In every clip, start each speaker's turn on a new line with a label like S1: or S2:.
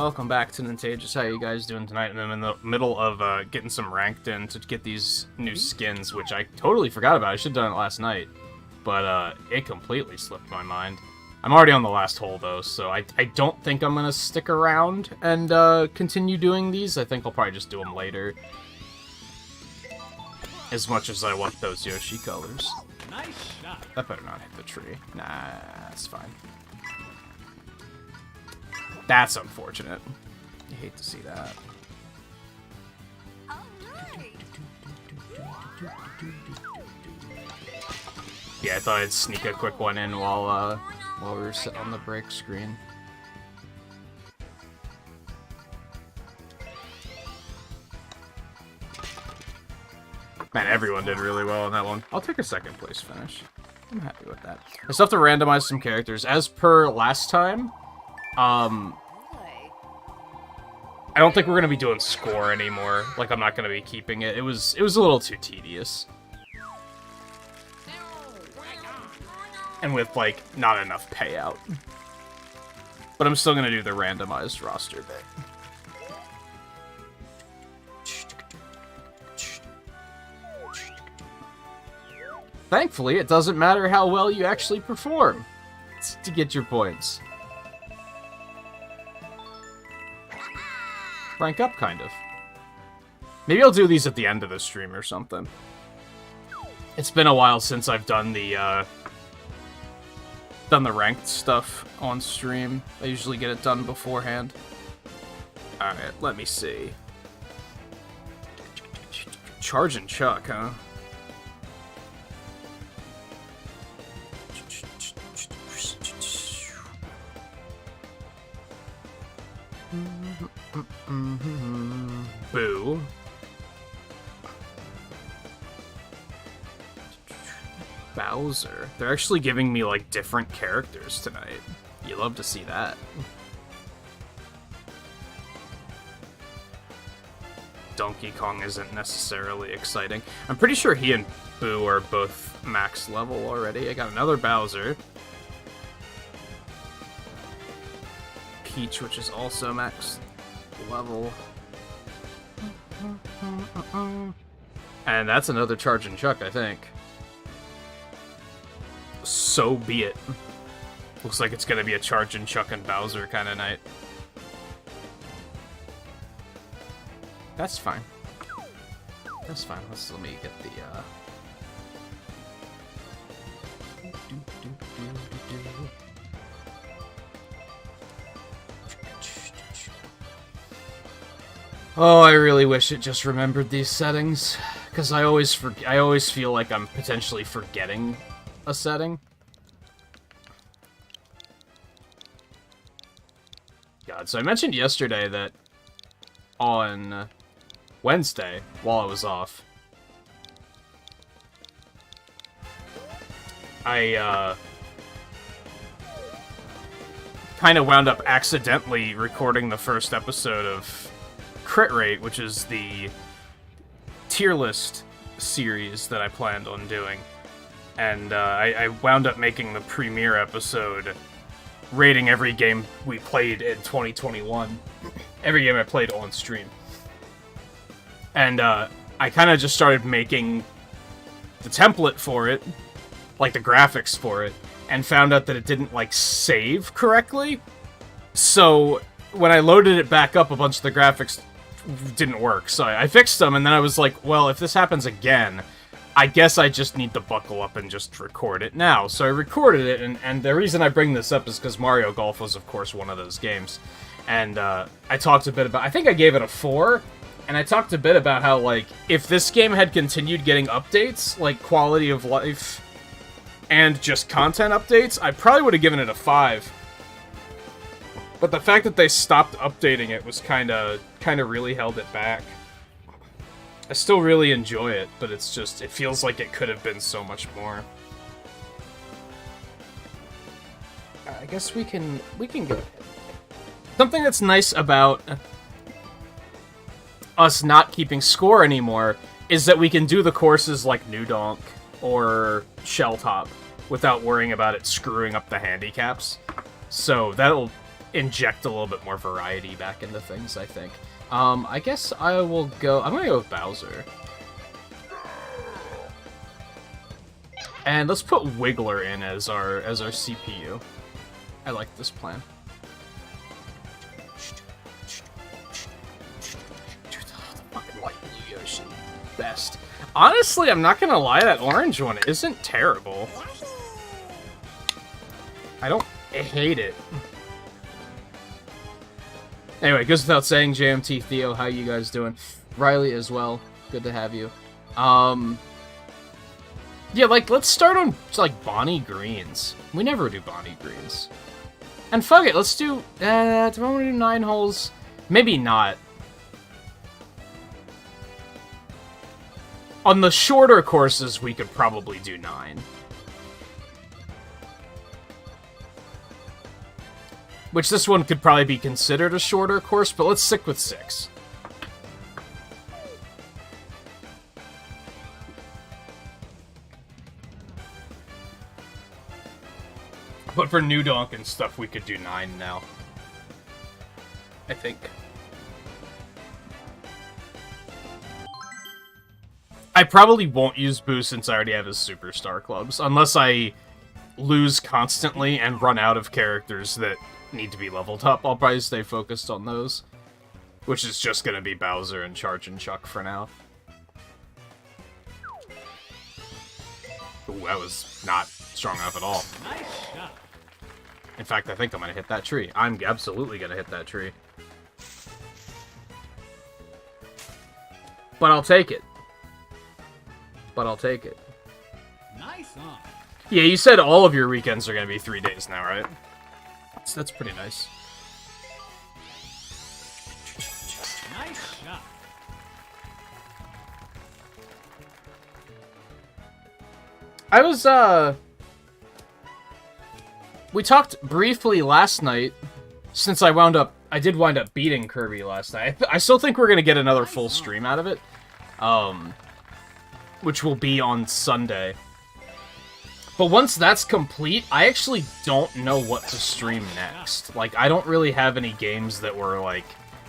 S1: Welcome back to Nintagious. How you guys doing tonight? And I'm in the middle of getting some ranked in to get these new skins, which I totally forgot about. I should have done it last night, but it completely slipped my mind. I'm already on the last hole, though, so I don't think I'm going to stick around and continue doing these. I think I'll probably just do them later. As much as I want those Yoshi colors.
S2: Nice shot.
S1: That better not hit the tree. Nah, that's fine. That's unfortunate. You hate to see that. Yeah, I thought I'd sneak a quick one in while we were sitting on the break screen. Man, everyone did really well on that one. I'll take a second place finish. I'm happy with that. I still have to randomize some characters. As per last time, I don't think we're gonna be doing score anymore. Like, I'm not gonna be keeping it. It was a little too tedious. And with, like, not enough payout. But I'm still gonna do the randomized roster bit. Thankfully, it doesn't matter how well you actually perform to get your points. Rank up, kind of. Maybe I'll do these at the end of the stream or something. It's been a while since I've done the ranked stuff on stream. I usually get it done beforehand. Alright, let me see. Charge and Chuck, huh? Boo. Bowser. They're actually giving me, like, different characters tonight. You love to see that. Donkey Kong isn't necessarily exciting. I'm pretty sure he and Boo are both max level already. I got another Bowser. Peach, which is also max level. And that's another Charge and Chuck, I think. So be it. Looks like it's gonna be a Charge and Chuck and Bowser kind of night. That's fine. That's fine. Let me get the Oh, I really wish it just remembered these settings, because I always feel like I'm potentially forgetting a setting. God, so I mentioned yesterday that on Wednesday, while I was off, I kind of wound up accidentally recording the first episode of Crit Rate, which is the tier list series that I planned on doing. And I wound up making the premiere episode rating every game we played in 2021. Every game I played on stream. And I kind of just started making the template for it, like the graphics for it, and found out that it didn't, like, save correctly. So when I loaded it back up, a bunch of the graphics didn't work. So I fixed them, and then I was like, well, if this happens again, I guess I just need to buckle up and just record it now. So I recorded it, and the reason I bring this up is because Mario Golf was, of course, one of those games. And I talked a bit about... I think I gave it a 4, and I talked a bit about how, like, if this game had continued getting updates, like quality of life and just content updates, I probably would have given it a 5. But the fact that they stopped updating it was kind of really held it back. I still really enjoy it, but it's just, it feels like it could have been so much more. I guess we can go. Something that's nice about us not keeping score anymore is that we can do the courses like New Donk or Shell Top without worrying about it screwing up the handicaps. So that'll inject a little bit more variety back into things, I think. I guess I will go... I'm gonna go with Bowser. And let's put Wiggler in as our CPU. I like this plan. Dude, the fucking light blue Yoshi. Best. Honestly, I'm not gonna lie, that orange one isn't terrible. I hate it. Anyway, goes without saying, JMT, Theo, how you guys doing? Riley as well. Good to have you. Yeah, like, let's start on, like, Bonnie Greens. We never do Bonnie Greens. And fuck it, let's do, do I want to do 9 holes? Maybe not. On the shorter courses, we could probably do 9. Which this one could probably be considered a shorter course, but let's stick with 6. But for New Donk and stuff, we could do 9 now. I think. I probably won't use Boo since I already have his Superstar Clubs, unless I lose constantly and run out of characters that need to be leveled up. I'll probably stay focused on those, which is just going to be Bowser and Charge and Chuck for now. Ooh, that was not strong enough at all. Nice shot. In fact, I think I'm going to hit that tree. I'm absolutely going to hit that tree. But I'll take it. But I'll take it. Nice on. Yeah, you said all of your weekends are going to be 3 days now, right? So that's pretty nice. Nice shot. I was, we talked briefly last night, since I did wind up beating Kirby last night. I still think we're going to get another full stream out of it. Which will be on Sunday. But once that's complete, I actually don't know what to stream next. Like, I don't really have any games that were, like,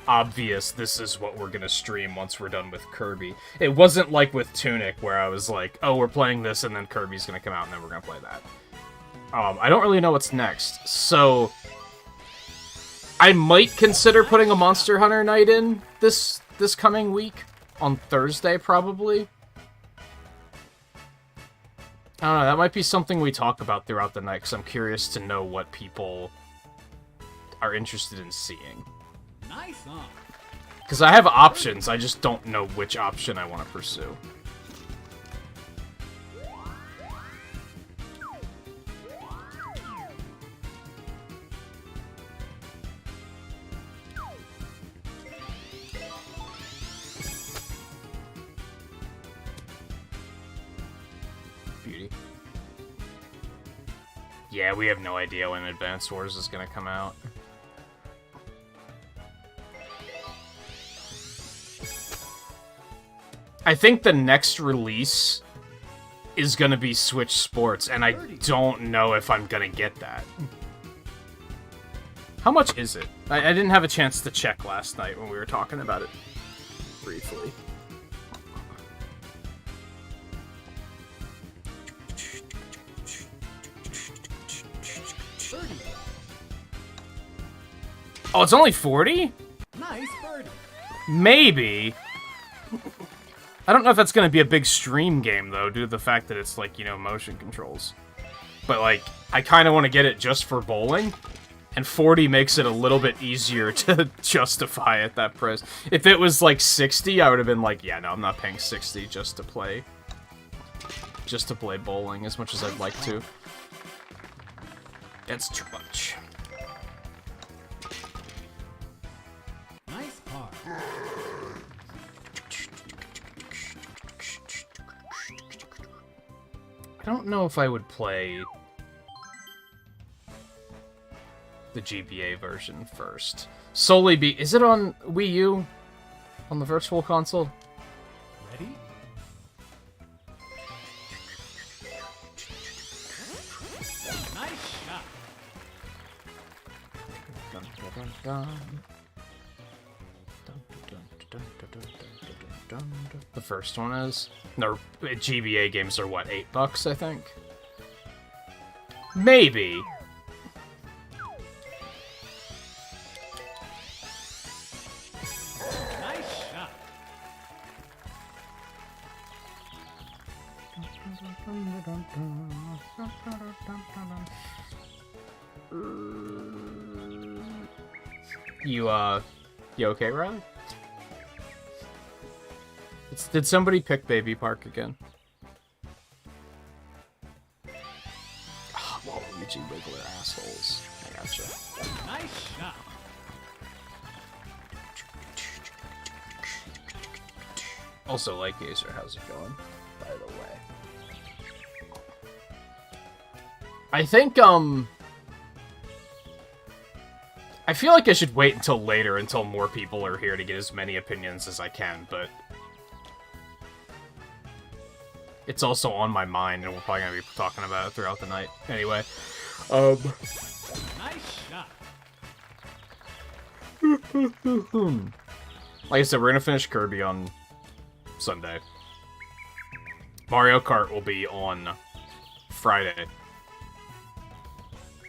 S1: obvious this is what we're gonna stream once we're done with Kirby. It wasn't like with Tunic, where I was like, oh, we're playing this, and then Kirby's gonna come out, and then we're gonna play that. I don't really know what's next, so... I might consider putting a Monster Hunter night in this coming week. On Thursday, probably. I don't know, that might be something we talk about throughout the night, because I'm curious to know what people are interested in seeing. Nice on. Because I have options, I just don't know which option I want to pursue. Beauty. Yeah, we have no idea when Advance Wars is going to come out. I think the next release is going to be Switch Sports, and I don't know if I'm going to get that. How much is it? I didn't have a chance to check last night when we were talking about it briefly. Oh, it's only 40? Nice birdie. Maybe. I don't know if that's going to be a big stream game, though, due to the fact that it's, like, you know, motion controls. But, like, I kind of want to get it just for bowling, and 40 makes it a little bit easier to justify at that price. If it was, like, 60, I would have been like, yeah, no, I'm not paying 60 just to play bowling as much as I'd like to. That's too much. Nice par. I don't know if I would play the GBA version first. Is it on Wii U? On the Virtual Console? Ready? Nice shot. The first one is? No, GBA games are what, $8, I think? Maybe.
S2: Nice shot.
S1: You okay, Riley? Did somebody pick Baby Park again? Oh, well, Luigi Wiggler assholes. I gotcha.
S2: Nice shot.
S1: Also, like Gazer, how's it going? By the way. I think, I feel like I should wait until later, until more people are here to get as many opinions as I can, but it's also on my mind, and we're probably gonna be talking about it throughout the night. Anyway,
S2: Nice shot.
S1: like I said, we're gonna finish Kirby on Sunday. Mario Kart will be on Friday.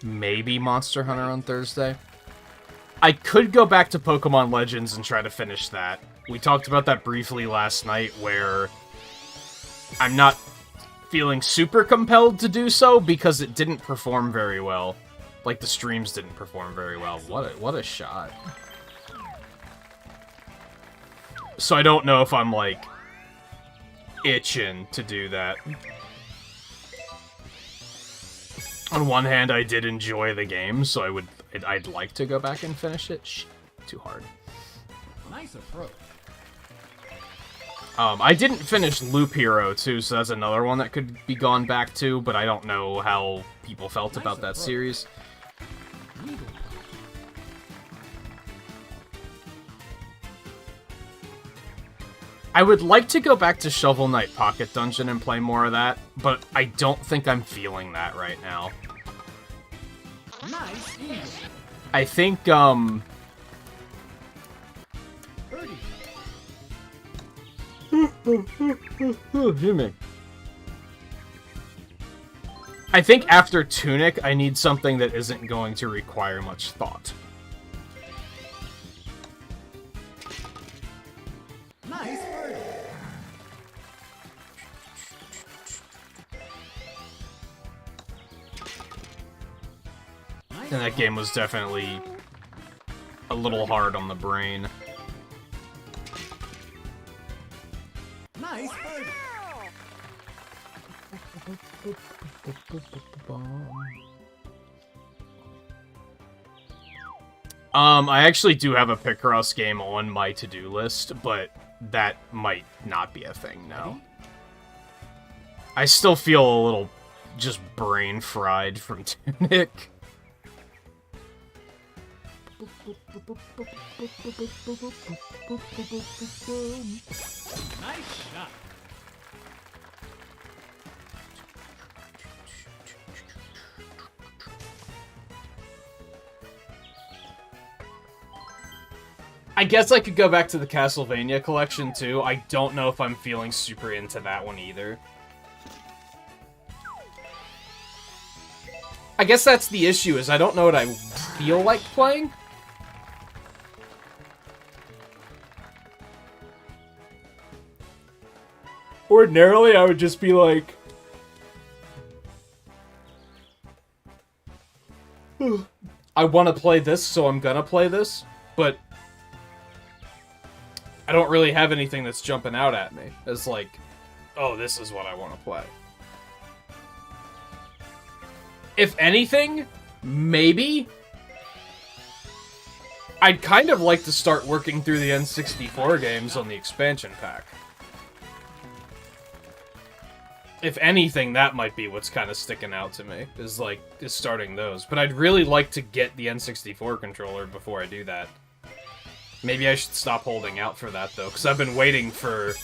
S1: Maybe Monster Hunter on Thursday. I could go back to Pokemon Legends and try to finish that. We talked about that briefly last night, where I'm not feeling super compelled to do so because it didn't perform very well. Like, the streams didn't perform very well. What a shot. So I don't know if I'm, like, itching to do that. On one hand, I did enjoy the game, so I'd like to go back and finish it. Shh, too hard.
S2: Nice approach.
S1: I didn't finish Loop Hero, too, so that's another one that could be gone back to, but I don't know how people felt about that series. I would like to go back to Shovel Knight Pocket Dungeon and play more of that, but I don't think I'm feeling that right now.
S2: Nice eagle.
S1: I think, I think after Tunic, I need something that isn't going to require much thought.
S2: Nice birdie.
S1: And that game was definitely a little hard on the brain.
S2: Nice birdie.
S1: I actually do have a Picross game on my to-do list, but that might not be a thing now. I still feel a little just brain fried from Tunic.
S2: Nice shot.
S1: I guess I could go back to the Castlevania collection, too. I don't know if I'm feeling super into that one, either. I guess that's the issue, is I don't know what I feel like playing. Ordinarily, I would just be like, I want to play this, so I'm gonna play this, but I don't really have anything that's jumping out at me as like, oh, this is what I want to play. If anything, maybe I'd kind of like to start working through the N64 games on the expansion pack. If anything, that might be what's kind of sticking out to me, is starting those. But I'd really like to get the N64 controller before I do that. Maybe I should stop holding out for that, though, because I've been waiting for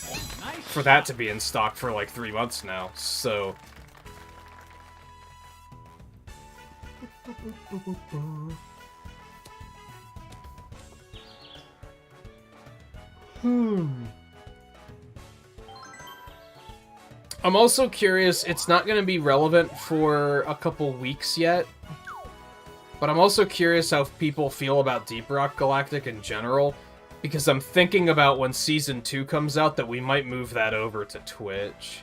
S1: that to be in stock for like 3 months now, so... I'm also curious, it's not going to be relevant for a couple weeks yet, but I'm also curious how people feel about Deep Rock Galactic in general, because I'm thinking about when Season 2 comes out that we might move that over to Twitch.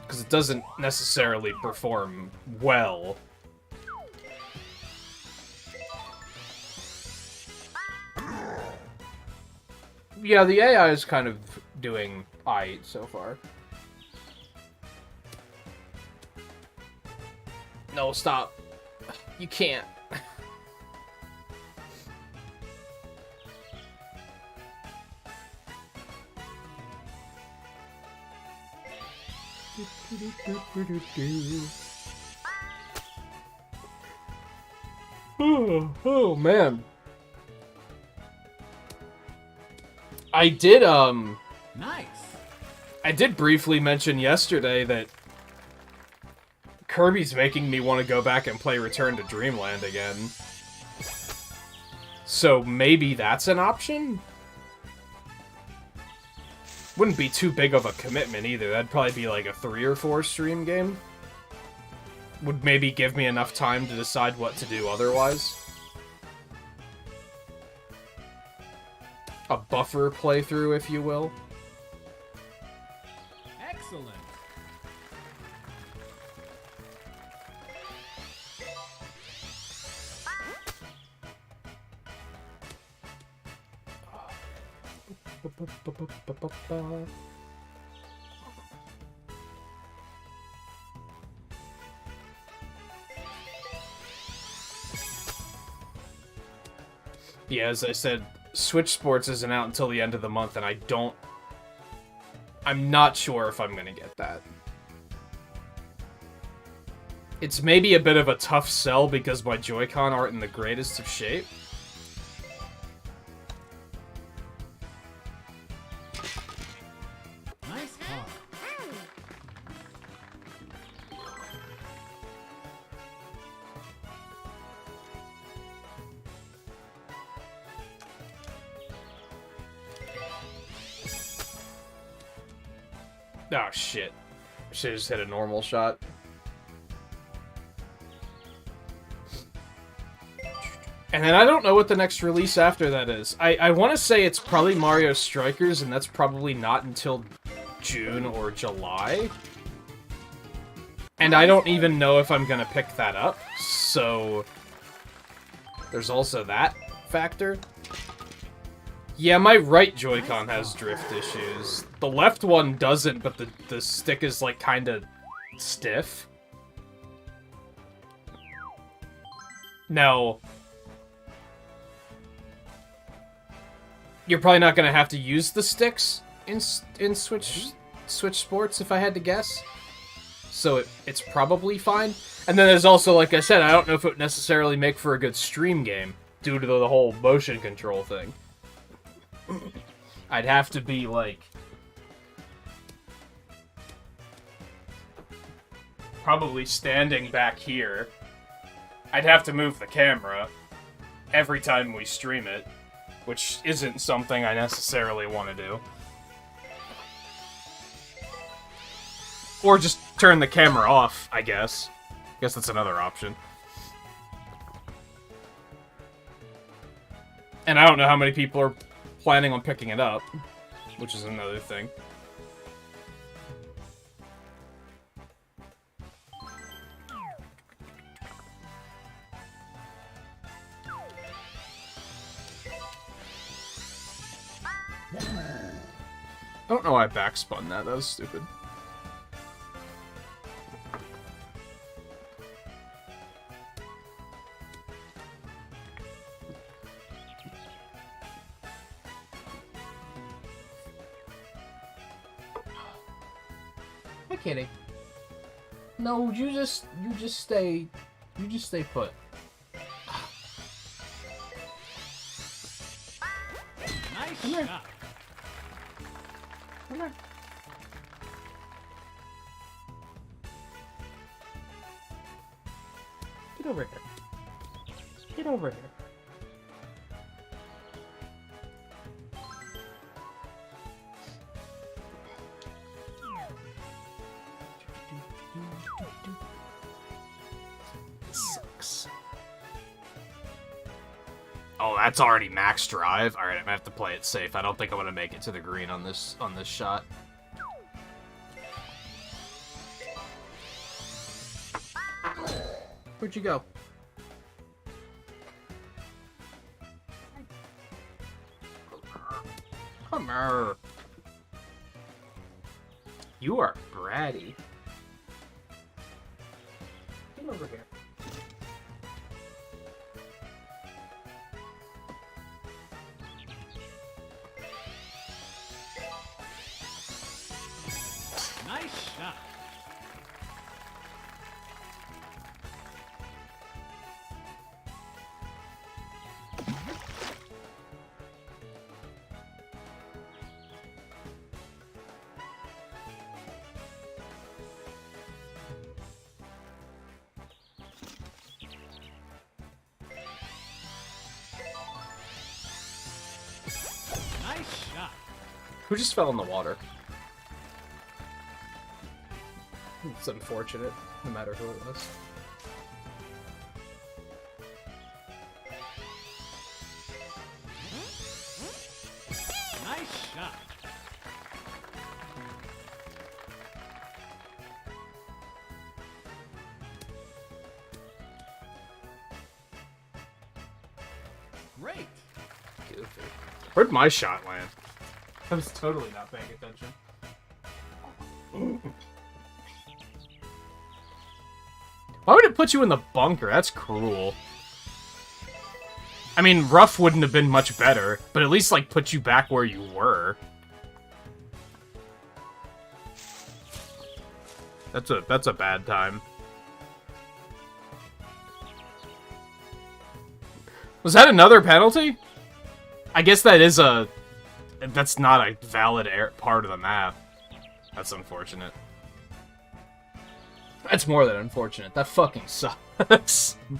S1: Because it doesn't necessarily perform well. Yeah, the AI is kind of doing aight so far. No, stop. You can't. Oh, man. I did briefly mention yesterday that Kirby's making me want to go back and play Return to Dreamland again. So maybe that's an option? Wouldn't be too big of a commitment either. That'd probably be like a 3 or 4 stream game. Would maybe give me enough time to decide what to do otherwise. A buffer playthrough, if you will.
S2: Excellent.
S1: Yeah, as I said, Switch Sports isn't out until the end of the month, and I'm not sure if I'm gonna get that. It's maybe a bit of a tough sell because my Joy-Con aren't in the greatest of shape.
S2: Nice car.
S1: Oh, shit. Should've just hit a normal shot. And then I don't know what the next release after that is. I want to say it's probably Mario Strikers, and that's probably not until June or July. And I don't even know if I'm gonna pick that up, so... There's also that factor. Yeah, my right Joy-Con has drift issues. The left one doesn't, but the stick is, like, kinda stiff. No. You're probably not gonna have to use the sticks in Switch Sports, if I had to guess. So it's probably fine. And then there's also, like I said, I don't know if it would necessarily make for a good stream game, due to the whole motion control thing. I'd have to be, like... probably standing back here. I'd have to move the camera every time we stream it, which isn't something I necessarily want to do. Or just turn the camera off, I guess. Guess that's another option. And I don't know how many people are planning on picking it up, which is another thing. I don't know why I backspun that. That was stupid. Hi, kitty. No, you just stay put.
S2: Nice
S1: Come here.
S2: shot.
S1: Come on. Get over here. Get over here. Oh, that's already max drive? Alright, I'm gonna have to play it safe. I don't think I'm gonna make it to the green on this shot. Where'd you go? Come here. You are bratty. Come over here.
S2: Nice shot. Nice shot.
S1: Who just fell in the water? It's unfortunate, no matter who it was.
S2: Nice shot. Great.
S1: Goofy. Where'd my shot land? I was totally not paying attention. Why would it put you in the bunker? That's cruel. I mean, rough wouldn't have been much better, but at least, like, put you back where you were. That's a bad time. Was that another penalty? I guess that is that's not a valid part of the map. That's unfortunate. That's more than unfortunate. That fucking sucks.
S2: Too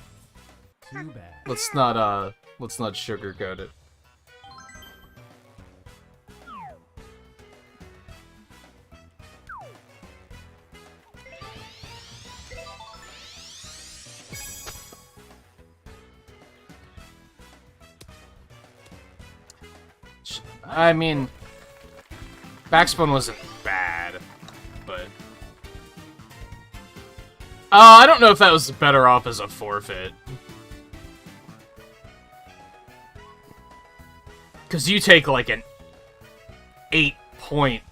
S2: bad.
S1: Let's not sugarcoat it. I mean, backspin wasn't bad, but... I don't know if that was better off as a forfeit. Because you take, like, an 8-point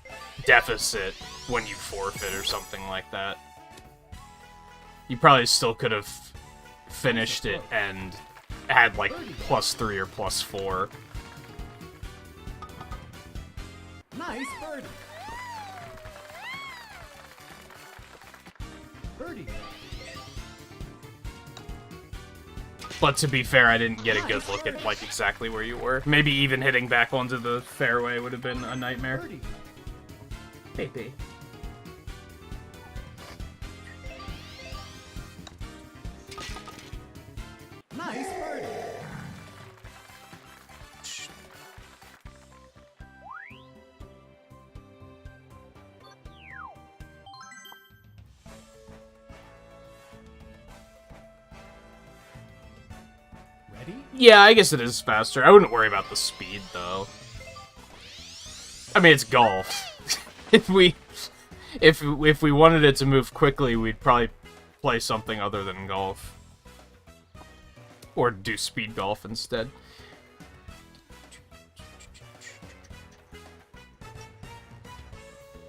S1: deficit when you forfeit or something like that. You probably still could have finished it and had, like, +3 or +4.
S2: Nice birdie. Birdie.
S1: But to be fair, I didn't get a good look at, like, exactly where you were. Maybe even hitting back onto the fairway would have been a nightmare.
S2: Birdie.
S1: Maybe.
S2: Nice birdie. Ready?
S1: Yeah, I guess it is faster. I wouldn't worry about the speed, though. I mean, it's golf. if we wanted it to move quickly, we'd probably play something other than golf. Or do speed golf instead.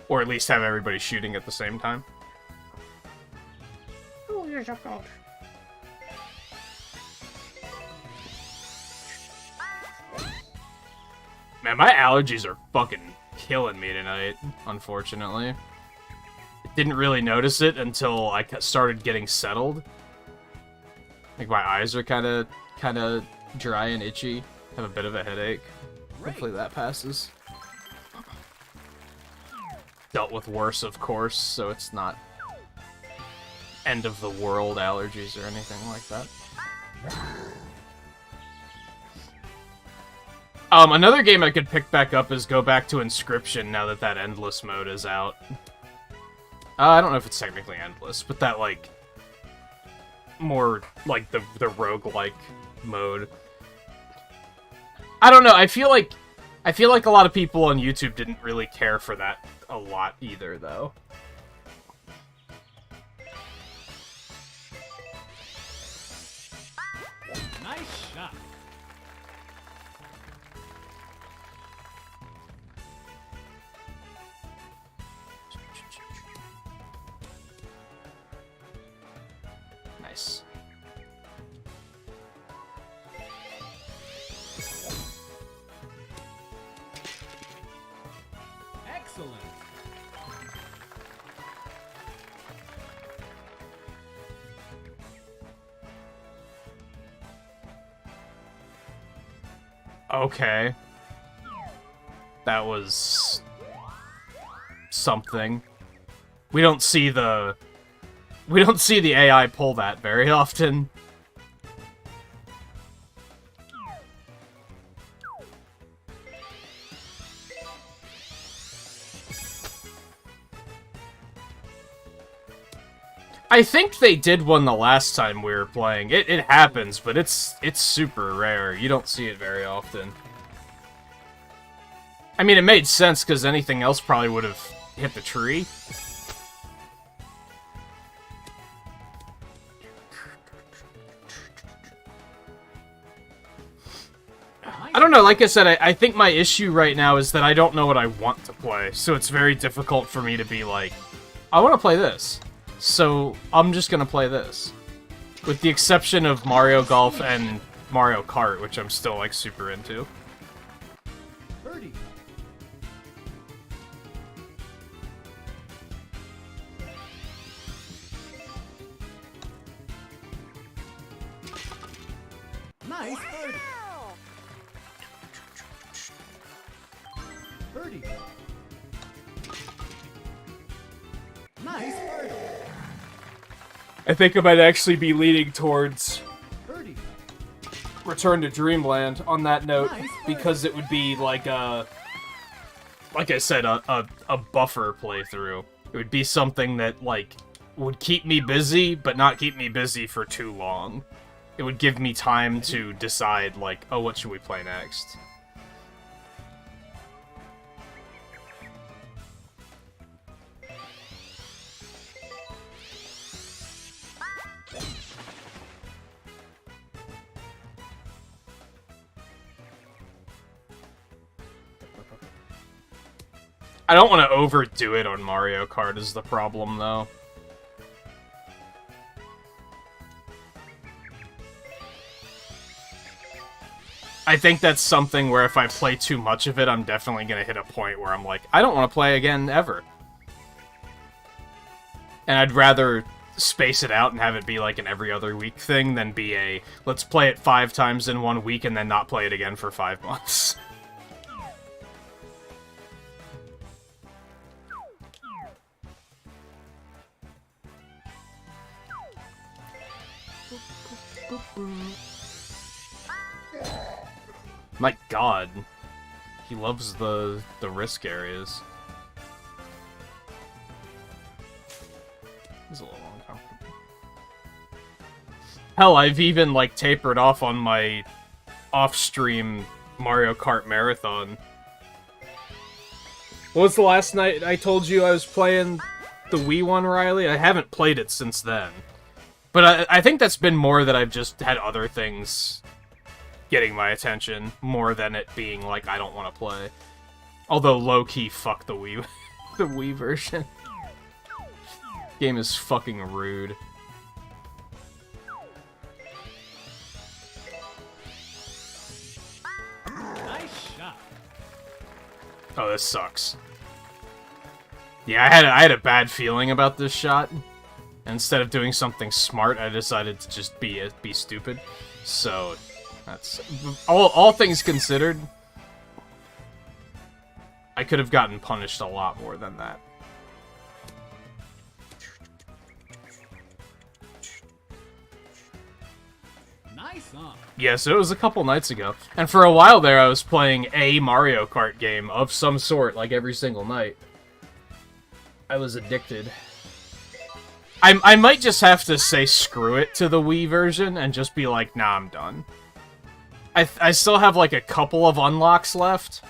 S1: Or at least have everybody shooting at the same time. Oh, here's a golf. Man, my allergies are fucking killing me tonight, unfortunately. Didn't really notice it until I started getting settled. Like, my eyes are kind of dry and itchy. Have a bit of a headache. Hopefully that passes. Dealt with worse, of course, so it's not end of the world allergies or anything like that. Another game I could pick back up is go back to Inscription now that Endless mode is out. I don't know if it's technically endless, but that, like, more, like, the roguelike mode. I don't know. I feel like a lot of people on YouTube didn't really care for that a lot either, though.
S2: Nice shot.
S1: Nice.
S2: Excellent.
S1: Okay. That was something. We don't see the AI pull that very often. I think they did one the last time we were playing. It happens, but it's super rare. You don't see it very often. I mean, it made sense because anything else probably would have hit the tree. I don't know, like I said, I think my issue right now is that I don't know what I want to play, so it's very difficult for me to be like, I want to play this, so I'm just gonna play this. With the exception of Mario Golf and Mario Kart, which I'm still, like, super into.
S2: Birdie. Nice birdie. Birdie. Nice birdie.
S1: I think I might actually be leaning towards
S2: Birdie.
S1: Return to Dreamland on that note,
S2: Nice.
S1: because it would be like a, like I said, a buffer playthrough. It would be something that, like, would keep me busy, but not keep me busy for too long. It would give me time to decide, like, oh, what should we play next? I don't want to overdo it on Mario Kart is the problem, though. I think that's something where if I play too much of it, I'm definitely going to hit a point where I'm like, I don't want to play again ever. And I'd rather space it out and have it be like an every other week thing than be a, let's play it 5 times in 1 week and then not play it again for 5 months. My god. He loves the risk areas. It's a little uncomfortable. Hell, I've even, like, tapered off on my off-stream Mario Kart marathon. What was the last night I told you I was playing the Wii one, Riley? I haven't played it since then. But I think that's been more that I've just had other things getting my attention, more than it being like, I don't want to play. Although, low-key, fuck the Wii, the Wii version. Game is fucking rude.
S2: Nice shot.
S1: Oh, this sucks. Yeah, I had a bad feeling about this shot. Instead of doing something smart, I decided to just be stupid. So, that's all things considered. I could have gotten punished a lot more than that.
S2: Nice on.
S1: Yeah, so it was a couple nights ago. And for a while there, I was playing a Mario Kart game of some sort, like every single night. I was addicted. I might just have to say screw it to the Wii version and just be like, nah, I'm done. I still have like a couple of unlocks left,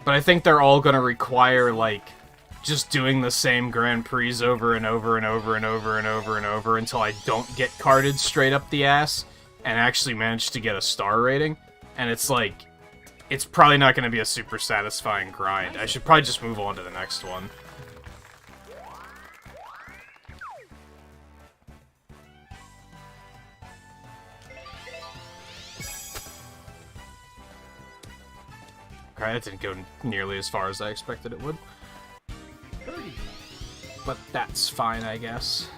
S1: but I think they're all gonna require like just doing the same Grand Prix over and over and over and over and over and over until I don't get carted straight up the ass and actually manage to get a star rating. And it's like, it's probably not gonna be a super satisfying grind. I should probably just move on to the next one. Okay, that didn't go nearly as far as I expected it would. But that's fine, I guess.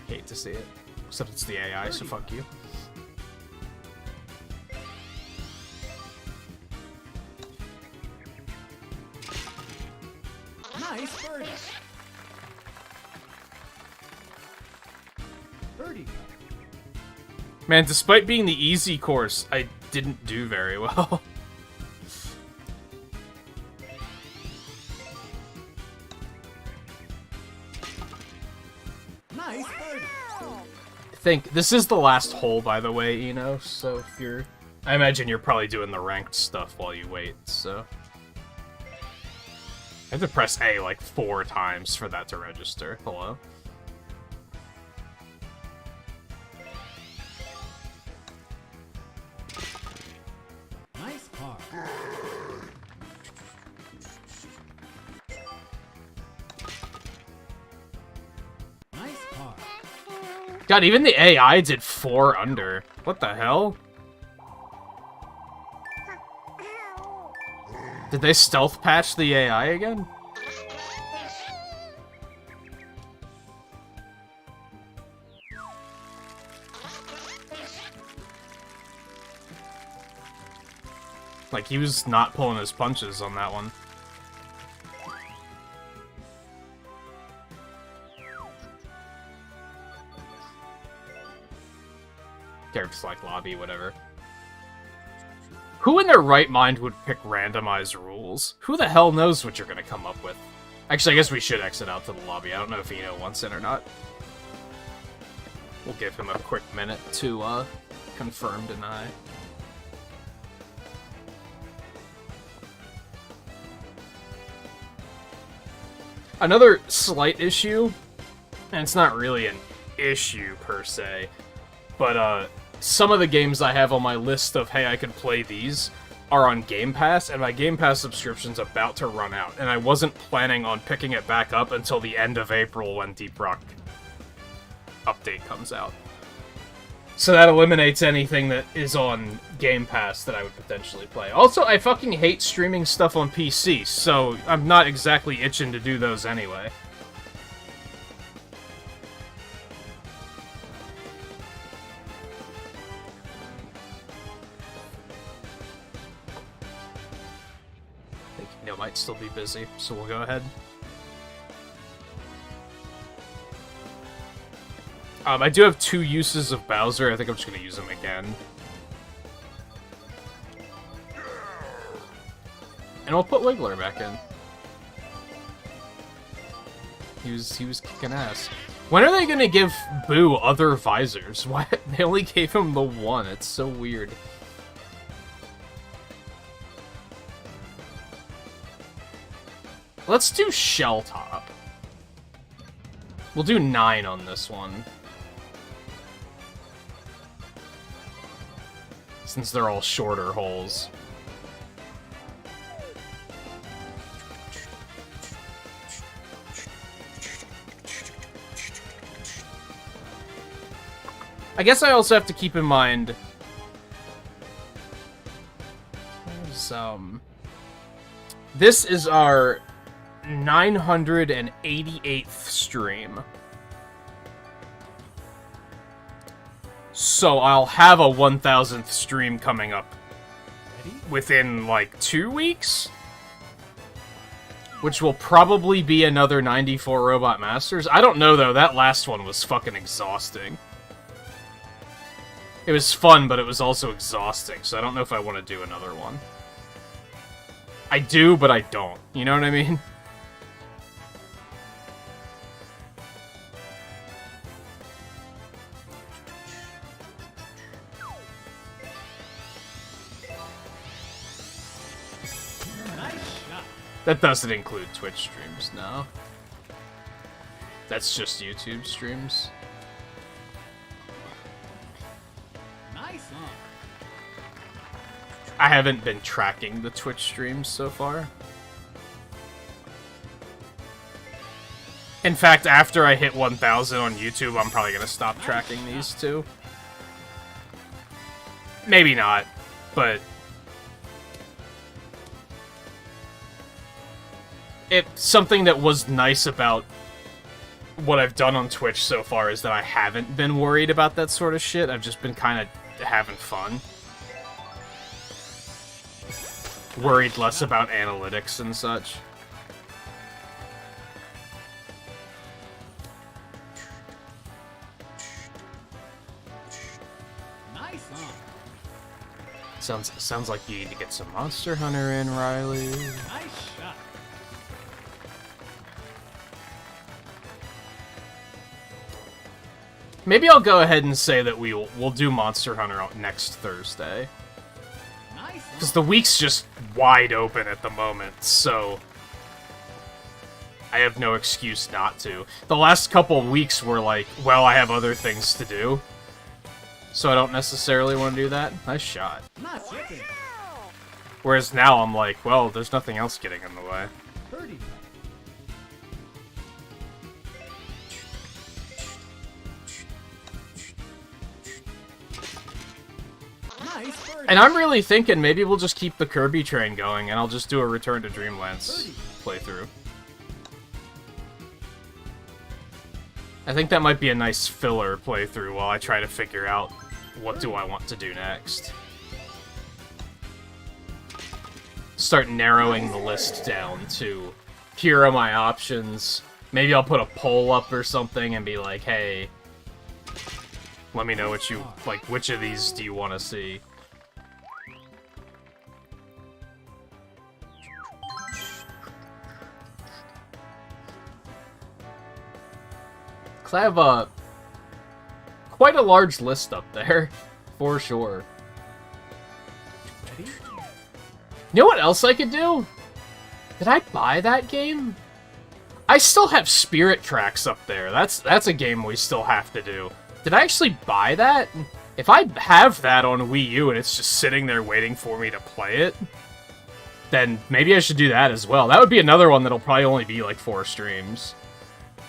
S1: Hate to see it. Except it's the AI, so fuck you.
S2: Nice birdie. Birdie.
S1: Man, despite being the easy course, I didn't do very well.
S2: Nice birdie.
S1: I think this is the last hole, by the way, Eno, so if you're... I imagine you're probably doing the ranked stuff while you wait, so... I have to press A like 4 times for that to register. Hello?
S2: Nice par. Nice par.
S1: God, even the AI did 4 under. What the hell? Did they stealth patch the AI again? Like, he was not pulling his punches on that one. Characters like lobby, whatever. Who in their right mind would pick randomized rules? Who the hell knows what you're gonna come up with? Actually, I guess we should exit out to the lobby. I don't know if Eno wants in or not. We'll give him a quick minute to, confirm, deny. Another slight issue, and it's not really an issue per se, but, some of the games I have on my list of, hey, I could play these, are on Game Pass, and my Game Pass subscription's about to run out, and I wasn't planning on picking it back up until the end of April when Deep Rock update comes out. So that eliminates anything that is on Game Pass that I would potentially play. Also, I fucking hate streaming stuff on PC, so I'm not exactly itching to do those anyway. Might still be busy, so we'll go ahead. I do have 2 uses of Bowser. I think I'm just going to use him again. And we'll put Wiggler back in. He was kicking ass. When are they going to give Boo other visors? Why? They only gave him the one. It's so weird. Let's do Shell Top. We'll do 9 on this one. Since they're all shorter holes. I guess I also have to keep in mind... This is our 988th stream. So I'll have a 1000th stream coming up within, like, 2 weeks? Which will probably be another 94 Robot Masters. I don't know, though. That last one was fucking exhausting. It was fun, but it was also exhausting, so I don't know if I want to do another one. I do, but I don't. You know what I mean? That doesn't include Twitch streams, no. That's just YouTube streams.
S2: Nice on.
S1: I haven't been tracking the Twitch streams so far. In fact, after I hit 1,000 on YouTube, I'm probably gonna stop tracking these two. Maybe not, but... something that was nice about what I've done on Twitch so far is that I haven't been worried about that sort of shit. I've just been kind of having fun. Worried less about analytics and such.
S2: Nice on.
S1: Sounds like you need to get some Monster Hunter in, Riley.
S2: Nice shot.
S1: Maybe I'll go ahead and say that we'll do Monster Hunter next Thursday.
S2: Nice on.
S1: Because the week's just wide open at the moment, so... I have no excuse not to. The last couple weeks were like, well, I have other things to do. So I don't necessarily want to do that. Nice shot.
S2: Not chipping.
S1: Whereas now I'm like, well, there's nothing else getting in the way.
S2: Birdie. Nice birdie.
S1: And I'm really thinking maybe we'll just keep the Kirby train going, and I'll just do a Return to Dreamlands playthrough. I think that might be a nice filler playthrough while I try to figure out what do I want to do next. Start narrowing the list down to here are my options. Maybe I'll put a poll up or something and be like, hey, let me know what you, like, which of these do you want to see? Because I have quite a large list up there, for sure.
S2: Ready?
S1: You know what else I could do? Did I buy that game? I still have Spirit Tracks up there. That's a game we still have to do. Did I actually buy that? If I have that on Wii U and it's just sitting there waiting for me to play it, then maybe I should do that as well. That would be another one that'll probably only be like 4 streams.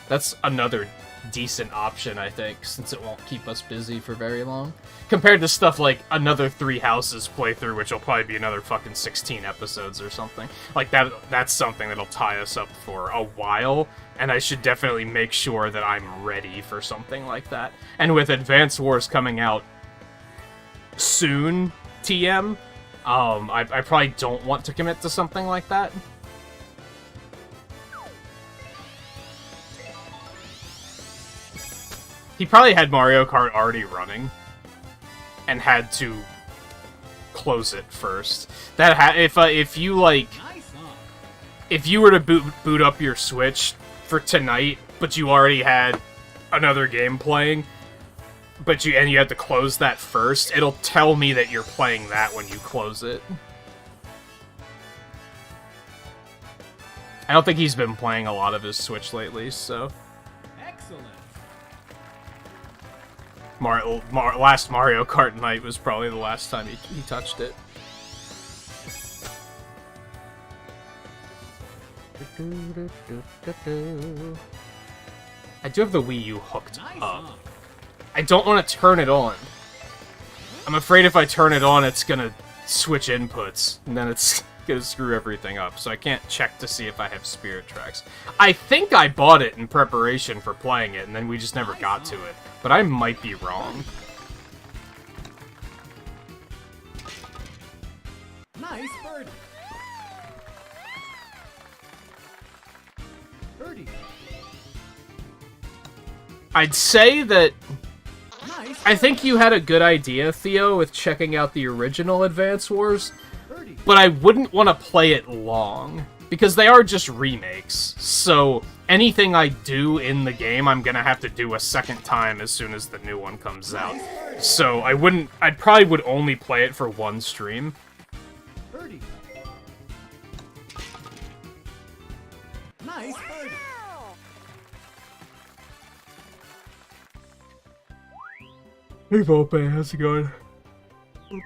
S1: That's another decent option, I think, since it won't keep us busy for very long. Compared to stuff like another 3 Houses playthrough, which will probably be another fucking 16 episodes or something. Like, that's something that'll tie us up for a while, and I should definitely make sure that I'm ready for something like that. And with Advance Wars coming out soon, TM, I probably don't want to commit to something like that. He probably had Mario Kart already running, and had to close it first. If you like,
S2: Nice on.
S1: if you were to boot up your Switch for tonight, but you already had another game playing, but you had to close that first, it'll tell me that you're playing that when you close it. I don't think he's been playing a lot of his Switch lately, so.
S2: Excellent.
S1: Last Mario Kart night was probably the last time he touched it. I do have the Wii U hooked
S2: Nice
S1: up.
S2: on.
S1: I don't want to turn it on. I'm afraid if I turn it on, it's gonna switch inputs, and then it's gonna screw everything up, so I can't check to see if I have Spirit Tracks. I think I bought it in preparation for playing it, and then we just never got to it. But I might be wrong.
S2: Nice birdie. Birdie.
S1: I'd say that
S2: Nice.
S1: I think you had a good idea, Theo, with checking out the original Advance Wars,
S2: Birdie.
S1: but I wouldn't want to play it long, because they are just remakes, so anything I do in the game, I'm gonna have to do a second time as soon as the new one comes out. So I probably would only play it for one stream.
S2: Birdie. Nice birdie.
S1: Hey Volpe, how's it going?
S2: Ready?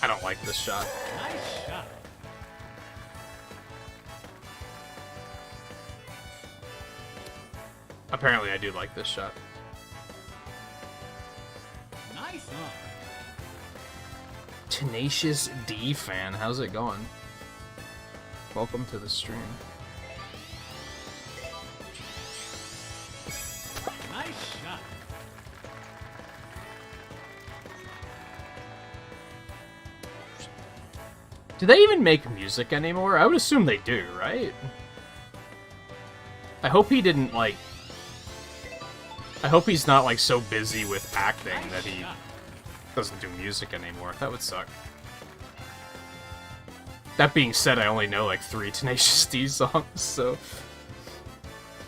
S1: I don't like this shot.
S2: Nice shot.
S1: Apparently I do like this shot.
S2: Nice on.
S1: Tenacious D Fan, how's it going? Welcome to the stream.
S2: Nice shot.
S1: Do they even make music anymore? I would assume they do, right? I hope he didn't, like... I hope he's not, like, so busy with acting that he doesn't do music anymore. That would suck. That being said, I only know, like, 3 Tenacious D songs, so...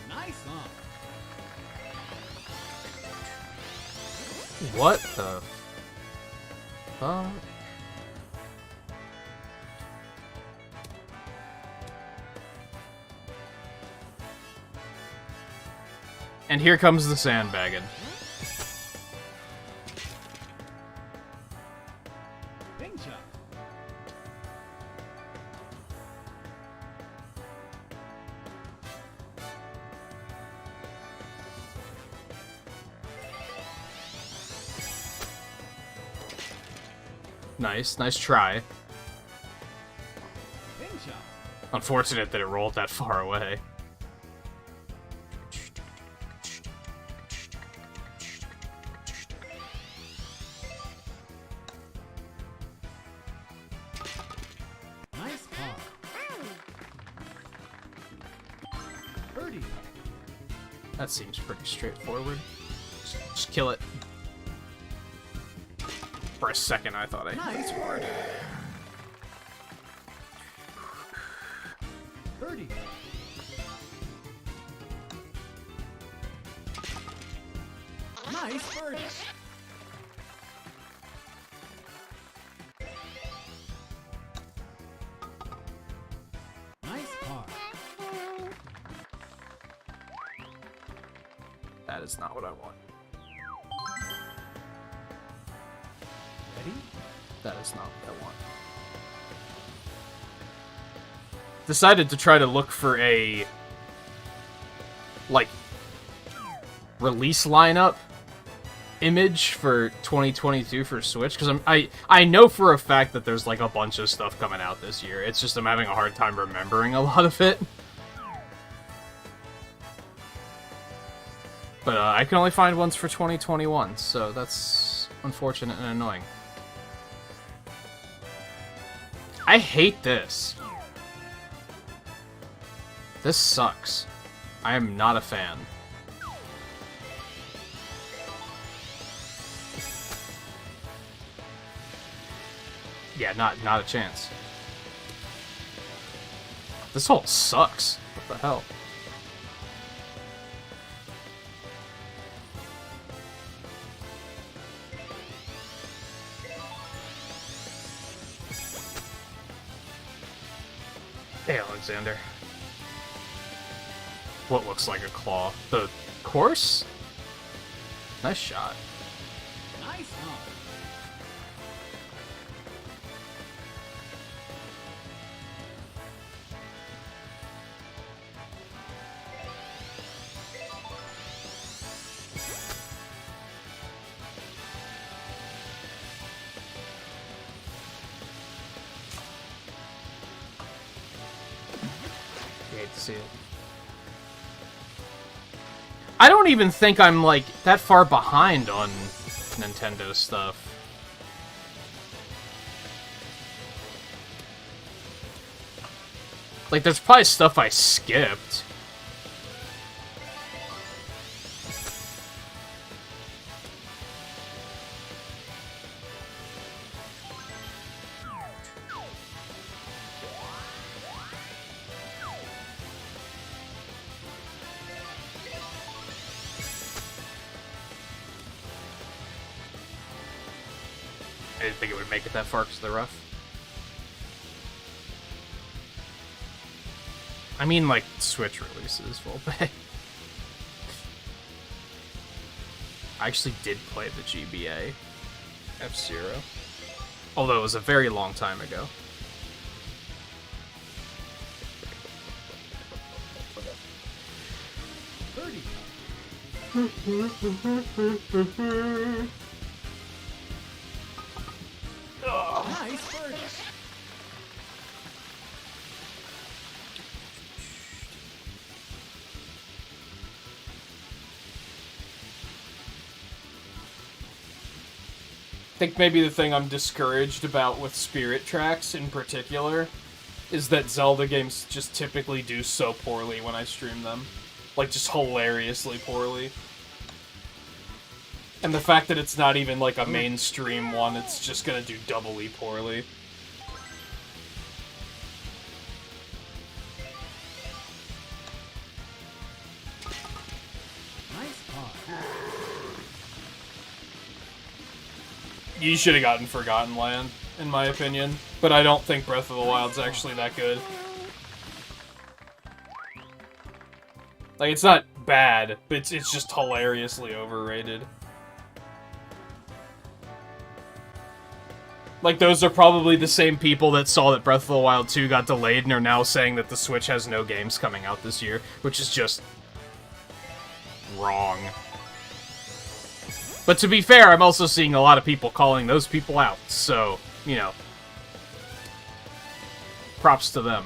S2: Nice on.
S1: What the... fuck? And here comes the sandbagging.
S2: Ping shot.
S1: Nice, nice try.
S2: Ping shot.
S1: Unfortunate that it rolled that far away.
S2: Nice par. Birdie.
S1: That seems pretty straightforward. Just kill it. For a second, I thought I
S2: Nice birdie. Birdie. Nice birdie. Nice par.
S1: That is not what I want.
S2: Ready?
S1: That is not what I want. Decided to try to look for a... like... release lineup image for 2022 for Switch, because I know for a fact that there's like a bunch of stuff coming out this year. It's just I'm having a hard time remembering a lot of it. But I can only find ones for 2021, so that's unfortunate and annoying. I hate this. This sucks. I am not a fan. Yeah, not a chance. This hole sucks. What the hell? Hey, Alexander. What looks like a claw? The course? Nice shot.
S2: Nice on.
S1: You hate to see it. I don't even think I'm, like, that far behind on Nintendo stuff. Like, there's probably stuff I skipped. didn't think it would make it that far because of the rough. I mean, like, Switch releases will pay. I actually did play the GBA F-Zero. Although it was a very long time ago.
S2: Birdie. Nice birdie.
S1: I think maybe the thing I'm discouraged about with Spirit Tracks in particular is that Zelda games just typically do so poorly when I stream them. Like, just hilariously poorly. And the fact that it's not even, like, a mainstream one, it's just gonna do doubly poorly.
S2: Nice par.
S1: You should have gotten Forgotten Land, in my opinion. But I don't think Breath of the Wild's actually that good. Like, it's not bad, but it's just hilariously overrated. Like, those are probably the same people that saw that Breath of the Wild 2 got delayed and are now saying that the Switch has no games coming out this year, which is just wrong. But to be fair, I'm also seeing a lot of people calling those people out, so, you know, props to them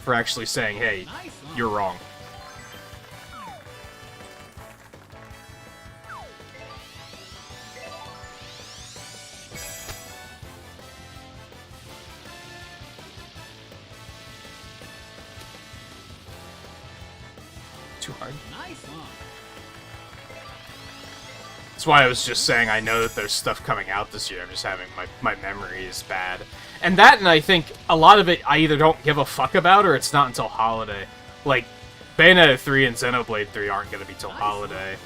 S1: for actually saying, hey, you're wrong. Too hard.
S2: Nice on.
S1: That's why I was just saying I know that there's stuff coming out this year. I'm just having my memory is bad. And that, and I think a lot of it I either don't give a fuck about or it's not until holiday. Like, Bayonetta 3 and Xenoblade 3 aren't going to be till holiday.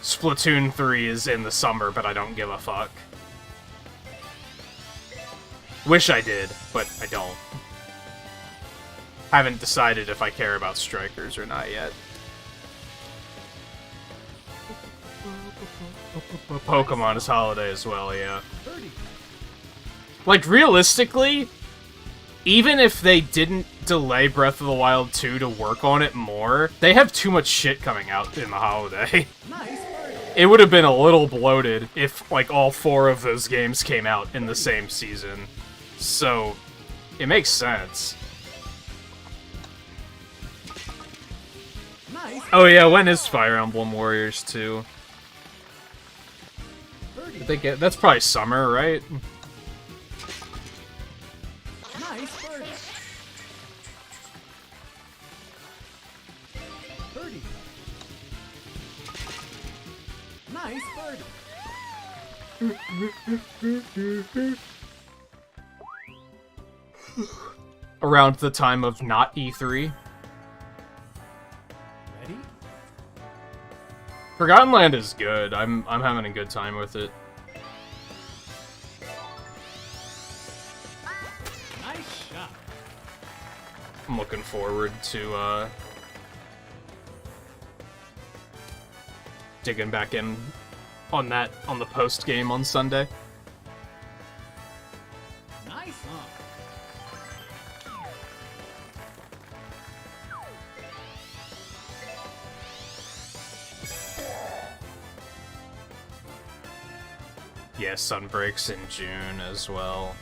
S1: Splatoon 3 is in the summer, but I don't give a fuck. Wish I did, but I don't. Haven't decided if I care about Strikers or not yet. Pokemon is holiday as well, yeah. Like, realistically, even if they didn't delay Breath of the Wild 2 to work on it more, they have too much shit coming out in the holiday. It would have been a little bloated if, like, all 4 of those games came out in the same season. So, it makes sense. Oh yeah, when is Fire Emblem Warriors 2? I think that's probably summer, right?
S2: Nice birdie. Birdie. Nice birdie.
S1: Around the time of not E3.
S2: Ready?
S1: Forgotten Land is good. I'm having a good time with it.
S2: Nice shot.
S1: I'm looking forward to digging back in on the post game on Sunday.
S2: Nice on.
S1: Yeah, Sun breaks in June as well.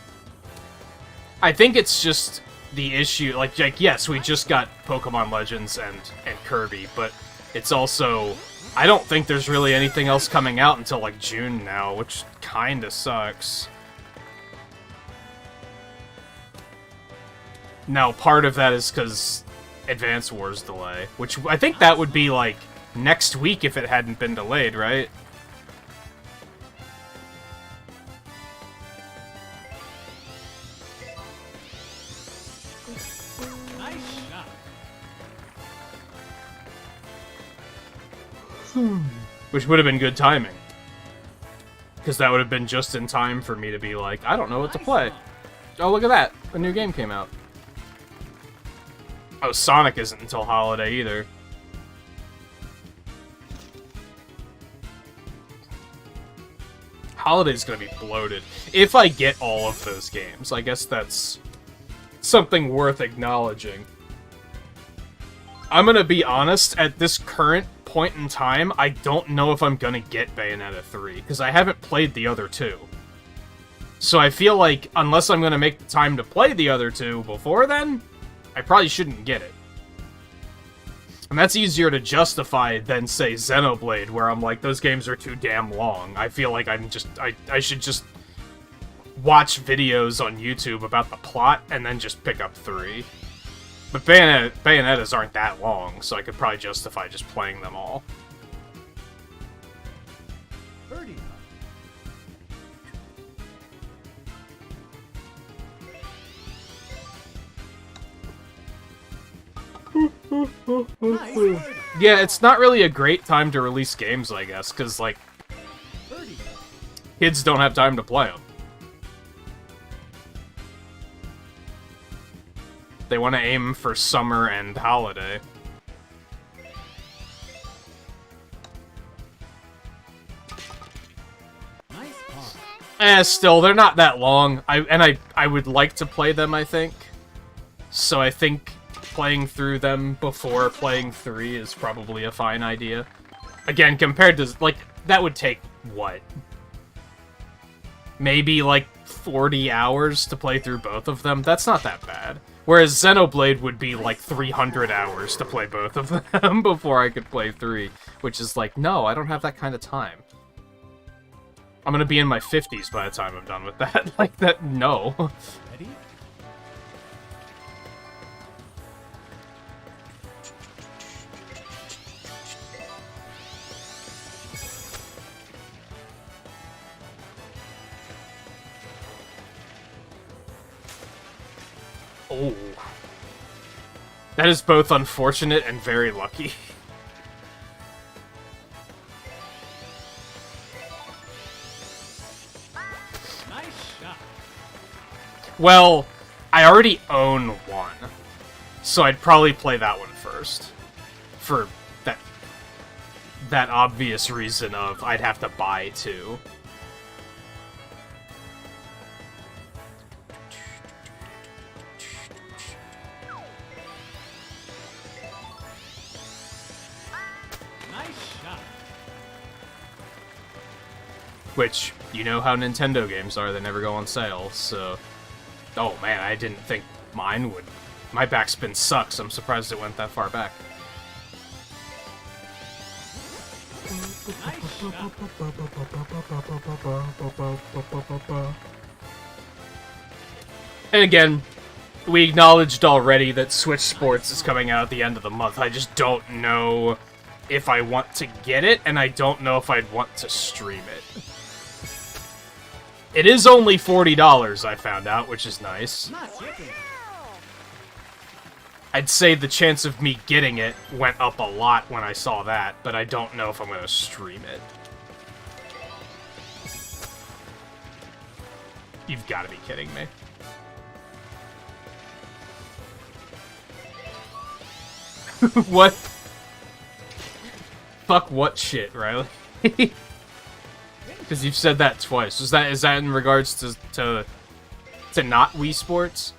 S1: I think it's just the issue, like yes, we just got Pokemon Legends and Kirby, but it's also, I don't think there's really anything else coming out until like June now, which kinda sucks. Now, part of that is because Advance Wars delay, which I think that would be like next week if it hadn't been delayed, right? Which would have been good timing. Because that would have been just in time for me to be like, I don't know what to play. Oh, look at that. A new game came out. Oh, Sonic isn't until holiday either. Holiday's gonna be bloated. If I get all of those games, I guess that's something worth acknowledging. I'm gonna be honest, at this current point in time, I don't know if I'm gonna get Bayonetta 3, because I haven't played the other two. So I feel like, unless I'm gonna make the time to play the other two before then, I probably shouldn't get it. And that's easier to justify than, say, Xenoblade, where I'm like, those games are too damn long. I feel like I should just watch videos on YouTube about the plot, and then just pick up 3. But Bayonettas aren't that long, so I could probably justify just playing them all.
S2: Birdie. Nice birdie.
S1: Yeah, it's not really a great time to release games, I guess, because, like,
S2: Birdie.
S1: kids don't have time to play them. They want to aim for summer and holiday.
S2: Nice par.
S1: Still, they're not that long. I would like to play them, I think. So I think playing through them before playing 3 is probably a fine idea. Again, compared to, like, that would take, what? Maybe, like, 40 hours to play through both of them? That's not that bad. Whereas Xenoblade would be, like, 300 hours to play both of them before I could play 3. Which is like, no, I don't have that kind of time. I'm gonna be in my 50s by the time I'm done with that. Like, that, no.
S2: Ready?
S1: Oh. That is both unfortunate and very lucky.
S2: Nice shot.
S1: Well, I already own one, so I'd probably play that one first. For that obvious reason of I'd have to buy 2.
S2: Nice shot.
S1: Which, you know how Nintendo games are, they never go on sale, so... Oh man, I didn't think mine would... My backspin sucks, I'm surprised it went that far back.
S2: Nice shot.
S1: And again, we acknowledged already that Switch Sports is coming out at the end of the month. I just don't know if I want to get it, and I don't know if I'd want to stream it. It is only $40, I found out, which is nice.
S2: Not chipping.
S1: I'd say the chance of me getting it went up a lot when I saw that, but I don't know if I'm going to stream it. You've got to be kidding me. What? Fuck what shit, Riley? Because you've said that twice. Is that in regards to not Wii Sports?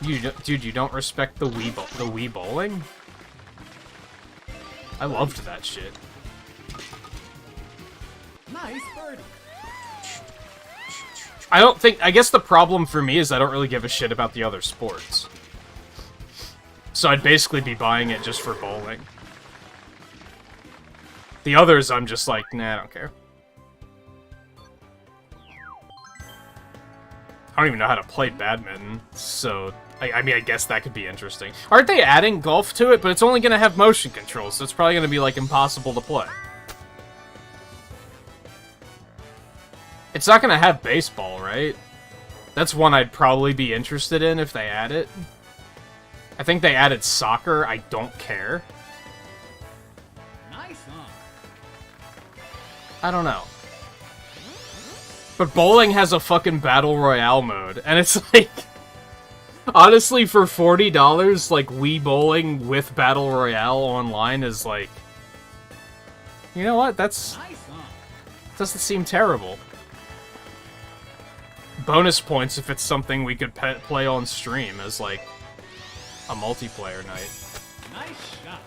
S1: Dude, you don't respect the Wii bowling? I loved that shit.
S2: Nice birdie.
S1: I guess the problem for me is I don't really give a shit about the other sports. So I'd basically be buying it just for bowling. The others, I'm just like, nah, I don't care. I don't even know how to play badminton, so... I mean, I guess that could be interesting. Aren't they adding golf to it? But it's only gonna have motion controls, so it's probably gonna be, like, impossible to play. It's not gonna have baseball, right? That's one I'd probably be interested in if they add it. I think they added soccer. I don't care.
S2: Nice on.
S1: I don't know. But bowling has a fucking battle royale mode, and it's like, honestly, for $40, like, Wii bowling with battle royale online is like, you know what? Doesn't seem terrible. Bonus points if it's something we could play on stream as like a multiplayer night.
S2: Nice shot.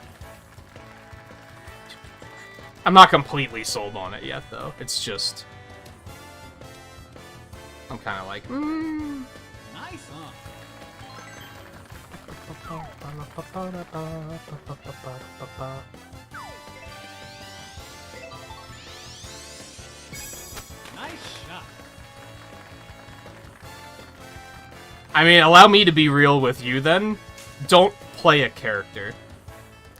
S1: I'm not completely sold on it yet, though. It's just... I'm kind of like,
S2: Nice on. Nice shot.
S1: I mean, allow me to be real with you, then. Don't play a character.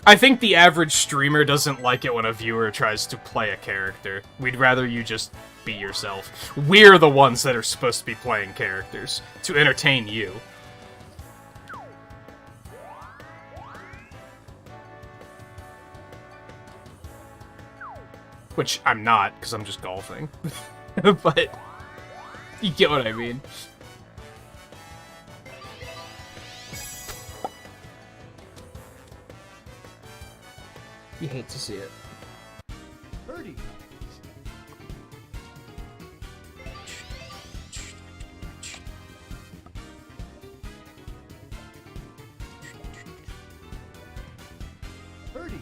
S1: I think the average streamer doesn't like it when a viewer tries to play a character. We'd rather you just be yourself. We're the ones that are supposed to be playing characters, to entertain you. Which I'm not, because I'm just golfing. But you get what I mean. You hate to see it.
S2: Birdie. Birdie.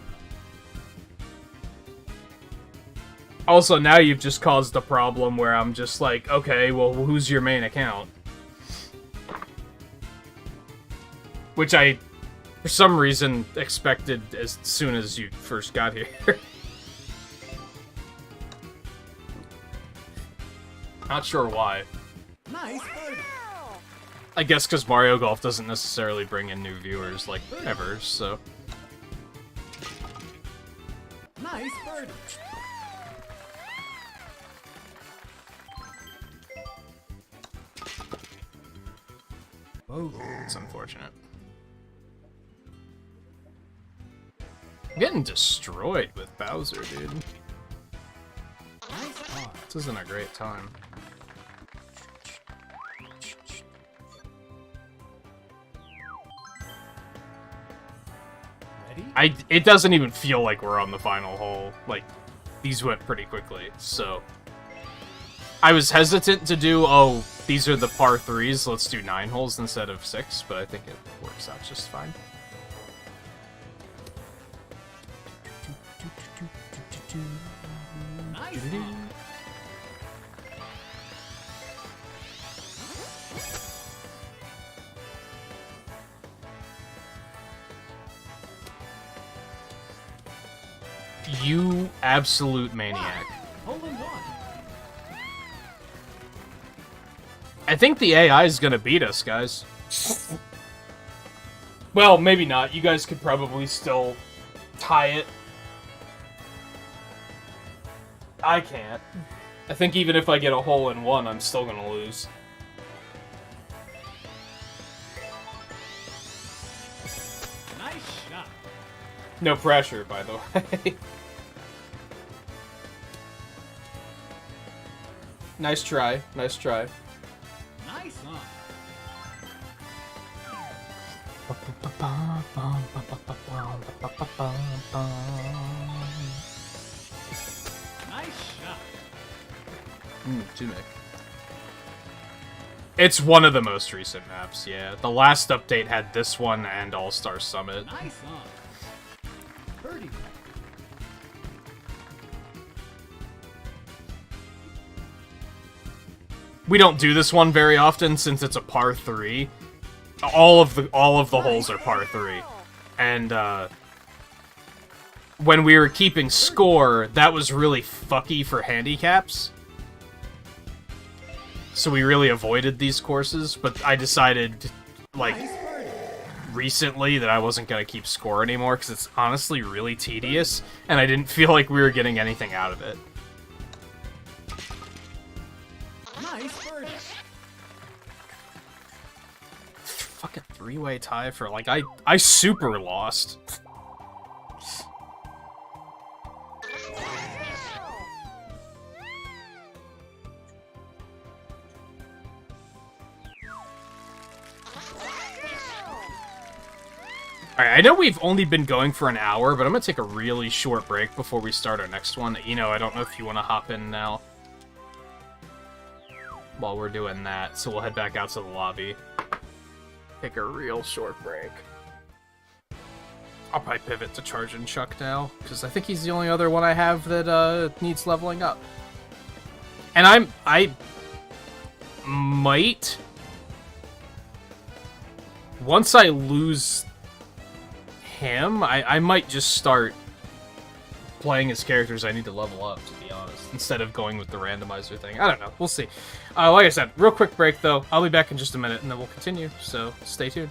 S1: Also, now you've just caused a problem where I'm just like, okay, well, who's your main account? Which I, for some reason, expected as soon as you first got here. Not sure why.
S2: Nice birdie.
S1: I guess because Mario Golf doesn't necessarily bring in new viewers, like, ever, so...
S2: Nice birdie. Oh,
S1: It's unfortunate. I'm getting destroyed with Bowser, dude.
S2: nice par.
S1: This isn't a great time.
S2: Ready?
S1: It doesn't even feel like we're on the final hole. Like, these went pretty quickly, so... I was hesitant to do, oh, these are the par 3s, let's do 9 holes instead of 6, but I think it works out just fine.
S2: Nice on.
S1: You absolute maniac.
S2: Hole in one.
S1: I think the AI is gonna beat us, guys. Well, maybe not. You guys could probably still tie it. I can't. I think even if I get a hole in one, I'm still gonna lose.
S2: Nice shot.
S1: No pressure, by the way. Nice try. Nice try.
S2: Nice on. Nice shot.
S1: Tumic. It's one of the most recent maps, yeah. The last update had this one and All-Star Summit.
S2: Nice on. Birdie.
S1: We don't do this one very often since it's a par 3. All of the holes are par 3. And when we were keeping score, that was really fucky for handicaps. So we really avoided these courses, but I decided, like,
S2: Nice birdie.
S1: recently that I wasn't going to keep score anymore, because it's honestly really tedious, and I didn't feel like we were getting anything out of it.
S2: Nice birdie.
S1: Fucking three-way tie for, like, I super lost. Alright, I know we've only been going for an hour, but I'm gonna take a really short break before we start our next one. You know, I don't know if you want to hop in now while we're doing that, so we'll head back out to the lobby. Take a real short break. I'll probably pivot to Charging Chuck now, because I think he's the only other one I have that needs leveling up. And I might... Once I lose him, I might just start playing as characters I need to level up, to be honest, instead of going with the randomizer thing. I don't know. We'll see. Like I said, real quick break, though. I'll be back in just a minute, and then we'll continue, so stay tuned.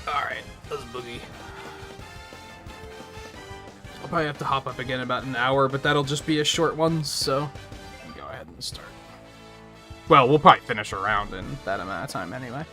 S1: Alright, let's boogie. I'll probably have to hop up again in about an hour, but that'll just be a short one, so go ahead and start. Well, we'll probably finish a round in that amount of time anyway.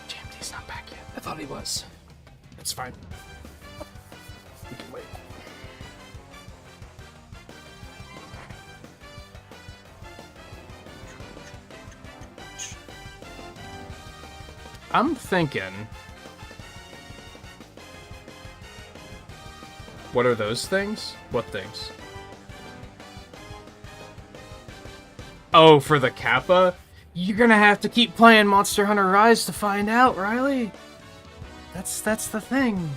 S1: JMD's not back yet. I thought he was. It's fine. We can wait. I'm thinking... What are those things? What things? Oh, for the Kappa? You're gonna have to keep playing Monster Hunter Rise to find out, Riley. That's the thing.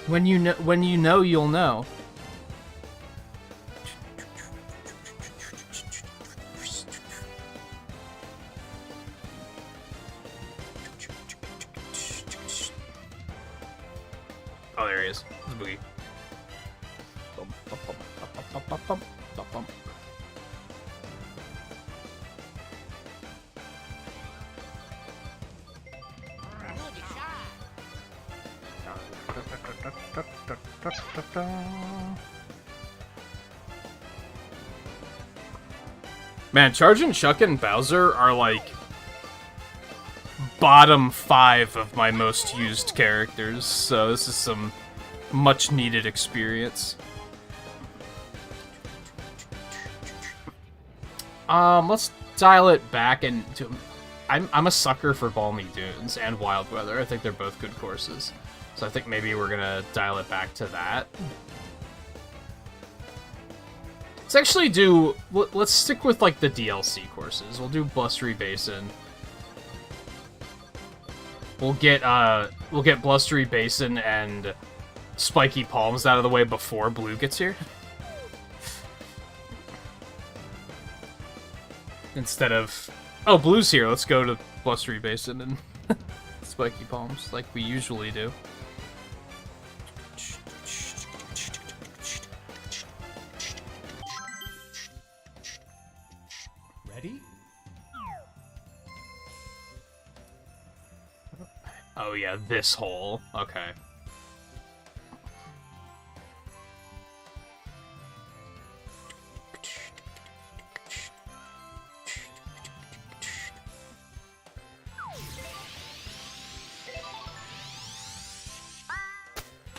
S1: When you know, you'll know. Oh, there he is. It's Boogie. Man, Chargin', Chuck, and Bowser are like bottom 5 of my most used characters, so this is some much needed experience. Let's dial it back into... I'm a sucker for Balmy Dunes and Wild Weather. I think they're both good courses. So I think maybe we're gonna dial it back to that. Let's actually do... Let's stick with, like, the DLC courses. We'll do Blustery Basin. We'll get Blustery Basin and Spiky Palms out of the way before Blue gets here. Instead of... Oh, Blue's here. Let's go to Blustery Basin and Spiky Palms, like we usually do.
S2: Ready?
S1: Oh yeah, this hole. Okay.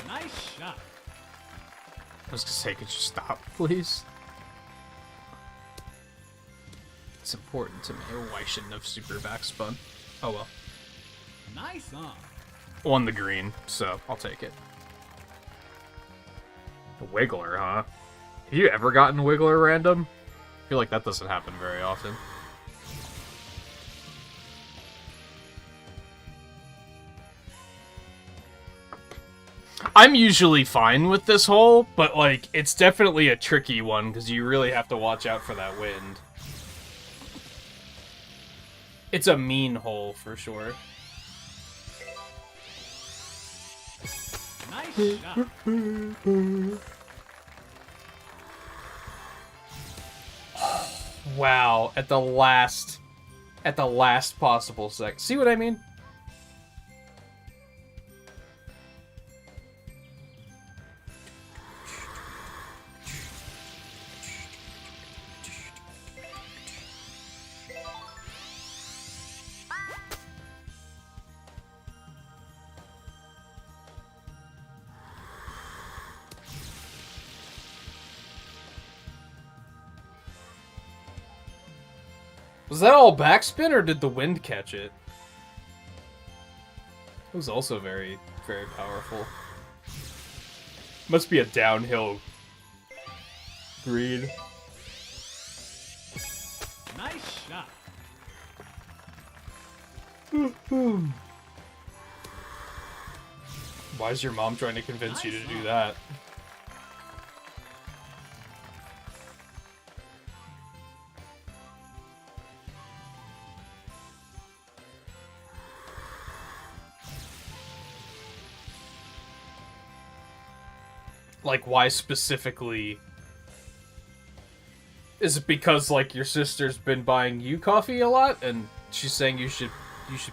S2: Nice shot.
S1: I was gonna say, could you stop, please? It's important to me. Oh, I shouldn't have super backspun. Oh well.
S2: Nice on.
S1: On the green, so I'll take it. A Wiggler, huh? Have you ever gotten Wiggler random? I feel like that doesn't happen very often. I'm usually fine with this hole, but, like, it's definitely a tricky one, because you really have to watch out for that wind. It's a mean hole, for sure.
S2: Nice shot.
S1: Wow, at the last possible sec. See what I mean? Was that all backspin, or did the wind catch it? It was also very, very powerful. Must be a downhill green.
S2: Nice shot.
S1: Why is your mom trying to convince you to do that? Like, why specifically? Is it because, like, your sister's been buying you coffee a lot, and she's saying you should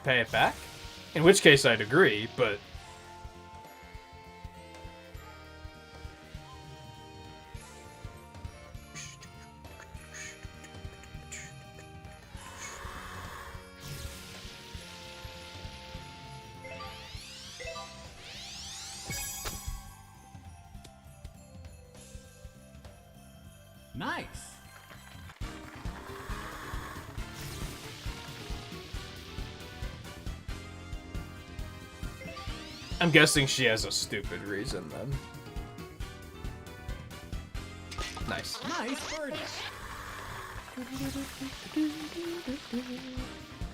S1: pay it back? In which case, I'd agree, but...
S2: Nice.
S1: I'm guessing she has a stupid reason, then. Nice.
S2: Nice birdie.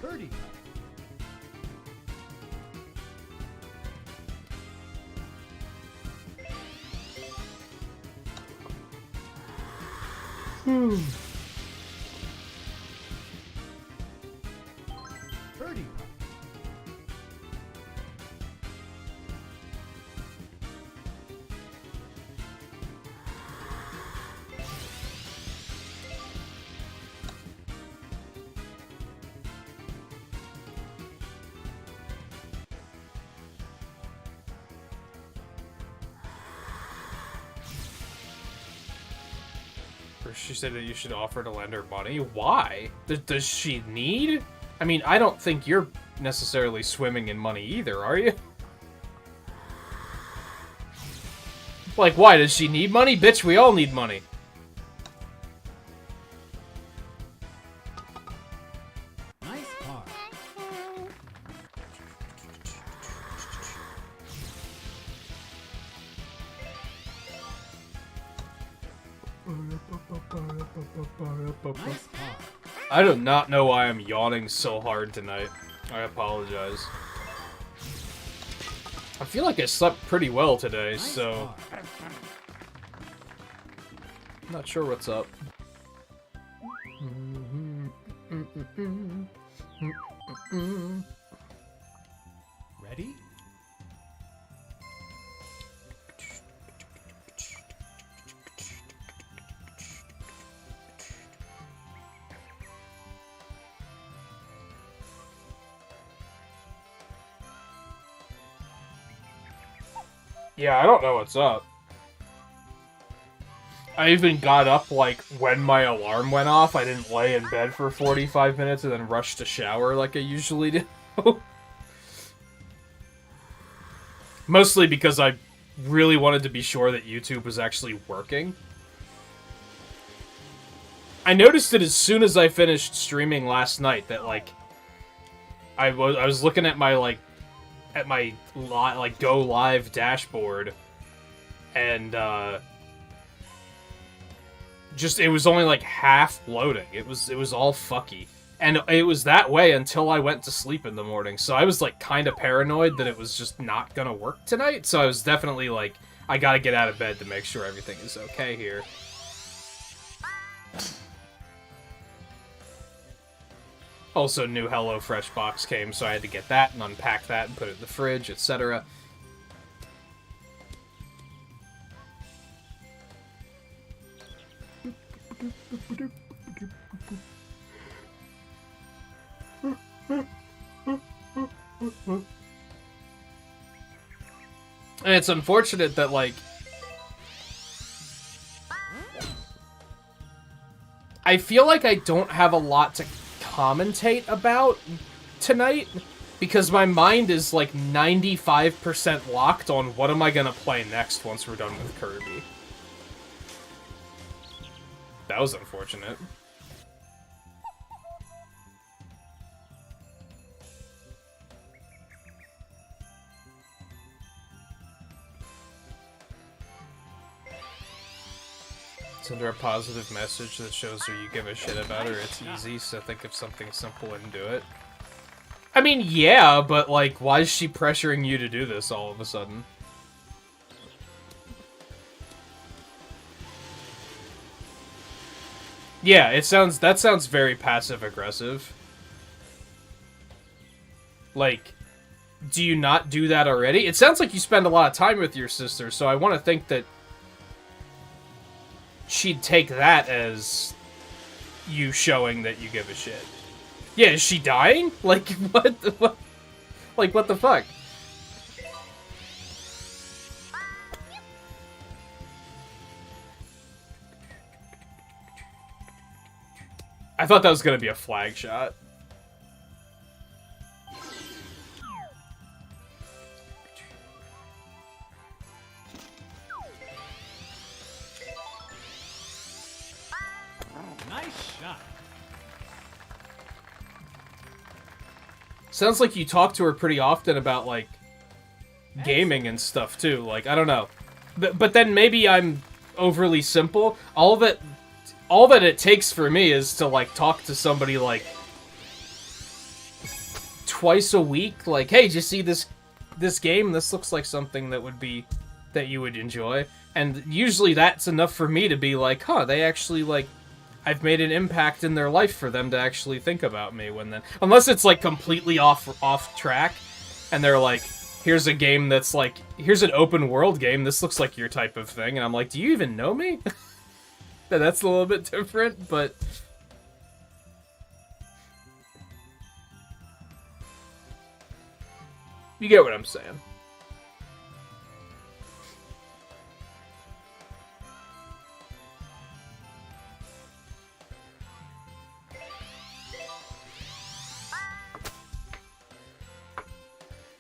S2: Birdie. Birdie.
S1: She said that you should offer to lend her money. Why? Does she need? I mean, I don't think you're necessarily swimming in money either, are you? Like, why? Does she need money? Bitch, we all need money.
S2: Nice par. Nice par.
S1: I do not know why I'm yawning so hard tonight. I apologize. I feel like I slept pretty well today,
S2: Nice
S1: so
S2: par.
S1: I'm not sure what's up.
S2: Ready?
S1: Yeah, I don't know what's up. I even got up, like, when my alarm went off. I didn't lay in bed for 45 minutes and then rush to shower like I usually do. Mostly because I really wanted to be sure that YouTube was actually working. I noticed it as soon as I finished streaming last night that, like, I was looking at my, like, go live dashboard, and just it was only like half loading. It was all fucky, and it was that way until I went to sleep in the morning. So I was like kind of paranoid that it was just not gonna work tonight. So I was definitely like, I gotta get out of bed to make sure everything is okay here. Also, new HelloFresh box came, so I had to get that and unpack that and put it in the fridge, etc. And it's unfortunate that, like, I feel like I don't have a lot to commentate about tonight, because my mind is like 95% locked on what am I gonna play next once we're done with Kirby. That was unfortunate. Send her a positive message that shows her you give a shit about her. It's easy, so think of something simple and do it. I mean, yeah, but, like, why is she pressuring you to do this all of a sudden? Yeah, that sounds very passive-aggressive. Like, do you not do that already? It sounds like you spend a lot of time with your sister, so I want to think that she'd take that as you showing that you give a shit. Yeah, is she dying? Like, what? Like, what the fuck? I thought that was gonna be a flag shot.
S2: Nice shot.
S1: Sounds like you talk to her pretty often about, like, gaming and stuff, too. Like, I don't know. But then maybe I'm overly simple. All that it takes for me is to, like, talk to somebody, like, twice a week. Like, hey, did you see this game? This looks like something that you would enjoy. And usually that's enough for me to be like, huh, they actually, like, I've made an impact in their life for them to actually think about me when then... Unless it's, like, completely off track, and they're like, here's a game that's, like, here's an open world game, this looks like your type of thing, and I'm like, do you even know me? That's a little bit different, but... You get what I'm saying.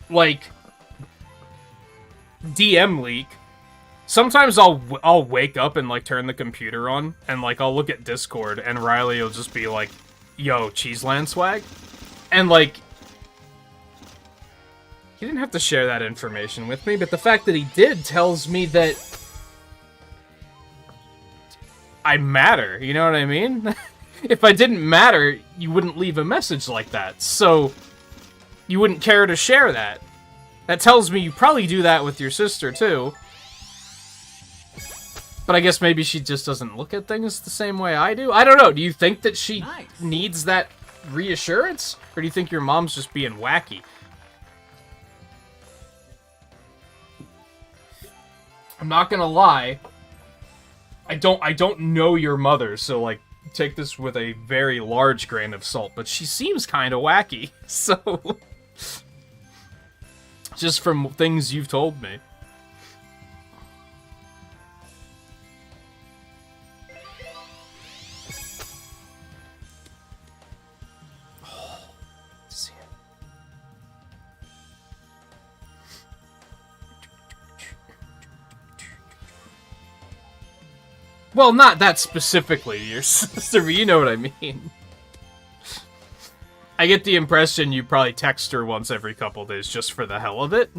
S1: Like, DM leak. Sometimes I'll wake up and, like, turn the computer on, and, like, I'll look at Discord, and Riley will just be like, yo, Cheeseland swag? And, like, he didn't have to share that information with me, but the fact that he did tells me that I matter, you know what I mean? If I didn't matter, you wouldn't leave a message like that, so you wouldn't care to share that. That tells me you probably do that with your sister, too. But I guess maybe she just doesn't look at things the same way I do? I don't know. Do you think that she needs that reassurance? Or do you think your mom's just being wacky? I'm not gonna lie. I don't know your mother, so, like, take this with a very large grain of salt, but she seems kind of wacky, so... Just from things you've told me. See it. Well, not that specifically to your sister, but you know what I mean. I get the impression you probably text her once every couple days just for the hell of it.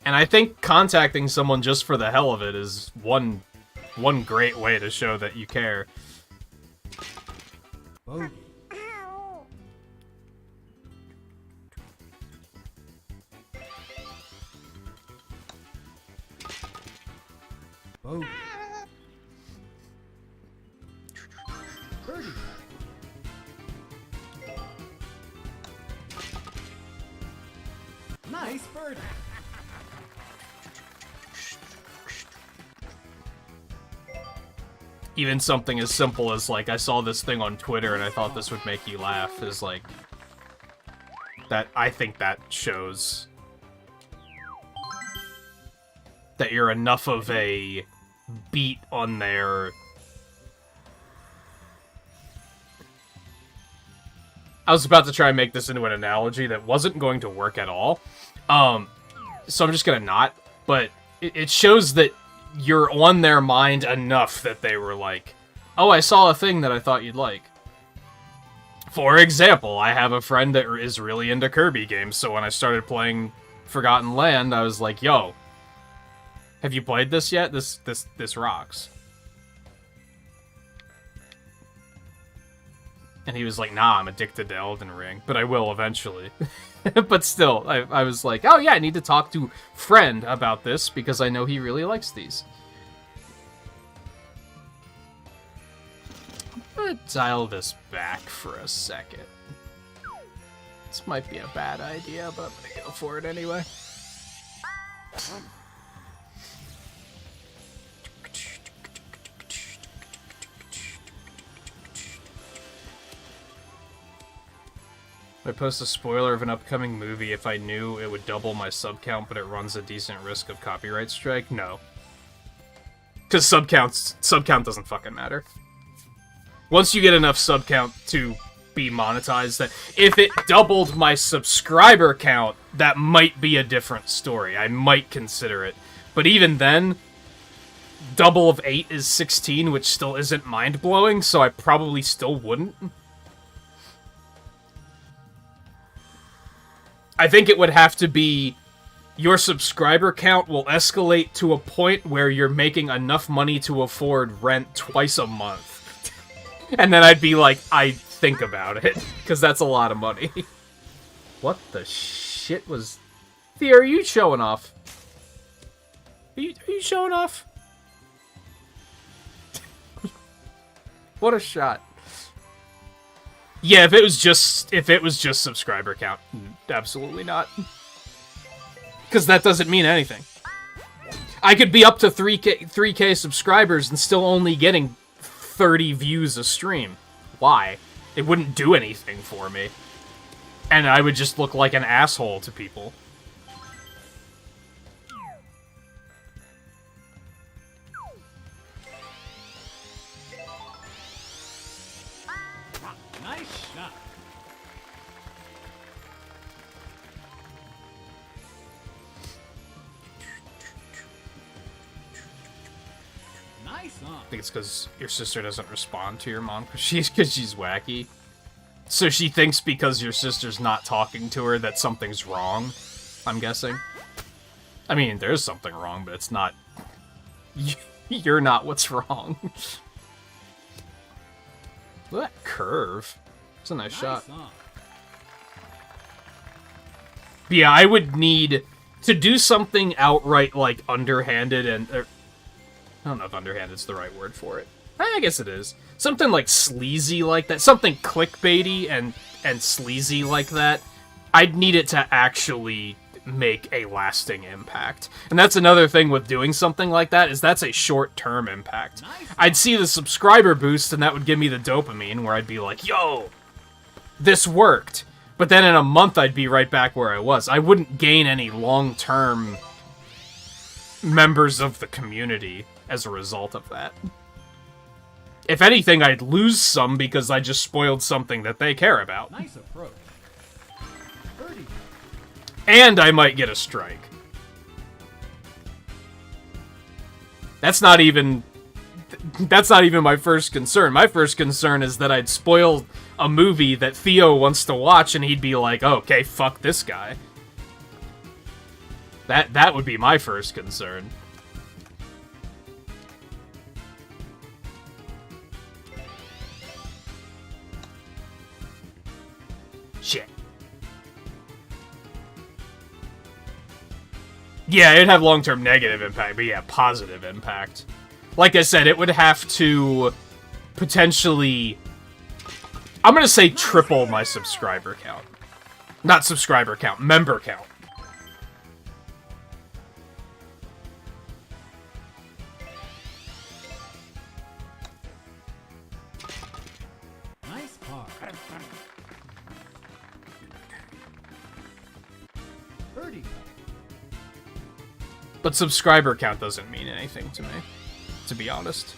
S1: And I think contacting someone just for the hell of it is one great way to show that you care.
S2: Bogey. Bogey. Birdie. Nice birdie.
S1: Even something as simple as, like, I saw this thing on Twitter and I thought this would make you laugh is, like... That, I think that shows... that you're enough of a beat on their... I was about to try and make this into an analogy that wasn't going to work at all. So I'm just gonna not. But it shows that you're on their mind enough that they were like, oh, I saw a thing that I thought you'd like. For example, I have a friend that is really into Kirby games, so when I started playing Forgotten Land, I was like, yo, have you played this yet? This rocks. And he was like, nah, I'm addicted to Elden Ring, but I will eventually. But still, I was like, oh yeah, I need to talk to friend about this because I know he really likes these. gonna dial this back for a second. This might be a bad idea, but I'm gonna go for it anyway. I post a spoiler of an upcoming movie if I knew it would double my sub count, but it runs a decent risk of copyright strike? No. Because sub count doesn't fucking matter. Once you get enough sub count to be monetized, that if it doubled my subscriber count, that might be a different story. I might consider it. But even then, double of 8 is 16, which still isn't mind-blowing, so I probably still wouldn't. I think it would have to be your subscriber count will escalate to a point where you're making enough money to afford rent twice a month. And then I'd be like, I'd think about it, because that's a lot of money. What the shit was... Thea, are you showing off? Are you showing off? What a shot. Yeah, if it was just subscriber count, absolutely not. Because that doesn't mean anything. I could be up to 3K subscribers and still only getting 30 views a stream. Why? It wouldn't do anything for me. And I would just look like an asshole to people.
S2: Nice shot. Nice on.
S1: I think it's because your sister doesn't respond to your mom because she's wacky. So she thinks because your sister's not talking to her that something's wrong, I'm guessing. I mean, there's something wrong, but it's not... You're not what's wrong. Look at that curve. It's a nice shot.
S2: On.
S1: But yeah, I would need to do something outright, like, underhanded and... I don't know if underhanded's the right word for it. I guess it is. Something, like, sleazy like that. Something clickbaity and sleazy like that. I'd need it to actually make a lasting impact. And that's another thing with doing something like that, is that's a short-term impact.
S2: Nice.
S1: I'd see the subscriber boost, and that would give me the dopamine, where I'd be like, yo, this worked. But then in a month, I'd be right back where I was. I wouldn't gain any long-term members of the community as a result of that. If anything, I'd lose some because I just spoiled something that they care about.
S2: Nice approach. Birdie.
S1: And I might get a strike. That's not even my first concern. My first concern is that I'd spoil a movie that Theo wants to watch and he'd be like, oh, okay, fuck this guy. That would be my first concern. Shit. Yeah, it'd have long-term negative impact, but yeah, positive impact. Like I said, it would have to potentially... I'm gonna say triple my subscriber count. Not subscriber count, member count.
S2: Nice par. Birdie.
S1: But subscriber count doesn't mean anything to me, to be honest.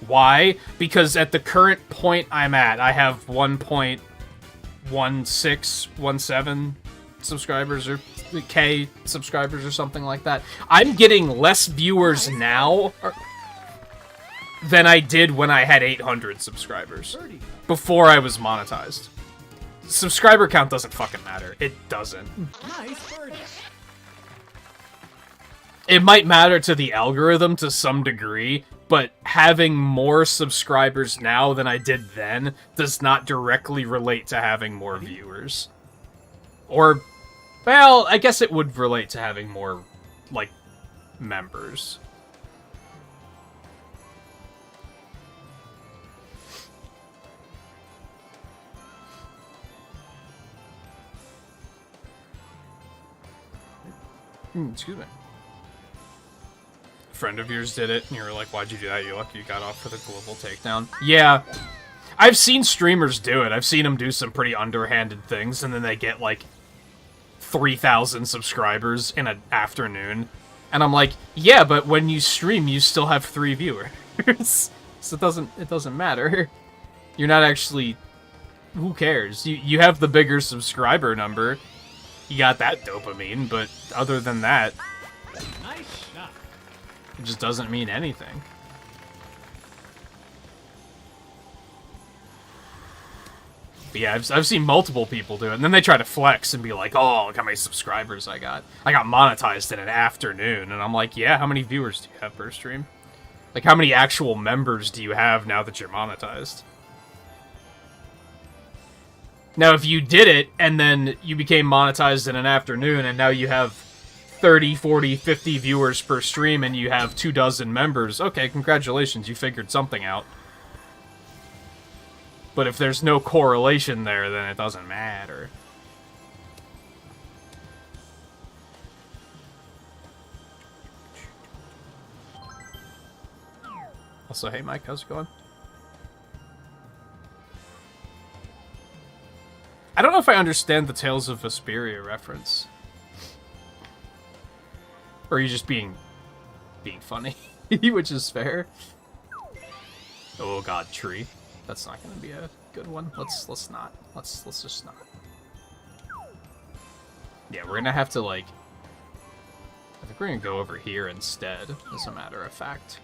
S1: Why? Because at the current point I'm at, I have 1.1617 subscribers or K subscribers or something like that. I'm getting less viewers now than I did when I had 800 subscribers before I was monetized. Subscriber count doesn't fucking matter. It doesn't.
S2: Nice birdie.
S1: It might matter to the algorithm to some degree, but having more subscribers now than I did then does not directly relate to having more viewers. Or, well, I guess it would relate to having more, like, members. Excuse me. A friend of yours did it, and you were like, why'd you do that? You're lucky you got off for the global takedown. Yeah. I've seen streamers do it. I've seen them do some pretty underhanded things, and then they get, like, 3,000 subscribers in an afternoon. And I'm like, yeah, but when you stream, you still have 3 viewers. So it doesn't matter. You're not actually... Who cares? You have the bigger subscriber number. You got that dopamine, but other than that...
S2: Nice shot.
S1: It just doesn't mean anything. But yeah, I've seen multiple people do it, and then they try to flex and be like, oh, look how many subscribers I got. I got monetized in an afternoon, and I'm like, yeah, how many viewers do you have per stream? Like, how many actual members do you have now that you're monetized? Now, if you did it, and then you became monetized in an afternoon, and now you have 30, 40, 50 viewers per stream, and you have 24 members, okay, congratulations, you figured something out. But if there's no correlation there, then it doesn't matter. Also, hey Mike, how's it going? I don't know if I understand the Tales of Vesperia reference. Or are you just being funny? Which is fair. Oh god, tree. That's not gonna be a good one. Let's not. Let's just not. Yeah, we're gonna have to, like... I think we're gonna go over here instead, as a matter of fact.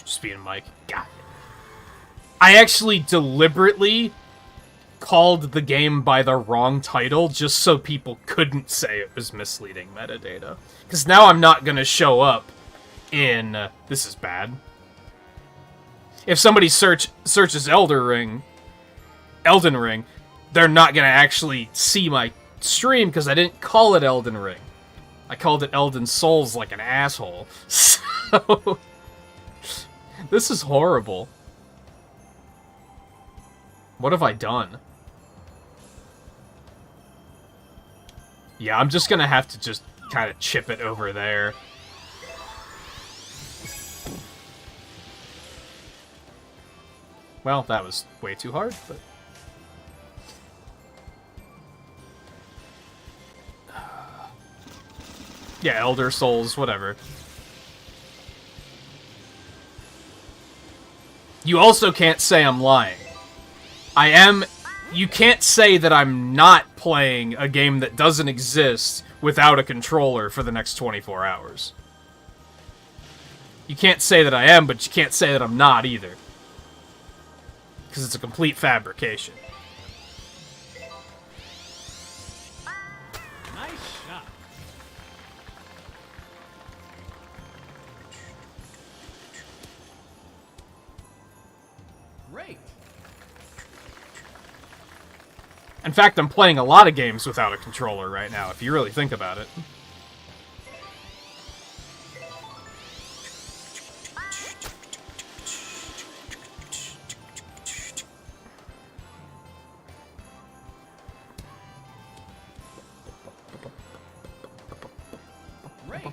S1: Just being Mike. God. I actually deliberately called the game by the wrong title just so people couldn't say it was misleading metadata. Because now I'm not going to show up in... this is bad. If somebody searches Elden Ring, they're not going to actually see my stream because I didn't call it Elden Ring. I called it Elden Souls like an asshole. So... this is horrible. What have I done? Yeah, I'm just gonna have to just kind of chip it over there. Well, that was way too hard, but... yeah, Elder Souls, whatever. You also can't say I'm lying. I am... you can't say that I'm not playing a game that doesn't exist without a controller for the next 24 hours. You can't say that I am, but you can't say that I'm not either. Because it's a complete fabrication.
S2: Nice shot. Great.
S1: In fact, I'm playing a lot of games without a controller right now, if you really think about it.
S2: Great.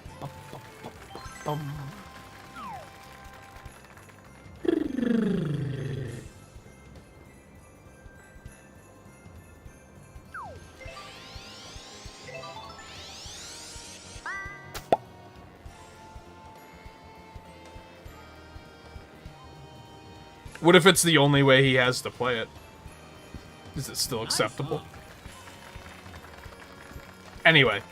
S1: What if it's the only way he has to play it? Is it still acceptable? Anyway.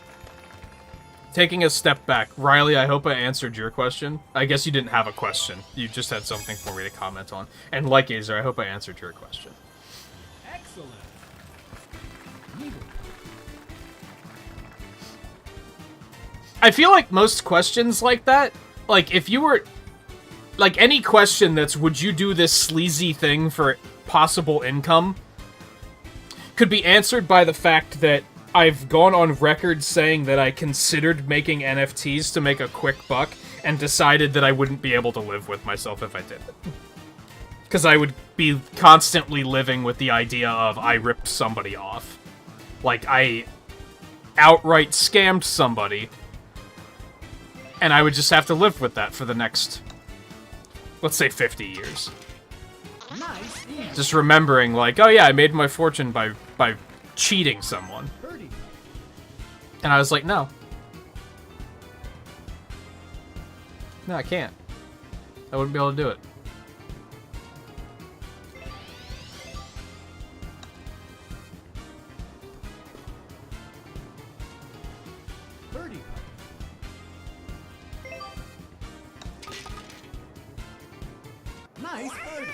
S1: Taking a step back. Riley, I hope I answered your question. I guess you didn't have a question. You just had something for me to comment on. And like Azer, I hope I answered your question.
S2: Excellent.
S1: I feel like most questions like that, like if you were... like, any question that's, would you do this sleazy thing for possible income, could be answered by the fact that I've gone on record saying that I considered making NFTs to make a quick buck, and decided that I wouldn't be able to live with myself if I did it. Because I would be constantly living with the idea of I ripped somebody off. Like, I outright scammed somebody, and I would just have to live with that for the next, let's say, 50 years.
S2: Nice.
S1: Just remembering, like, oh yeah, I made my fortune by cheating someone.
S2: Birdie.
S1: And I was like, no. No, I can't. I wouldn't be able to do it.
S2: Birdie. Nice birdie.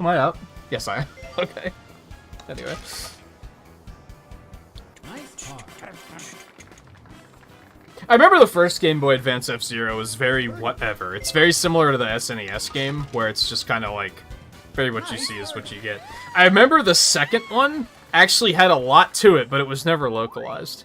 S1: Am I up? Yes, I am. Okay. Anyway.
S2: Nice par.
S1: I remember the first Game Boy Advance F-Zero was very whatever. It's very similar to the SNES game, where it's just kind of like, very what you see is what you get. I remember the second one actually had a lot to it, but it was never localized.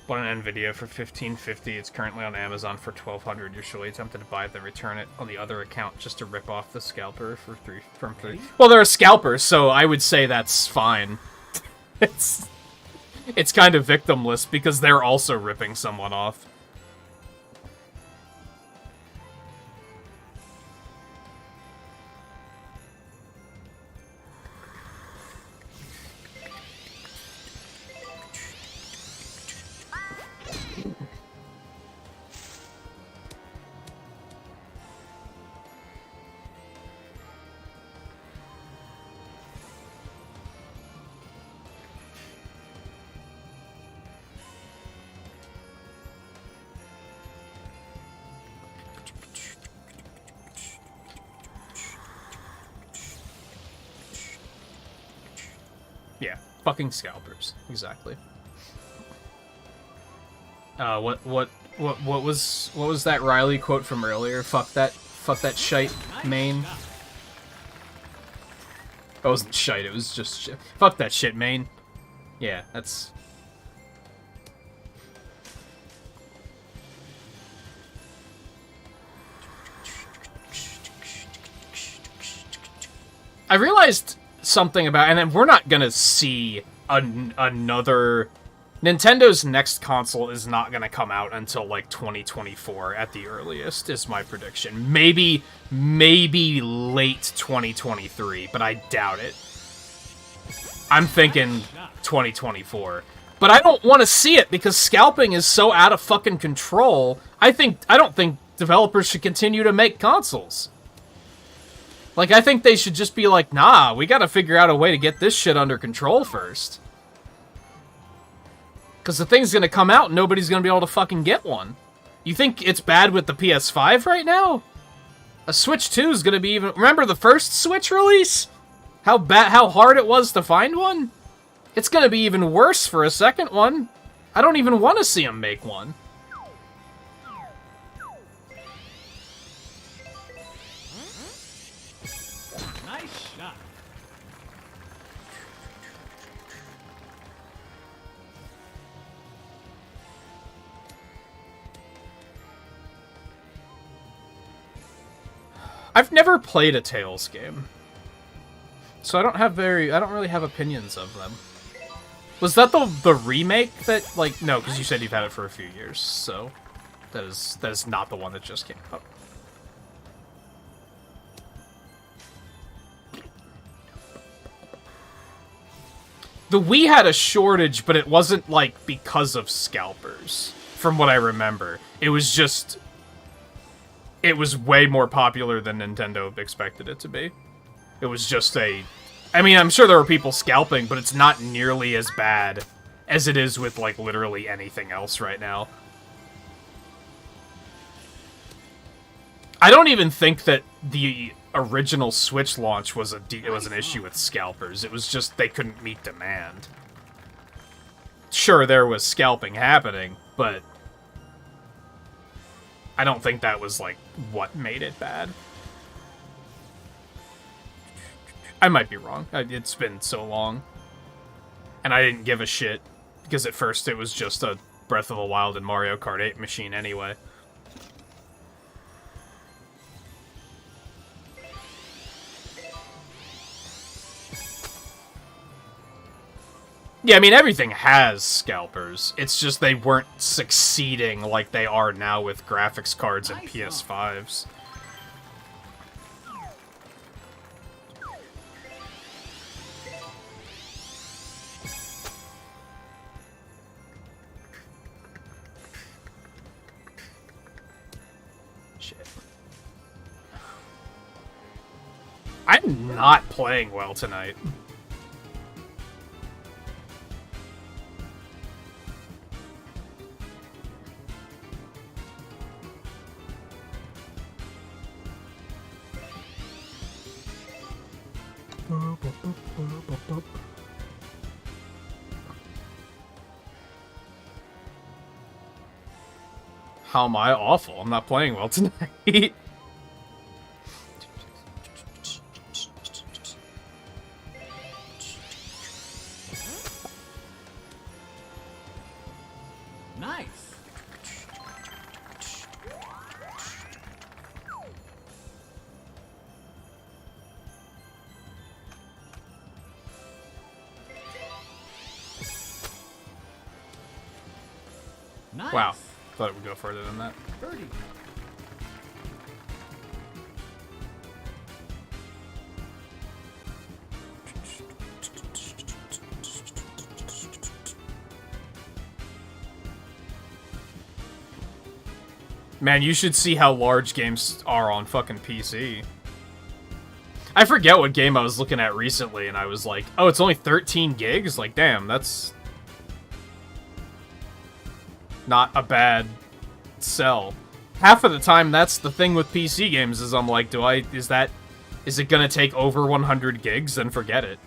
S1: Bought an NVIDIA for $1550. It's currently on Amazon for $1,200. You're surely tempted to buy it, then return it on the other account just to rip off the scalper for from three. Well, they're a scalper, so I would say that's fine. It's kind of victimless because they're also ripping someone off. Yeah, fucking scalpers, exactly. What was that Riley quote from earlier? Fuck that shite, main. That wasn't shite, it was just shit. Fuck that shit, main. Yeah, that's... I realized something about, and then we're not gonna see another... Nintendo's next console is not gonna come out until, like, 2024 at the earliest, is my prediction. Maybe late 2023, but I doubt it. I'm thinking 2024. But I don't want to see it, because scalping is so out of fucking control. I don't think developers should continue to make consoles. Like, I think they should just be like, nah, we gotta figure out a way to get this shit under control first. Because the thing's gonna come out and nobody's gonna be able to fucking get one. You think it's bad with the PS5 right now? A Switch 2 is gonna be even... Remember the first Switch release? How hard it was to find one? It's gonna be even worse for a second one. I don't even want to see them make one.
S2: Nice shot.
S1: I've never played a Tales game, so I don't really have opinions of them. Was that the remake that, like, no, because you said you've had it for a few years, so that is not the one that just came out. The Wii had a shortage, but it wasn't, like, because of scalpers, from what I remember. It was just... It was way more popular than Nintendo expected it to be. It was just a... I mean, I'm sure there were people scalping, but it's not nearly as bad as it is with, like, literally anything else right now. I don't even think that the original Switch launch was an issue with scalpers. It was just they couldn't meet demand. Sure, there was scalping happening, but I don't think that was, like, what made it bad. I might be wrong. It's been so long. And I didn't give a shit, because at first it was just a Breath of the Wild and Mario Kart 8 machine anyway. Yeah, I mean, everything has scalpers. It's just they weren't succeeding like they are now with graphics cards and PS5s. Shit. I'm not playing well tonight. How am I awful? I'm not playing well tonight.
S2: Nice. Nice.
S1: Wow. Thought it would go further than that.
S2: 30.
S1: Man, you should see how large games are on fucking PC. I forget what game I was looking at recently, and I was like, oh, it's only 13 gigs? Like, damn, that's not a bad sell. Half of the time, that's the thing with PC games, is I'm like, is it gonna take over 100 gigs? Then forget it.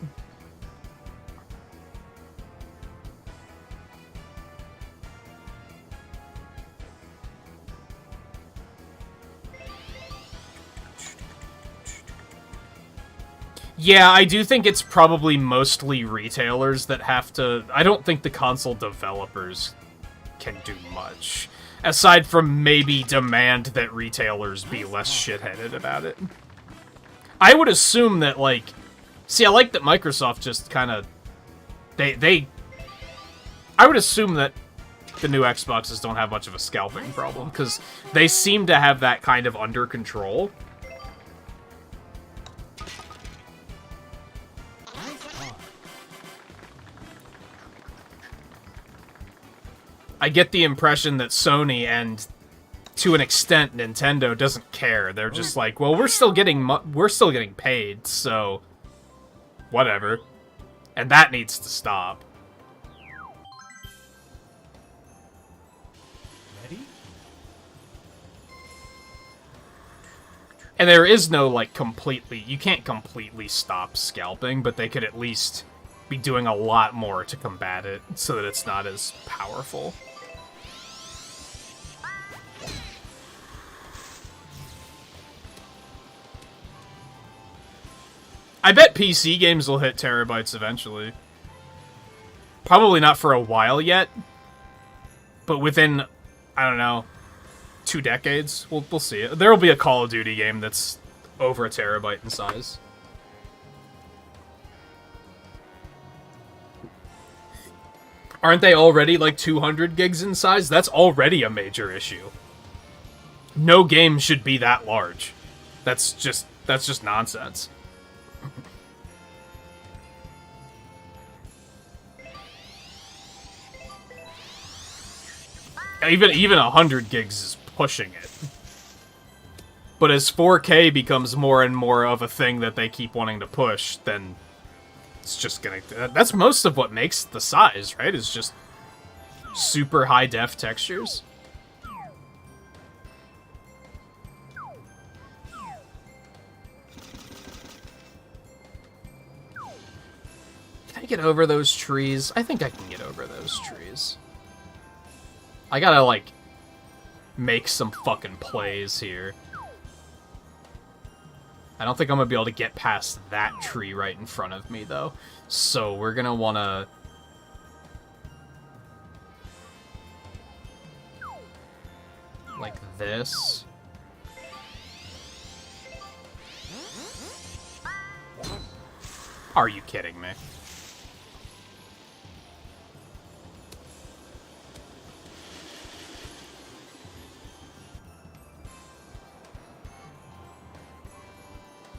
S1: Yeah, I do think it's probably mostly retailers that have to... I don't think the console developers can do much. Aside from maybe demand that retailers be less shitheaded about it. I would assume that, like... See, I like that Microsoft just kind of... I would assume that the new Xboxes don't have much of a scalping problem, because they seem to have that kind of under control. I get the impression that Sony and, to an extent, Nintendo doesn't care. They're just like, well, we're still getting paid, so whatever. And that needs to stop.
S2: Ready?
S1: And there is no, like, completely... You can't completely stop scalping, but they could at least be doing a lot more to combat it so that it's not as powerful. I bet PC games will hit terabytes eventually. Probably not for a while yet, but within, I don't know, 2 decades, we'll see it. There will be a Call of Duty game that's over a terabyte in size. Aren't they already like 200 gigs in size? That's already a major issue. No game should be that large. That's just nonsense. Even 100 gigs is pushing it. But as 4K becomes more and more of a thing that they keep wanting to push, then it's just gonna... That's most of what makes the size, right? Is just super high-def textures. Can I get over those trees? I think I can get over those trees. I gotta, like, make some fucking plays here. I don't think I'm gonna be able to get past that tree right in front of me, though. So we're gonna wanna... like this. Are you kidding me?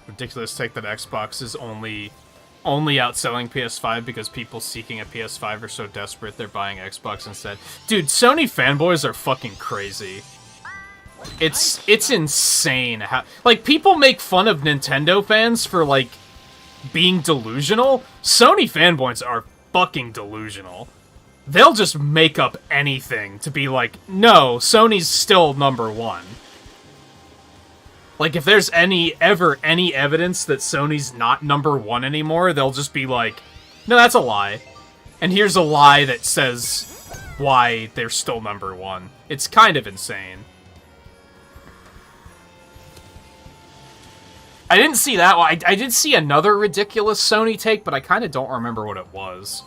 S1: Ridiculous take that Xbox is only outselling PS5 because people seeking a PS5 are so desperate they're buying Xbox instead. Dude, Sony fanboys are fucking crazy. It's insane how, like, people make fun of Nintendo fans for, like, being delusional. Sony fanboys are fucking delusional. They'll just make up anything to be like, no, Sony's still #1. Like, if there's ever any evidence that Sony's not #1 anymore, they'll just be like, no, that's a lie. And here's a lie that says why they're still #1. It's kind of insane. I didn't see that one. I did see another ridiculous Sony take, but I kind of don't remember what it was.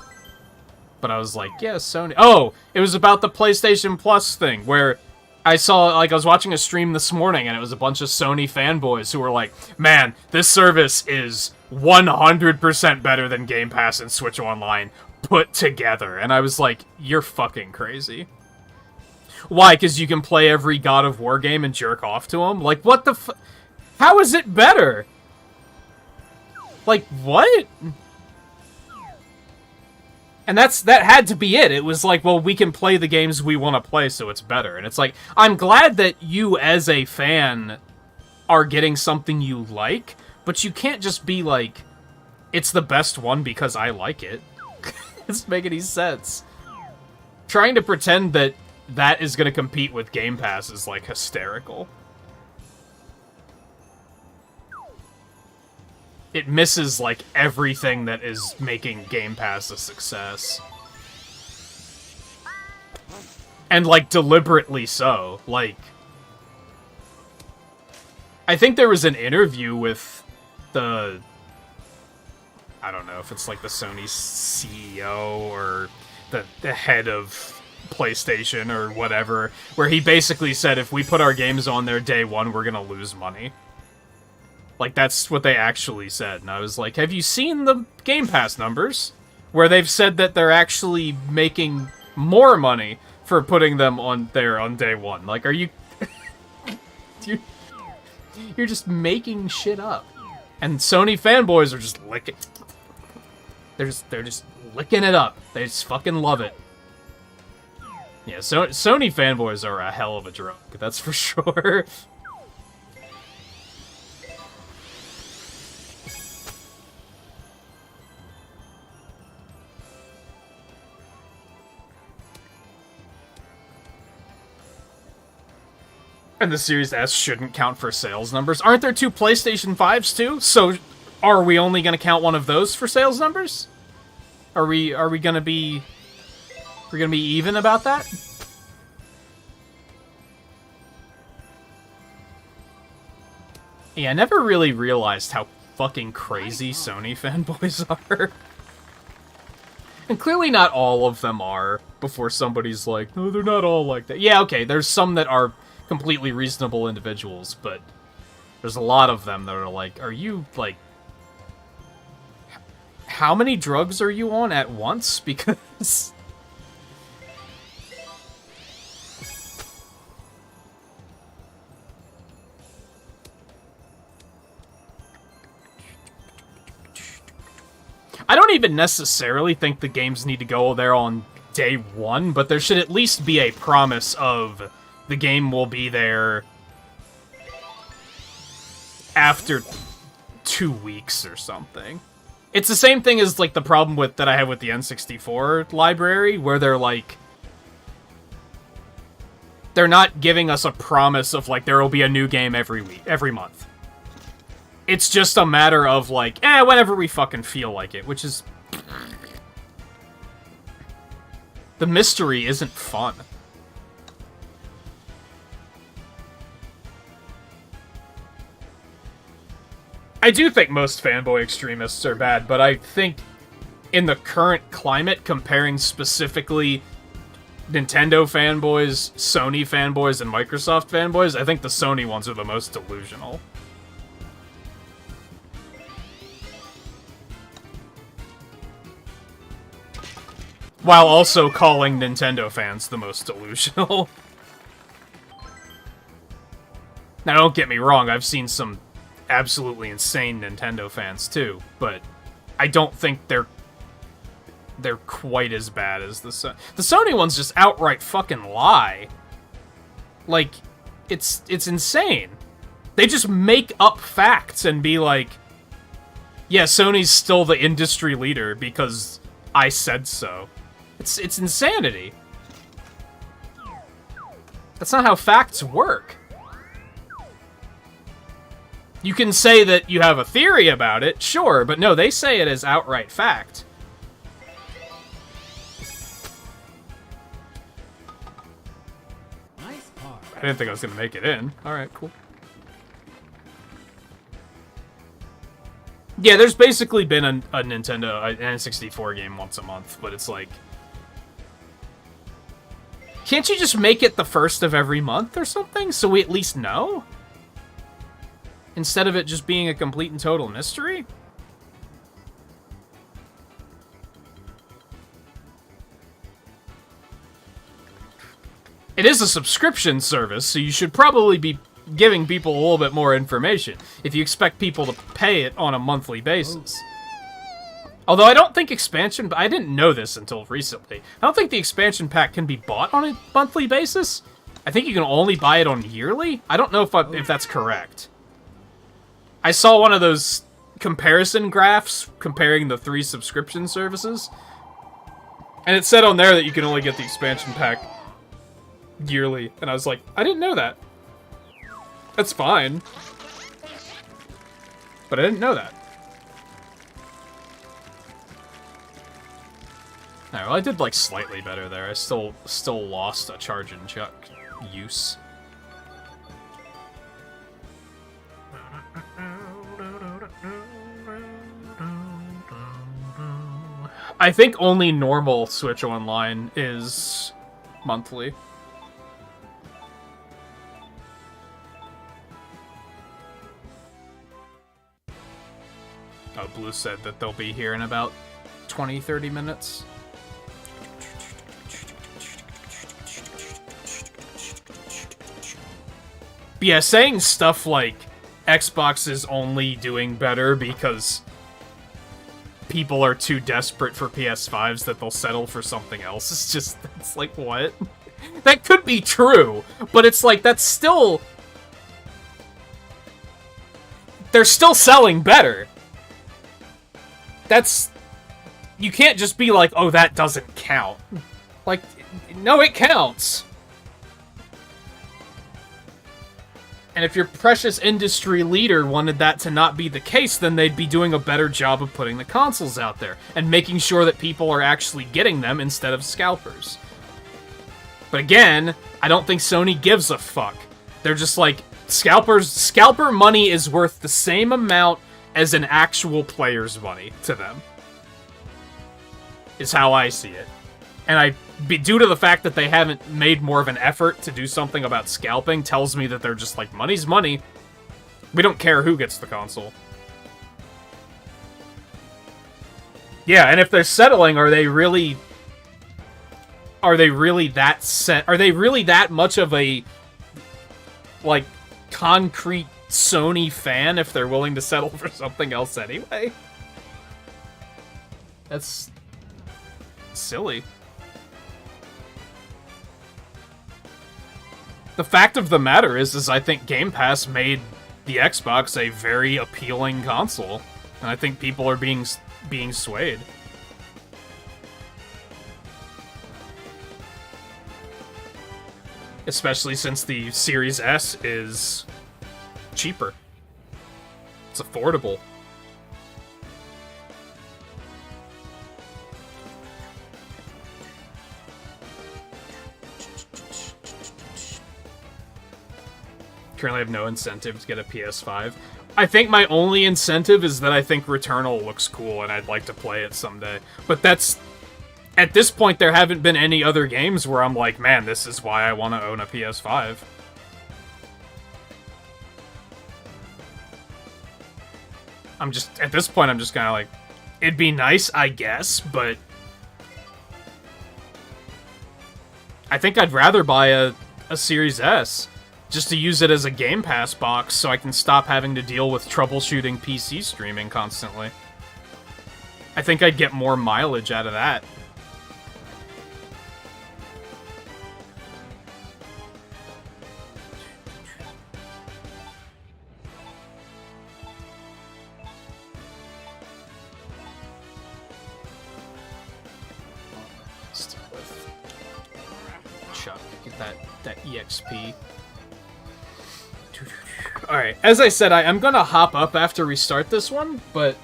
S1: But I was like, yeah, Sony... Oh! It was about the PlayStation Plus thing, where I saw, like, I was watching a stream this morning, and it was a bunch of Sony fanboys who were like, man, this service is 100% better than Game Pass and Switch Online put together. And I was like, you're fucking crazy. Why? Because you can play every God of War game and jerk off to them? Like, what the f... How is it better? Like, what? And that had to be it. It was like, well, we can play the games we want to play, so it's better. And it's like, I'm glad that you, as a fan, are getting something you like, but you can't just be like, it's the best one because I like it. It doesn't make any sense. Trying to pretend that that is going to compete with Game Pass is, like, hysterical. It misses, like, everything that is making Game Pass a success. And, like, deliberately so. Like, I think there was an interview with the... I don't know if it's, like, the Sony CEO or the head of PlayStation or whatever, where he basically said, if we put our games on there day one, we're gonna lose money. Like, that's what they actually said. And I was like, have you seen the Game Pass numbers? Where they've said that they're actually making more money for putting them on there on day one. Like, are you... You're just making shit up. And Sony fanboys are just licking... They're just licking it up. They just fucking love it. Yeah, so Sony fanboys are a hell of a drug, that's for sure. And the Series S shouldn't count for sales numbers. Aren't there 2 PlayStation 5s too? So are we only going to count one of those for sales numbers? Are we going to be even about that? Yeah, I never really realized how fucking crazy Sony fanboys are. And clearly not all of them are, before somebody's like, no, they're not all like that. Yeah, okay, there's some that are completely reasonable individuals, but there's a lot of them that are like, are you, like... How many drugs are you on at once? Because... I don't even necessarily think the games need to go there on day one, but there should at least be a promise of the game will be there after 2 weeks or something. It's the same thing as, like, the problem that I have with the N64 library, where they're like... They're not giving us a promise of, like, there will be a new game every month. It's just a matter of, like, whenever we fucking feel like it, which is... The mystery isn't fun. I do think most fanboy extremists are bad, but I think in the current climate, comparing specifically Nintendo fanboys, Sony fanboys, and Microsoft fanboys, I think the Sony ones are the most delusional. While also calling Nintendo fans the most delusional. Now, don't get me wrong, I've seen some absolutely insane Nintendo fans too, but I don't think they're quite as bad as the Sony ones. Just outright fucking lie. Like, it's insane. They just make up facts and be like, yeah, Sony's still the industry leader because I said so. It's insanity. That's not how facts work. You can say that you have a theory about it, sure, but no, they say it as outright fact.
S2: Nice car.
S1: I didn't think I was gonna make it in. Alright, cool. Yeah, there's basically been a Nintendo N64 game once a month, but it's like... Can't you just make it the first of every month or something, so we at least know? Instead of it just being a complete and total mystery? It is a subscription service, so you should probably be giving people a little bit more information if you expect people to pay it on a monthly basis. Although I don't think expansion... I didn't know this until recently. I don't think the expansion pack can be bought on a monthly basis. I think you can only buy it on yearly. I don't know if that's correct. I saw one of those comparison graphs comparing the 3 subscription services. And it said on there that you can only get the expansion pack yearly. And I was like, I didn't know that. That's fine. But I didn't know that. Alright, well, I did, like, slightly better there. I still lost a charge and chuck use. I think only normal Switch Online is monthly. Oh, Blue said that they'll be here in about 20-30 minutes. But yeah, saying stuff like Xbox is only doing better because people are too desperate for PS5s that they'll settle for something else. It's just, it's like, what? That could be true, but it's like, that's still... They're still selling better. That's... You can't just be like, oh, that doesn't count. Like, no, it counts. And if your precious industry leader wanted that to not be the case, then they'd be doing a better job of putting the consoles out there and making sure that people are actually getting them instead of scalpers. But again, I don't think Sony gives a fuck. They're just like, scalper money is worth the same amount as an actual player's money to them. Is how I see it. And due to the fact that they haven't made more of an effort to do something about scalping, tells me that they're just like, money's money. We don't care who gets the console. Yeah, and if they're settling, are they really that set? Are they really that much of a, like, concrete Sony fan if they're willing to settle for something else anyway? That's silly. The fact of the matter is I think Game Pass made the Xbox a very appealing console, and I think people are being swayed. Especially since the Series S is cheaper. It's affordable. Currently have no incentive to get a PS5. I think my only incentive is that I think Returnal looks cool and I'd like to play it someday. But that's... At this point, there haven't been any other games where I'm like, man, this is why I want to own a PS5. I'm just... At this point, I'm just kind of like... It'd be nice, I guess, but... I think I'd rather buy a Series S. Just to use it as a Game Pass box so I can stop having to deal with troubleshooting PC streaming constantly. I think I'd get more mileage out of that. Stick with Chuck. Get that EXP. Alright, as I said, I'm gonna hop up after we start this one, but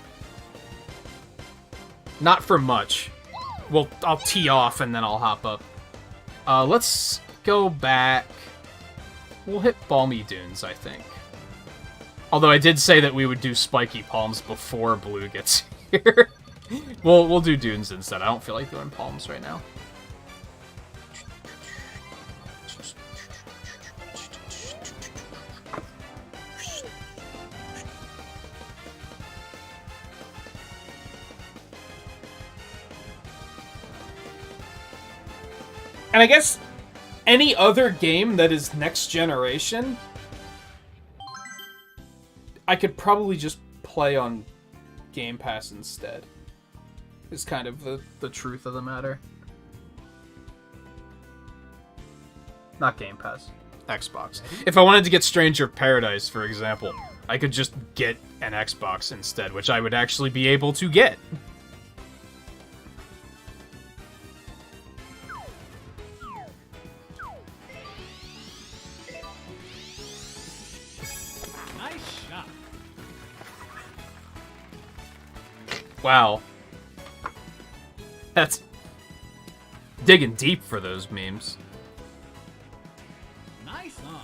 S1: not for much. Well, I'll tee off and then I'll hop up. Let's go back. We'll hit Balmy Dunes, I think. Although I did say that we would do Spiky Palms before Blue gets here. We'll do Dunes instead. I don't feel like doing Palms right now. And I guess any other game that is next generation, I could probably just play on Game Pass instead. Is kind of the truth of the matter. Not Game Pass. Xbox. If I wanted to get Stranger of Paradise, for example, I could just get an Xbox instead, which I would actually be able to get. Wow. That's digging deep for those memes.
S2: Nice, huh?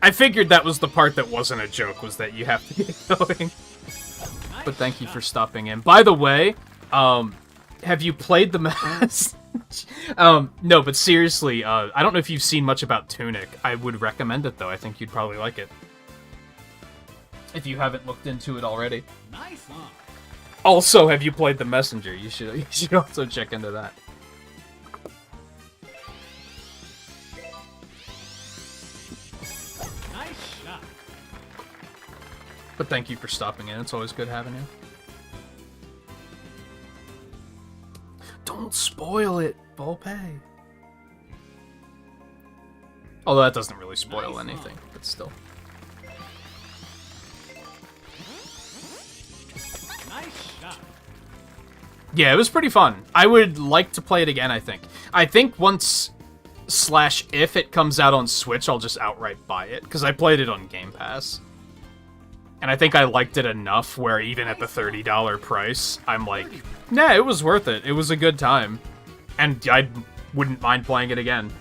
S1: I figured that was the part that wasn't a joke, was that you have to get going. But thank you for stopping in. By the way, have you played the mess? No, but seriously, I don't know if you've seen much about Tunic. I would recommend it, though. I think you'd probably like it. If you haven't looked into it already.
S2: Nice, huh?
S1: Also, have you played The Messenger? You should also check into that.
S2: Nice shot.
S1: But thank you for stopping in. It's always good having you. Don't spoil it, Volpe. Although that doesn't really spoil anything, but still.
S2: Nice shot.
S1: Yeah, it was pretty fun. I would like to play it again, I think. I think once / if it comes out on Switch, I'll just outright buy it, because I played it on Game Pass. And I think I liked it enough where even at the $30 price, I'm like, nah, it was worth it. It was a good time. And I wouldn't mind playing it again.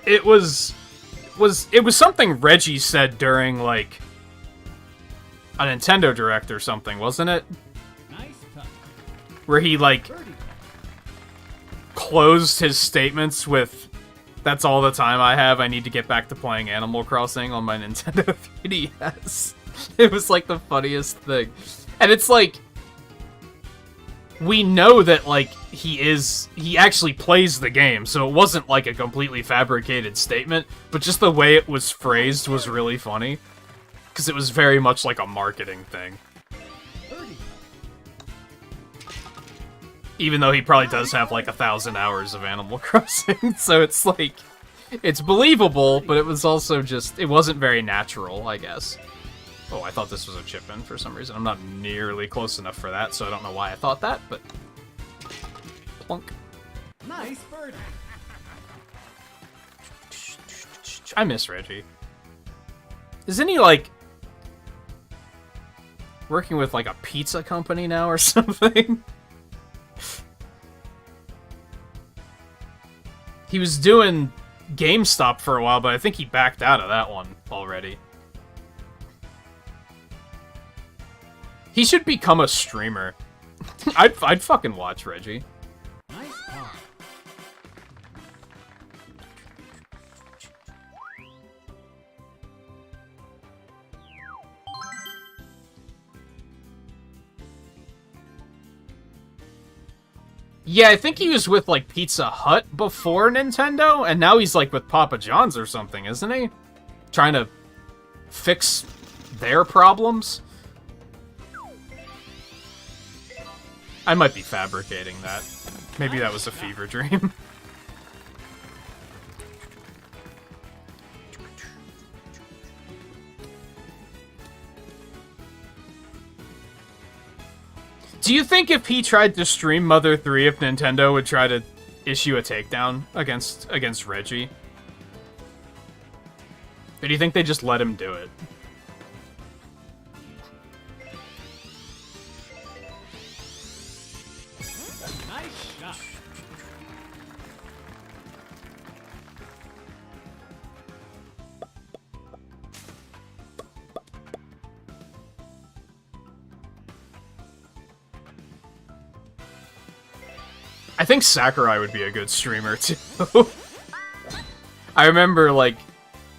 S1: It was something Reggie said during, like, a Nintendo Direct or something, wasn't it?
S2: Nice touch.
S1: Where he, like, closed his statements with, "That's all the time I have. I need to get back to playing Animal Crossing on my Nintendo 3DS." It was, like, the funniest thing. And it's like, we know that, like, he actually plays the game, so it wasn't, like, a completely fabricated statement, but just the way it was phrased was really funny. Because it was very much like a marketing thing. Even though he probably does have, like, 1,000 hours of Animal Crossing, so it's, like, it's believable, but it was also just, it wasn't very natural, I guess. Oh, I thought this was a chip-in for some reason. I'm not nearly close enough for that, so I don't know why I thought that, but... Plunk.
S2: Nice birdie.
S1: I miss Reggie. Isn't he, like, working with like a pizza company now or something. He was doing GameStop for a while, but I think he backed out of that one already. He should become a streamer. I'd fucking watch Reggie.
S2: Nice par.
S1: Yeah, I think he was with, like, Pizza Hut before Nintendo, and now he's, like, with Papa John's or something, isn't he? Trying to fix their problems? I might be fabricating that. Maybe that was a fever dream. Do you think if he tried to stream Mother 3, if Nintendo would try to issue a takedown against Reggie? Or do you think they just let him do it?
S2: Nice shot.
S1: I think Sakurai would be a good streamer, too. I remember, like,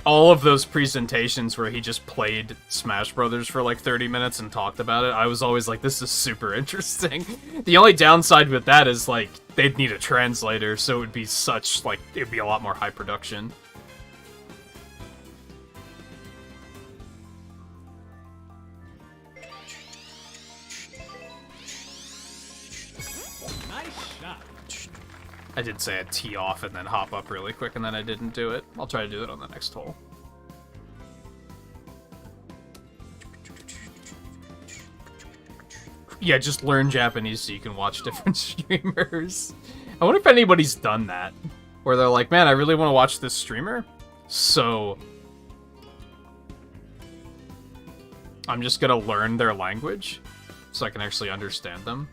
S1: all of those presentations where he just played Smash Brothers for, like, 30 minutes and talked about it. I was always like, this is super interesting. The only downside with that is, like, they'd need a translator, so it would be such, like, it would be a lot more high production. I did say I'd tee off and then hop up really quick, and then I didn't do it. I'll try to do it on the next hole. Yeah, just learn Japanese so you can watch different streamers. I wonder if anybody's done that. Where they're like, man, I really want to watch this streamer, so I'm just gonna learn their language so I can actually understand them.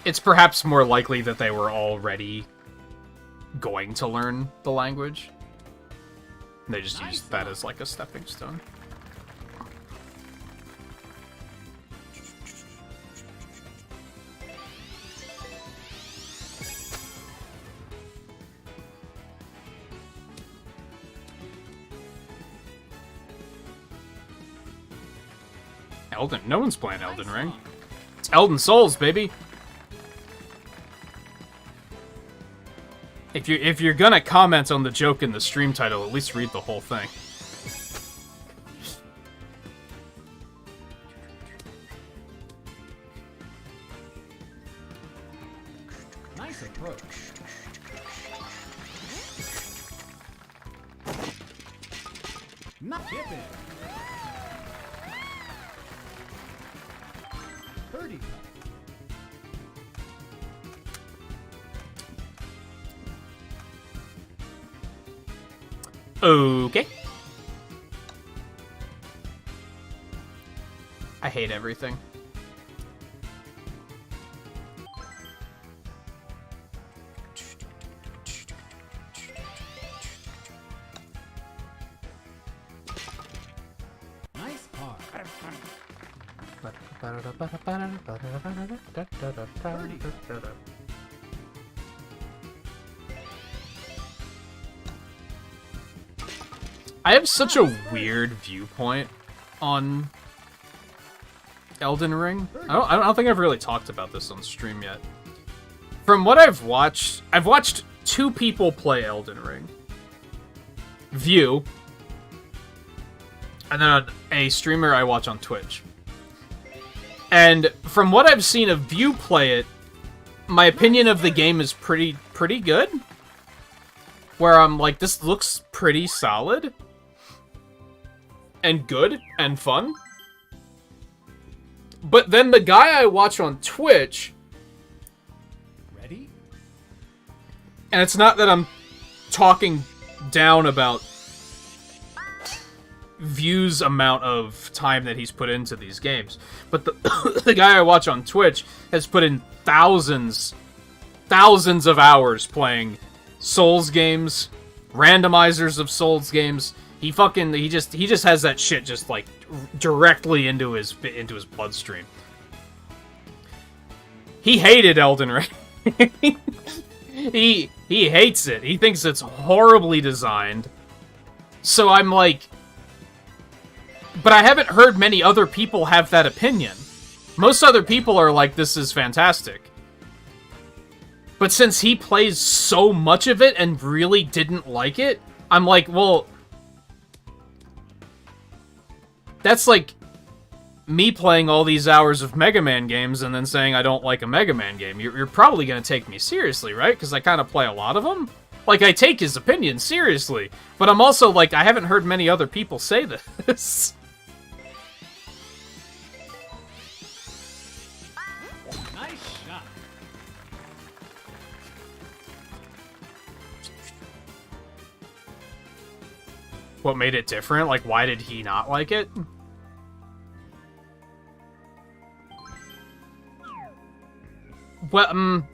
S1: It's perhaps more likely that they were already going to learn the language. They just used that as like a stepping stone. No one's playing Elden Ring. It's Elden Souls, baby. If you're gonna comment on the joke in the stream title, at least read the whole thing.
S2: Nice approach. Not tipping. Birdie.
S1: Okay. I hate everything.
S2: Nice par.
S1: I have such a weird viewpoint on Elden Ring. I don't think I've really talked about this on stream yet. From what I've watched two people play Elden Ring. View, and then a streamer I watch on Twitch. And from what I've seen of View play it, my opinion of the game is pretty good. Where I'm like, this looks pretty solid. And good and fun. But then the guy I watch on Twitch
S2: Ready?
S1: And it's not that I'm talking down about View's amount of time that he's put into these games, but the the guy I watch on Twitch has put in thousands of hours playing Souls games, randomizers of Souls games. He just has that shit just like directly into his bloodstream. He hated Elden Ring. he hates it. He thinks it's horribly designed. So I'm like, but I haven't heard many other people have that opinion. Most other people are like, this is fantastic. But since he plays so much of it and really didn't like it, I'm like, well, that's like me playing all these hours of Mega Man games and then saying I don't like a Mega Man game. You're probably going to take me seriously, right? Because I kind of play a lot of them. Like, I take his opinion seriously. But I'm also like, I haven't heard many other people say this.
S2: Nice shot.
S1: What made it different? Like, why did he not like it? Well,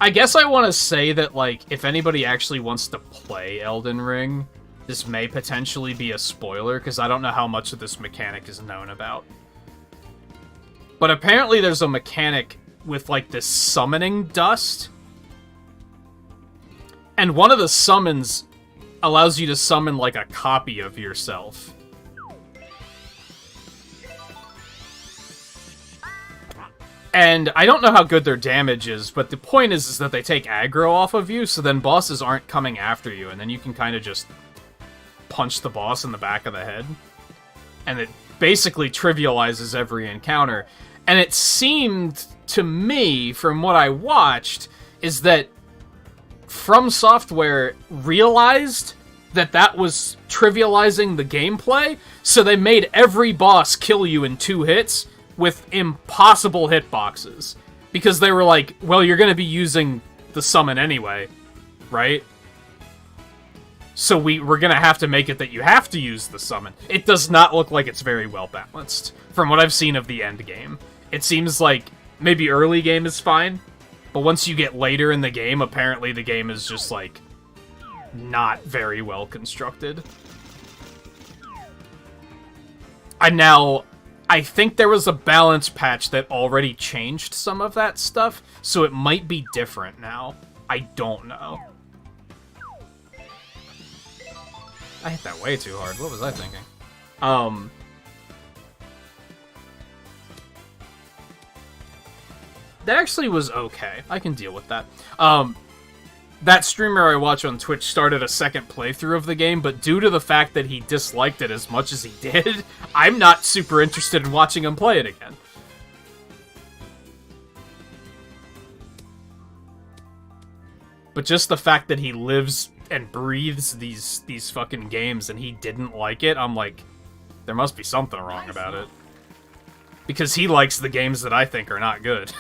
S1: I guess I want to say that, like, if anybody actually wants to play Elden Ring, this may potentially be a spoiler, because I don't know how much of this mechanic is known about. But apparently there's a mechanic with, like, this summoning dust. And one of the summons allows you to summon, like, a copy of yourself. And I don't know how good their damage is, but the point is that they take aggro off of you, so then bosses aren't coming after you, and then you can kind of just punch the boss in the back of the head. And it basically trivializes every encounter. And it seemed to me, from what I watched, is that From Software realized that that was trivializing the gameplay, so they made every boss kill you in 2 hits, with impossible hitboxes. Because they were like, well, you're going to be using the summon anyway, right? So we're going to have to make it that you have to use the summon. It does not look like it's very well balanced, from what I've seen of the end game. It seems like maybe early game is fine, but once you get later in the game, apparently the game is just, like, not very well constructed. I think there was a balance patch that already changed some of that stuff, so it might be different now. I don't know. I hit that way too hard. What was I thinking? That actually was okay. I can deal with that. That streamer I watch on Twitch started a second playthrough of the game, but due to the fact that he disliked it as much as he did, I'm not super interested in watching him play it again. But just the fact that he lives and breathes these fucking games and he didn't like it, I'm like, there must be something wrong about it. Because he likes the games that I think are not good.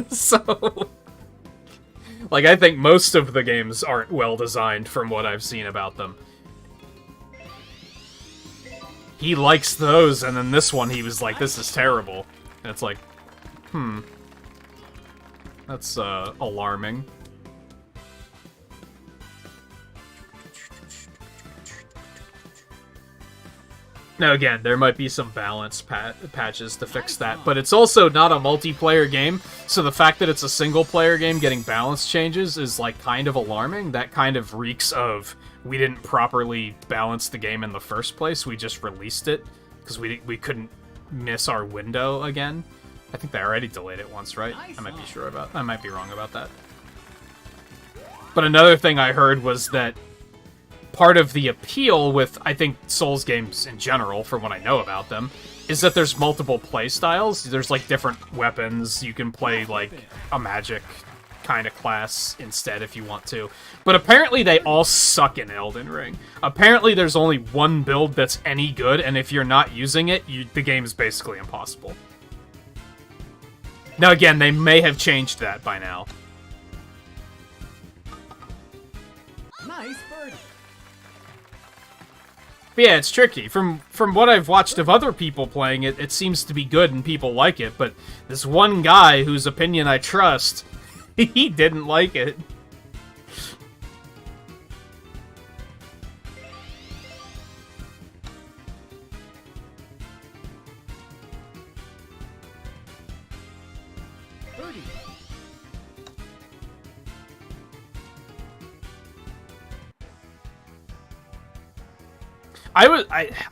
S1: So... like, I think most of the games aren't well designed from what I've seen about them. He likes those, and then this one he was like, this is terrible. And it's like, that's, alarming. Now again, there might be some balance patches to fix that, but it's also not a multiplayer game, so the fact that it's a single-player game getting balance changes is, like, kind of alarming. That kind of reeks of, we didn't properly balance the game in the first place, we just released it, because we couldn't miss our window again. I think they already delayed it once, right? I might be wrong about that. But another thing I heard was that part of the appeal with, I think, Souls games in general, from what I know about them, is that there's multiple play styles. There's, like, different weapons. You can play, like, a magic kind of class instead if you want to. But apparently they all suck in Elden Ring. Apparently there's only one build that's any good, and if you're not using it, the game's basically impossible. Now again, they may have changed that by now. But yeah, it's tricky. From what I've watched of other people playing it, it seems to be good and people like it, but this one guy whose opinion I trust, he didn't like it.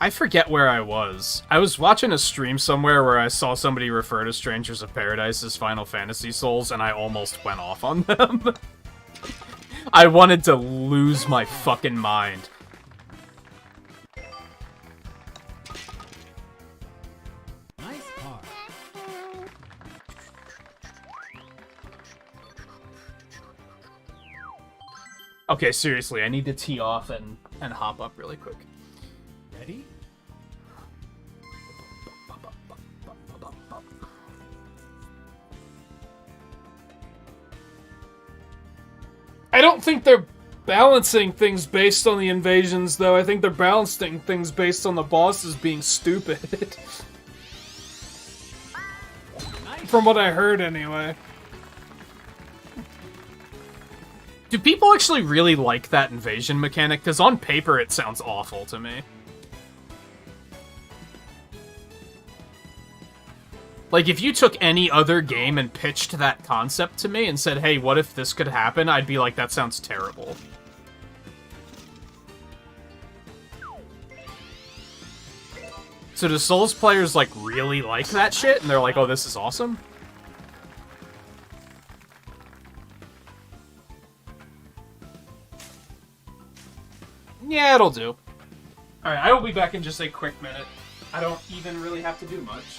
S1: I forget where I was. I was watching a stream somewhere where I saw somebody refer to Strangers of Paradise as Final Fantasy Souls, and I almost went off on them. I wanted to lose my fucking mind.
S2: Nice car.
S1: Okay, seriously, I need to tee off and hop up really quick.
S2: Ready?
S1: I don't think they're balancing things based on the invasions, though. I think they're balancing things based on the bosses being stupid. From what I heard, anyway. Do people actually really like that invasion mechanic? Because on paper, it sounds awful to me. Like, if you took any other game and pitched that concept to me and said, hey, what if this could happen? I'd be like, that sounds terrible. So do Souls players, like, really like that shit? And they're like, oh, this is awesome? Yeah, it'll do. Alright, I will be back in just a quick minute. I don't even really have to do much.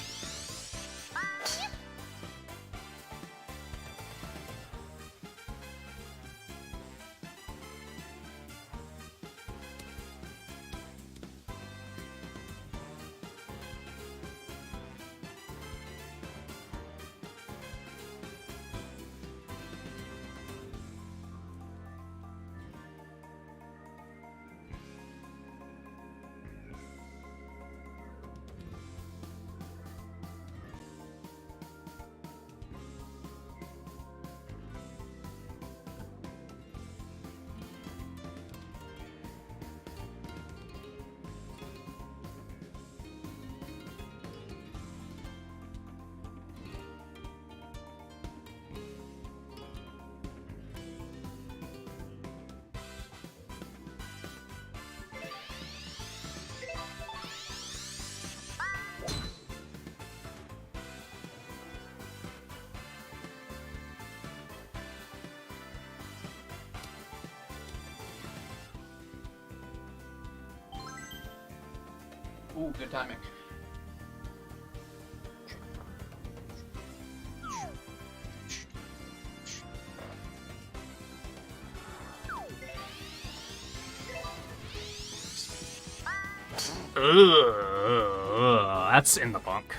S1: Ooh, good timing. Ugh, that's in the bunk.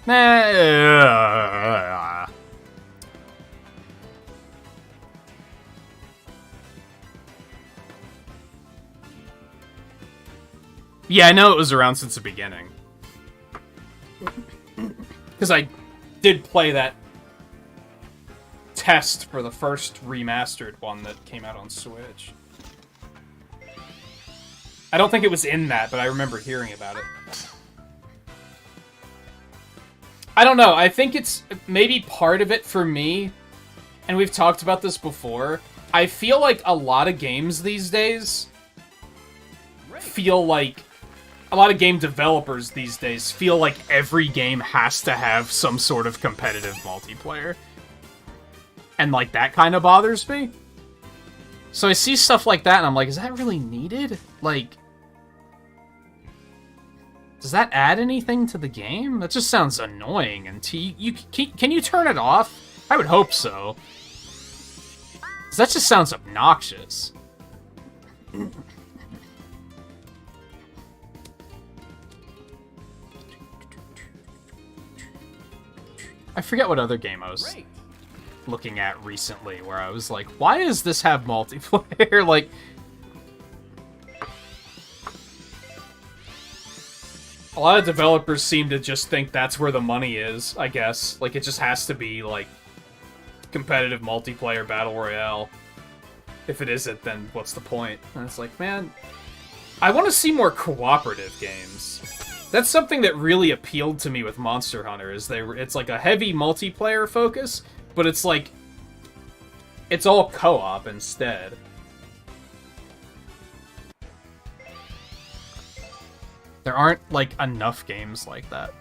S1: Nah. Yeah, I know it was around since the beginning. Because I did play that test for the first remastered one that came out on Switch. I don't think it was in that, but I remember hearing about it. I don't know, I think it's maybe part of it for me, and we've talked about this before. I feel like a lot of games these days feel like a lot of game developers these days feel like every game has to have some sort of competitive multiplayer. And, like, that kind of bothers me. So I see stuff like that, and I'm like, is that really needed? Like, does that add anything to the game? That just sounds annoying. And can you turn it off? I would hope so. 'Cause that just sounds obnoxious. I forget what other game I was looking at recently where I was like, why does this have multiplayer? Like, a lot of developers seem to just think that's where the money is, I guess. Like, it just has to be, like, competitive multiplayer battle royale. If it isn't, then what's the point? And it's like, man, I want to see more cooperative games. That's something that really appealed to me with Monster Hunter, is it's like a heavy multiplayer focus, but it's like, it's all co-op instead. There aren't, like, enough games like that.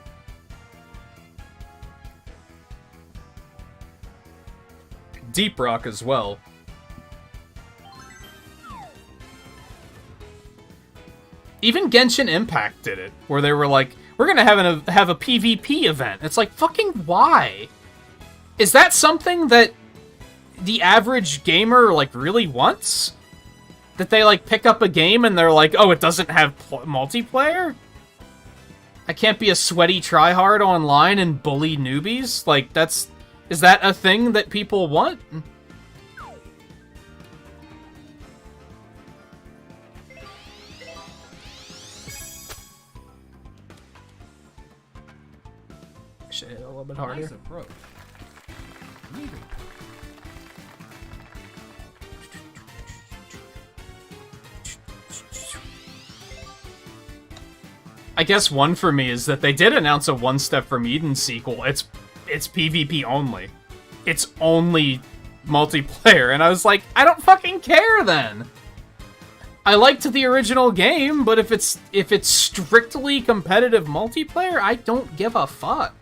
S1: Deep Rock as well. Even Genshin Impact did it, where they were like, we're gonna have a PvP event. It's like, fucking why? Is that something that the average gamer, like, really wants? That they, like, pick up a game and they're like, oh, it doesn't have multiplayer? I can't be a sweaty tryhard online and bully newbies? Like, is that a thing that people want? Should hit a little bit harder.
S2: Nice approach. Leaving.
S1: I guess one for me is that they did announce a One Step from Eden sequel. It's PvP only. It's only multiplayer, and I was like, I don't fucking care then. I liked the original game, but if it's strictly competitive multiplayer, I don't give a fuck.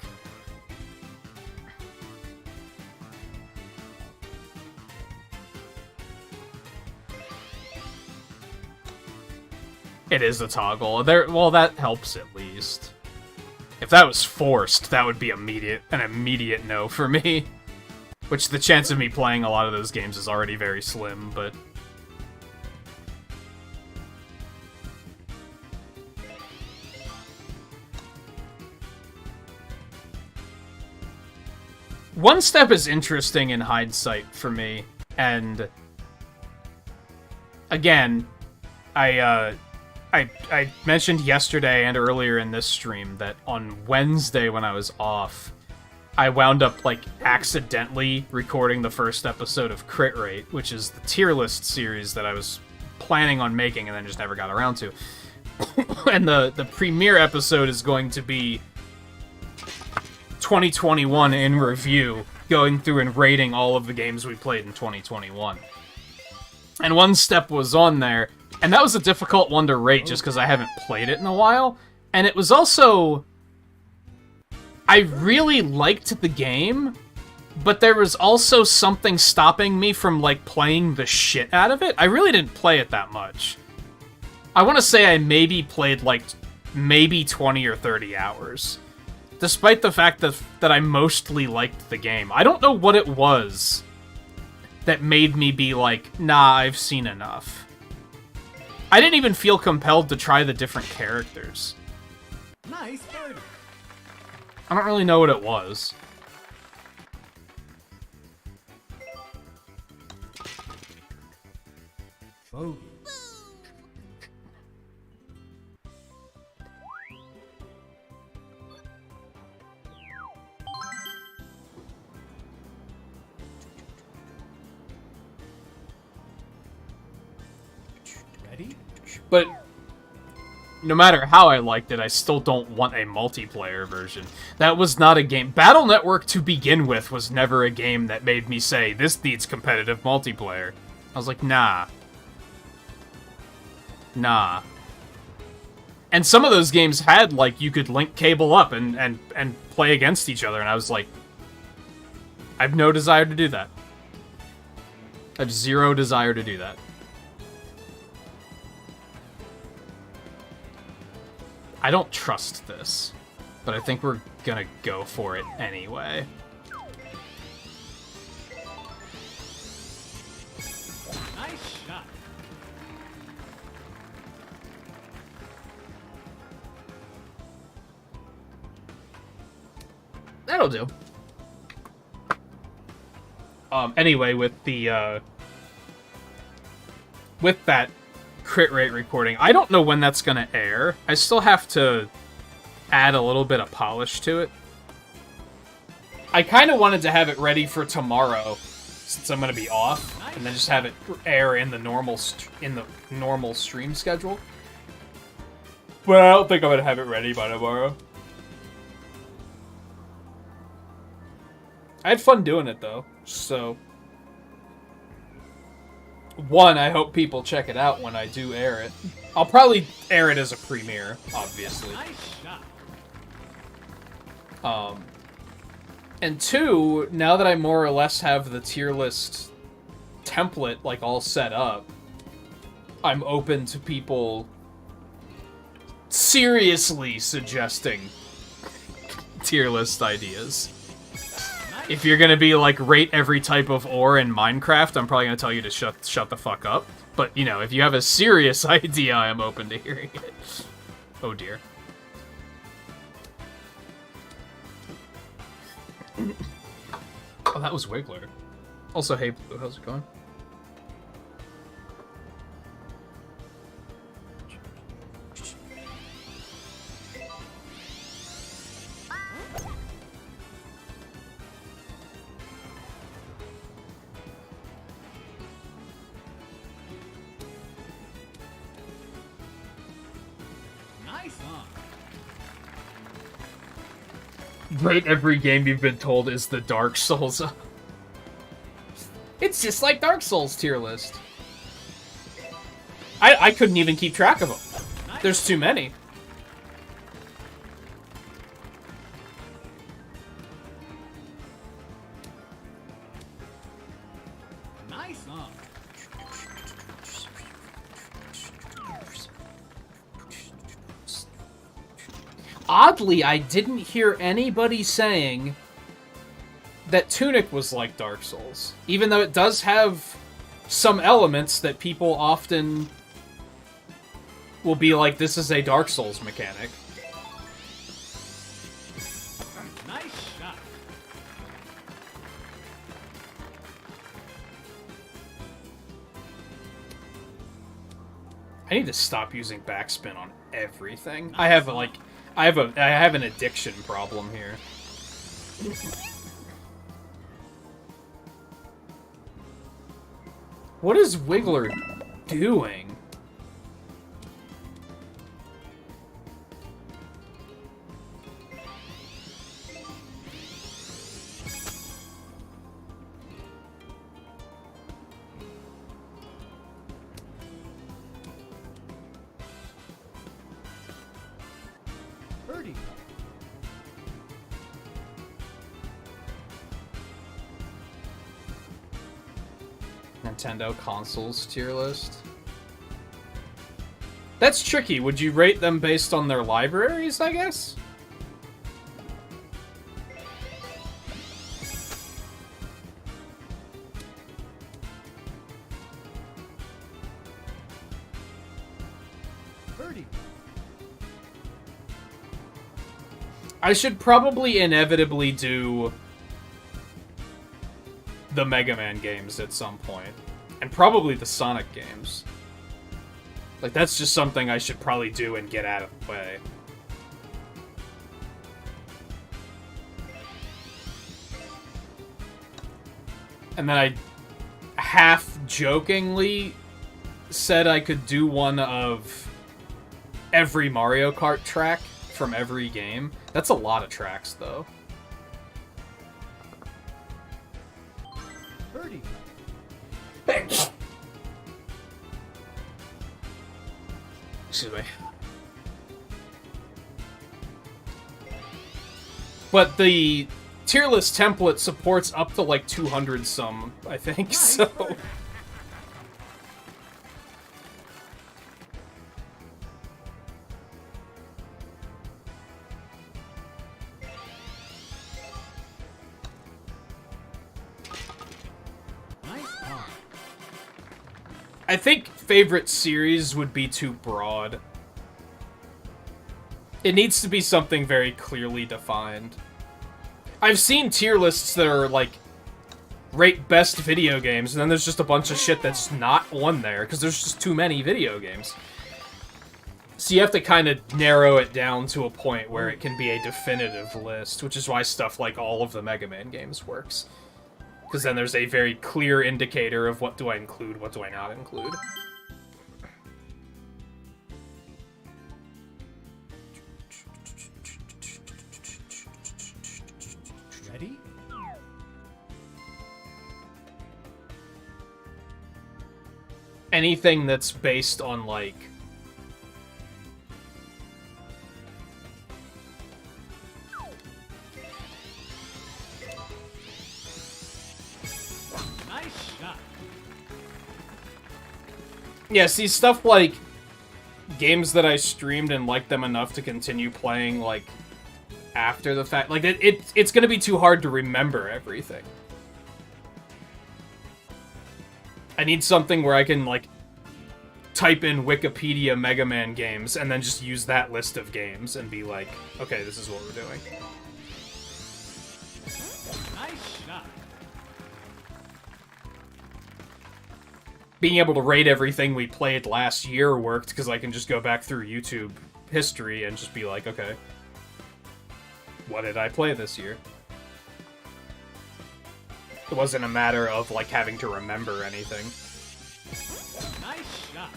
S1: It is a toggle. Well, that helps at least. If that was forced, that would be an immediate no for me. Which the chance of me playing a lot of those games is already very slim, but... One Step is interesting in hindsight for me, and... Again, I mentioned yesterday and earlier in this stream that on Wednesday when I was off, I wound up, like, accidentally recording the first episode of Crit Rate, which is the tier list series that I was planning on making and then just never got around to. And the premiere episode is going to be 2021 in review, going through and rating all of the games we played in 2021. And One Step was on there, and that was a difficult one to rate just because I haven't played it in a while. And it was also... I really liked the game, but there was also something stopping me from, like, playing the shit out of it. I really didn't play it that much. I want to say I maybe played, like, maybe 20 or 30 hours. Despite the fact that I mostly liked the game. I don't know what it was that made me be like, nah, I've seen enough. I didn't even feel compelled to try the different characters.
S2: Nice birdie.
S1: I don't really know what it was.
S2: Bogey. Ready?
S1: But no matter how I liked it, I still don't want a multiplayer version. That was not a game. Battle Network, to begin with, was never a game that made me say, this needs competitive multiplayer. I was like, nah. Nah. And some of those games had, like, you could link cable up and play against each other, and I was like, I have no desire to do that. I have zero desire to do that. I don't trust this, but I think we're gonna go for it anyway.
S2: Nice shot.
S1: That'll do. Anyway, with the with that crit rate recording, I don't know when that's gonna air. I still have to add a little bit of polish to it. I kind of wanted to have it ready for tomorrow, since I'm gonna be off, and then just have it air in the normal stream schedule. But I don't think I'm gonna have it ready by tomorrow. I had fun doing it though, so. One, I hope people check it out when I do air it. I'll probably air it as a premiere, obviously.
S2: Nice shot.
S1: And two, now that I more or less have the tier list template like all set up, I'm open to people seriously suggesting tier list ideas. If you're gonna be like rate every type of ore in Minecraft, I'm probably gonna tell you to shut the fuck up. But you know, if you have a serious idea, I am open to hearing it. Oh dear. Oh, that was Wiggler. Also, hey Blue, how's it going?
S2: Nice on.
S1: Rate every game you've been told is the Dark Souls. It's just like Dark Souls tier list. I couldn't even keep track of them. There's too many.
S2: Nice on.
S1: Oddly, I didn't hear anybody saying that Tunic was like Dark Souls. Even though it does have some elements that people often will be like, this is a Dark Souls mechanic.
S2: Nice shot.
S1: I need to stop using backspin on everything. I have an addiction problem here. What is Wiggler doing?
S2: Birdie.
S1: Nintendo consoles tier list. That's tricky. Would you rate them based on their libraries, I guess?
S2: Birdie.
S1: I should probably inevitably do the Mega Man games at some point. And probably the Sonic games. Like, that's just something I should probably do and get out of the way. And then I half-jokingly said I could do one of every Mario Kart track from every game. That's a lot of tracks, though.
S2: Birdie.
S1: Excuse me. But the tier list template supports up to like 200 some, I think,
S2: Nice
S1: so...
S2: birdie. Nice on.
S1: I think favorite series would be too broad. It needs to be something very clearly defined. I've seen tier lists that are, like, rate best video games, and then there's just a bunch of shit that's not on there, because there's just too many video games. So you have to kind of narrow it down to a point where it can be a definitive list, which is why stuff like all of the Mega Man games works. Because then there's a very clear indicator of what do I include, what do I not include.
S2: Ready?
S1: Anything that's based on, like...
S2: Nice shot.
S1: Yeah, see, stuff like games that I streamed and liked them enough to continue playing, like, after the fact. Like, it's gonna be too hard to remember everything. I need something where I can, like, type in Wikipedia Mega Man games and then just use that list of games and be like, okay, this is what we're doing.
S2: Nice shot.
S1: Being able to rate everything we played last year worked because I can just go back through YouTube history and just be like, okay, what did I play this year? It wasn't a matter of, like, having to remember anything.
S2: Nice shot.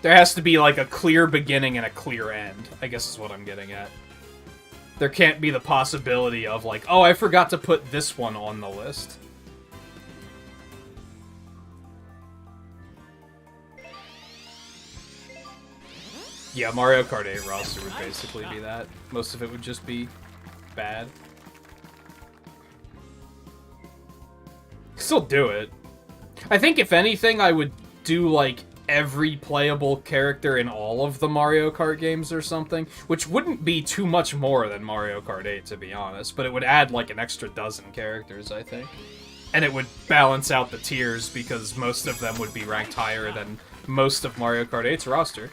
S1: There has to be, like, a clear beginning and a clear end, I guess is what I'm getting at. There can't be the possibility of, like, oh, I forgot to put this one on the list. Yeah, Mario Kart 8 roster would basically be that. Most of it would just be bad. Still do it. I think, if anything, I would do, like, every playable character in all of the Mario Kart games or something, which wouldn't be too much more than Mario Kart 8, to be honest, but it would add, like, an extra dozen characters, I think. And it would balance out the tiers, because most of them would be ranked higher than most of Mario Kart 8's roster.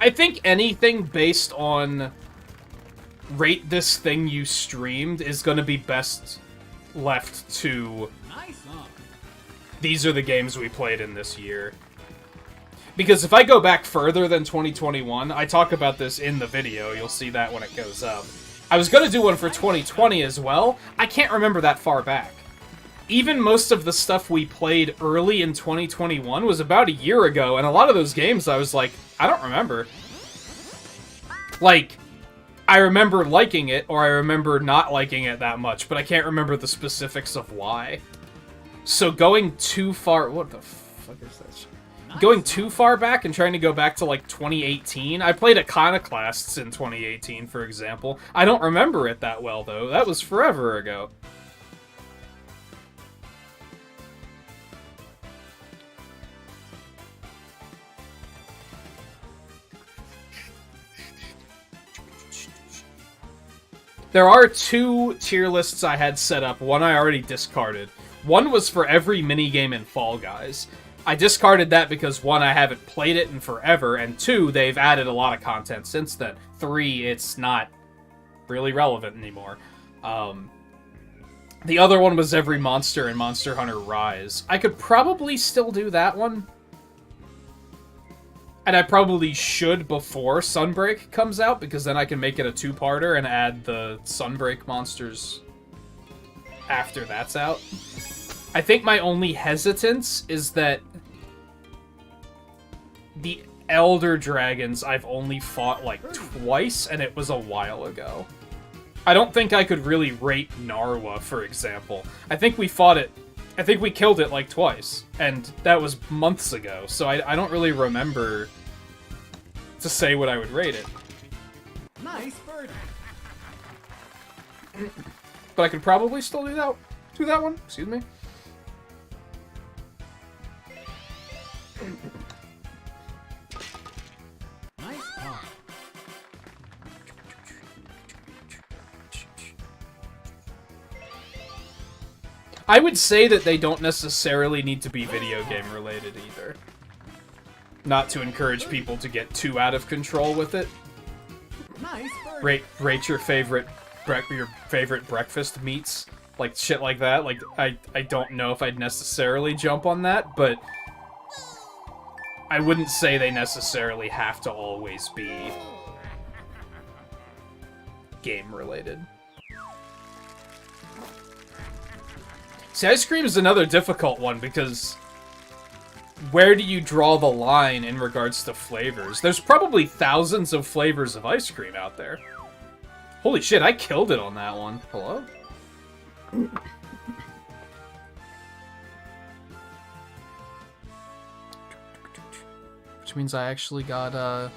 S1: I think anything based on rate this thing you streamed is going to be best left to these are the games we played in this year. Because if I go back further than 2021, I talk about this in the video, you'll see that when it goes up. I was going to do one for 2020 as well. I can't remember that far back. Even most of the stuff we played early in 2021 was about a year ago, and a lot of those games I was like, I don't remember. Like, I remember liking it, or I remember not liking it that much, but I can't remember the specifics of why. So going too far... What the fuck is that shit? Going too far back and trying to go back to, like, 2018. I played Iconoclasts in 2018, for example. I don't remember it that well, though. That was forever ago. There are two tier lists I had set up. One I already discarded. One was for every minigame in Fall Guys. I discarded that because, one, I haven't played it in forever, and two, they've added a lot of content since then. Three, it's not really relevant anymore. The other one was every monster in Monster Hunter Rise. I could probably still do that one. And I probably should before Sunbreak comes out, because then I can make it a two-parter and add the Sunbreak monsters after that's out. I think my only hesitance is that the Elder Dragons I've only fought, like, twice, and it was a while ago. I don't think I could really rate Narwa, for example. I think we fought it... I think we killed it, like, twice, and that was months ago, so I don't really remember to say what I would rate it.
S2: Nice birdie.
S1: But I could probably still do that one. Excuse me.
S2: Nice ball.
S1: I would say that they don't necessarily need to be video game related either. Not to encourage people to get too out of control with it.
S2: Nice birdie.
S1: Rate your favorite breakfast meats, like shit like that. Like I don't know if I'd necessarily jump on that, but I wouldn't say they necessarily have to always be game related. See, ice cream is another difficult one because where do you draw the line in regards to flavors? There's probably thousands of flavors of ice cream out there. Holy shit, I killed it on that one. Hello? Which means I actually got a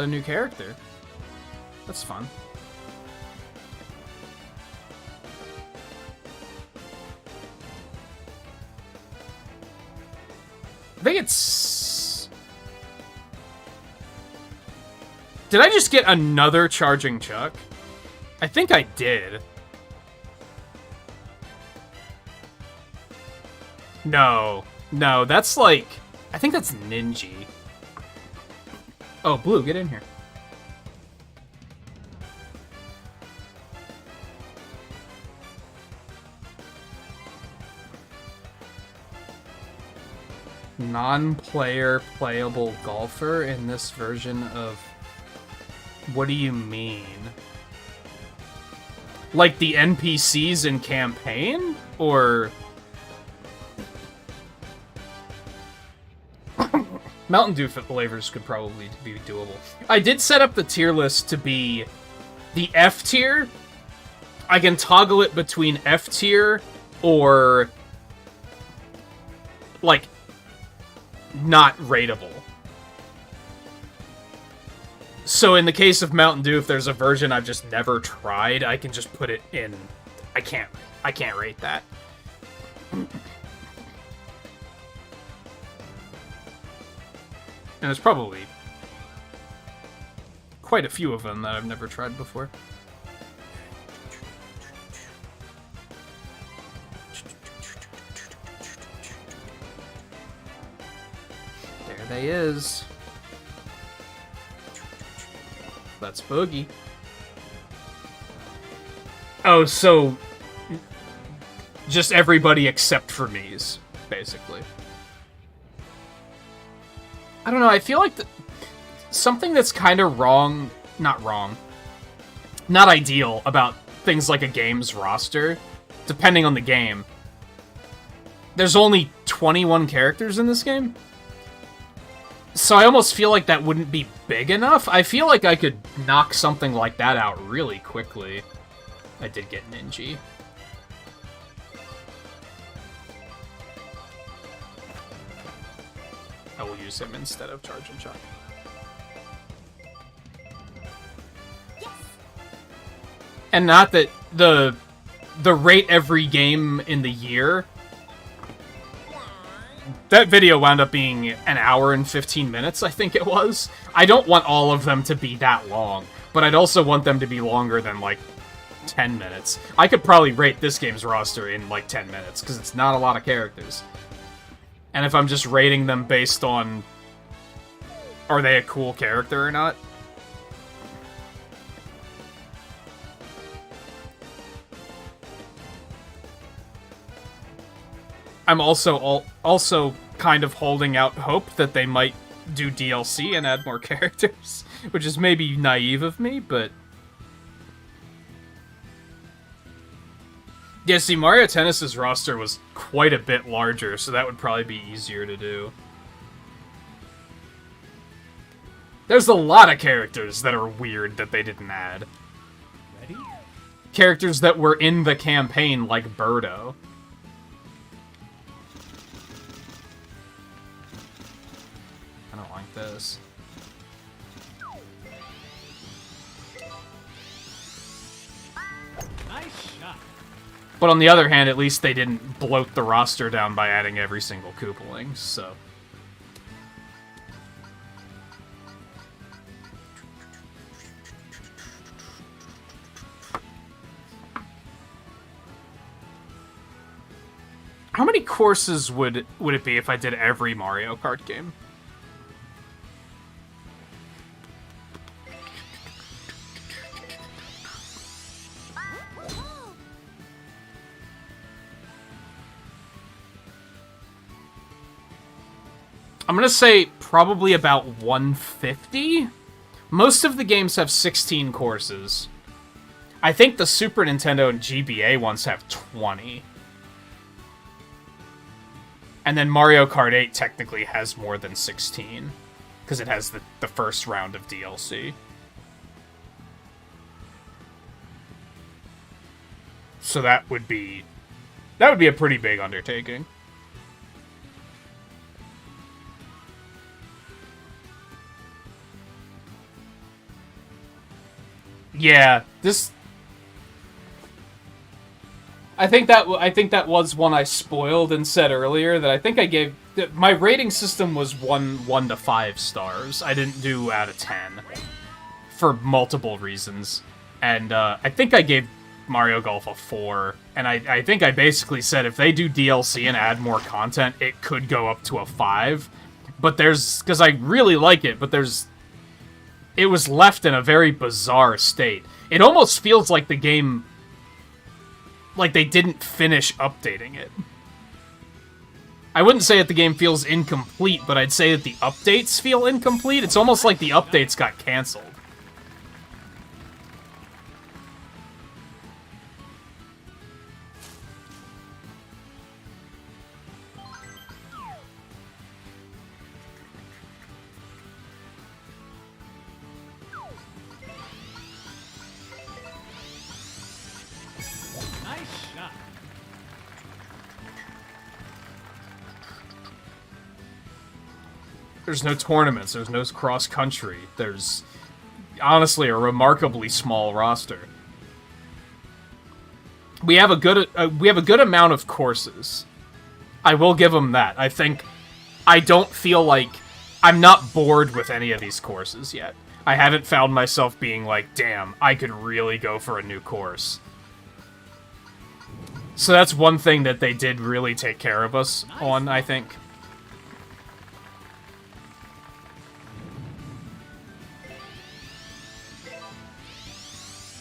S1: new character. That's fun. I think it's... Did I just get another charging Chuck? I think I did. No. No, that's like... I think that's Ninja. Oh, Blue, get in here. Non-player playable golfer in this version of... What do you mean? Like the NPCs in campaign? Or... Mountain Dew flavors could probably be doable. I did set up the tier list to be the F tier. I can toggle it between F tier or... like... not rateable. So in the case of Mountain Dew, if there's a version I've just never tried, I can just put it in. I can't rate that. And there's probably quite a few of them that I've never tried before. There they is. That's Boogie. Oh, so just everybody except for me's, basically. I don't know, I feel like something that's kind of wrong, not ideal about things like a game's roster, depending on the game. There's only 21 characters in this game? So I almost feel like that wouldn't be big enough. I feel like I could knock something like that out really quickly. I did get Ninja. I will use him instead of Charge and Chuck. Yes. And not that the rate every game in the year... That video wound up being an hour and 15 minutes, I think it was. I don't want all of them to be that long, but I'd also want them to be longer than, like, 10 minutes. I could probably rate this game's roster in, like, 10 minutes, because it's not a lot of characters. And if I'm just rating them based on... Are they a cool character or not? I'm also kind of holding out hope that they might do DLC and add more characters, which is maybe naive of me, but... Yeah, see, Mario Tennis's roster was quite a bit larger, so that would probably be easier to do. There's a lot of characters that are weird that they didn't add.
S2: Ready?
S1: Characters that were in the campaign, like Birdo. I don't like this.
S2: Nice shot.
S1: But on the other hand, at least they didn't bloat the roster down by adding every single Koopaling, so... How many courses would it be if I did every Mario Kart game? I'm gonna say probably about 150. Most of the games have 16 courses. I think the Super Nintendo and GBA ones have 20. And then Mario Kart 8 technically has more than 16. Because it has the first round of DLC. So that would be a pretty big undertaking. Yeah, this... I think that was one I spoiled and said earlier that I think I gave... My rating system was 1 to 5 stars. I didn't do out of 10. For multiple reasons. And I think I gave Mario Golf a 4. And I think I basically said if they do DLC and add more content, it could go up to a 5. But there's... Because I really like it, but there's... It was left in a very bizarre state. It almost feels like the game... Like they didn't finish updating it. I wouldn't say that the game feels incomplete, but I'd say that the updates feel incomplete. It's almost like the updates got canceled. There's no tournaments, there's no cross-country, there's honestly a remarkably small roster. We have a good amount of courses. I will give them that. I don't feel like I'm not bored with any of these courses yet. I haven't found myself being like, damn, I could really go for a new course. So that's one thing that they did really take care of us on, I think.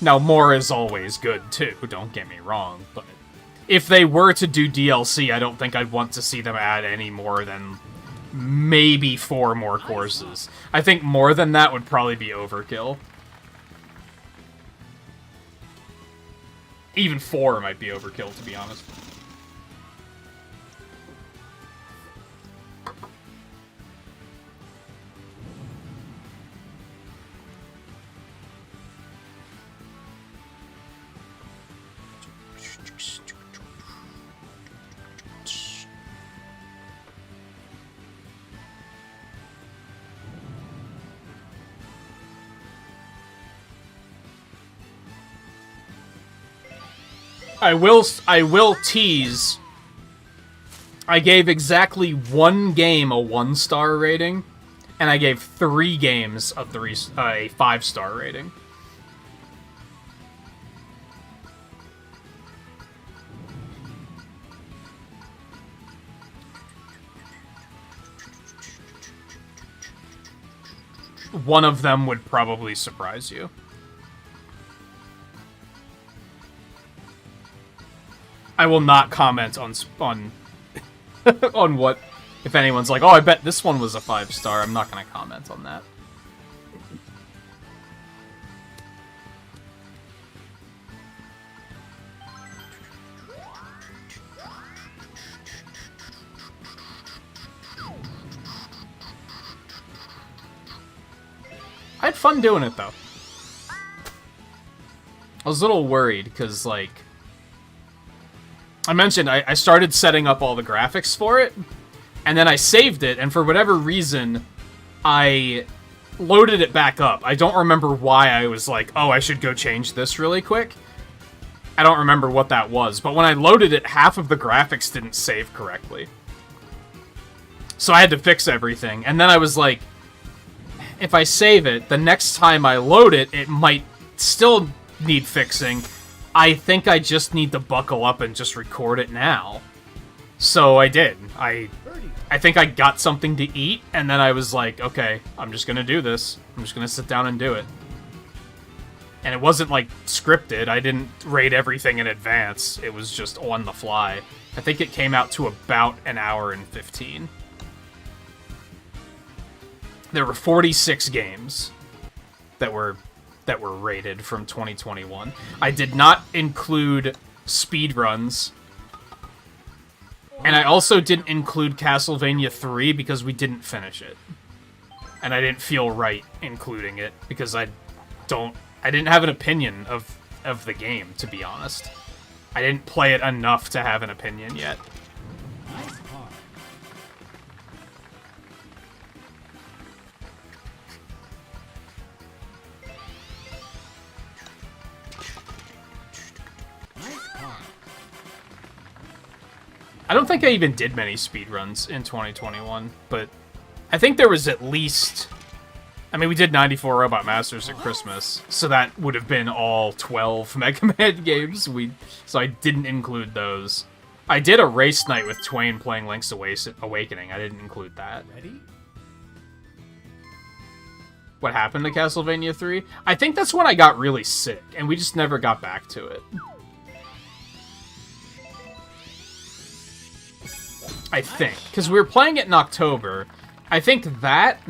S1: Now, more is always good, too, don't get me wrong, but if they were to do DLC, I don't think I'd want to see them add any more than maybe 4 more courses. I think more than that would probably be overkill. Even 4 might be overkill, to be honest. I will tease. I gave exactly 1 game a 1-star rating, and I gave 3 games a 5-star rating. One of them would probably surprise you. I will not comment on on what, if anyone's like, oh, I bet this one was a 5-star. I'm not going to comment on that. I had fun doing it, though. I was a little worried, because, like... I mentioned I started setting up all the graphics for it, and then I saved it, and for whatever reason, I loaded it back up. I don't remember why I was like, oh, I should go change this really quick. I don't remember what that was, but when I loaded it, half of the graphics didn't save correctly. So I had to fix everything, and then I was like, if I save it, the next time I load it, it might still need fixing. I think I just need to buckle up and just record it now. So I did.
S2: Birdie.
S1: I think I got something to eat, and then I was like, okay, I'm just gonna do this. I'm just gonna sit down and do it. And it wasn't, like, scripted. I didn't rate everything in advance. It was just on the fly. I think it came out to about an hour and 15. There were 46 games that were rated from 2021. I did not include speedruns. And I also didn't include Castlevania 3 because we didn't finish it. And I didn't feel right including it because I didn't have an opinion of the game, to be honest. I didn't play it enough to have an opinion yet.
S2: Nice par. Nice par.
S1: I don't think I even did many speedruns in 2021, but I think there was at least... I mean, we did 94 Robot Masters at Christmas, so that would have been all 12 Mega Man games. So I didn't include those. I did a race night with Twain playing Link's Awakening. I didn't include that.
S2: Ready?
S1: What happened to Castlevania 3? I think that's when I got really sick, and we just never got back to it. I think. Because we were playing it in October. I think that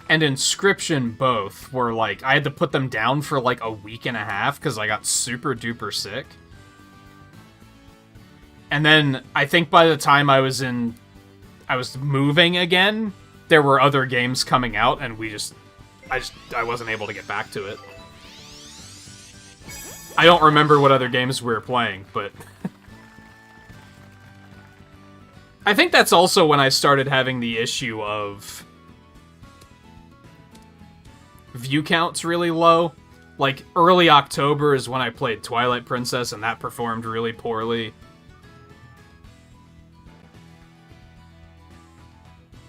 S1: and Inscription both were like... I had to put them down for like a week and a half because I got super duper sick. And then I think by the time I was moving again, there were other games coming out and I wasn't able to get back to it. I don't remember what other games we were playing, but... I think that's also when I started having the issue of view counts really low. Like, early October is when I played Twilight Princess, and that performed really poorly.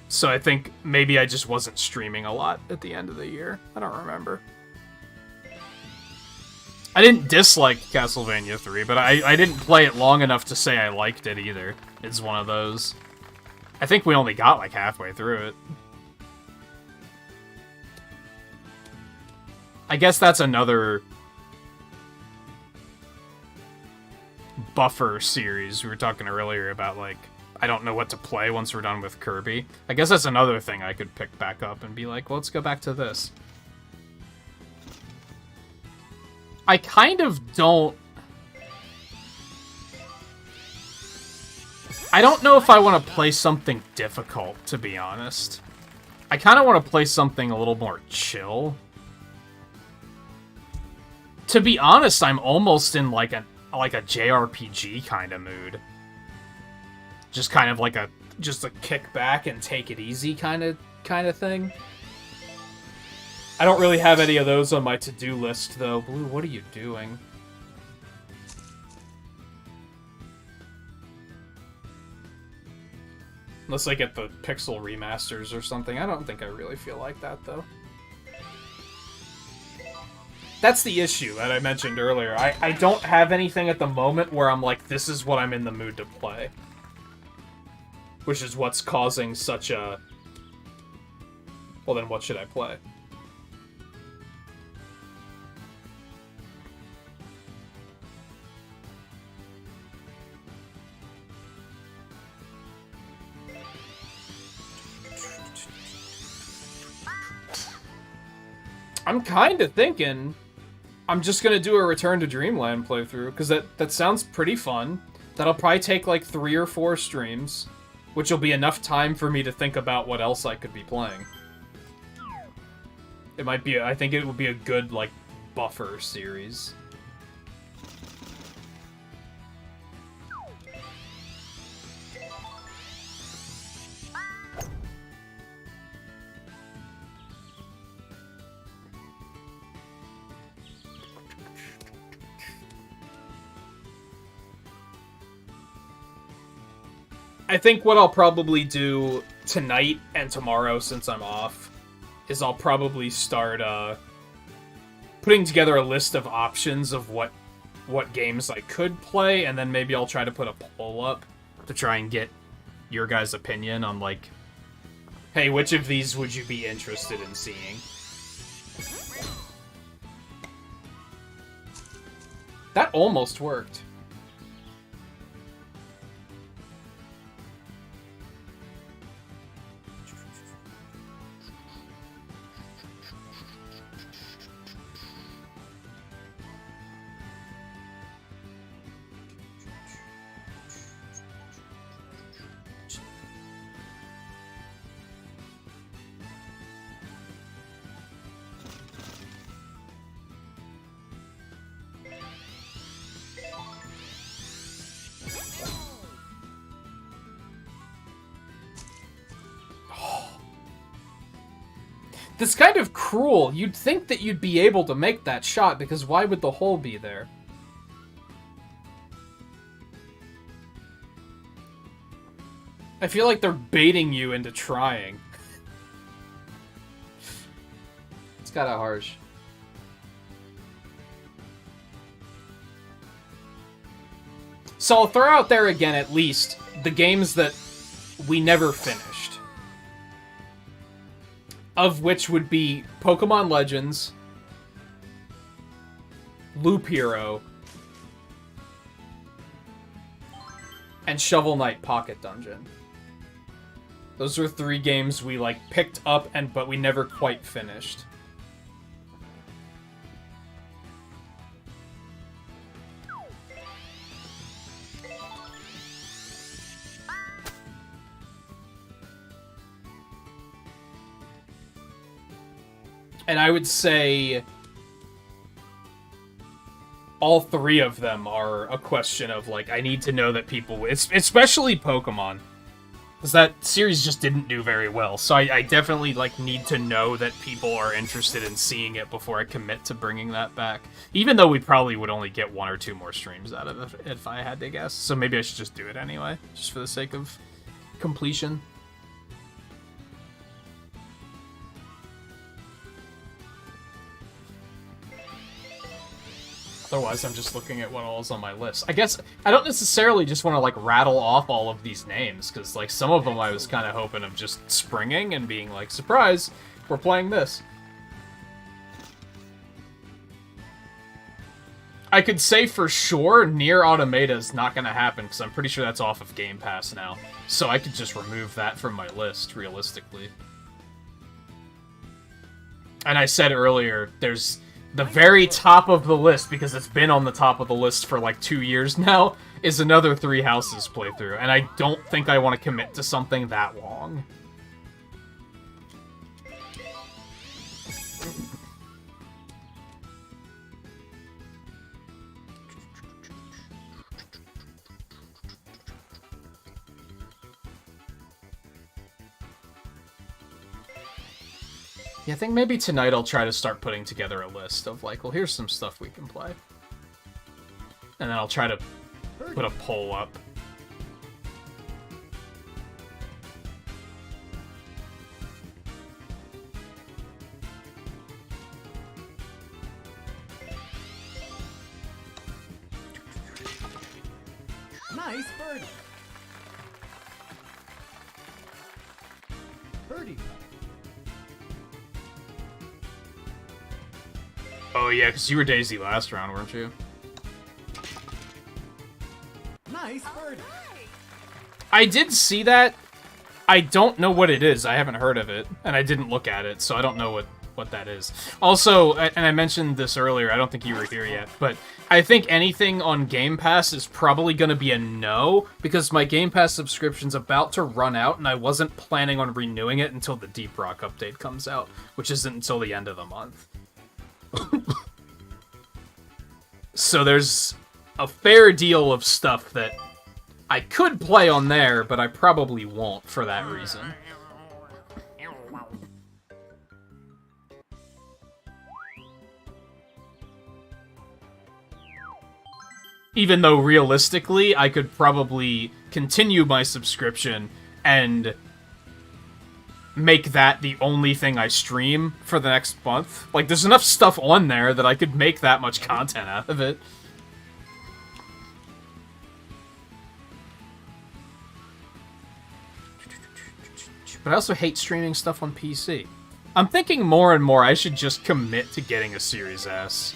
S1: So I think maybe I just wasn't streaming a lot at the end of the year. I don't remember. I didn't dislike Castlevania 3, but I didn't play it long enough to say I liked it either. It's one of those. I think we only got like halfway through it. I guess that's another buffer series. We were talking earlier about, like, I don't know what to play once we're done with Kirby. I guess that's another thing I could pick back up and be like, well, let's go back to this. I kind of don't... I don't know if I want to play something difficult, to be honest. I kind of want to play something a little more chill. To be honest, I'm almost in like a JRPG kind of mood. Just kind of like a kick back and take it easy kind of thing. I don't really have any of those on my to-do list, though. Blue, what are you doing? Unless I get the Pixel remasters or something. I don't think I really feel like that, though. That's the issue that I mentioned earlier. I don't have anything at the moment where I'm like, this is what I'm in the mood to play. Which is what's causing such a... Well, then what should I play? I'm kind of thinking I'm just going to do a Return to Dreamland playthrough, because that sounds pretty fun. That'll probably take like 3 or 4 streams, which will be enough time for me to think about what else I could be playing. It might be, I think it would be a good, like, buffer series. I think what I'll probably do tonight and tomorrow, since I'm off, is I'll probably start putting together a list of options of what games I could play, and then maybe I'll try to put a poll up to try and get your guys' opinion on, like, hey, which of these would you be interested in seeing? That almost worked. It's kind of cruel. You'd think that you'd be able to make that shot, because why would the hole be there? I feel like they're baiting you into trying. It's kinda harsh. So I'll throw out there again, at least, the games that we never finished. Of which would be Pokemon Legends, Loop Hero, and Shovel Knight Pocket Dungeon. Those are 3 games we, like, picked up, but we never quite finished. And I would say all 3 of them are a question of, like, I need to know that people... especially Pokemon. Because that series just didn't do very well. So I definitely, like, need to know that people are interested in seeing it before I commit to bringing that back. Even though we probably would only get 1 or 2 more streams out of it if I had to guess. So maybe I should just do it anyway. Just for the sake of completion. Otherwise, I'm just looking at what all is on my list. I guess I don't necessarily just want to, like, rattle off all of these names, because, like, some of them I was kind of hoping of just springing and being like, surprise, we're playing this. I could say for sure Nier Automata is not going to happen, because I'm pretty sure that's off of Game Pass now. So I could just remove that from my list, realistically. And I said earlier, there's... the very top of the list, because it's been on the top of the list for like 2 years now, is another Three Houses playthrough, and I don't think I want to commit to something that long. Yeah, I think maybe tonight I'll try to start putting together a list of, like, well, here's some stuff we can play. And then I'll try to put a poll up.
S2: Nice birdie. Birdie.
S1: Oh yeah, because you were Daisy last round, weren't you?
S2: Nice birdie.
S1: I did see that. I don't know what it is. I haven't heard of it, and I didn't look at it, so I don't know what that is. Also, and I mentioned this earlier, I don't think you were here yet, but I think anything on Game Pass is probably going to be a no, because my Game Pass subscription's about to run out, and I wasn't planning on renewing it until the Deep Rock update comes out, which isn't until the end of the month. So there's a fair deal of stuff that I could play on there, but I probably won't for that reason. Even though realistically, I could probably continue my subscription and make that the only thing I stream for the next month. Like, there's enough stuff on there that I could make that much content out of it. But I also hate streaming stuff on PC. I'm thinking more and more I should just commit to getting a Series S.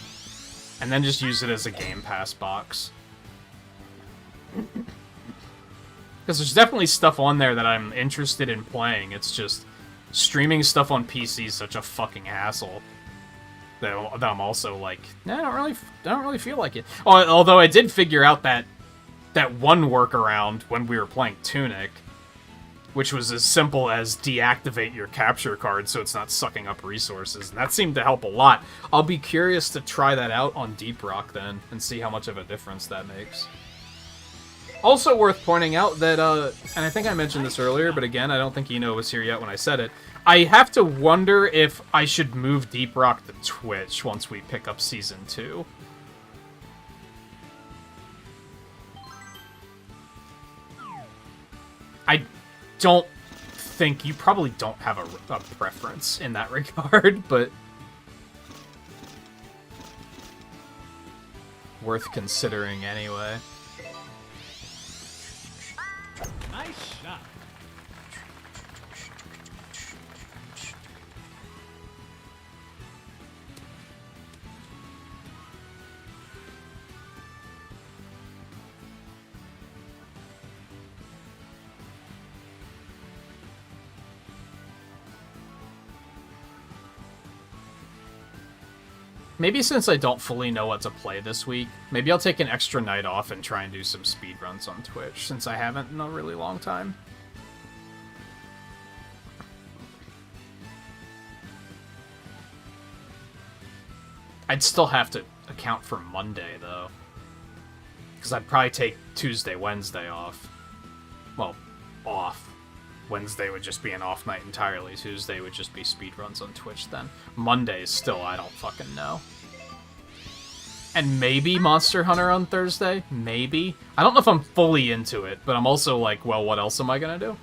S1: And then just use it as a Game Pass box. Because there's definitely stuff on there that I'm interested in playing. It's just streaming stuff on PC is such a fucking hassle that I'm also like, nah, I don't really feel like it. Although I did figure out that one workaround when we were playing Tunic, which was as simple as deactivate your capture card so it's not sucking up resources, and that seemed to help a lot. I'll be curious to try that out on Deep Rock then and see how much of a difference that makes. Also worth pointing out that, and I think I mentioned this earlier, but again, I don't think Eno was here yet when I said it, I have to wonder if I should move Deep Rock to Twitch once we pick up Season 2. I don't think... You probably don't have a preference in that regard, but... worth considering anyway.
S2: Nice shot.
S1: Maybe since I don't fully know what to play this week, maybe I'll take an extra night off and try and do some speedruns on Twitch, since I haven't in a really long time. I'd still have to account for Monday, though. Because I'd probably take Tuesday, Wednesday off. Well, off. Wednesday would just be an off night entirely. Tuesday would just be speedruns on Twitch then. Monday, still, I don't fucking know. And maybe Monster Hunter on Thursday? Maybe. I don't know if I'm fully into it, but I'm also like, well, what else am I gonna do?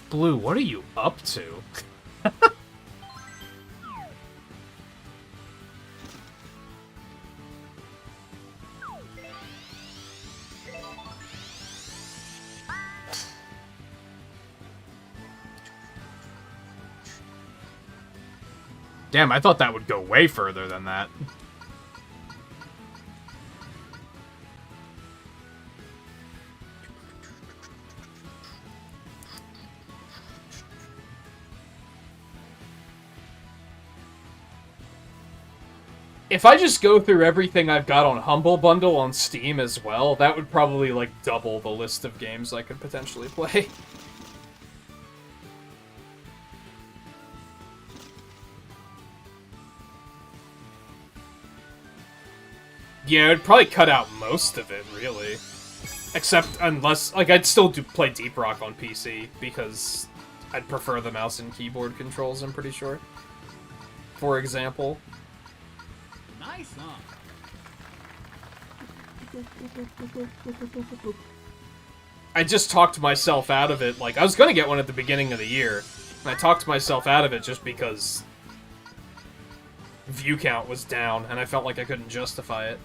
S1: Blue, what are you up to? Damn, I thought that would go way further than that. If I just go through everything I've got on Humble Bundle on Steam as well, that would probably, like, double the list of games I could potentially play. Yeah, it'd probably cut out most of it, really. Except, unless... Like, I'd still play Deep Rock on PC, because I'd prefer the mouse and keyboard controls, I'm pretty sure. For example.
S2: Nice, huh?
S1: I just talked myself out of it. Like, I was gonna get one at the beginning of the year, and I talked myself out of it just because view count was down, and I felt like I couldn't justify it.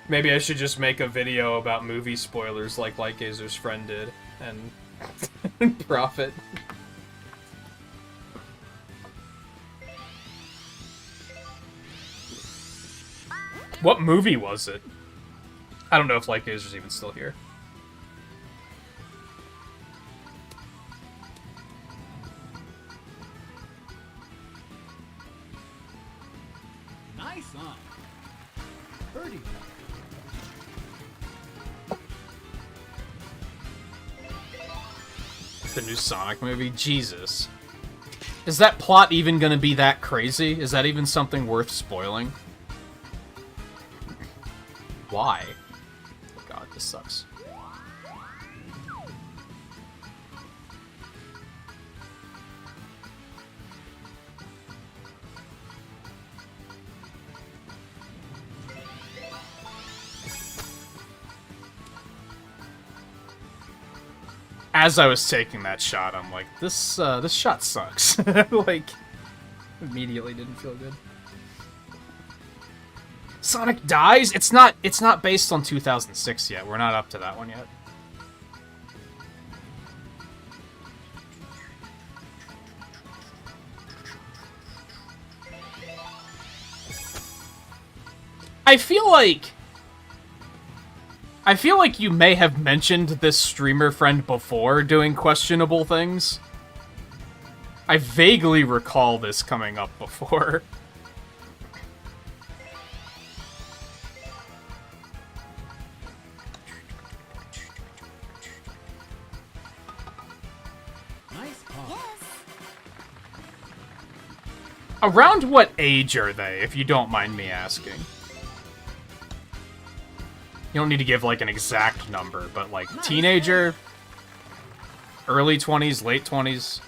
S1: Maybe I should just make a video about movie spoilers like Lightgazer's friend did, and profit. What movie was it? I don't know if Lightgazer's even still here.
S2: Nice, huh? Birdie.
S1: The new Sonic movie? Jesus. Is that plot even gonna be that crazy? Is that even something worth spoiling? Why? Oh god, this sucks. as I was taking that shot, I'm like, this shot sucks. Like, immediately didn't feel good. Sonic dies? It's not based on 2006 yet. We're not up to that one yet. I feel like you may have mentioned this streamer friend before doing questionable things. I vaguely recall this coming up before.
S2: Nice call.
S1: Around what age are they, if you don't mind me asking? You don't need to give, like, an exact number, but, like, teenager, early 20s, late 20s.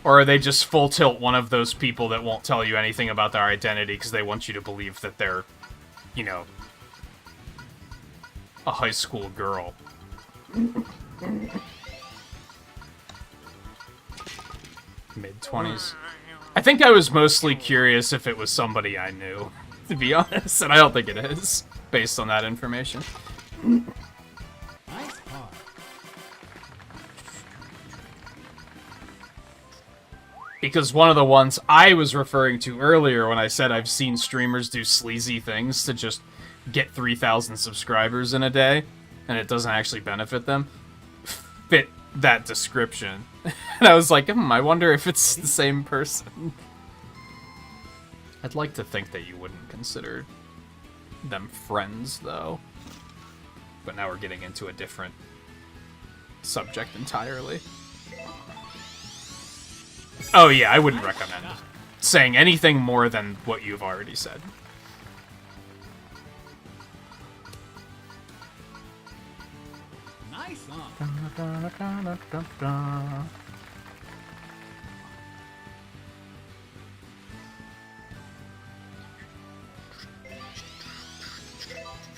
S1: Or are they just full tilt one of those people that won't tell you anything about their identity because they want you to believe that they're, you know, a high school girl? Mid-20s. I think I was mostly curious if it was somebody I knew, to be honest, and I don't think it is, based on that information.
S2: Nice call.
S1: Because one of the ones I was referring to earlier when I said I've seen streamers do sleazy things to just get 3,000 subscribers in a day, and it doesn't actually benefit them, fit that description. And I was like, I wonder if it's the same person. I'd like to think that you wouldn't consider them friends, though. But now we're getting into a different subject entirely. Oh yeah, I wouldn't recommend saying anything more than what you've already said.
S2: Nice on.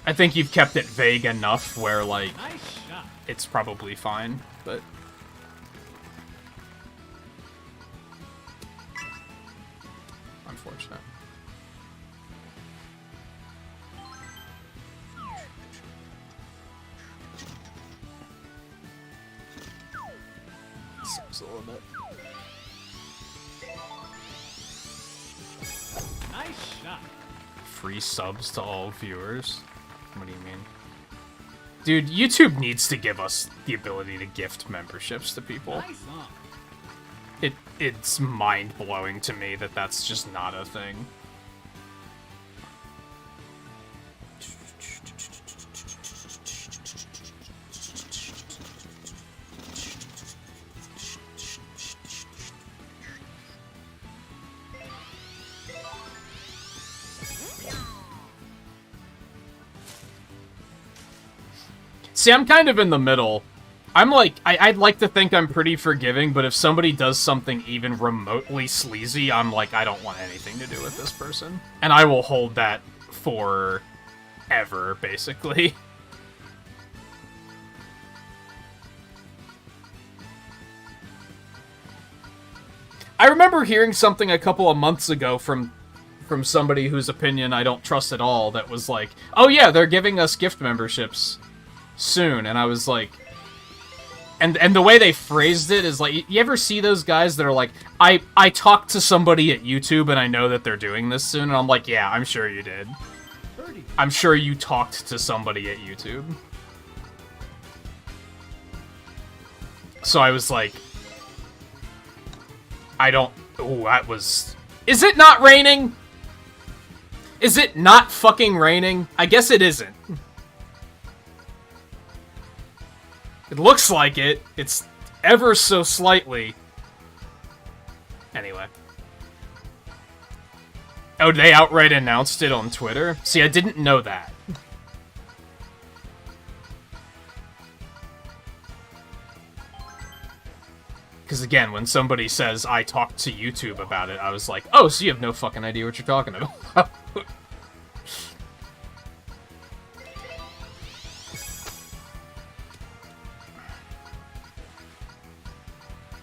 S1: I think you've kept it vague enough where, like,
S2: Nice shot.
S1: it's probably fine, but... unfortunate. Sucks a little bit.
S2: Nice shot.
S1: Free subs to all viewers? What do you mean? Dude, YouTube needs to give us the ability to gift memberships to people.
S2: Nice on.
S1: It's mind-blowing to me that that's just not a thing. See, I'm kind of in the middle. I'm like, I'd like to think I'm pretty forgiving, but if somebody does something even remotely sleazy, I'm like, I don't want anything to do with this person. And I will hold that for ever, basically. I remember hearing something a couple of months ago from somebody whose opinion I don't trust at all that was like, oh yeah, they're giving us gift memberships soon, and I was like... And the way they phrased it is like, you ever see those guys that are like, I talked to somebody at YouTube and I know that they're doing this soon, and I'm like, yeah, I'm sure you did. I'm sure you talked to somebody at YouTube. So I was like, I don't... Ooh, that was... Is it not raining? Is it not fucking raining? I guess it isn't. It looks like it. It's ever so slightly. Anyway. Oh, they outright announced it on Twitter? See, I didn't know that. Because again, when somebody says, I talked to YouTube about it, I was like, oh, so you have no fucking idea what you're talking about.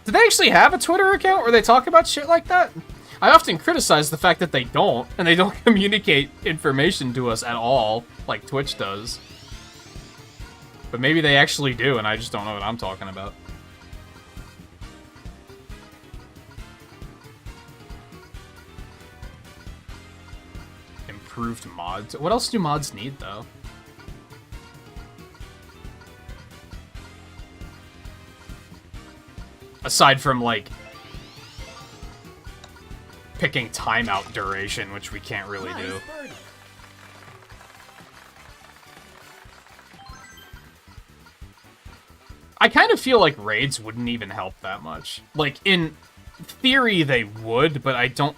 S1: Do they actually have a Twitter account where they talk about shit like that? I often criticize the fact that they don't, and they don't communicate information to us at all, like Twitch does. But maybe they actually do, and I just don't know what I'm talking about. Improved mods. What else do mods need, though? Aside from, like, picking timeout duration, which we can't really do.
S2: Birdie.
S1: I kind of feel like raids wouldn't even help that much. Like, in theory, they would, but I don't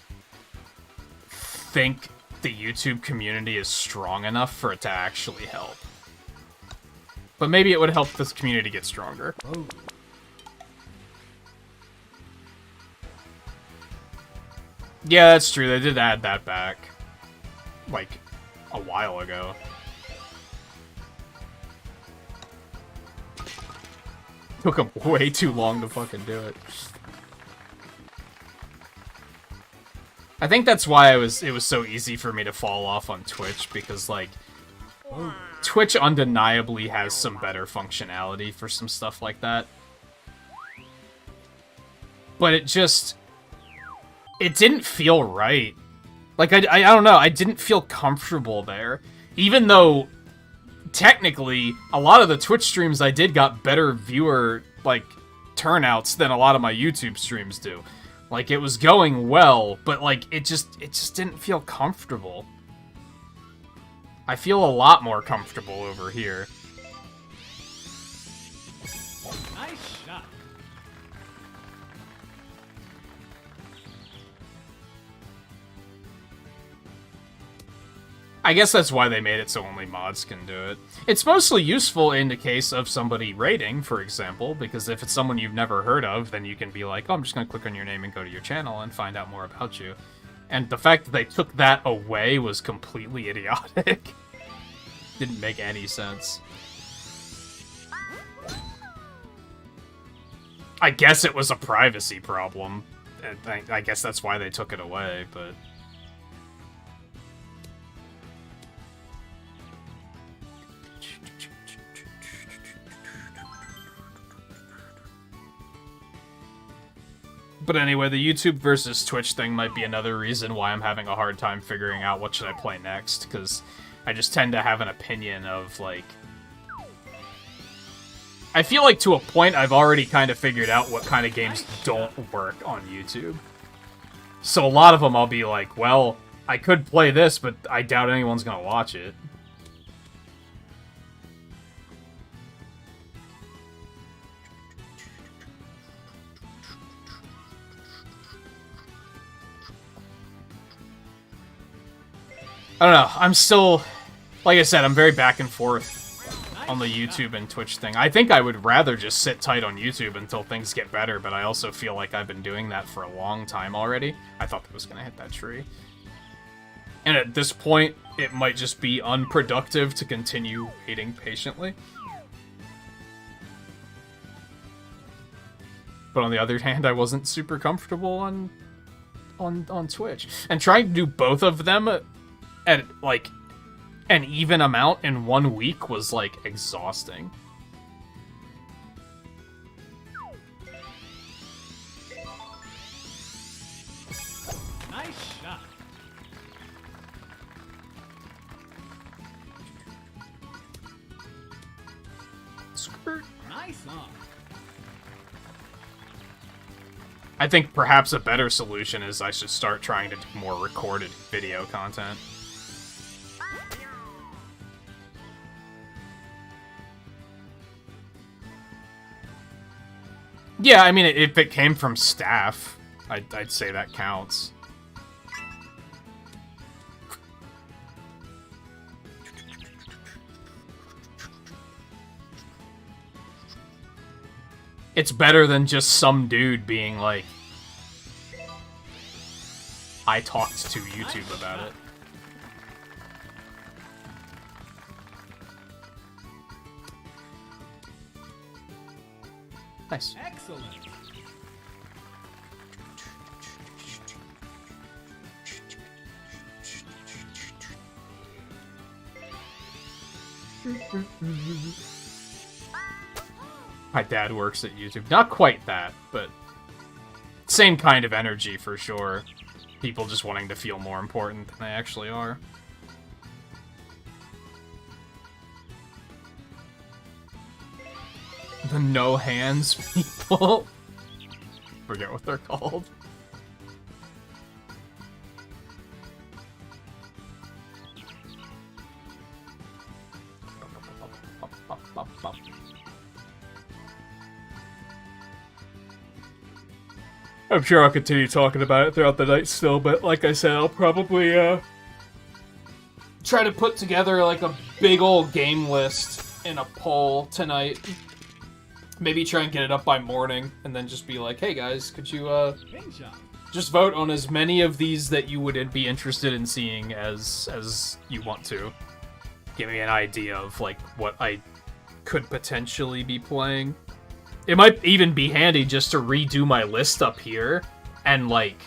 S1: think the YouTube community is strong enough for it to actually help. But maybe it would help this community get stronger.
S2: Bogey.
S1: Yeah, that's true. They did add that back, like, a while ago. Took them way too long to fucking do it. I think that's why it was so easy for me to fall off on Twitch, because, like, Twitch undeniably has some better functionality for some stuff like that. But it just... it didn't feel right. Like, I don't know, I didn't feel comfortable there. Even though, technically, a lot of the Twitch streams I did got better viewer, like, turnouts than a lot of my YouTube streams do. Like, it was going well, but, like, it just didn't feel comfortable. I feel a lot more comfortable over here.
S2: Nice shot.
S1: I guess that's why they made it so only mods can do it. It's mostly useful in the case of somebody raiding, for example, because if it's someone you've never heard of, then you can be like, oh, I'm just gonna click on your name and go to your channel and find out more about you. And the fact that they took that away was completely idiotic. Didn't make any sense. I guess it was a privacy problem. And I guess that's why they took it away, but... But anyway, the YouTube versus Twitch thing might be another reason why I'm having a hard time figuring out what should I play next, because I just tend to have an opinion of, like... I feel like to a point I've already kind of figured out what kind of games don't work on YouTube. So a lot of them I'll be like, well, I could play this, but I doubt anyone's gonna watch it. I don't know, I'm still, like I said, I'm very back and forth on the YouTube and Twitch thing. I think I would rather just sit tight on YouTube until things get better, but I also feel like I've been doing that for a long time already. I thought that was gonna hit that tree. And at this point, it might just be unproductive to continue waiting patiently. But on the other hand, I wasn't super comfortable on Twitch. And trying to do both of them at, like, an even amount in 1 week was, like, exhausting.
S2: Nice shot.
S1: Skirt.
S2: Nice on.
S1: I think perhaps a better solution is I should start trying to do more recorded video content. Yeah, I mean, if it came from staff, I'd say that counts. It's better than just some dude being like, I talked to YouTube about it. Nice.
S2: Excellent.
S1: My dad works at YouTube. Not quite that, but same kind of energy for sure. People just wanting to feel more important than they actually are. The no hands people. Forget what they're called. I'm sure I'll continue talking about it throughout the night still, but like I said, I'll probably try to put together like a big old game list in a poll tonight. Maybe try and get it up by morning, and then just be like, hey guys, could you just vote on as many of these that you would be interested in seeing as you want to. Give me an idea of like what I could potentially be playing. It might even be handy just to redo my list up here and like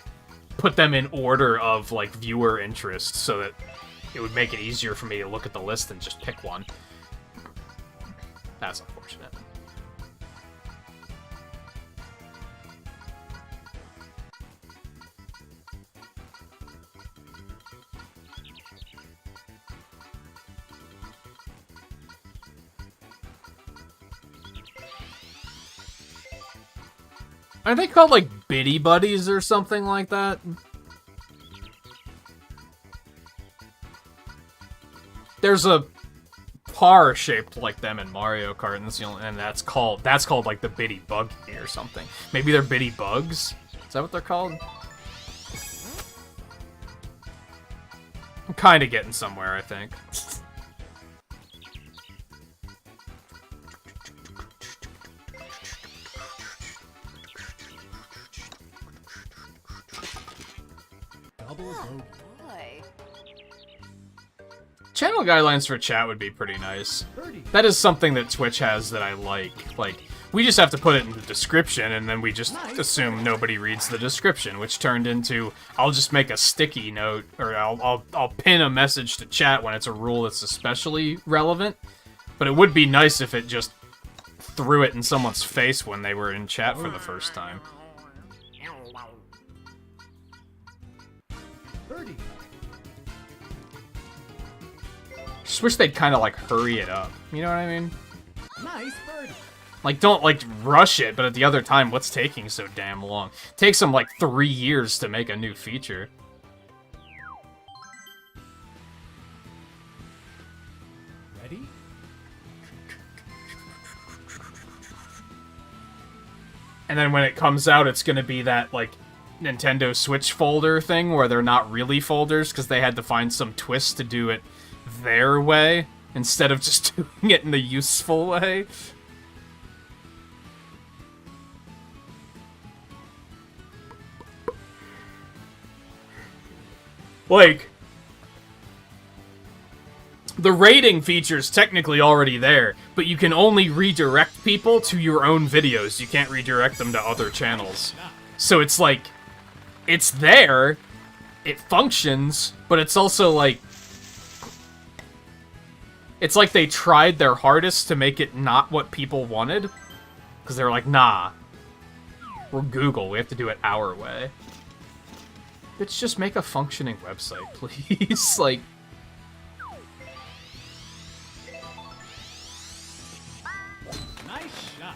S1: put them in order of like viewer interest so that it would make it easier for me to look at the list and just pick one. That's unfortunate. Are they called, like, Biddy Buddies or something like that? There's a car shaped like them in Mario Kart, and that's called, like, the Biddy Buggy or something. Maybe they're Biddy Bugs? Is that what they're called? I'm kind of getting somewhere, I think.
S3: Oh boy.
S1: Channel guidelines for chat would be pretty nice. That is something that Twitch has that I like. Like, we just have to put it in the description, and then we just assume nobody reads the description, which turned into, I'll just make a sticky note, or I'll pin a message to chat when it's a rule that's especially relevant. But it would be nice if it just threw it in someone's face when they were in chat for the first time. Just wish they'd kind of, like, hurry it up. You know what I mean?
S2: Nice birdie.
S1: Like, don't, like, rush it, but at the other time, what's taking so damn long? It takes them, like, 3 years to make a new feature.
S2: Ready?
S1: And then when it comes out, it's gonna be that, like, Nintendo Switch folder thing where they're not really folders because they had to find some twist to do it their way instead of just doing it in the useful way. Like, the rating feature's technically already there, but you can only redirect people to your own videos. You can't redirect them to other channels. So it's like, it's there, it functions, but it's also like, it's like they tried their hardest to make it not what people wanted. Because they were like, nah, we're Google, we have to do it our way. Bitch, just make a functioning website, please. Like...
S2: Nice shot.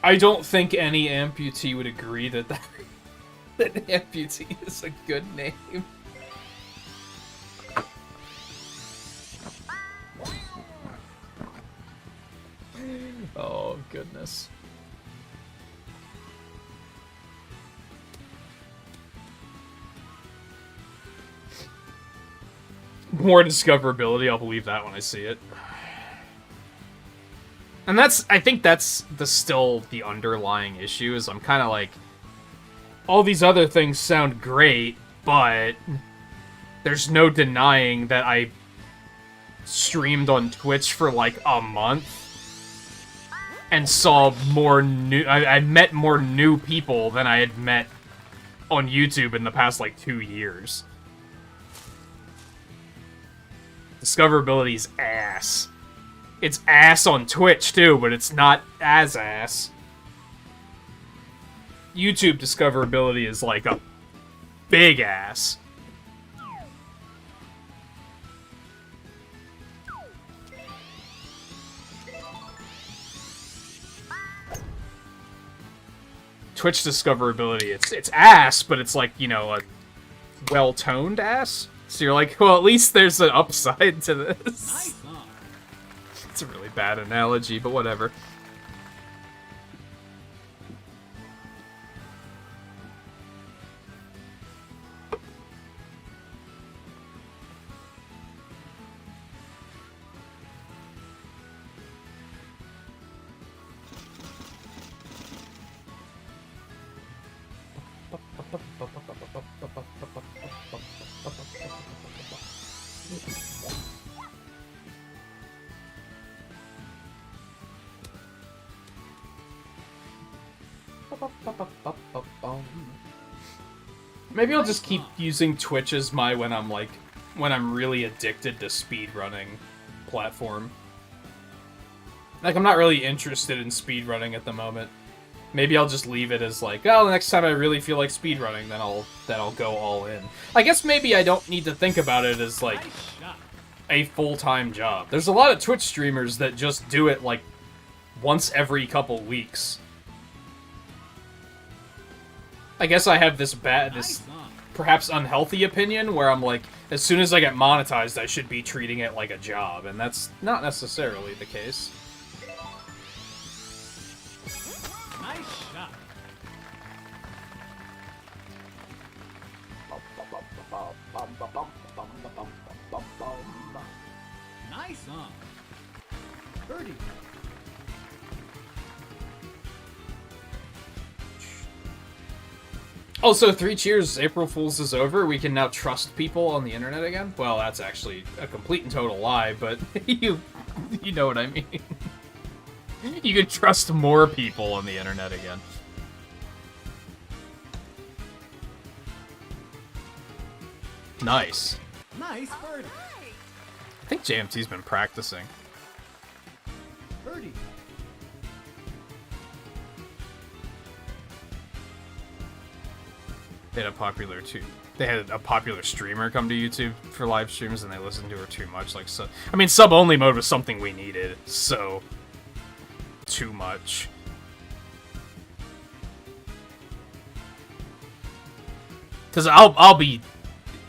S1: I don't think any amputee would agree that that amputee is a good name. Oh, goodness. More discoverability, I'll believe that when I see it. And I think that's still the underlying issue, is I'm kind of like, all these other things sound great, but there's no denying that I streamed on Twitch for like a month and saw more new... I met more new people than I had met on YouTube in the past like 2 years. Discoverability's ass. It's ass on Twitch too, but it's not as ass. YouTube discoverability is like a big ass. Twitch discoverability, it's ass, but it's like, you know, a well-toned ass. So you're like, well, at least there's an upside to this. It's a really bad analogy, but whatever. Maybe I'll just keep using Twitch as my when I'm really addicted to speedrunning platform. Like, I'm not really interested in speedrunning at the moment. Maybe I'll just leave it as like, oh, the next time I really feel like speedrunning, then I'll go all in. I guess maybe I don't need to think about it as like a full-time job. There's a lot of Twitch streamers that just do it like once every couple weeks. I guess I have this perhaps unhealthy opinion where I'm like, as soon as I get monetized, I should be treating it like a job, and that's not necessarily the case.
S2: Nice shot. Nice on. Birdie.
S1: Oh, so 3 cheers, April Fool's is over. We can now trust people on the internet again? Well, that's actually a complete and total lie, but you know what I mean. You can trust more people on the internet again. Nice.
S2: Nice birdie.
S1: I think JMT's been practicing.
S2: Birdie.
S1: They had a popular streamer come to YouTube for live streams, and they listened to her too much. Like, so, I mean, sub-only mode was something we needed, so too much. Because I'll be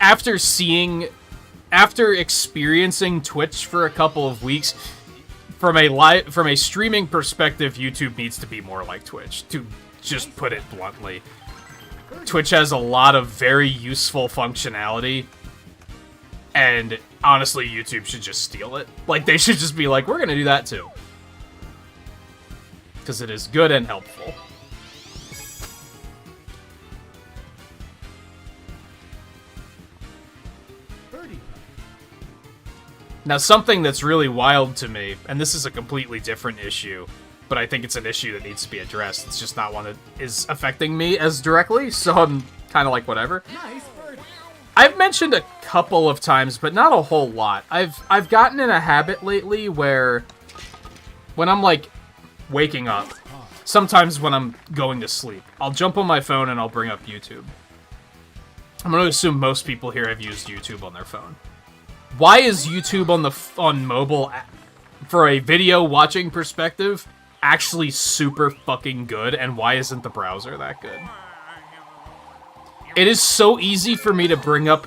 S1: after experiencing Twitch for a couple of weeks. From a streaming perspective, YouTube needs to be more like Twitch. To just put it bluntly. Twitch has a lot of very useful functionality, and honestly, YouTube should just steal it. Like, they should just be like, we're gonna do that too. Because it is good and helpful. Now, something that's really wild to me, and this is a completely different issue, but I think it's an issue that needs to be addressed. It's just not one that is affecting me as directly, so I'm kind of like, whatever.
S2: Nice birdie.
S1: I've mentioned a couple of times, but not a whole lot. I've gotten in a habit lately where when I'm, like, waking up, sometimes when I'm going to sleep, I'll jump on my phone and I'll bring up YouTube. I'm going to assume most people here have used YouTube on their phone. Why is YouTube on mobile, for a video watching perspective, actually super fucking good, and why isn't the browser that good? It is so easy for me to bring up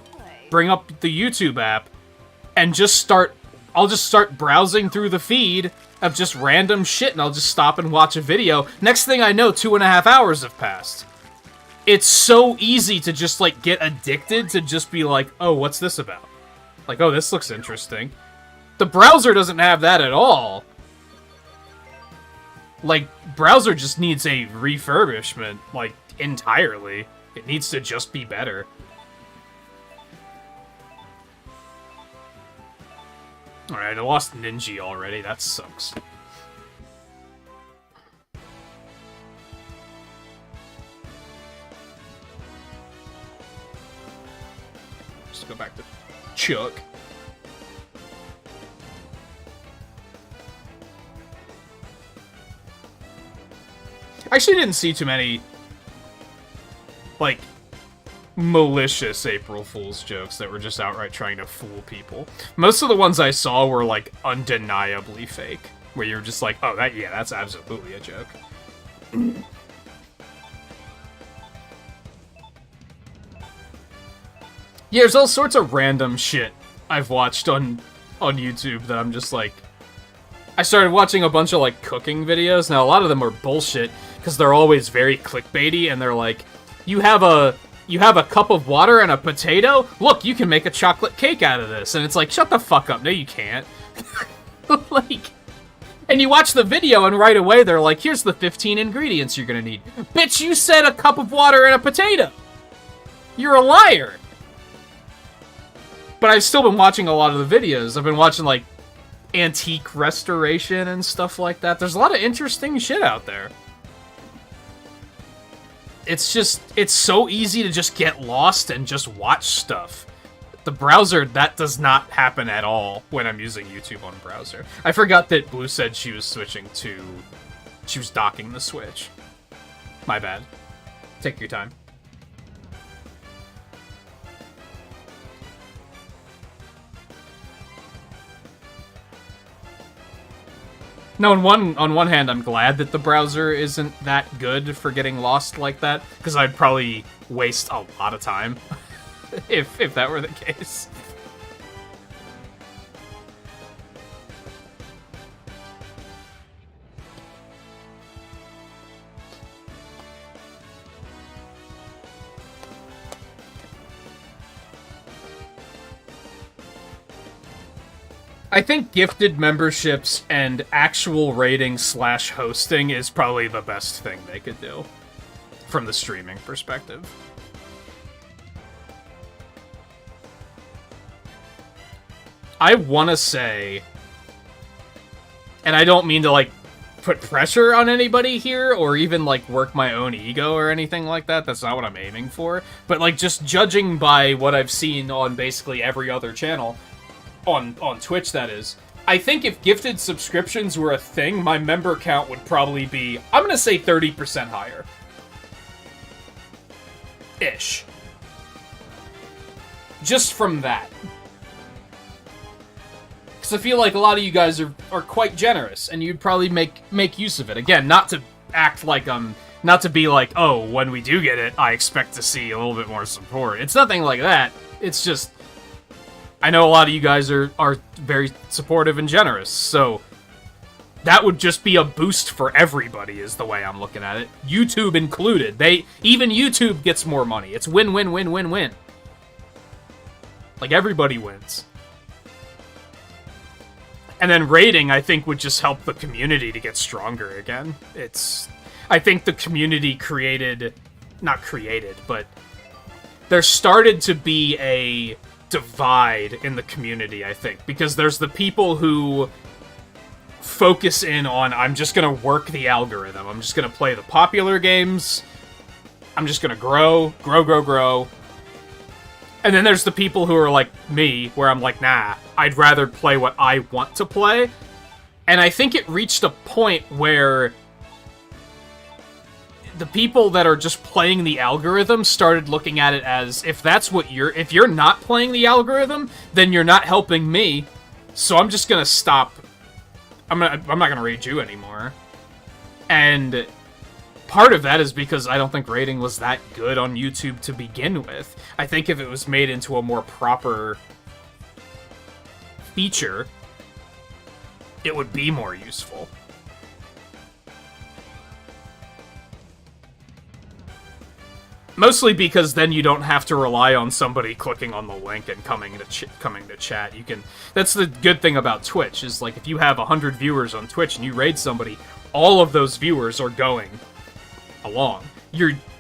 S1: the YouTube app and I'll just start browsing through the feed of just random shit, and I'll just stop and watch a video. Next thing I know, 2.5 hours have passed. It's so easy to just, like, get addicted to just be like, oh, what's this about? Like, oh, this looks interesting. The browser doesn't have that at all. Like, browser just needs a refurbishment, like, entirely. It needs to just be better. Alright, I lost Ninja already. That sucks. Just go back to Chuck. I actually didn't see too many, like, malicious April Fool's jokes that were just outright trying to fool people. Most of the ones I saw were, like, undeniably fake. Where you're just like, oh, that's absolutely a joke. Yeah, there's all sorts of random shit I've watched on YouTube that I'm just like... I started watching a bunch of, like, cooking videos. Now, a lot of them are bullshit, because they're always very clickbaity, and they're like, you have a cup of water and a potato? Look, you can make a chocolate cake out of this. And it's like, shut the fuck up. No, you can't. Like... And you watch the video, and right away they're like, here's the 15 ingredients you're gonna need. Bitch, you said a cup of water and a potato! You're a liar! But I've still been watching a lot of the videos. I've been watching, like, antique restoration and stuff like that. There's a lot of interesting shit out there. It's so easy to just get lost and just watch stuff. The browser, that does not happen at all when I'm using YouTube on browser. I forgot that Blue said she was she was docking the Switch. My bad. Take your time. No, on one hand, I'm glad that the browser isn't that good for getting lost like that, because I'd probably waste a lot of time if that were the case. I think gifted memberships and actual rating / hosting is probably the best thing they could do from the streaming perspective. I want to say, and I don't mean to, like, put pressure on anybody here or even, like, work my own ego or anything like that. That's not what I'm aiming for. But, like, just judging by what I've seen on basically every other channel, on Twitch, that is, I think if gifted subscriptions were a thing, my member count would probably be, I'm gonna say 30% higher. Ish. Just from that. Because I feel like a lot of you guys are quite generous, and you'd probably make use of it. Again, not to act like not to be like, oh, when we do get it, I expect to see a little bit more support. It's nothing like that. It's just, I know a lot of you guys are very supportive and generous, so that would just be a boost for everybody, is the way I'm looking at it. YouTube included. Even YouTube gets more money. It's win-win-win-win-win. Like, everybody wins. And then rating, I think, would just help the community to get stronger again. I think the community but there started to be a divide in the community, I think, because there's the people who focus in on, I'm just gonna work the algorithm, I'm just gonna play the popular games, I'm just gonna grow. And then there's the people who are like me, where I'm like, nah, I'd rather play what I want to play. And I think it reached a point where the people that are just playing the algorithm started looking at it as, if you're not playing the algorithm, then you're not helping me. So I'm just gonna stop. I'm not gonna raid you anymore. And part of that is because I don't think rating was that good on YouTube to begin with. I think if it was made into a more proper feature, it would be more useful. Mostly because then you don't have to rely on somebody clicking on the link and coming to chat. That's the good thing about Twitch, is like, if you have 100 viewers on Twitch and you raid somebody, all of those viewers are going along.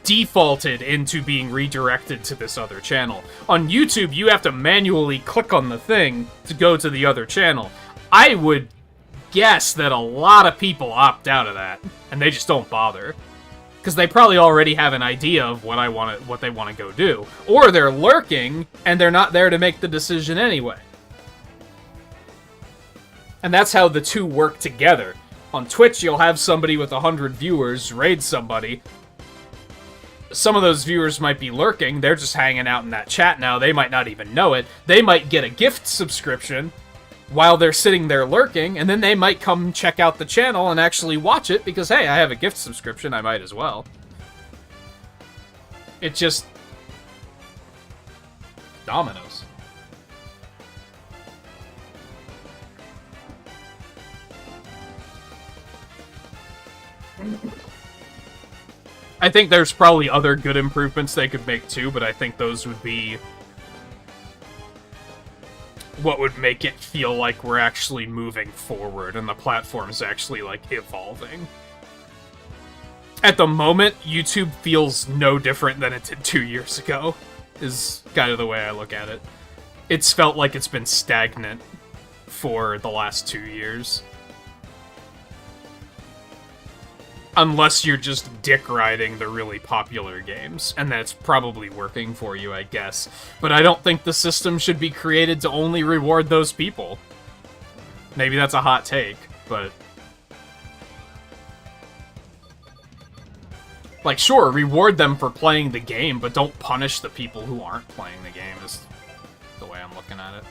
S1: defaulted into being redirected to this other channel. On YouTube, you have to manually click on the thing to go to the other channel. I would guess that a lot of people opt out of that, and they just don't bother. Because they probably already have an idea of what they want to go do. Or they're lurking, and they're not there to make the decision anyway. And that's how the two work together. On Twitch, you'll have somebody with 100 viewers raid somebody. Some of those viewers might be lurking. They're just hanging out in that chat now. They might not even know it. They might get a gift subscription while they're sitting there lurking, and then they might come check out the channel and actually watch it because, hey, I have a gift subscription, I might as well. It just... dominoes. I think there's probably other good improvements they could make too, but I think those would be what would make it feel like we're actually moving forward and the platform's actually, like, evolving. At the moment, YouTube feels no different than it did 2 years ago, is kind of the way I look at it. It's felt like it's been stagnant for the last 2 years. Unless you're just dick riding the really popular games, and that's probably working for you, I guess. But I don't think the system should be created to only reward those people. Maybe that's a hot take, but... like, sure, reward them for playing the game, but don't punish the people who aren't playing the game, is the way I'm looking at it.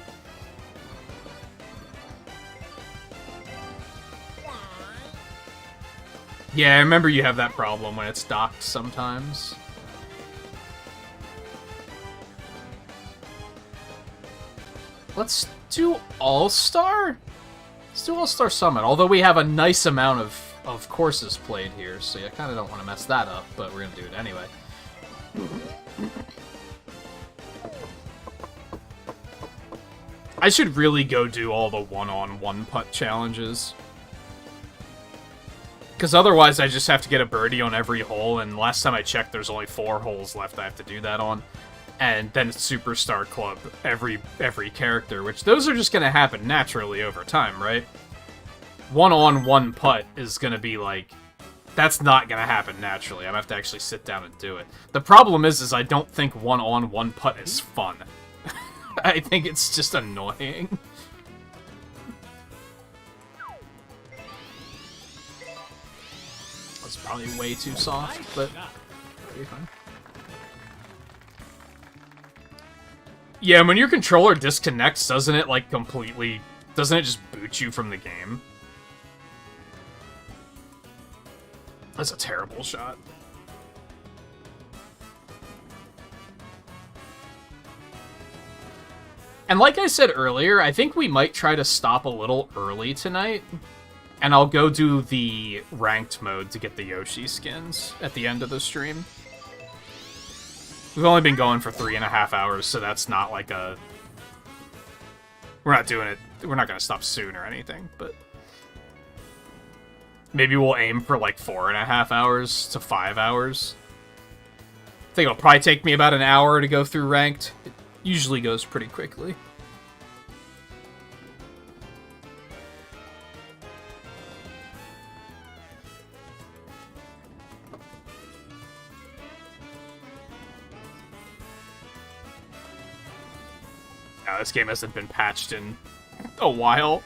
S1: Yeah, I remember you have that problem when it's docked sometimes. Let's do All-Star? Let's do All-Star Summit, although we have a nice amount of courses played here, so I kind of don't want to mess that up, but we're going to do it anyway. I should really go do all the one-on-one putt challenges. Because otherwise I just have to get a birdie on every hole, and last time I checked there's only 4 holes left I have to do that on. And then Superstar Club, every character, which those are just going to happen naturally over time, right? One-on-one putt is going to be like... that's not going to happen naturally. I'm going to have to actually sit down and do it. The problem is I don't think one-on-one putt is fun. I think it's just annoying. That's probably way too soft, but that'll be fine. Yeah, when your controller disconnects, doesn't it, like, completely... doesn't it just boot you from the game? That's a terrible shot. And like I said earlier, I think we might try to stop a little early tonight. And I'll go do the ranked mode to get the Yoshi skins at the end of the stream. We've only been going for 3.5 hours, so that's not like a... we're not doing it... we're not going to stop soon or anything, but... maybe we'll aim for like 4.5 hours to 5 hours. I think it'll probably take me about an hour to go through ranked. It usually goes pretty quickly. Now, this game hasn't been patched in a while.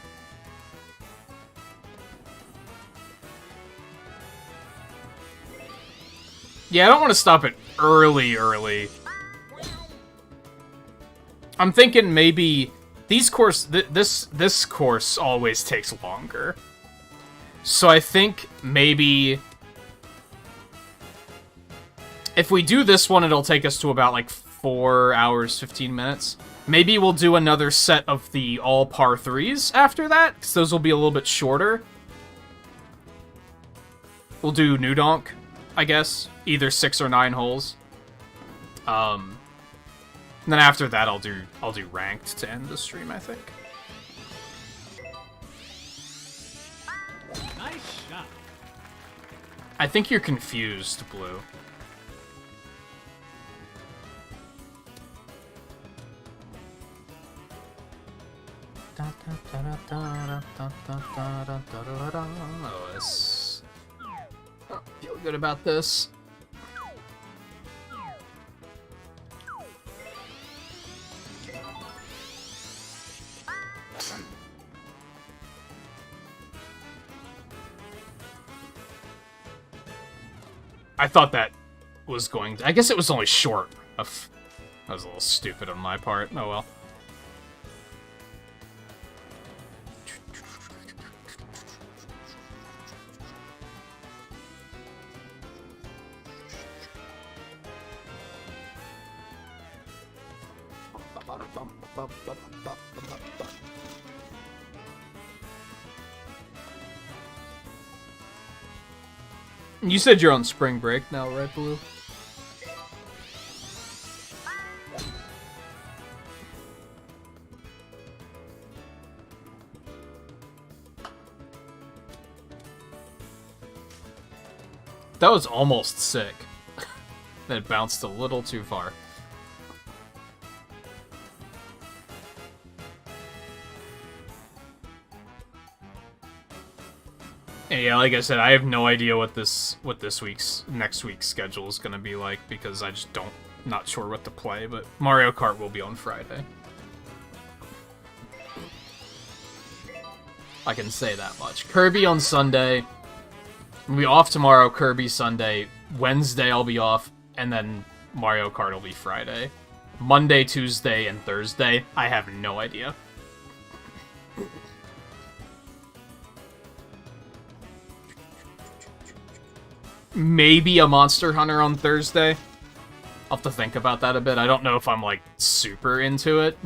S1: Yeah, I don't want to stop it early. I'm thinking maybe these this course always takes longer. So I think maybe if we do this one, it'll take us to about like 4 hours, 15 minutes. Maybe we'll do another set of the all par 3s after that, because those will be a little bit shorter. We'll do New Donk, I guess. Either 6 or 9 holes. And then after that, I'll do ranked to end the stream, I think.
S2: Nice shot.
S1: I think you're confused, Blue. Oh, this. Oh, feel good about this. I thought that was going to... I guess it was only short of... That was a little stupid on my part. Oh well. You said you're on spring break now, right, Blue? That was almost sick. Then it bounced a little too far. And yeah, like I said, I have no idea what next week's schedule is gonna be like because I just not sure what to play. But Mario Kart will be on Friday. I can say that much. Kirby on Sunday. We'll be off tomorrow. Kirby Sunday. Wednesday I'll be off, and then Mario Kart will be Friday. Monday, Tuesday, and Thursday, I have no idea. Maybe a Monster Hunter on Thursday. I'll have to think about that a bit. I don't know if I'm, like, super into it,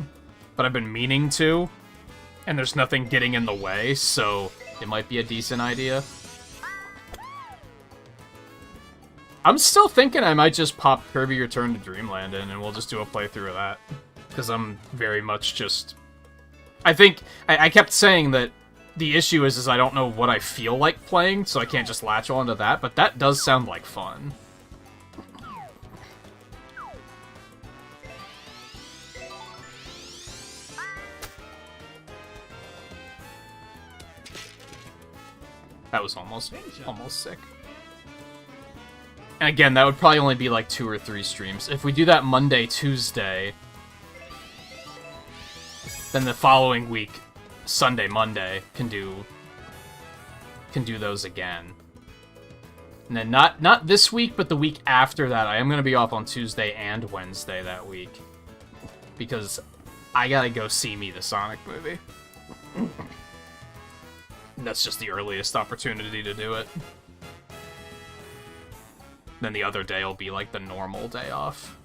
S1: but I've been meaning to, and there's nothing getting in the way, so it might be a decent idea. I'm still thinking I might just pop Kirby Return to Dreamland in, and we'll just do a playthrough of that. Because I'm very much just... I think... I kept saying that the issue is I don't know what I feel like playing, so I can't just latch onto that, but that does sound like fun. That was almost sick. And again, that would probably only be like 2 or 3 streams. If we do that Monday, Tuesday, then the following week, Sunday, Monday, can do those again. And then not this week, but the week after that, I am going to be off on Tuesday and Wednesday that week. Because I gotta go see the Sonic movie. That's just the earliest opportunity to do it. Then the other day will be like the normal day off.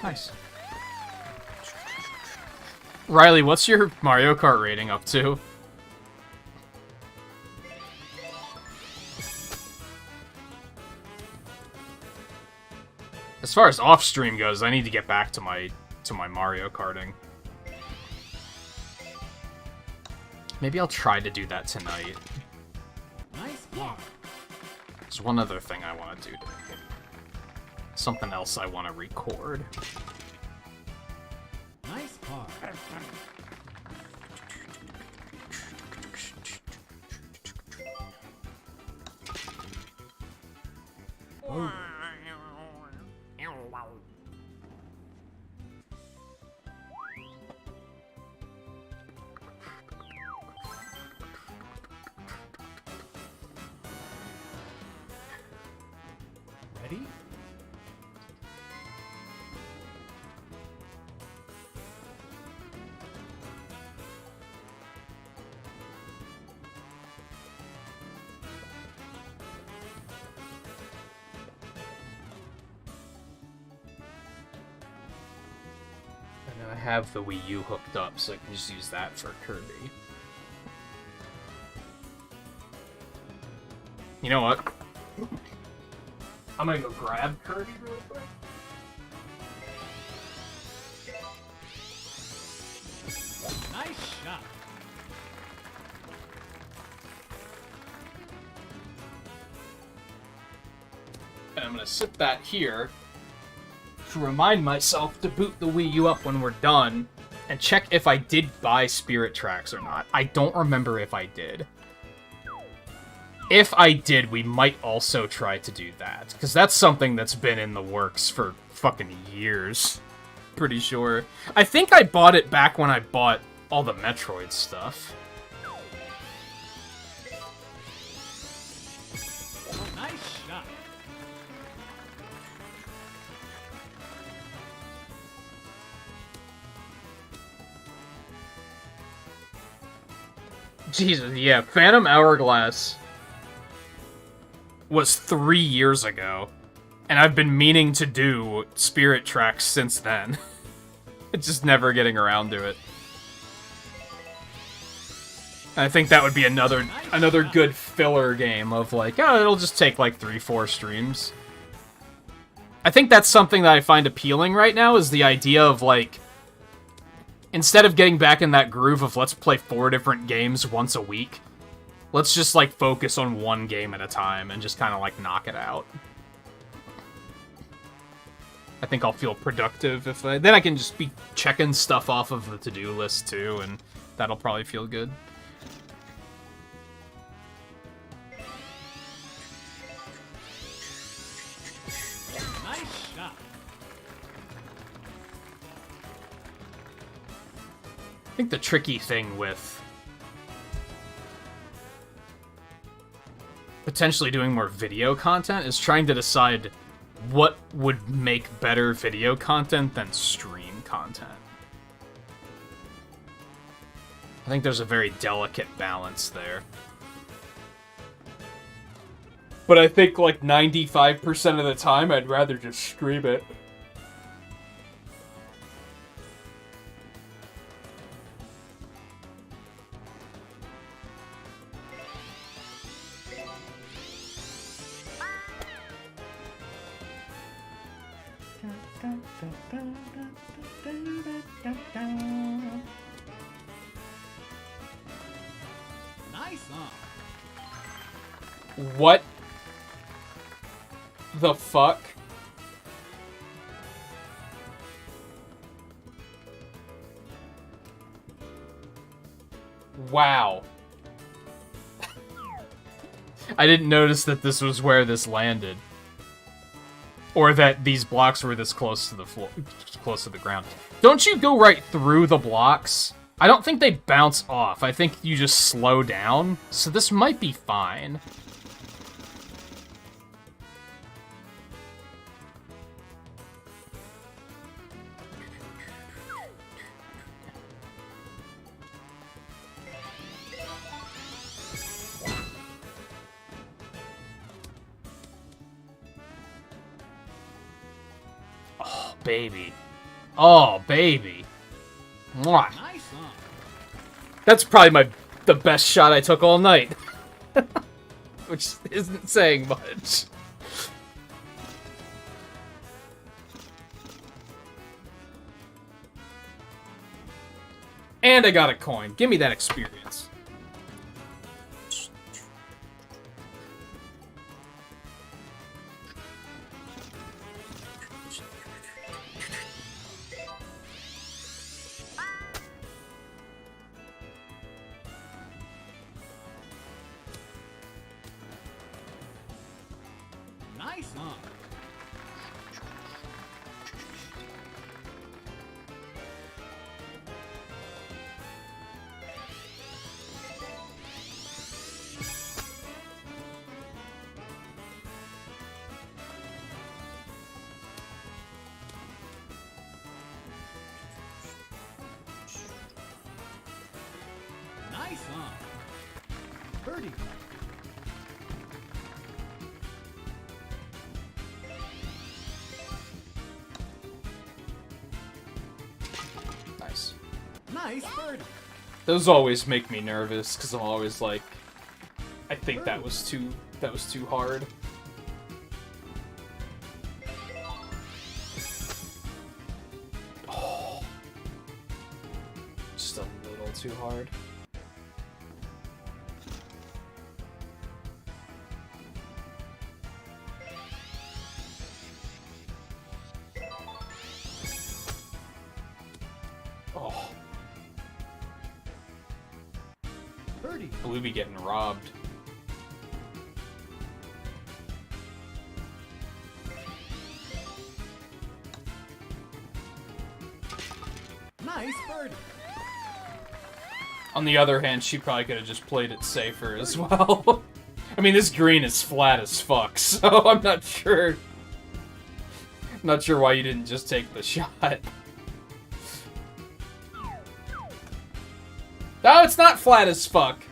S1: Nice. Riley, what's your Mario Kart rating up to? As far as off-stream goes, I need to get back to my Mario Karting. Maybe I'll try to do that tonight.
S2: Nice car.
S1: There's one other thing I want to do. Something else I want to record.
S2: Nice car. Oh. Ready?
S1: And then I have the Wii U hooked up, so I can just use that for Kirby. You know what? I'm gonna go grab Kirby real quick.
S2: Nice shot.
S1: I'm gonna sit that here to remind myself to boot the Wii U up when we're done and check if I did buy Spirit Tracks or not. I don't remember if I did. If I did, we might also try to do that, because that's something that's been in the works for fucking years. Pretty sure. I think I bought it back when I bought all the Metroid stuff.
S2: Nice shot.
S1: Jesus, yeah, Phantom Hourglass was 3 years ago, and I've been meaning to do Spirit Tracks since then. It's just never getting around to it. I think that would be another good filler game of like, oh, it'll just take like 3-4 streams. I think that's something that I find appealing right now, is the idea of like, instead of getting back in that groove of let's play 4 different games once a week, let's just like focus on one game at a time and just kind of like knock it out. I think I'll feel productive if then I can just be checking stuff off of the to-do list too, and that'll probably feel good.
S2: Nice shot.
S1: I think the tricky thing with potentially doing more video content is trying to decide what would make better video content than stream content. I think there's a very delicate balance there. But I think like 95% of the time I'd rather just stream it.
S2: Nice on.
S1: What the fuck? Wow. I didn't notice that this was where this landed. Or that these blocks were this close to the floor, close to the ground. Don't you go right through the blocks? I don't think they bounce off. I think you just slow down. So this might be fine. Oh, baby. Oh, baby. Mwah.
S2: Nice on.
S1: That's probably the best shot I took all night. Which isn't saying much. And I got a coin. Give me that experience.
S2: Nice on. Nice on. Birdie.
S1: Nice.
S2: Nice birdie.
S1: Those always make me nervous because I'm always like, I think that was too hard. Oh, just a little too hard.
S2: Birdie.
S1: We'll be getting robbed.
S2: Nice birdie.
S1: On the other hand, she probably could have just played it safer as well. I mean, this green is flat as fuck, so I'm not sure. Not sure why you didn't just take the shot. No, it's not flat as fuck.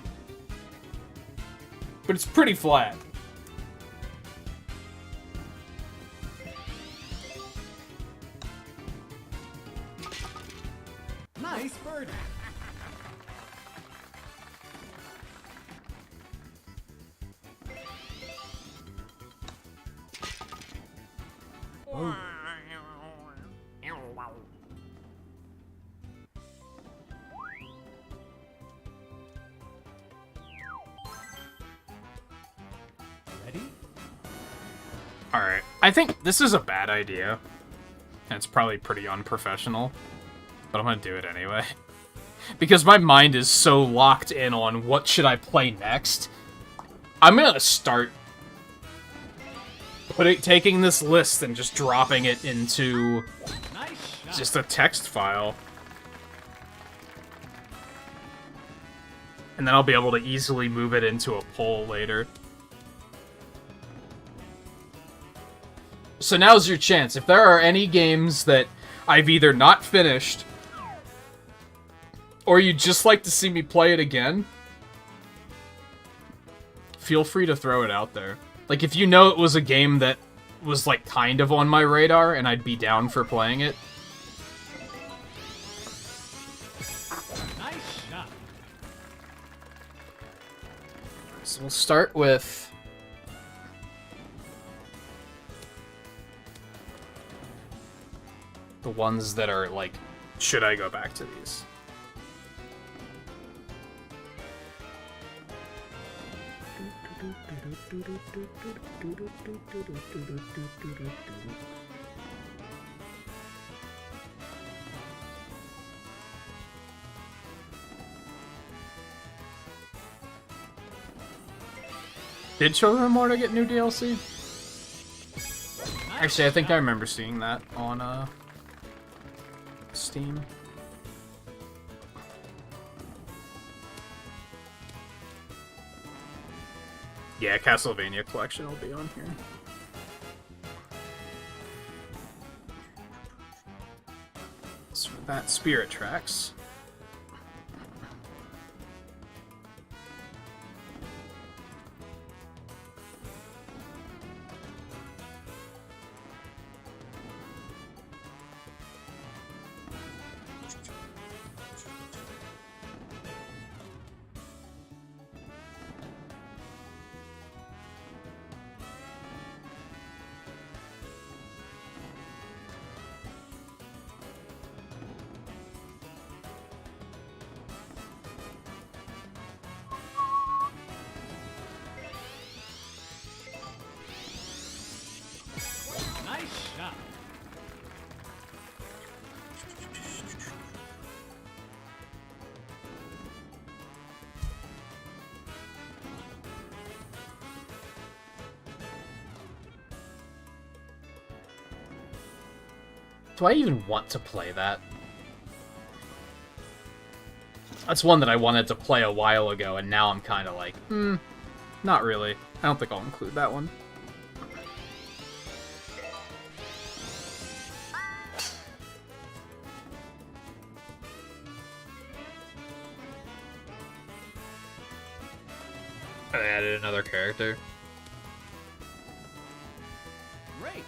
S1: But it's pretty flat.
S2: Nice birdie. Oh. Ready?
S1: Alright, I think this is a bad idea. And it's probably pretty unprofessional. But I'm gonna do it anyway. Because my mind is so locked in on what should I play next. I'm gonna start taking this list and just dropping it into
S2: Nice shot.
S1: just a text file. And then I'll be able to easily move it into a poll later. So now's your chance. If there are any games that I've either not finished, or you'd just like to see me play it again, feel free to throw it out there. Like, if you know it was a game that was, like, kind of on my radar, and I'd be down for playing it.
S2: Nice shot.
S1: So we'll start with the ones that are, like, should I go back to these? Did Children of Morta get new DLC? Actually, I think I remember seeing that on Steam. Yeah, Castlevania Collection will be on here. So that Spirit Tracks.
S2: Nice shot.
S1: Do I even want to play that? That's one that I wanted to play a while ago, and now I'm kind of like, not really. I don't think I'll include that one. I added another character.
S2: Great.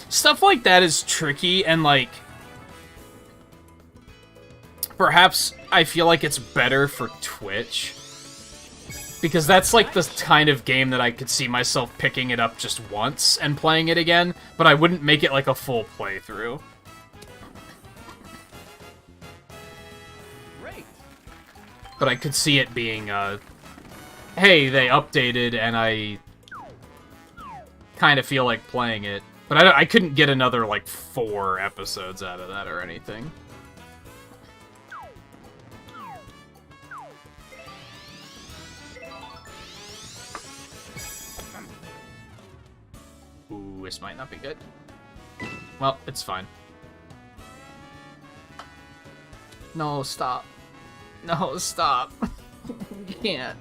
S1: Stuff like that is tricky, and, like, perhaps I feel like it's better for Twitch. Because that's, like, the kind of game that I could see myself picking it up just once and playing it again, but I wouldn't make it, like, a full playthrough.
S2: Great.
S1: But I could see it being, hey, they updated, and I kind of feel like playing it. But I couldn't get another, like, 4 episodes out of that or anything. this might not be good. Well, it's fine. No, stop. No, stop. You can't.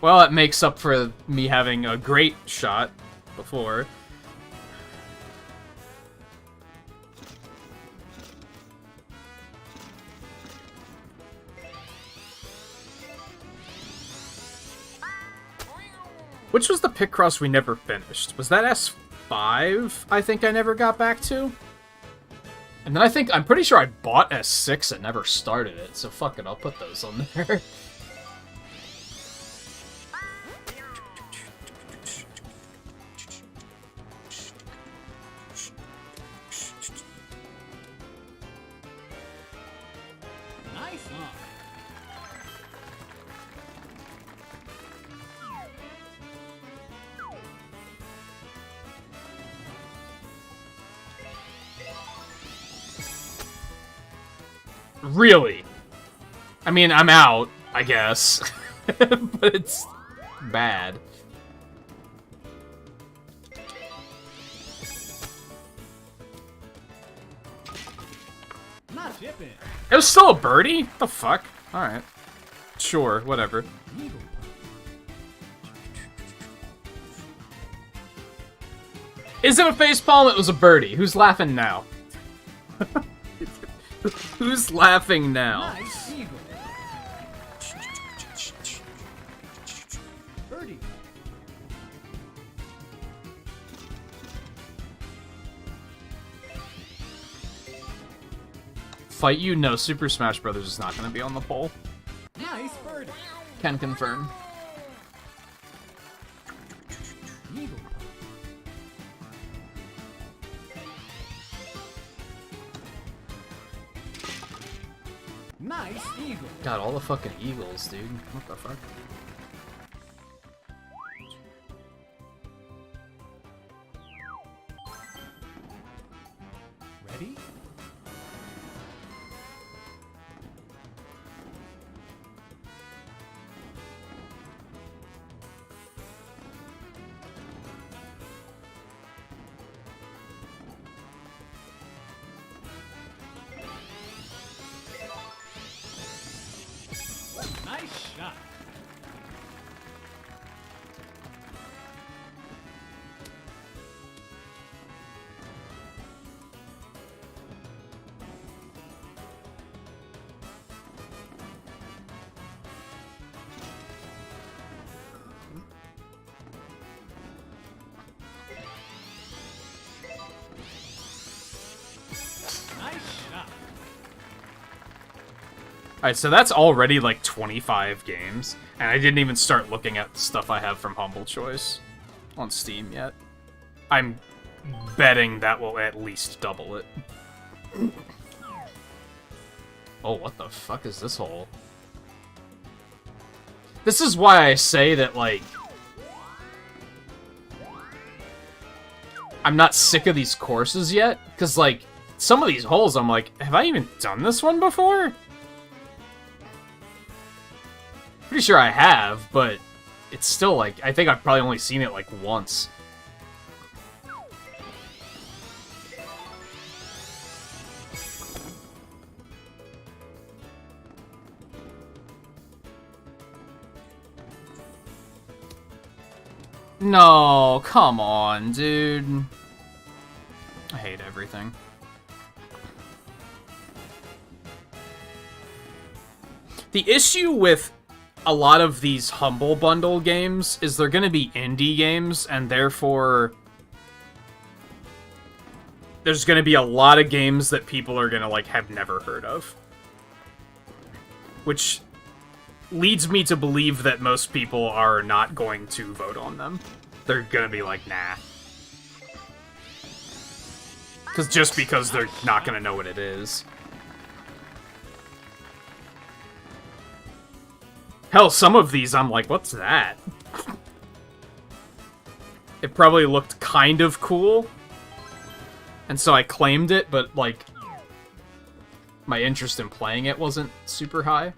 S1: Well, it makes up for me having a great shot before. Which was the Picross we never finished? Was that S5, I think I never got back to? And then I'm pretty sure I bought S6 and never started it, so fuck it, I'll put those on there.
S2: Nice knock.
S1: Really? I mean, I'm out, I guess. But it's bad.
S2: Not chipping.
S1: It was still a birdie? What the fuck? Alright. Sure, whatever.
S2: Eagle.
S1: Is it a facepalm? It was a birdie. Who's laughing now? Who's laughing now?
S2: Nice eagle. Birdie.
S1: Fight you? No, Super Smash Brothers is not going to be on the poll.
S2: Nice birdie.
S1: Can confirm.
S2: Eagle. Nice eagle.
S1: God, all the fucking eagles, dude. What the fuck?
S2: Ready? Nice shot. Nice shot.
S1: Alright, so that's already like 25 games, and I didn't even start looking at the stuff I have from Humble Choice on Steam yet. I'm betting that will at least double it. Oh, what the fuck is this hole? This is why I say that, like, I'm not sick of these courses yet, because, like, some of these holes I'm like, have I even done this one before? Pretty sure I have, but it's still like, I think I've probably only seen it like once. No, come on, dude. I hate everything. The issue with a lot of these Humble Bundle games is they're going to be indie games, and therefore there's going to be a lot of games that people are going to, like, have never heard of. Which leads me to believe that most people are not going to vote on them. They're going to be like, nah. Just because they're not going to know what it is. Hell, some of these I'm like, what's that? It probably looked kind of cool. And so I claimed it, but, like, my interest in playing it wasn't super high.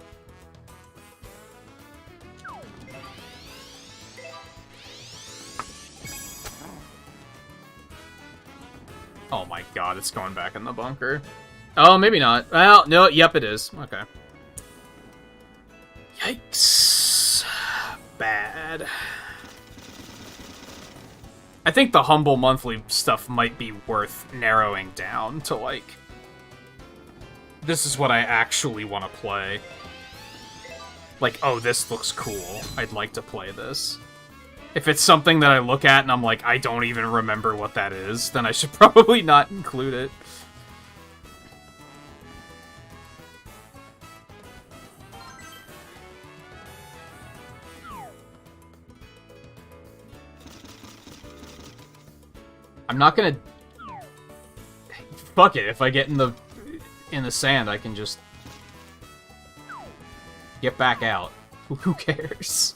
S1: Oh my god, it's going back in the bunker. Oh, maybe not. Well, no, yep, it is. Okay. Yikes. Bad. I think the Humble Monthly stuff might be worth narrowing down to, like, this is what I actually want to play. Like, oh, this looks cool. I'd like to play this. If it's something that I look at and I'm like, I don't even remember what that is, then I should probably not include it. I'm not gonna... Fuck it, if I get in the sand, I can just get back out. Who cares?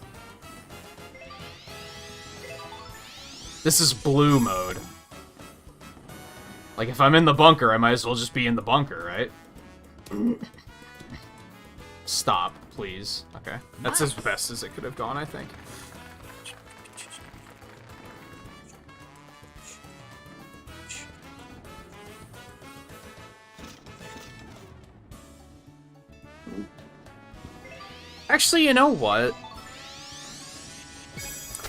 S1: This is blue mode. Like, if I'm in the bunker, I might as well just be in the bunker, right? Stop, please. Okay. That's as best as it could have gone, I think. Actually, you know what?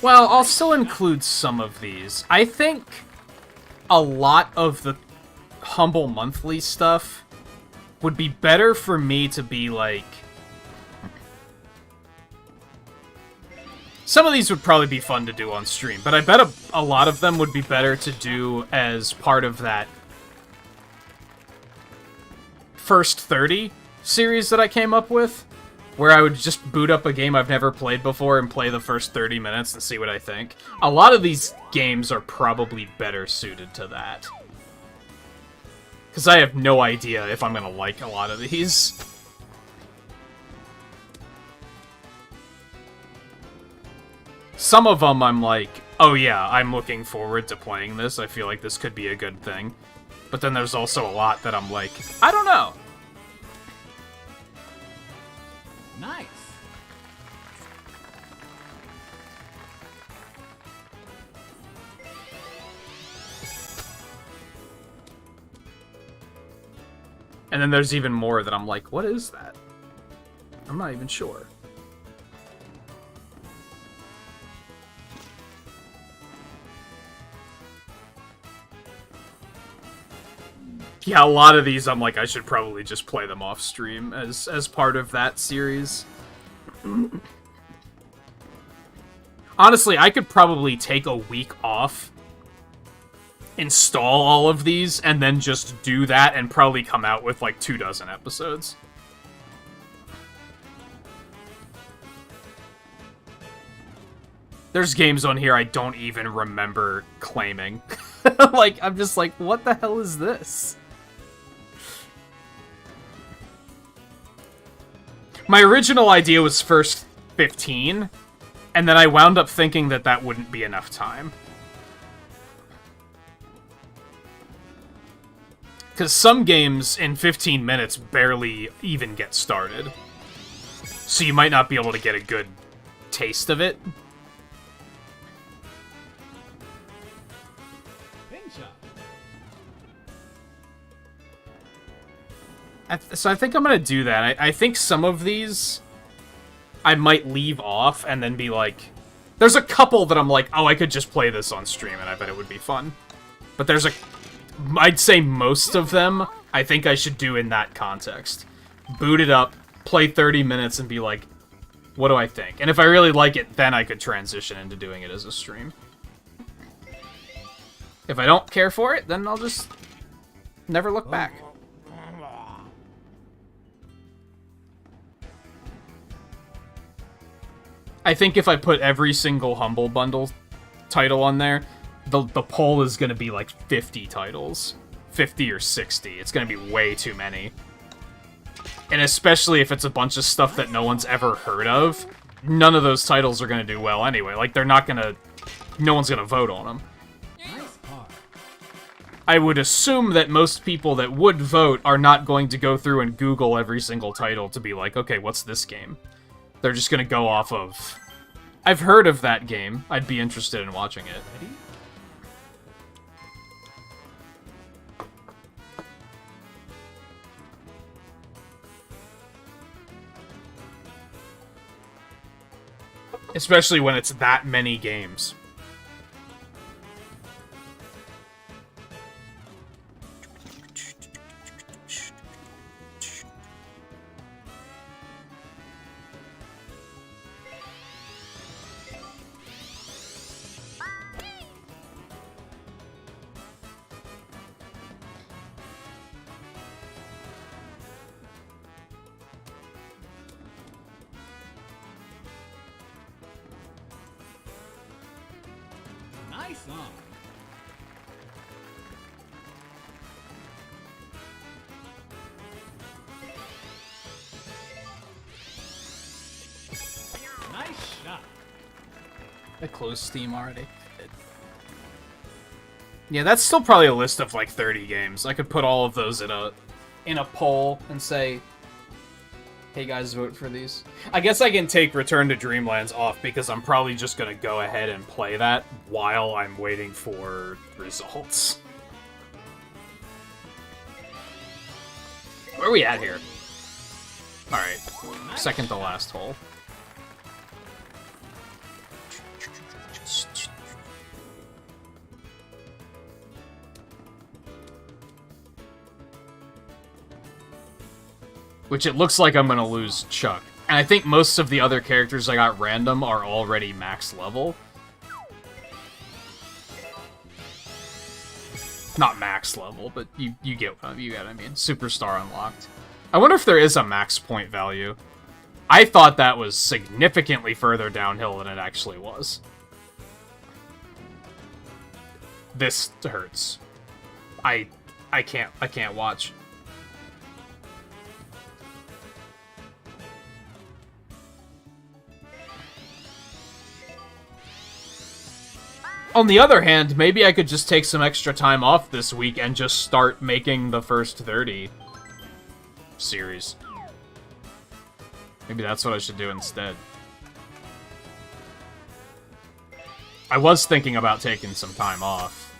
S1: Well, I'll still include some of these. I think a lot of the Humble Monthly stuff would be better for me to be, like... Some of these would probably be fun to do on stream, but I bet a lot of them would be better to do as part of that First 30 series that I came up with, where I would just boot up a game I've never played before and play the first 30 minutes and see what I think. A lot of these games are probably better suited to that. Because I have no idea if I'm going to like a lot of these. Some of them I'm like, oh yeah, I'm looking forward to playing this. I feel like this could be a good thing. But then there's also a lot that I'm like, I don't know.
S2: Nice.
S1: And then there's even more that I'm like, what is that? I'm not even sure. Yeah, a lot of these I'm like, I should probably just play them off stream as part of that series. Honestly, I could probably take a week off, install all of these, and then just do that and probably come out with like 24 episodes. There's games on here I don't even remember claiming. Like, I'm just like, what the hell is this? My original idea was first 15, and then I wound up thinking that that wouldn't be enough time. Because some games in 15 minutes barely even get started. So you might not be able to get a good taste of it. So I think I'm going to do that. I think some of these I might leave off and then be like... There's a couple that I'm like, oh, I could just play this on stream and I bet it would be fun. But there's I'd say most of them I think I should do in that context. Boot it up, play 30 minutes and be like, what do I think? And if I really like it, then I could transition into doing it as a stream. If I don't care for it, then I'll just never look back. I think if I put every single Humble Bundle title on there, the poll is going to be like 50 titles. 50 or 60. It's going to be way too many. And especially if it's a bunch of stuff that no one's ever heard of, none of those titles are going to do well anyway. Like, they're not going to... No one's going to vote on them.
S2: Nice car.
S1: I would assume that most people that would vote are not going to go through and Google every single title to be like, okay, what's this game? They're just going to go off of... I've heard of that game. I'd be interested in watching it.
S2: Ready?
S1: Especially when it's that many games.
S2: Nice song. Nice shot.
S1: I closed Steam already. Yeah, that's still probably a list of like 30 games. I could put all of those in a poll and say, hey guys, vote for these. I guess I can take Return to Dreamlands off because I'm probably just gonna go ahead and play that while I'm waiting for results. Where are we at here? Alright, second to last hole. Which it looks like I'm gonna lose Chuck. And I think most of the other characters I got random are already max level. Not max level, but you get what I mean. Superstar unlocked. I wonder if there is a max point value. I thought that was significantly further downhill than it actually was. This hurts. I can't watch. On the other hand, maybe I could just take some extra time off this week and just start making the first 30 series. Maybe that's what I should do instead. I was thinking about taking some time off.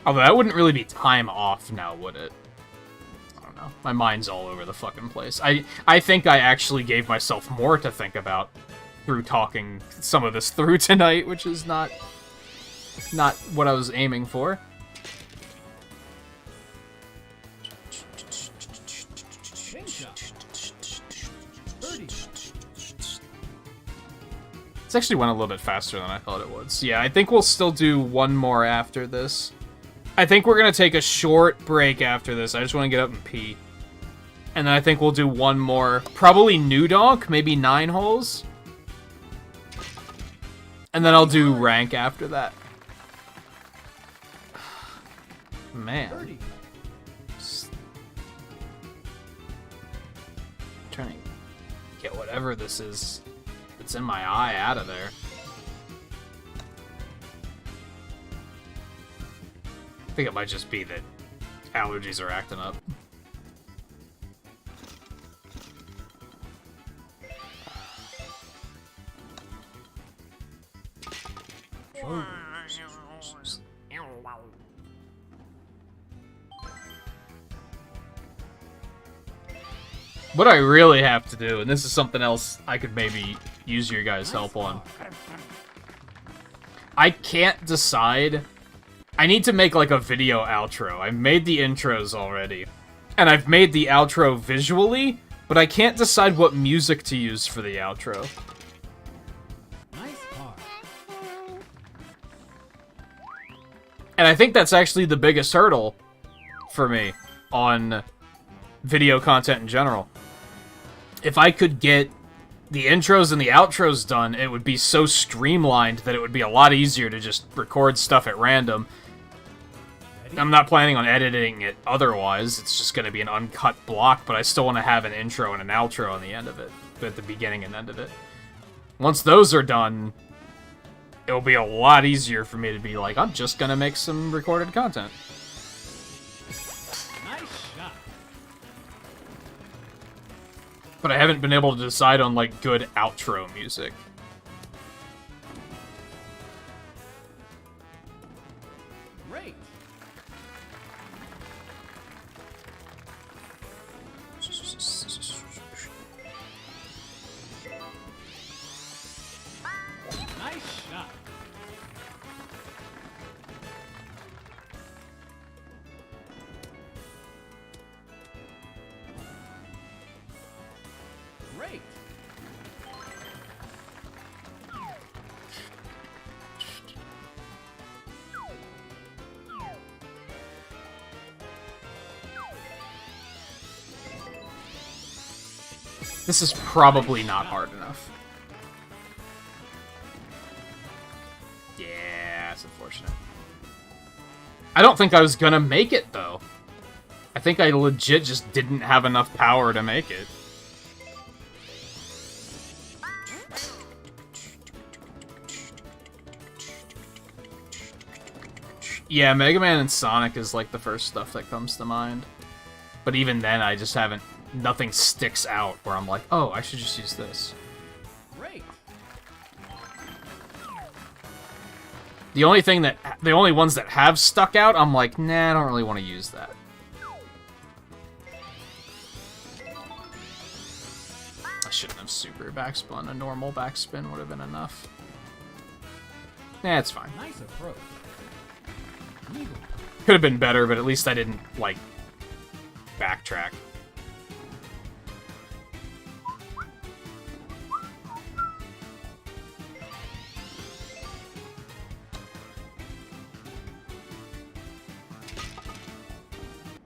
S1: Although that wouldn't really be time off now, would it? I don't know. My mind's all over the fucking place. I think I actually gave myself more to think about through talking some of this through tonight, which is not what I was aiming for. This actually went a little bit faster than I thought it would. So yeah, I think we'll still do one more after this. I think we're gonna take a short break after this. I just want to get up and pee. And then I think we'll do one more. Probably New Donk, maybe 9 holes. And then I'll do rank after that. Man. Just trying to get whatever this is that's in my eye out of there. I think it might just be that allergies are acting up. What I really have to do, and this is something else I could maybe use your guys' help on. I can't decide. I need to make like a video outro. I made the intros already. And I've made the outro visually, but I can't decide what music to use for the outro. And I think that's actually the biggest hurdle for me on video content in general. If I could get the intros and the outros done, it would be so streamlined that it would be a lot easier to just record stuff at random. I'm not planning on editing it otherwise. It's just going to be an uncut block, but I still want to have an intro and an outro on the end of it, at the beginning and end of it. Once those are done, it'll be a lot easier for me to be like, I'm just gonna make some recorded content.
S2: Nice shot.
S1: But I haven't been able to decide on, like, good outro music.
S2: Great. Great.
S1: This is probably not hard enough. Yeah, that's unfortunate. I don't think I was gonna make it, though. I think I legit just didn't have enough power to make it. Yeah, Mega Man and Sonic is like the first stuff that comes to mind. But even then, I just haven't... Nothing sticks out where I'm like, oh, I should just use this.
S2: Great.
S1: The only ones that have stuck out, I'm like, nah, I don't really want to use that. I shouldn't have super backspun. A normal backspin would have been enough. Nah, it's fine.
S2: Nice approach. Eagle.
S1: Could have been better, but at least I didn't, like, backtrack.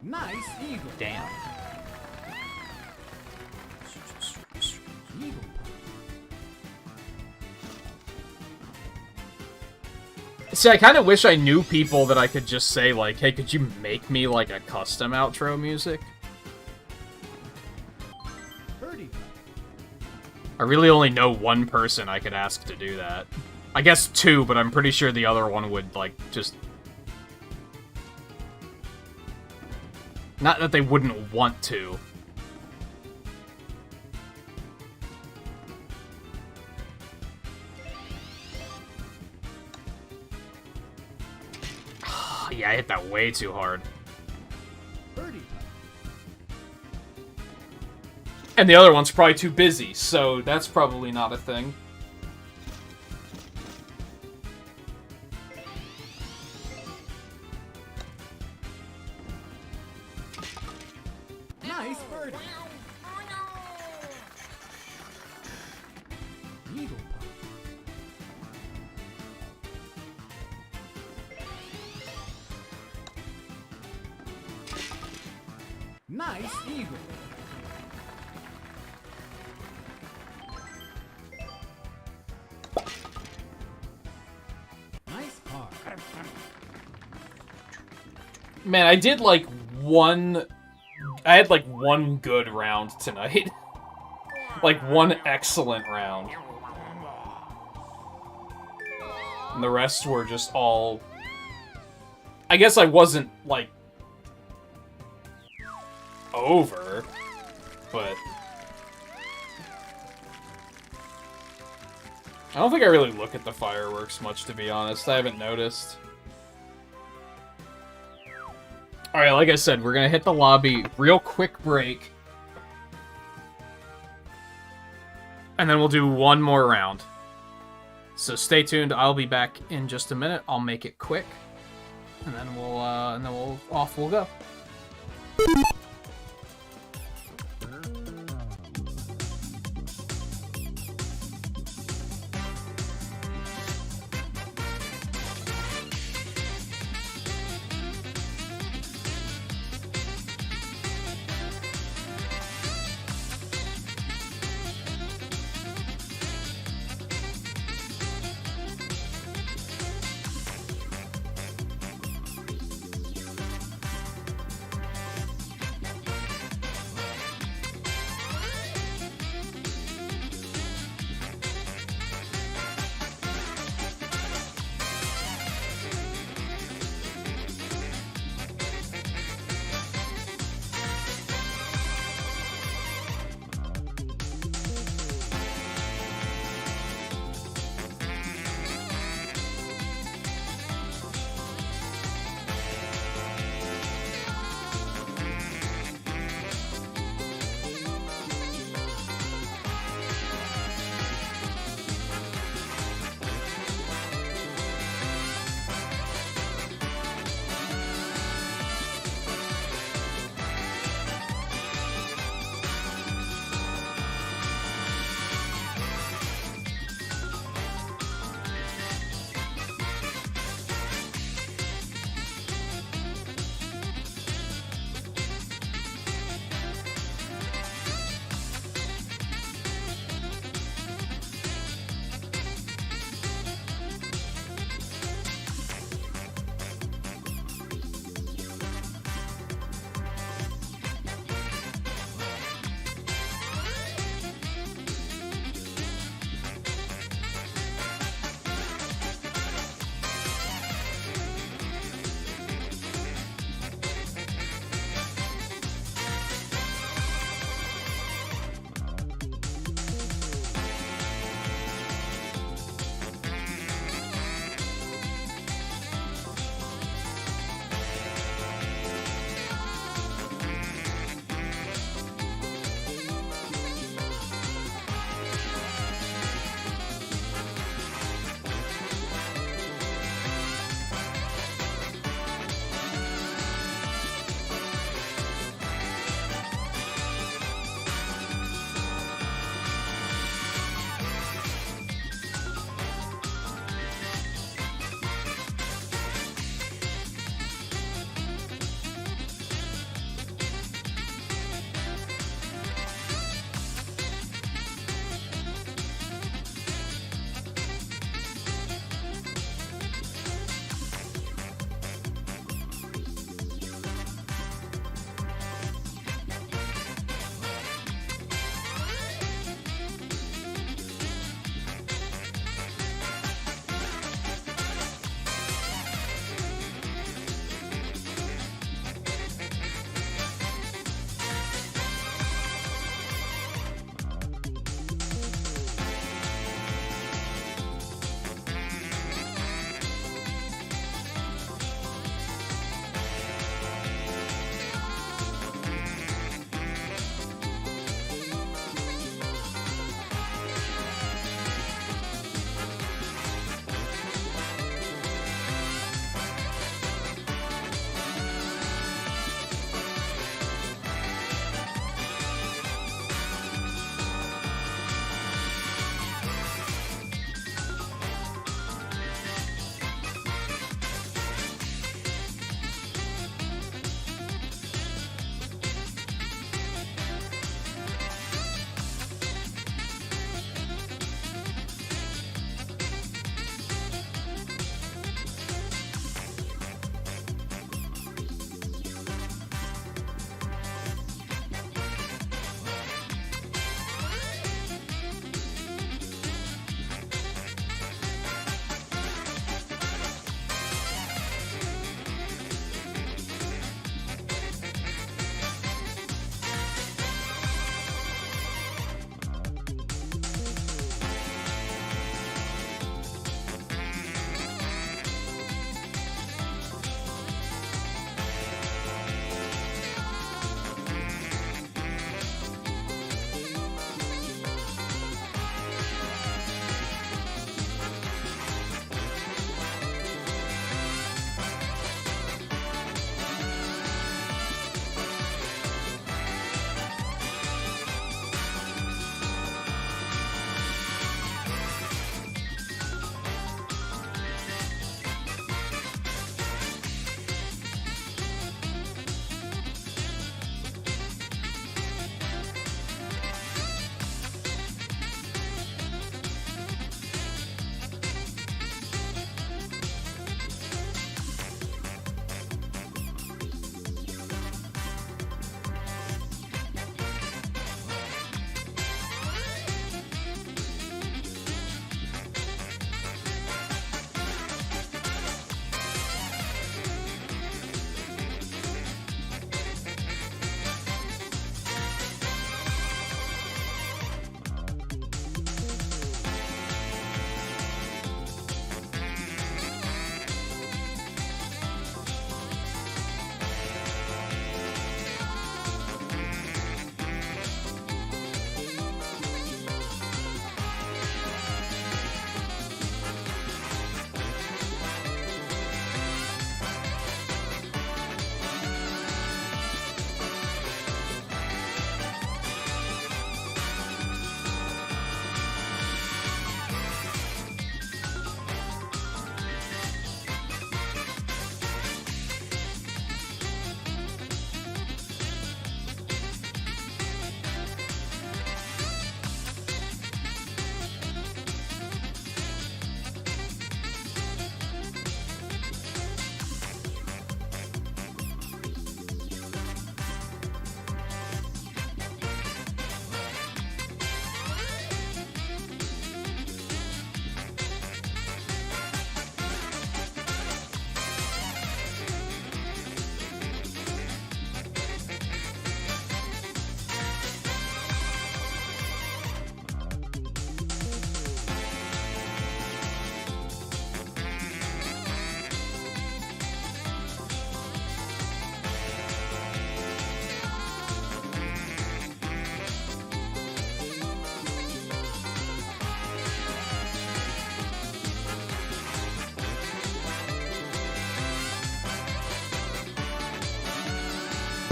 S2: Nice eagle.
S1: Damn.
S2: Eagle.
S1: See, I kind of wish I knew people that I could just say, like, hey, could you make me, like, a custom outro music?
S2: Birdie.
S1: I really only know one person I could ask to do that. I guess two, but I'm pretty sure the other one would, like, just... Not that they wouldn't want to. Yeah, I hit that way too hard.
S2: Birdie.
S1: And the other one's probably too busy, so that's probably not a thing.
S2: Nice birdie. Eagle. Nice eagle. Nice par.
S1: Man, I did, like, one... I had, like, one good round tonight. Like, one excellent round. And the rest were just all... I guess I wasn't, like... over, but... I don't think I really look at the fireworks much, to be honest. I haven't noticed. Alright, like I said, we're gonna hit the lobby, real quick break. And then we'll do one more round. So stay tuned, I'll be back in just a minute. I'll make it quick. And then off we'll go.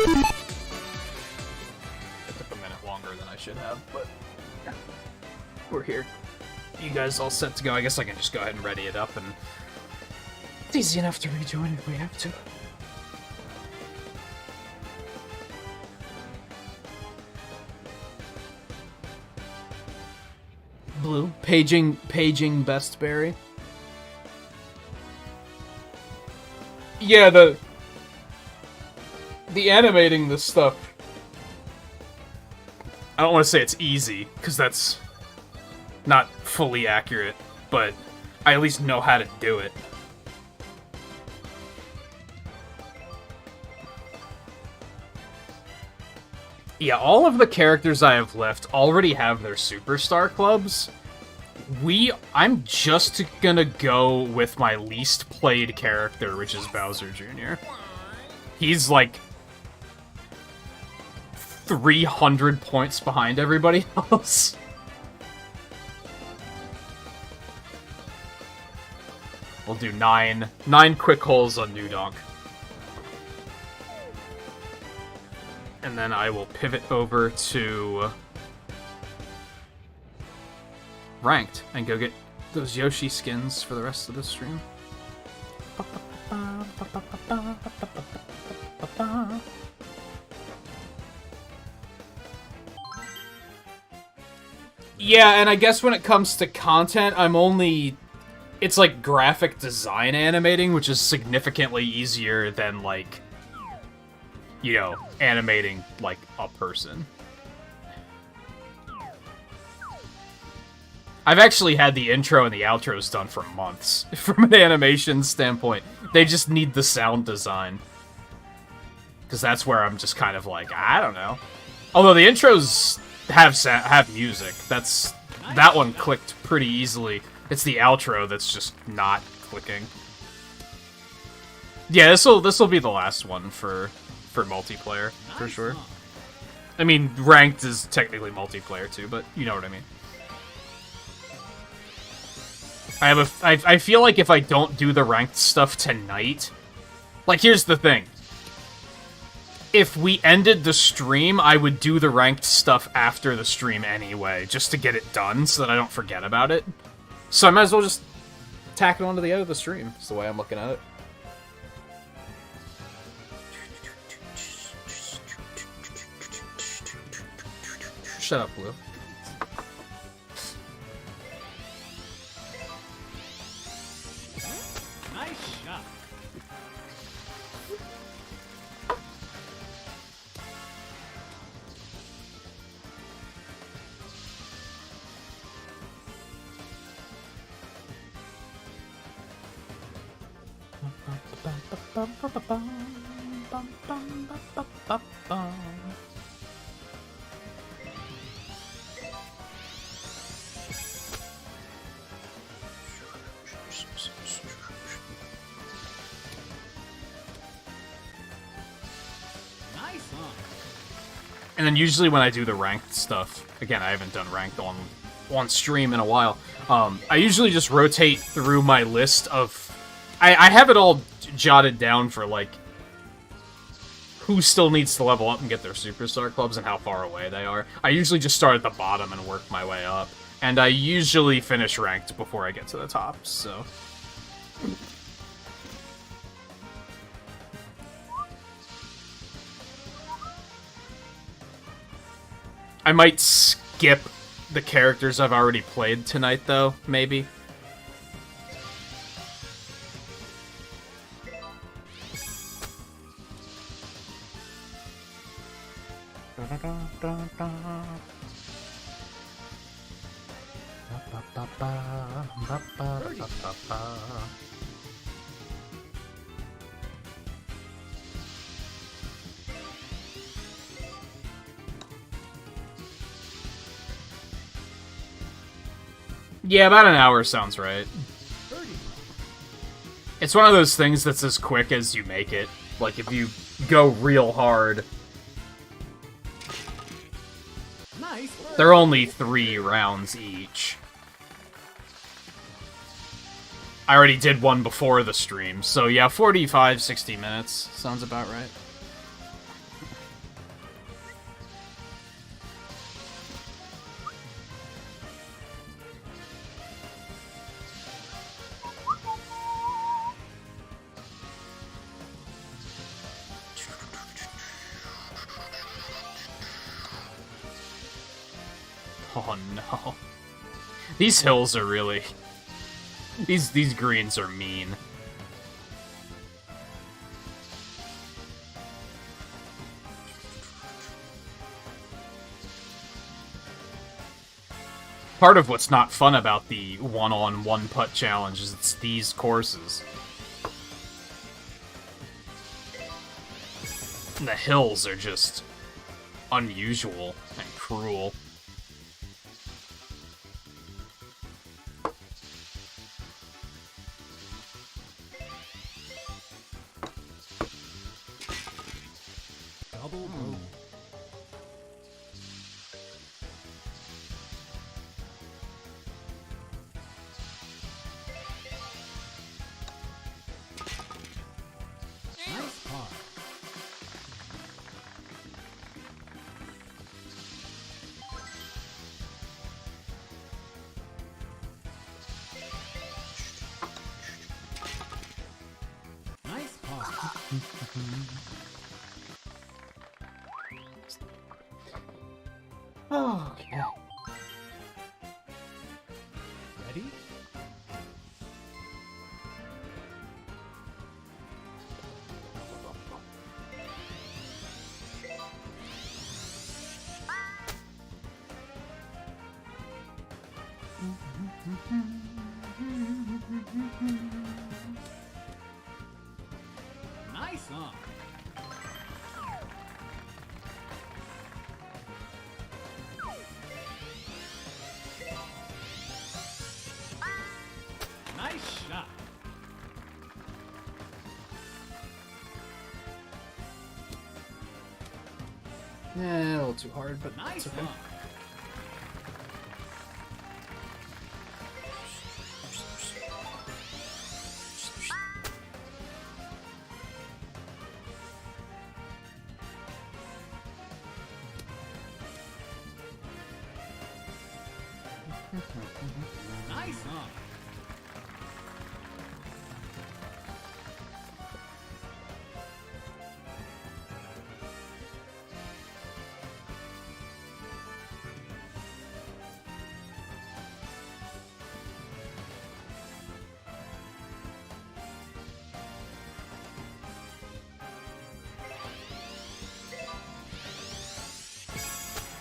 S1: It took a minute longer than I should have, but yeah. We're here. You guys all set to go? I guess I can just go ahead and ready it up, and it's easy enough to rejoin if we have to. Blue. Paging Bestberry. Yeah, the animating this stuff. I don't want to say it's easy, because that's not fully accurate, but I at least know how to do it. Yeah, all of the characters I have left already have their superstar clubs. I'm just gonna go with my least played character, which is Bowser Jr. He's like 300 points behind everybody else. We'll do nine quick holes on New Donk. And then I will pivot over to Ranked and go get those Yoshi skins for the rest of the stream. Yeah, and I guess when it comes to content, it's like graphic design animating, which is significantly easier than, like, you know, animating, like, a person. I've actually had the intro and the outros done for months, from an animation standpoint. They just need the sound design. Because that's where I'm just kind of like, I don't know. Although the intros have music. That one clicked pretty easily. It's the outro that's just not clicking. Yeah, this'll be the last one for multiplayer, for sure. I mean, Ranked is technically multiplayer too, but you know what I mean. I feel like if I don't do the Ranked stuff tonight... Like, here's the thing. If we ended the stream, I would do the Ranked stuff after the stream anyway, just to get it done, so that I don't forget about it. So I might as well just tack it onto the end of the stream, is the way I'm looking at it. Shut up, Blue.
S2: Nice shot.
S1: And then usually when I do the Ranked stuff, again, I haven't done Ranked on stream in a while, I usually just rotate through my list of... I have it all jotted down for, like, who still needs to level up and get their Superstar Clubs and how far away they are. I usually just start at the bottom and work my way up. And I usually finish Ranked before I get to the top, so... I might skip the characters I've already played tonight, though, maybe. Yeah, about an hour sounds right. It's one of those things that's as quick as you make it. Like, if you go real hard... They're only 3 rounds each. I already did one before the stream, so yeah, 45, 60 minutes. Sounds about right. Oh no. These hills are really... These greens are mean. Part of what's not fun about the one-on-one putt challenge is it's these courses. And the hills are just unusual and cruel.
S2: Double bogey. Nice par. Nice par.
S1: Okay.
S2: Ready? Nice on. Nice shot.
S1: Yeah, a little too hard, but
S2: Nice
S1: it's okay.
S2: on. Nice on.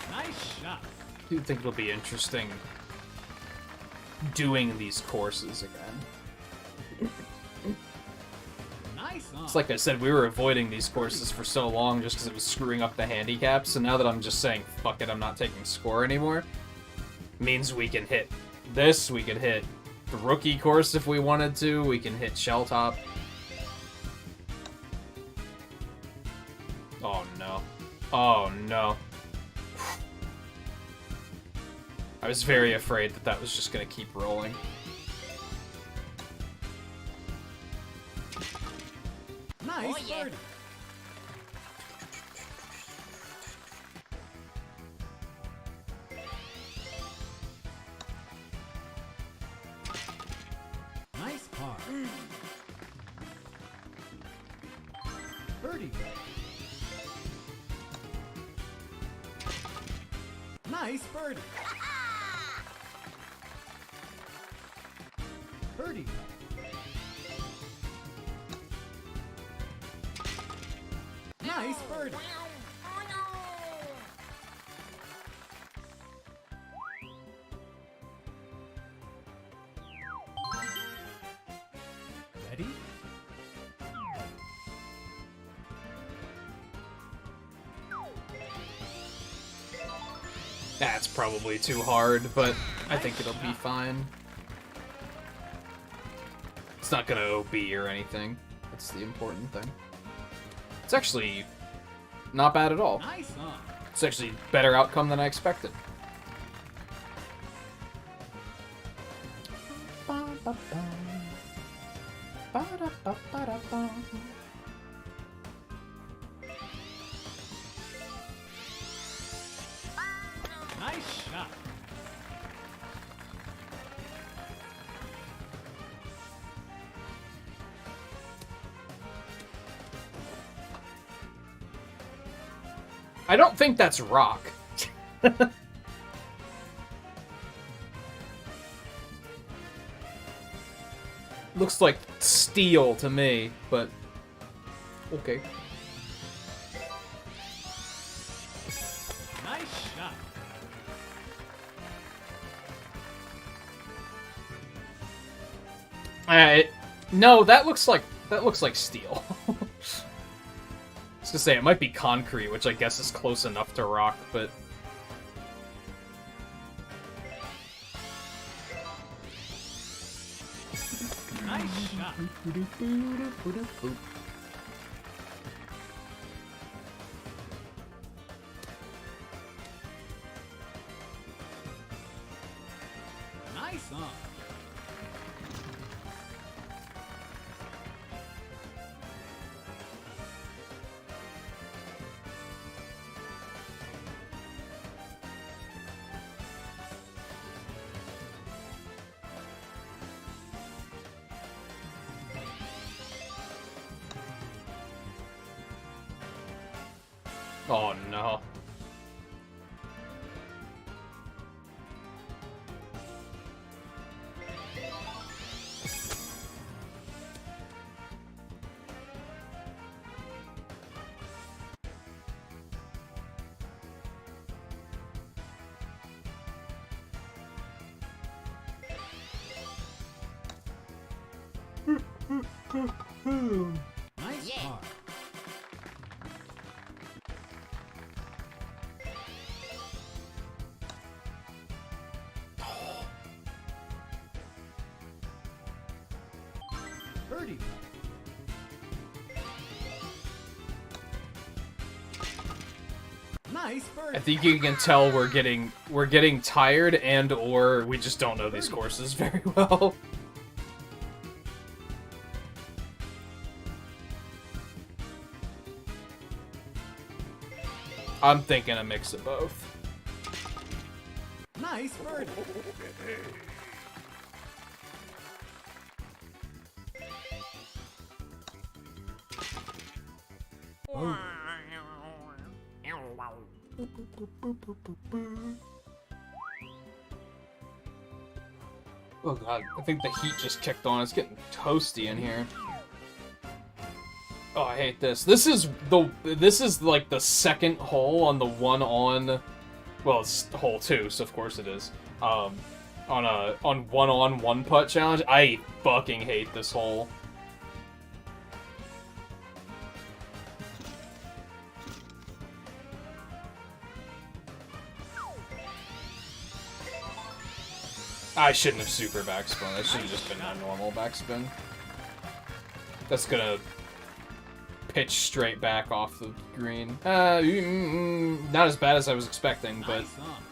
S2: Nice shot.
S1: I do think it'll be interesting doing these courses again.
S2: Nice on.
S1: It's like I said, we were avoiding these courses for so long just because it was screwing up the handicaps, and now that I'm just saying, fuck it, I'm not taking score anymore, means we can hit this, we can hit the rookie course if we wanted to, we can hit shell top. Oh no. Oh no. I was very afraid that that was just gonna keep rolling.
S2: Nice
S3: Oh, yeah.
S2: birdie. Nice par. Birdie. Nice birdie. Birdie. Nice birdie. Ready?
S1: That's probably too hard, but I think it'll be fine. It's not gonna OB or anything. That's the important thing. It's actually not bad at all.
S2: Nice on.
S1: It's actually better outcome than I expected.
S2: Nice shot.
S1: I don't think that's rock. Looks like steel to me, but okay.
S2: Nice shot.
S1: No, that looks like steel. I was gonna say it might be concrete, which I guess is close enough to rock, but
S2: Nice shot. Nice on.
S1: oh no.
S2: Nice par. Birdie. Nice birdie.
S1: I think you can tell we're getting tired and or we just don't know these courses very well. I'm thinking a mix of both.
S2: Nice birdie.
S1: Oh god, I think the heat just kicked on. It's getting toasty in here. Oh, I hate this. This is like the second hole on the one on, well, it's hole 2, so of course it is. On one putt challenge. I fucking hate this hole. I shouldn't have super backspun. I should have just been a normal backspin. That's gonna pitch straight back off the green. Not as bad as I was expecting, but
S2: Nice on.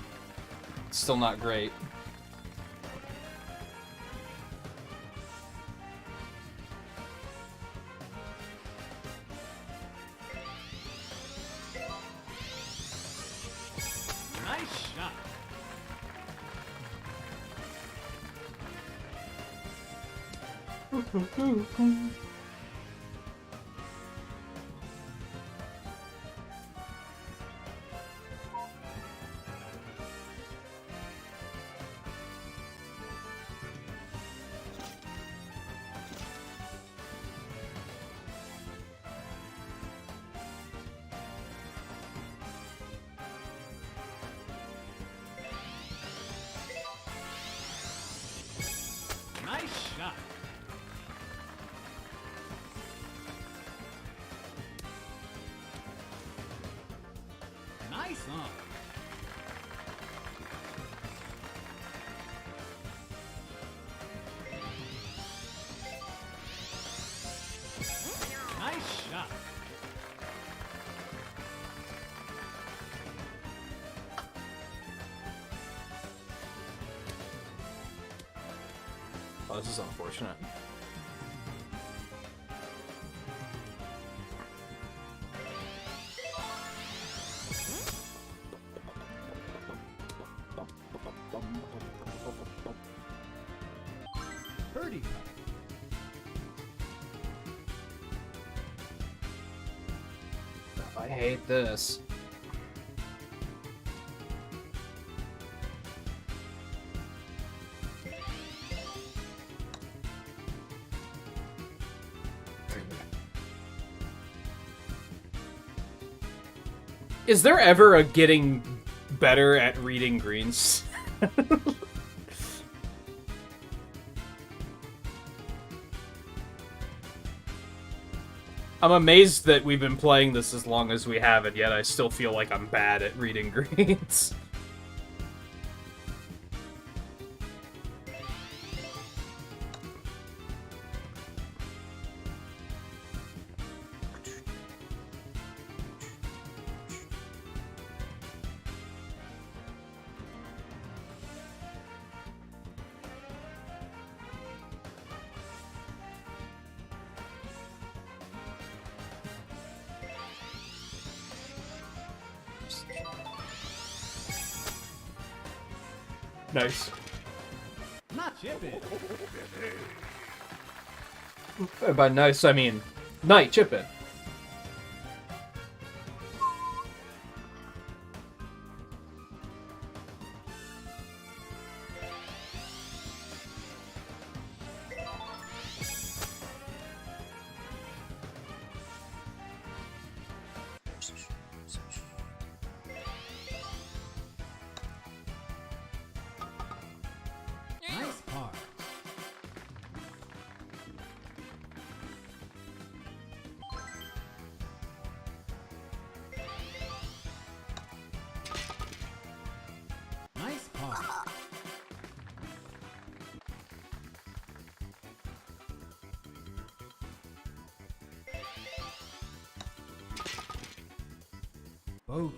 S1: still not great.
S2: Nice shot. Nice shot. Nice on. Nice shot.
S1: Oh, this is unfortunate.
S2: Birdie.
S1: I hate this. Is there ever a getting better at reading greens? I'm amazed that we've been playing this as long as we have, and yet I still feel like I'm bad at reading greens. Nice.
S2: Not chipping.
S1: And by nice, I mean night chippin'.
S2: Nice par. Nice par. Bogey.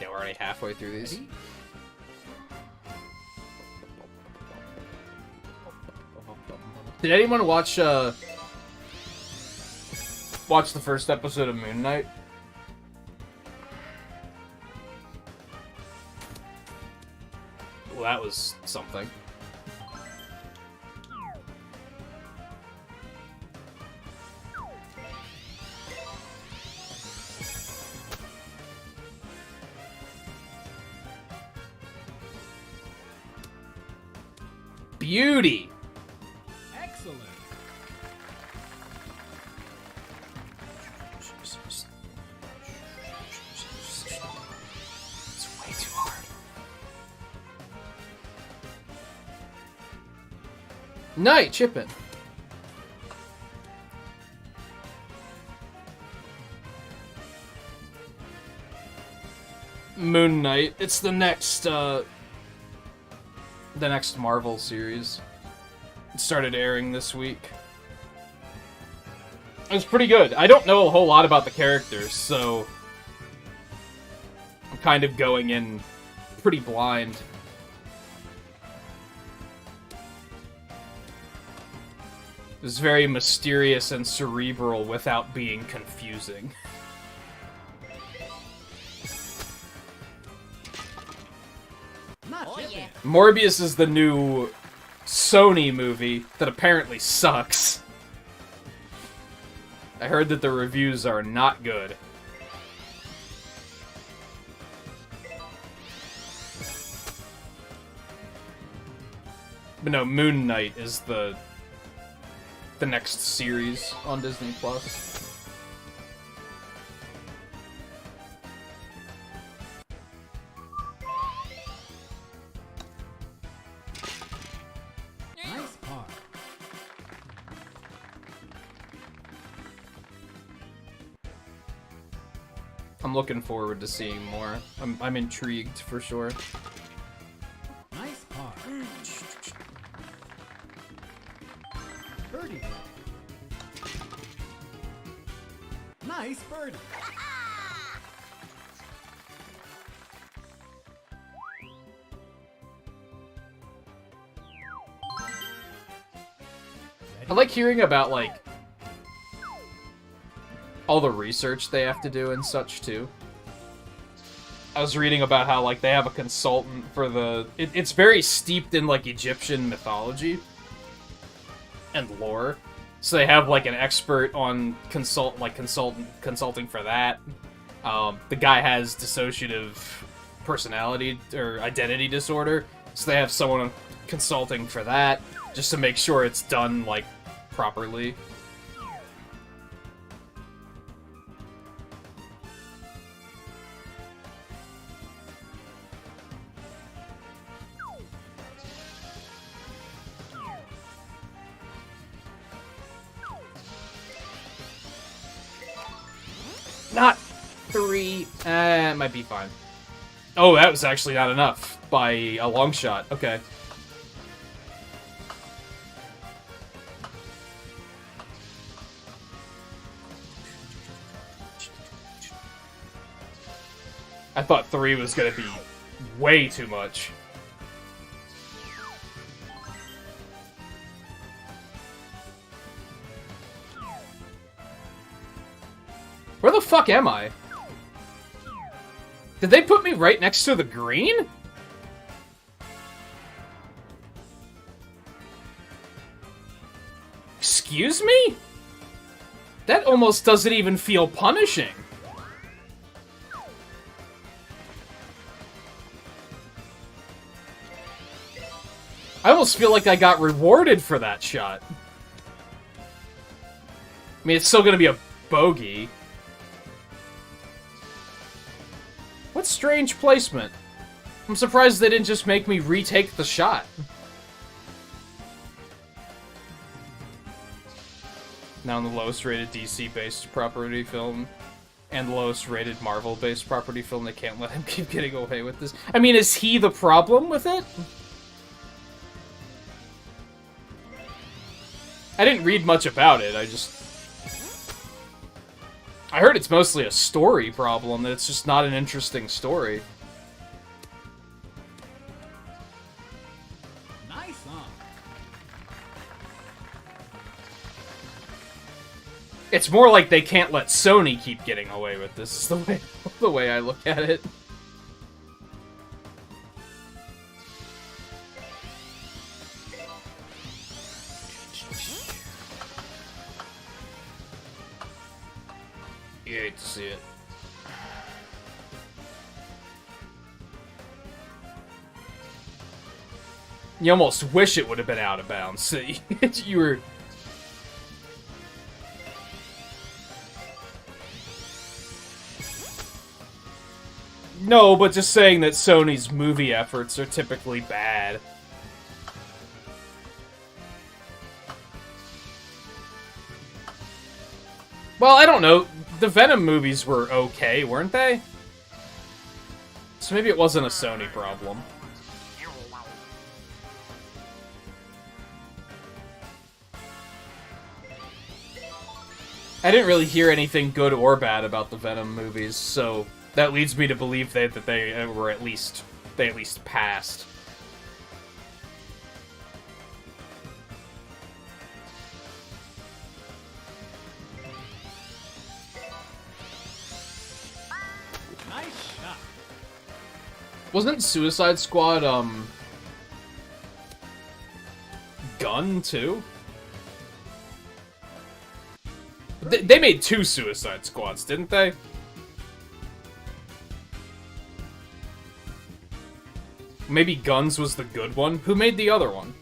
S1: Yeah, we're already halfway through these.
S2: Ready?
S1: Did anyone watch the first episode of Moon Knight? Well, that was something. Beauty!
S2: Excellent.
S1: It's way too hard. Night chippin'. Moon Knight. It's the next Marvel series. It started airing this week. It was pretty good. I don't know a whole lot about the characters, so I'm kind of going in pretty blind. It was very mysterious and cerebral without being confusing.
S2: Not chipping.
S1: Morbius is the new Sony movie that apparently sucks. I heard that the reviews are not good. But no, Moon Knight is the next series on Disney Plus.
S2: Nice par.
S1: I'm looking forward to seeing more. I'm intrigued for sure.
S2: Nice par. Birdie. Nice birdie.
S1: I like hearing about, like, all the research they have to do and such, too. I was reading about how, like, they have a consultant for the... It's very steeped in, like, Egyptian mythology and lore. So they have, like, an expert on consulting for that. The guy has dissociative personality or identity disorder, so they have someone consulting for that. just to make sure it's done, like, properly. Not 3. It might be fine. Oh, that was actually not enough by a long shot. Okay. I thought 3 was gonna be way too much. Where the fuck am I? Did they put me right next to the green? Excuse me? That almost doesn't even feel punishing. I almost feel like I got rewarded for that shot. I mean, it's still gonna be a bogey. What strange placement. I'm surprised they didn't just make me retake the shot. Now in the lowest rated DC-based property film and the lowest rated Marvel-based property film, they can't let him keep getting away with this. I mean, is he the problem with it? I didn't read much about it, I heard it's mostly a story problem, that it's just not an interesting story.
S2: Nice song.
S1: It's more like they can't let Sony keep getting away with this, is the way I look at it. You hate to see it. You almost wish it would have been out of bounds. You were... No, but just saying that Sony's movie efforts are typically bad. Well, I don't know. The Venom movies were okay, weren't they? So maybe it wasn't a Sony problem. I didn't really hear anything good or bad about the Venom movies, so that leads me to believe that they were at least passed.
S2: Nice shot.
S1: Wasn't Suicide Squad, Gun, too? They made 2 Suicide Squads, didn't they? Maybe Guns was the good one? Who made the other one?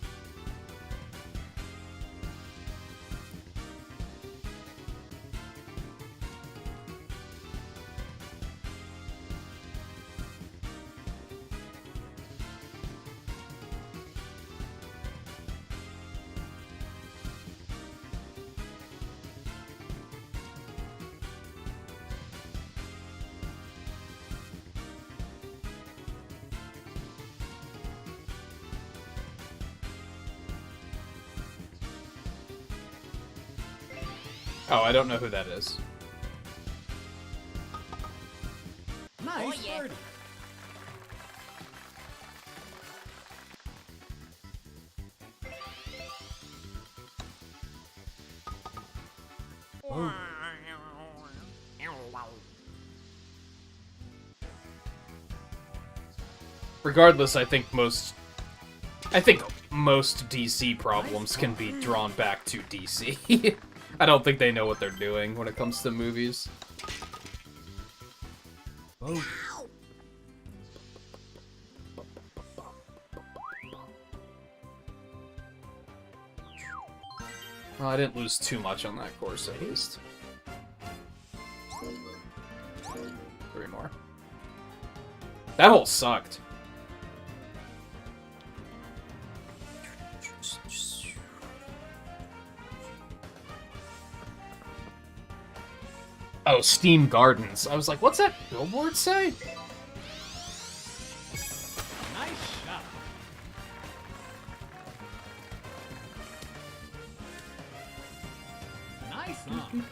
S1: Oh, I don't know who that is.
S2: Nice birdie. Oh.
S1: Regardless, I think most DC problems can be drawn back to DC. I don't think they know what they're doing when it comes to movies.
S2: Oh.
S1: Well, I didn't lose too much on that course, at least. 3 more. That hole sucked. Oh, Steam Gardens. I was like, what's that billboard say?
S2: Nice shot. Nice on.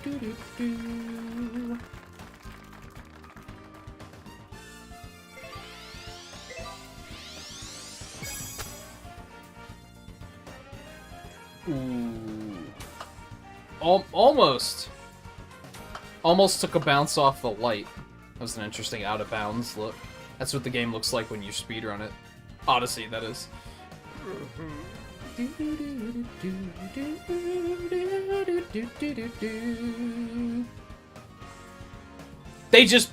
S1: Ooh. Almost. Almost took a bounce off the light. That was an interesting out-of-bounds look. That's what the game looks like when you speedrun it. Odyssey, that is. They just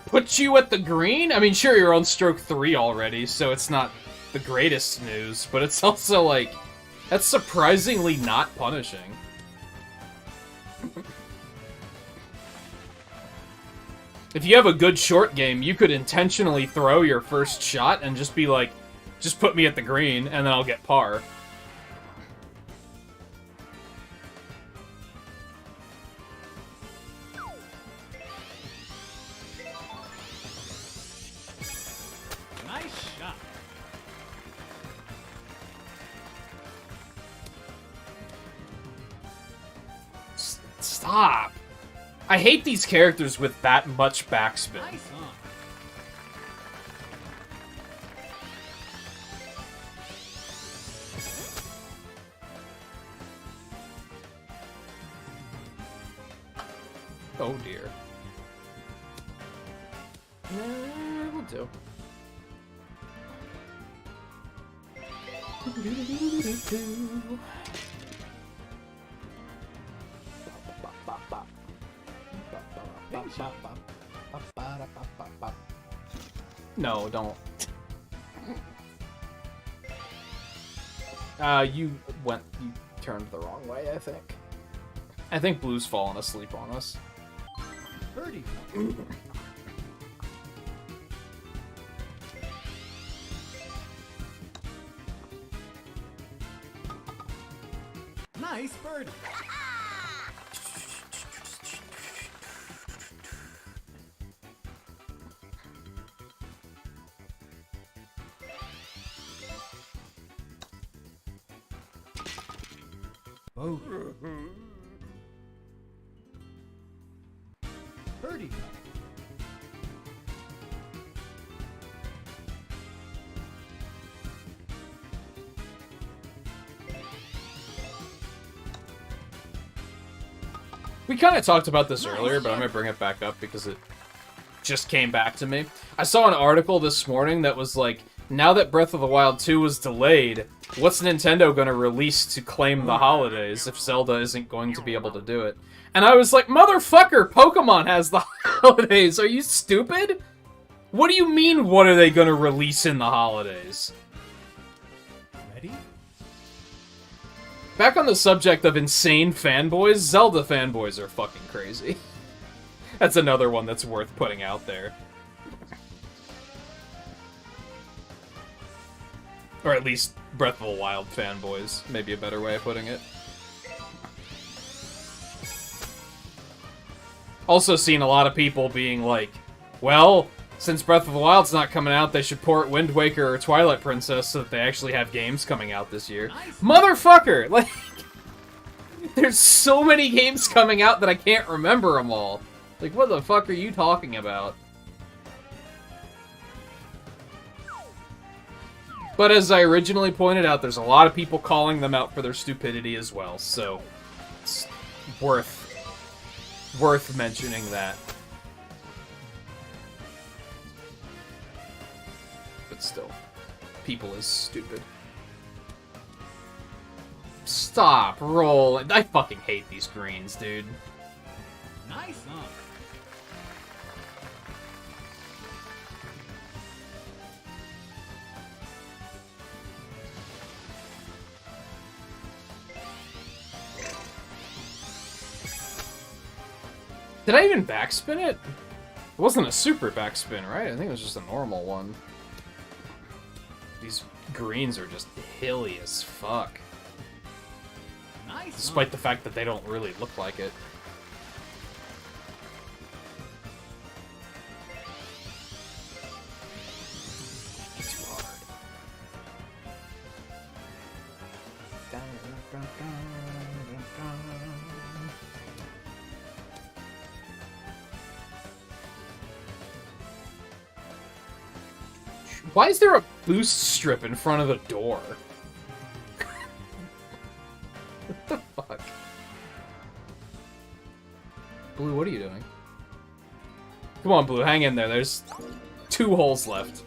S1: put you at the green? I mean, sure, you're on stroke 3 already, so it's not the greatest news, but it's also, like, that's surprisingly not punishing. If you have a good short game, you could intentionally throw your first shot and just be like, just put me at the green, and then I'll get par.
S2: Nice shot.
S1: Stop! I hate these characters with that much backspin.
S2: Nice on.
S1: Oh dear. We'll do. No, don't. You turned the wrong way, I think. I think Blue's fallen asleep on us.
S2: Birdie. Nice birdie. Bogey. Birdie.
S1: We kind of talked about this earlier, but I'm going to bring it back up because it just came back to me. I saw an article this morning that was like, now that Breath of the Wild 2 was delayed, what's Nintendo going to release to claim the holidays if Zelda isn't going to be able to do it? And I was like, motherfucker, Pokemon has the holidays. Are you stupid? What do you mean, what are they going to release in the holidays?
S2: Ready?
S1: Back on the subject of insane fanboys, Zelda fanboys are fucking crazy. That's another one that's worth putting out there. Or at least Breath of the Wild fanboys, maybe a better way of putting it. Also seen a lot of people being like, well, since Breath of the Wild's not coming out, they should port Wind Waker or Twilight Princess so that they actually have games coming out this year.
S2: Nice.
S1: Motherfucker! Like, there's so many games coming out that I can't remember them all. Like, what the fuck are you talking about? But as I originally pointed out, there's a lot of people calling them out for their stupidity as well, so it's worth mentioning that. But still, people is stupid. Stop, roll. I fucking hate these greens, dude.
S2: Nice on.
S1: Did I even backspin it? It wasn't a super backspin, right? I think it was just a normal one. These greens are just hilly as fuck.
S2: Nice.
S1: Despite the fact that they don't really look like it. Too hard. Why is there a boost strip in front of the door? What the fuck? Blue, what are you doing? Come on, Blue, hang in there. There's 2 holes left.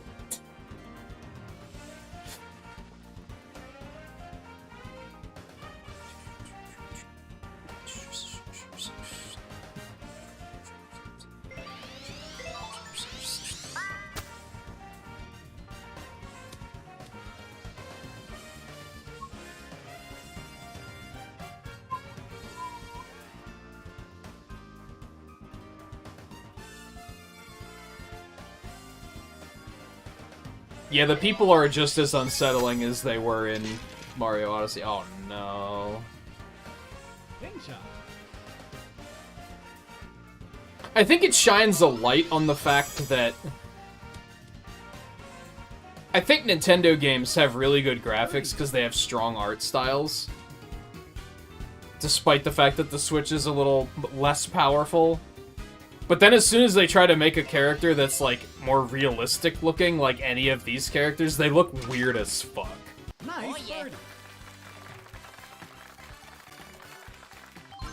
S1: Yeah, the people are just as unsettling as they were in Mario Odyssey. Oh no.
S2: Pin shot.
S1: I think it shines a light on the fact that I think Nintendo games have really good graphics because they have strong art styles. Despite the fact that the Switch is a little less powerful. But then as soon as they try to make a character that's, like, more realistic looking, like any of these characters, they look weird as fuck.
S2: Nice birdie.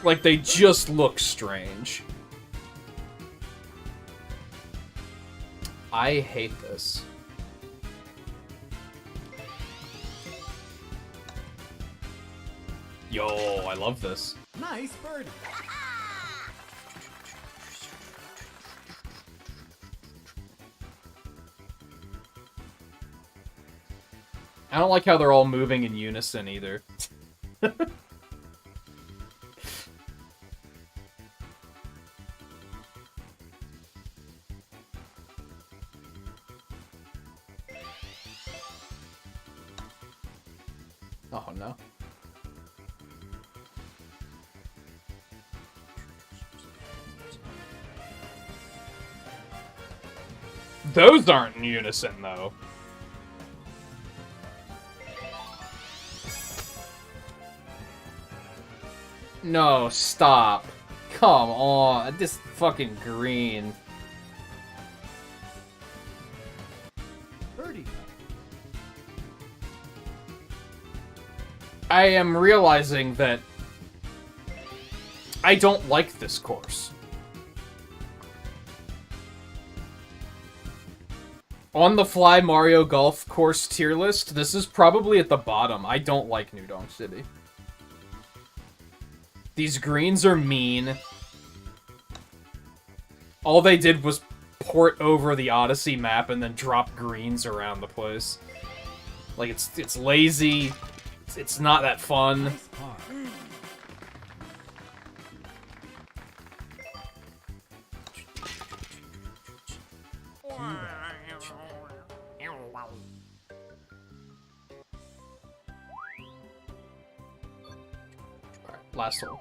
S1: Like, they just look strange. I hate this. Yo, I love this.
S2: Nice birdie.
S1: I don't like how they're all moving in unison either. Oh no. Those aren't in unison though. No, stop. Come on. This fucking green.
S2: Birdie.
S1: I am realizing that I don't like this course. On the fly Mario Golf course tier list, this is probably at the bottom. I don't like New Donk City. These greens are mean. All they did was port over the Odyssey map and then drop greens around the place. Like, it's lazy. It's not that fun.
S2: Nice par.
S1: Alright, last hole.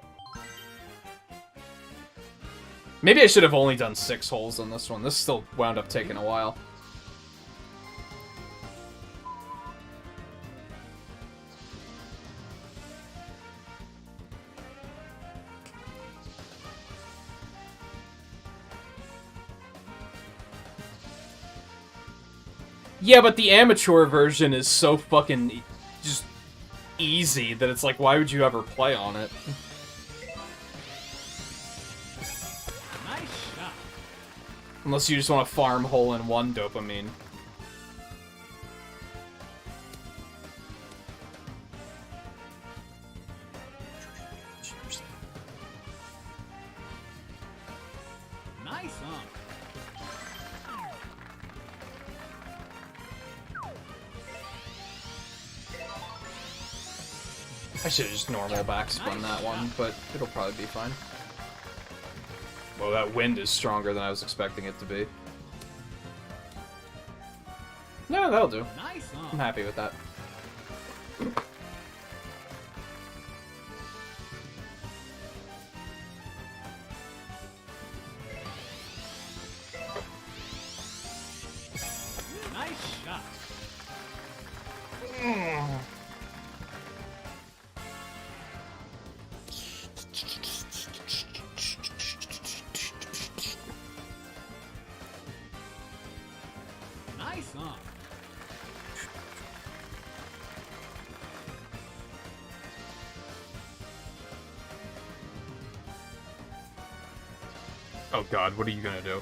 S1: Maybe I should have only done 6 holes on this one. This still wound up taking a while. Yeah, but the amateur version is so fucking just easy that it's like, why would you ever play on it?
S2: Nice shot.
S1: Unless you just want to farm hole-in-one dopamine.
S2: Nice on.
S1: I should have just normal backspun that one, but it'll probably be fine. Well, that wind is stronger than I was expecting it to be. No, that'll do.
S2: Nice
S1: I'm
S2: on.
S1: happy with that.
S2: Nice shot. Nice on.
S1: Oh god, what are you gonna do?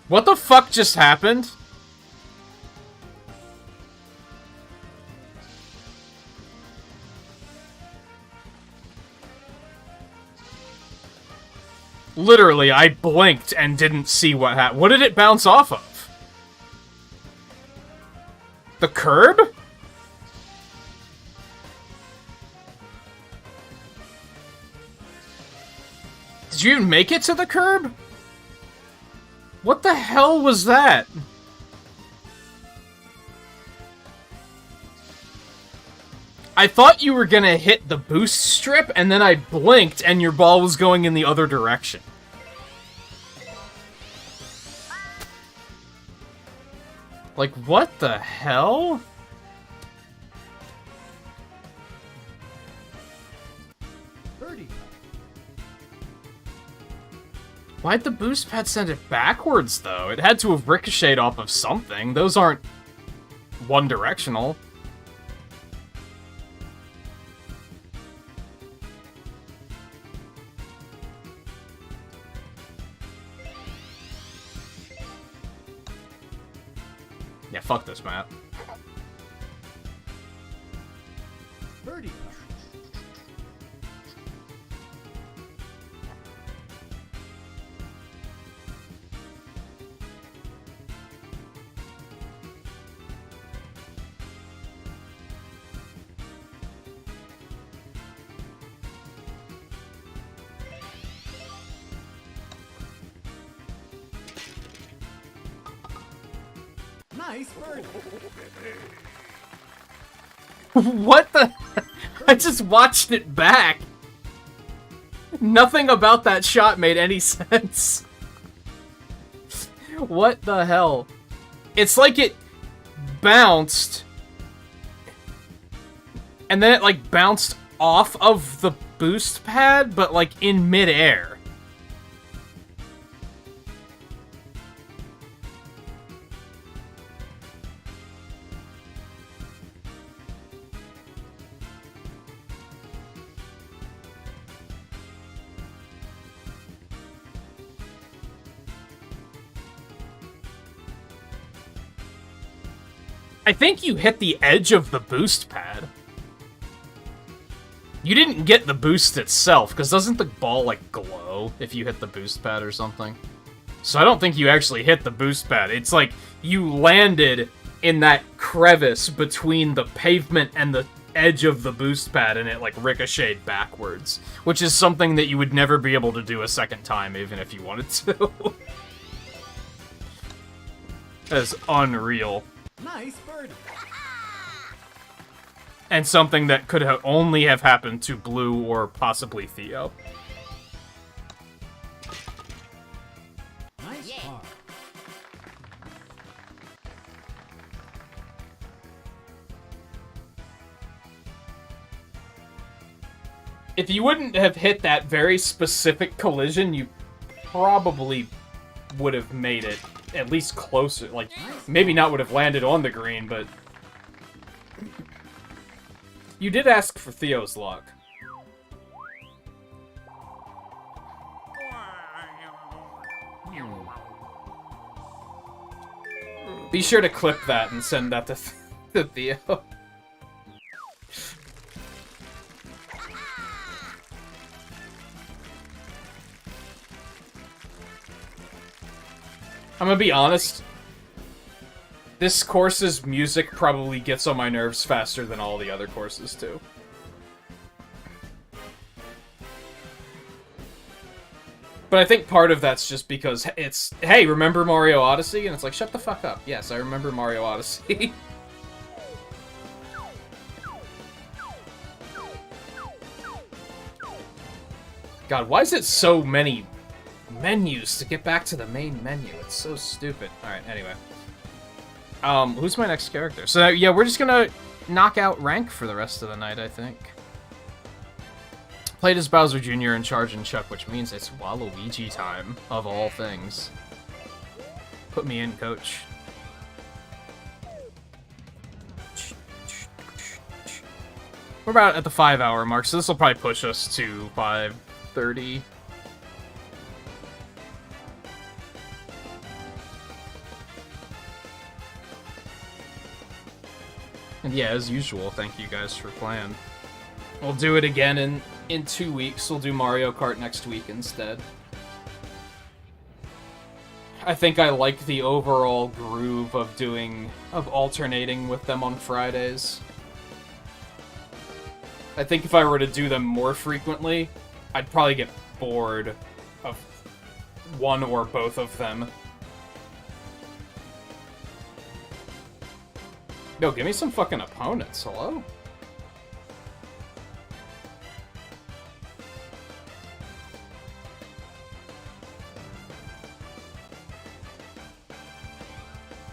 S1: What the fuck just happened? Literally, I blinked and didn't see what happened. What did it bounce off of? The curb? Did you even make it to the curb? What the hell was that? I thought you were gonna hit the boost strip, and then I blinked, and your ball was going in the other direction. Like, what the hell?
S2: Birdie.
S1: Why'd the boost pad send it backwards, though? It had to have ricocheted off of something. Those aren't one-directional. Yeah, fuck this map.
S2: Birdie. Nice birdie.
S1: What the? I just watched it back. Nothing about that shot made any sense. What the hell? It's like it bounced, and then it like bounced off of the boost pad, but like in midair. I think you hit the edge of the boost pad. You didn't get the boost itself, because doesn't the ball, like, glow if you hit the boost pad or something? So I don't think you actually hit the boost pad. It's like you landed in that crevice between the pavement and the edge of the boost pad, and it, like, ricocheted backwards. Which is something that you would never be able to do a second time, even if you wanted to. That's unreal.
S2: Nice birdie.
S1: And something that could only have happened to Blue or possibly Theo.
S2: Nice par.
S1: If you wouldn't have hit that very specific collision, you probably would have made it at least closer. Like, maybe not would have landed on the green, but... You did ask for Theo's luck. Be sure to clip that and send that to Theo. I'm gonna be honest. This course's music probably gets on my nerves faster than all the other courses, too. But I think part of that's just because it's, hey, remember Mario Odyssey? And it's like, shut the fuck up. Yes, I remember Mario Odyssey. God, why is it so many menus to get back to the main menu? It's so stupid. Alright, anyway. Who's my next character? So, yeah, we're just gonna knock out rank for the rest of the night, I think. Played as Bowser Jr. in Charge and Chuck, which means it's Waluigi time, of all things. Put me in, coach. We're about at the 5-hour mark, so this will probably push us to 5:30. And yeah, as usual, thank you guys for playing. We'll do it again in 2 weeks. We'll do Mario Kart next week instead. I think I like the overall groove of alternating with them on Fridays. I think if I were to do them more frequently, I'd probably get bored of one or both of them. Yo, give me some fucking opponents, hello?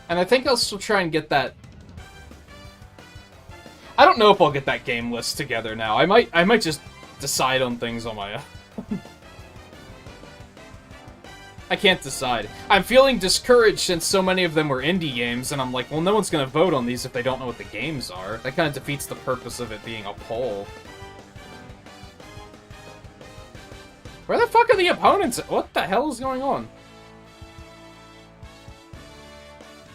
S1: And I think I'll still try and get that... I don't know if I'll get that game list together now. I might just decide on things on my own. I can't decide. I'm feeling discouraged since so many of them were indie games, and I'm like, well, no one's gonna vote on these if they don't know what the games are. That kind of defeats the purpose of it being a poll. Where the fuck are the opponents? What the hell is going on?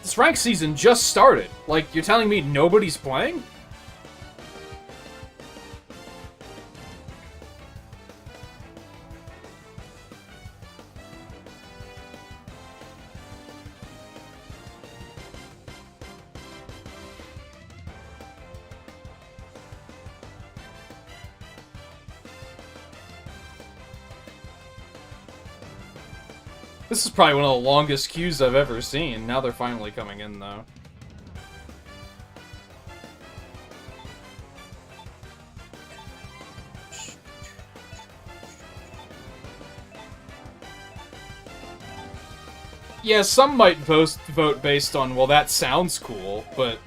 S1: This rank season just started. Like, you're telling me nobody's playing? This is probably one of the longest queues I've ever seen. Now they're finally coming in, though. Yeah, some might vote based on, well, that sounds cool, but...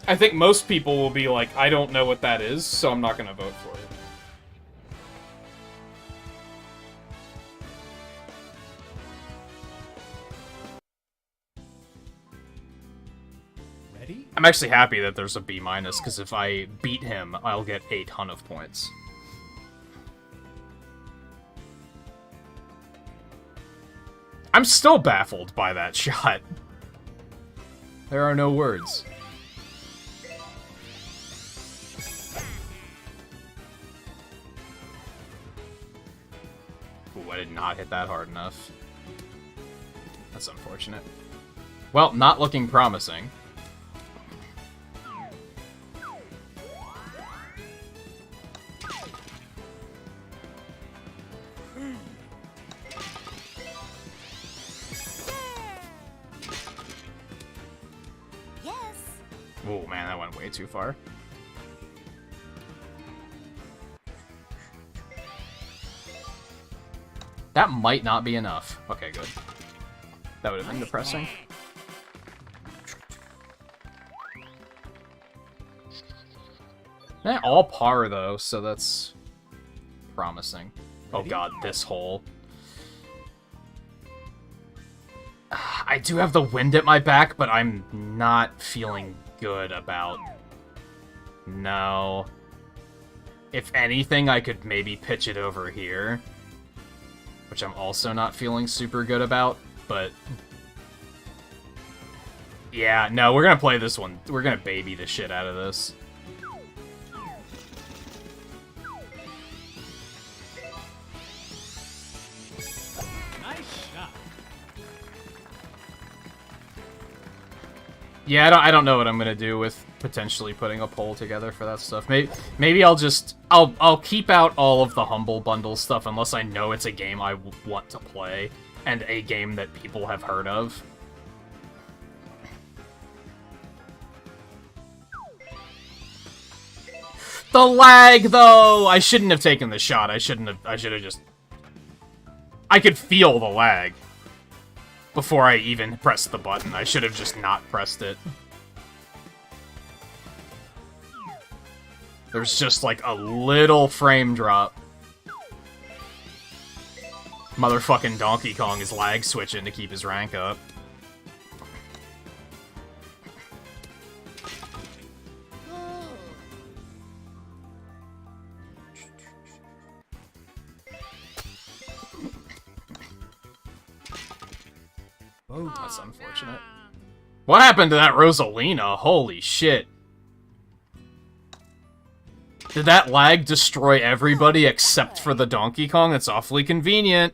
S1: I think most people will be like, I don't know what that is, so I'm not gonna vote for it. I'm actually happy that there's a B-, because if I beat him, I'll get a ton of points. I'm still baffled by that shot. There are no words. Ooh, I did not hit that hard enough. That's unfortunate. Well, not looking promising. Oh man, that went way too far. That might not be enough. Okay, good. That would have been depressing. Eh, all par though, so that's promising. Oh god, this hole. I do have the wind at my back, but I'm not feeling good about... No. If anything, I could maybe pitch it over here. Which I'm also not feeling super good about, but... Yeah, no, we're gonna play this one. We're gonna baby the shit out of this. Yeah, I don't know what I'm gonna do with potentially putting a poll together for that stuff. Maybe I'll keep out all of the Humble Bundle stuff unless I know it's a game I want to play and a game that people have heard of. The lag, though! I shouldn't have taken the shot. I should have just... I could feel the lag before I even pressed the button. I should have just not pressed it. There's just, like, a little frame drop. Motherfucking Donkey Kong is lag switching to keep his rank up.
S2: Boom.
S1: That's unfortunate. What happened to that Rosalina? Holy shit. Did that lag destroy everybody except for the Donkey Kong? That's awfully convenient.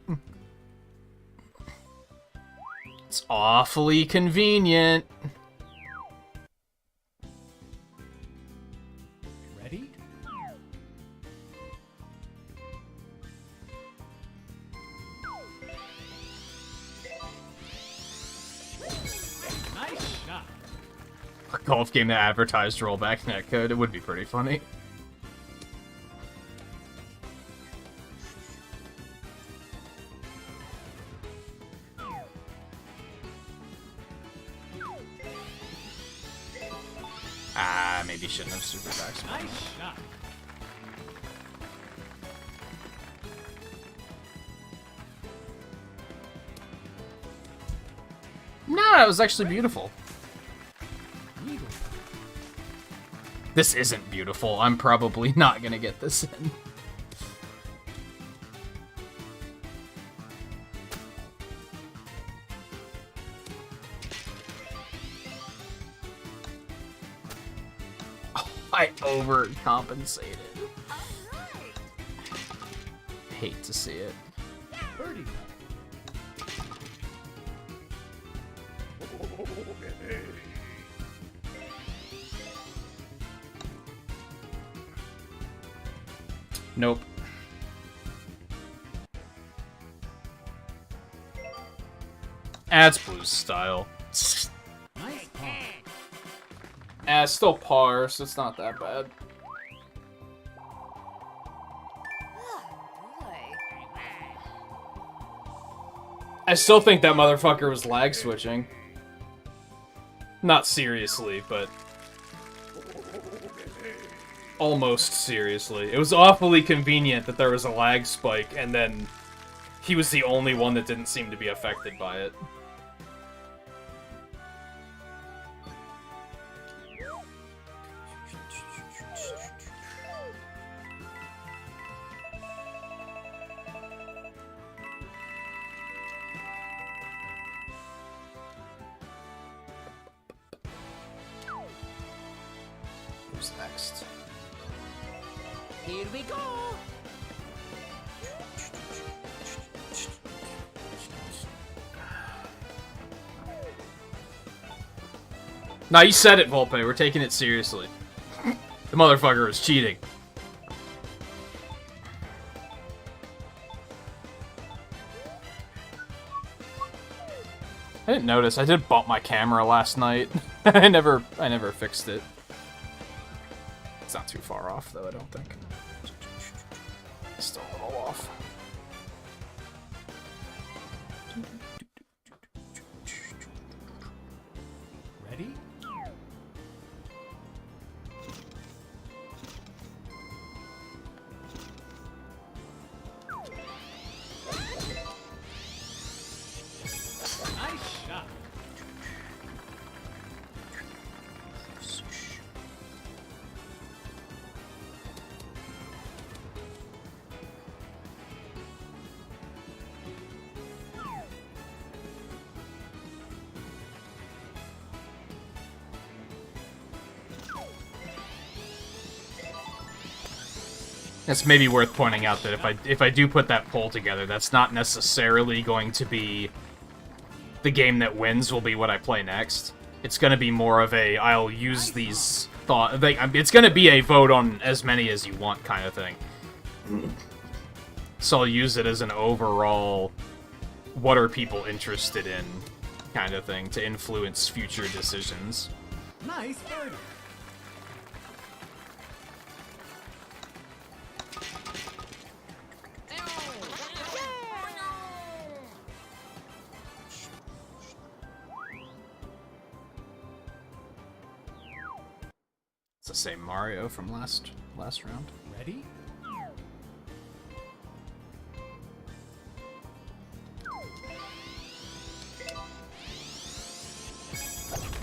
S1: It's awfully convenient.
S2: Ready? Nice shot.
S1: A golf game that advertised rollback netcode. It would be pretty funny. Maybe shouldn't have super backseat.
S2: Nice shot.
S1: No, it was actually beautiful.
S2: Eagle.
S1: This isn't beautiful. I'm probably not gonna get this in. I overcompensated. Hate to see it.
S2: Birdie.
S1: Nope. That's Blue's style.
S2: Nice par.
S1: It's still par, so it's not that bad. I still think that motherfucker was lag switching. Not seriously, but almost seriously. It was awfully convenient that there was a lag spike, and then he was the only one that didn't seem to be affected by it. Who's next?
S3: Here we go.
S1: Nah, you said it, Volpe. We're taking it seriously. The motherfucker was cheating. I didn't notice. I did bump my camera last night. I never fixed it. It's not too far off, though, I don't think. Still a little off.
S2: Ready? Nice shot.
S1: It's maybe worth pointing out that if I do put that poll together, that's not necessarily going to be the game that wins will be what I play next. It's gonna be more of a I'll use these thought. It's gonna be a vote on as many as you want kind of thing. So I'll use it as an overall, what are people interested in, kind of thing to influence future decisions.
S2: Nice birdie.
S1: It's the same Mario from last round.
S2: Ready?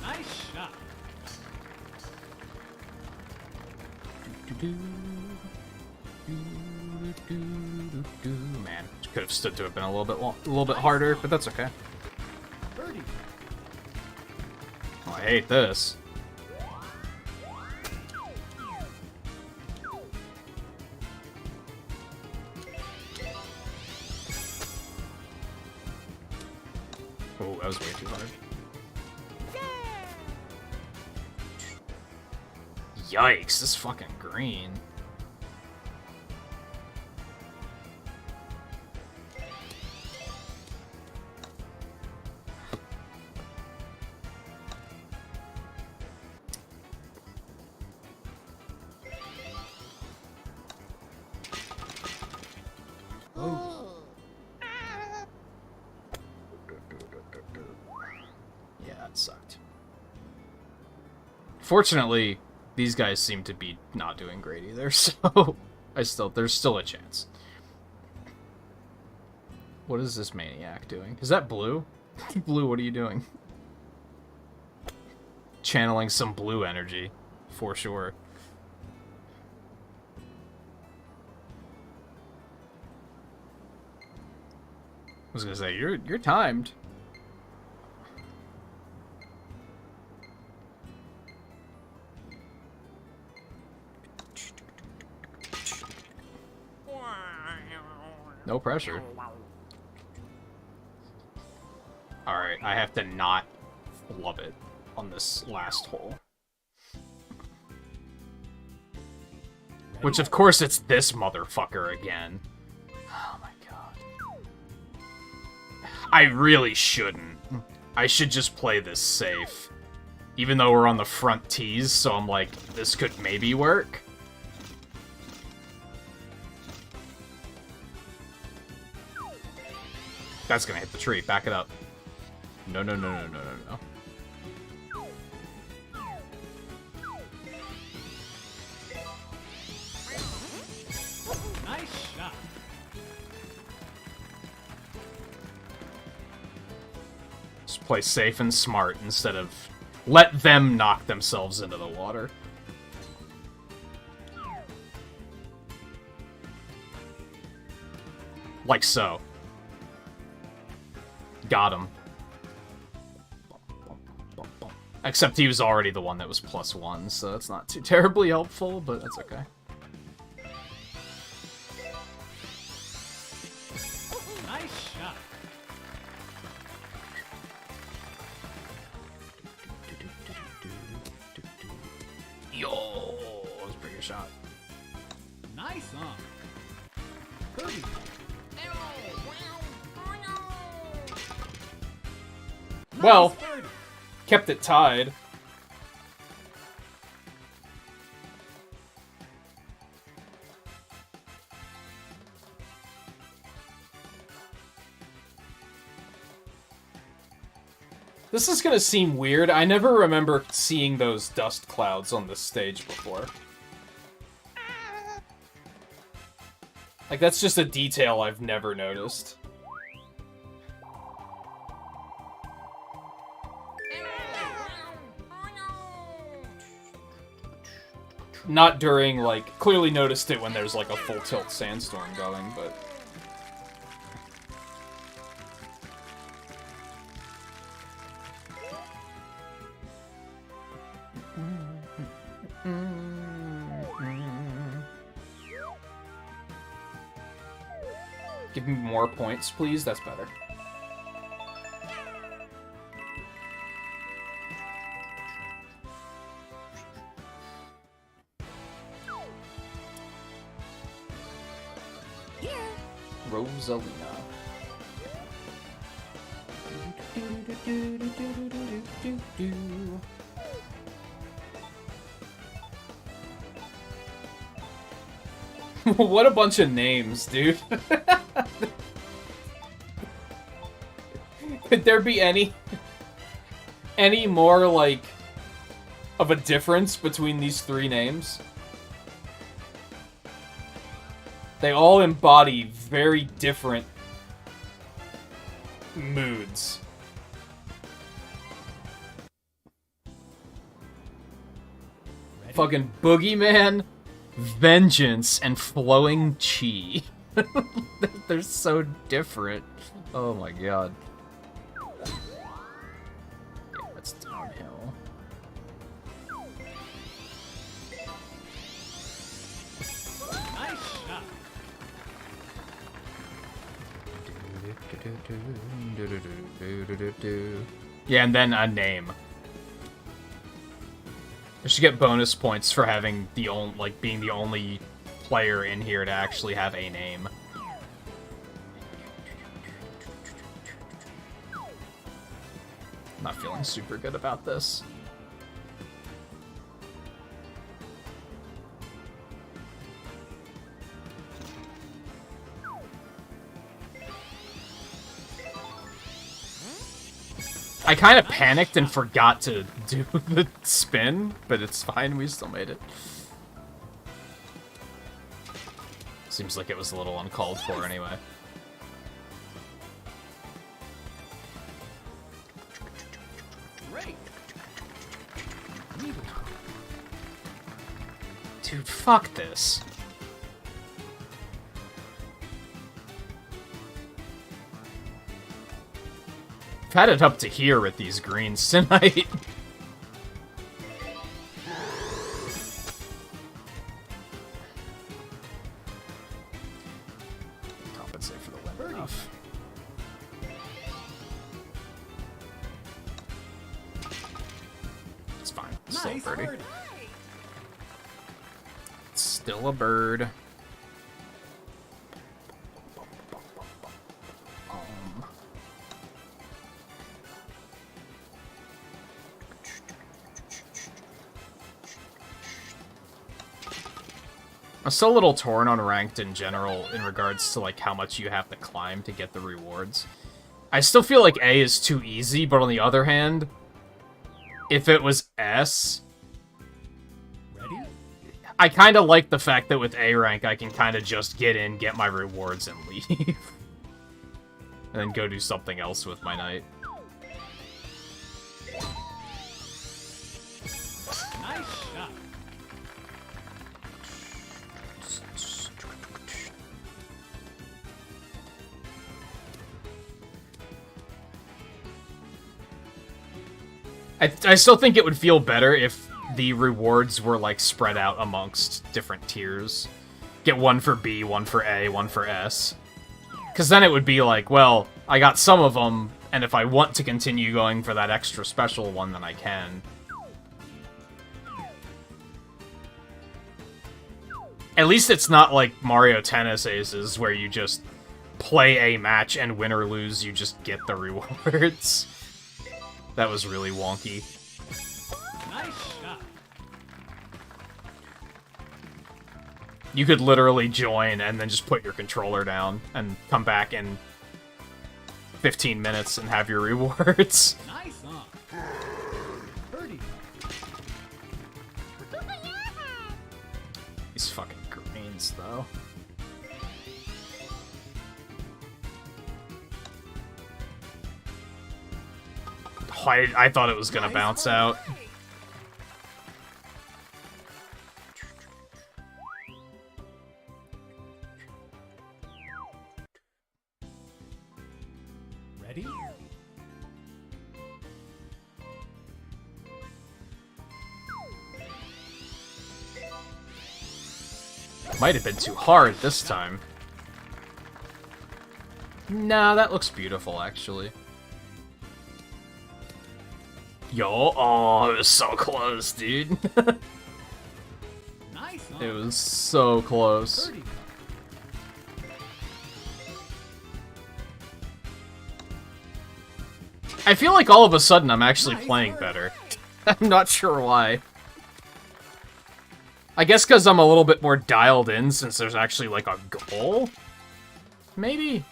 S2: Nice shot.
S1: Man, could have stood to have been a little bit harder, but that's okay.
S2: Birdie.
S1: Oh, I hate this. Oh, that was way too hard. Yikes, this fucking green. Yeah, that sucked. Fortunately, these guys seem to be not doing great either, so there's still a chance. What is this maniac doing? Is that blue? Blue, what are you doing? Channeling some blue energy, for sure. I was gonna say, you're timed. No pressure. Alright, I have to not love it on this last hole. Which, of course, it's this motherfucker again. Oh my god. I really shouldn't. I should just play this safe. Even though we're on the front tees, so I'm like, this could maybe work. That's gonna hit the tree. Back it up. No, no, no, no, no, no, no.
S2: Nice shot.
S1: Just play safe and smart instead of let them knock themselves into the water. Like so. Got him. Except he was already the one that was +1, so that's not too terribly helpful, but that's okay.
S2: Nice shot.
S1: Yo, that was a pretty good shot.
S2: Nice on. Birdie.
S1: Well,
S2: Nice birdie.
S1: kept it tied. This is gonna seem weird. I never remember seeing those dust clouds on this stage before. Like, that's just a detail I've never noticed. Not during, like, clearly noticed it when there's, like, a full tilt sandstorm going, but... Give me more points, please. That's better. Rosalina. What a bunch of names, dude. Could there be any more, like, of a difference between these three names? They all embody very different moods.
S2: Ready?
S1: Fucking Boogeyman, Vengeance, and Flowing Chi. They're so different. Oh my god. Yeah, that's downhill.
S2: Nice shot.
S1: Yeah, and then a name. I should get bonus points for having the only, like, being the only player in here to actually have a name. Not feeling super good about this. I kind of panicked and forgot to do the spin, but it's fine, we still made it. Seems like it was a little uncalled for anyway.
S2: Great.
S1: Dude, fuck this. I've had it up to here with these greens tonight. Compensate for the win enough. It's fine. It's still a
S2: Nice
S1: birdie.
S2: birdie.
S1: It's still a bird. I'm still a little torn on ranked in general in regards to like how much you have to climb to get the rewards. I still feel like A is too easy, but on the other hand, if it was S,
S2: Ready?
S1: I kind of like the fact that with A rank I can kind of just get in, get my rewards, and leave. And then go do something else with my night.
S2: Nice shot.
S1: I still think it would feel better if the rewards were, like, spread out amongst different tiers. Get one for B, one for A, one for S. Because then it would be like, well, I got some of them, and if I want to continue going for that extra special one, then I can. At least it's not like Mario Tennis Aces, where you just play a match and win or lose, you just get the rewards. That was really wonky.
S2: Nice shot.
S1: You could literally join and then just put your controller down and come back in 15 minutes and have your rewards.
S2: Nice on. Birdie.
S1: These fucking greens, though. Oh, I thought it was gonna bounce out.
S2: Ready?
S1: Might have been too hard this time. Nah, that looks beautiful, actually. Yo, oh, it was so close, dude.
S2: Nice on.
S1: It was so close.
S2: Birdie.
S1: I feel like all of a sudden I'm actually playing better. I'm not sure why. I guess because I'm a little bit more dialed in since there's actually, like, a goal? Maybe?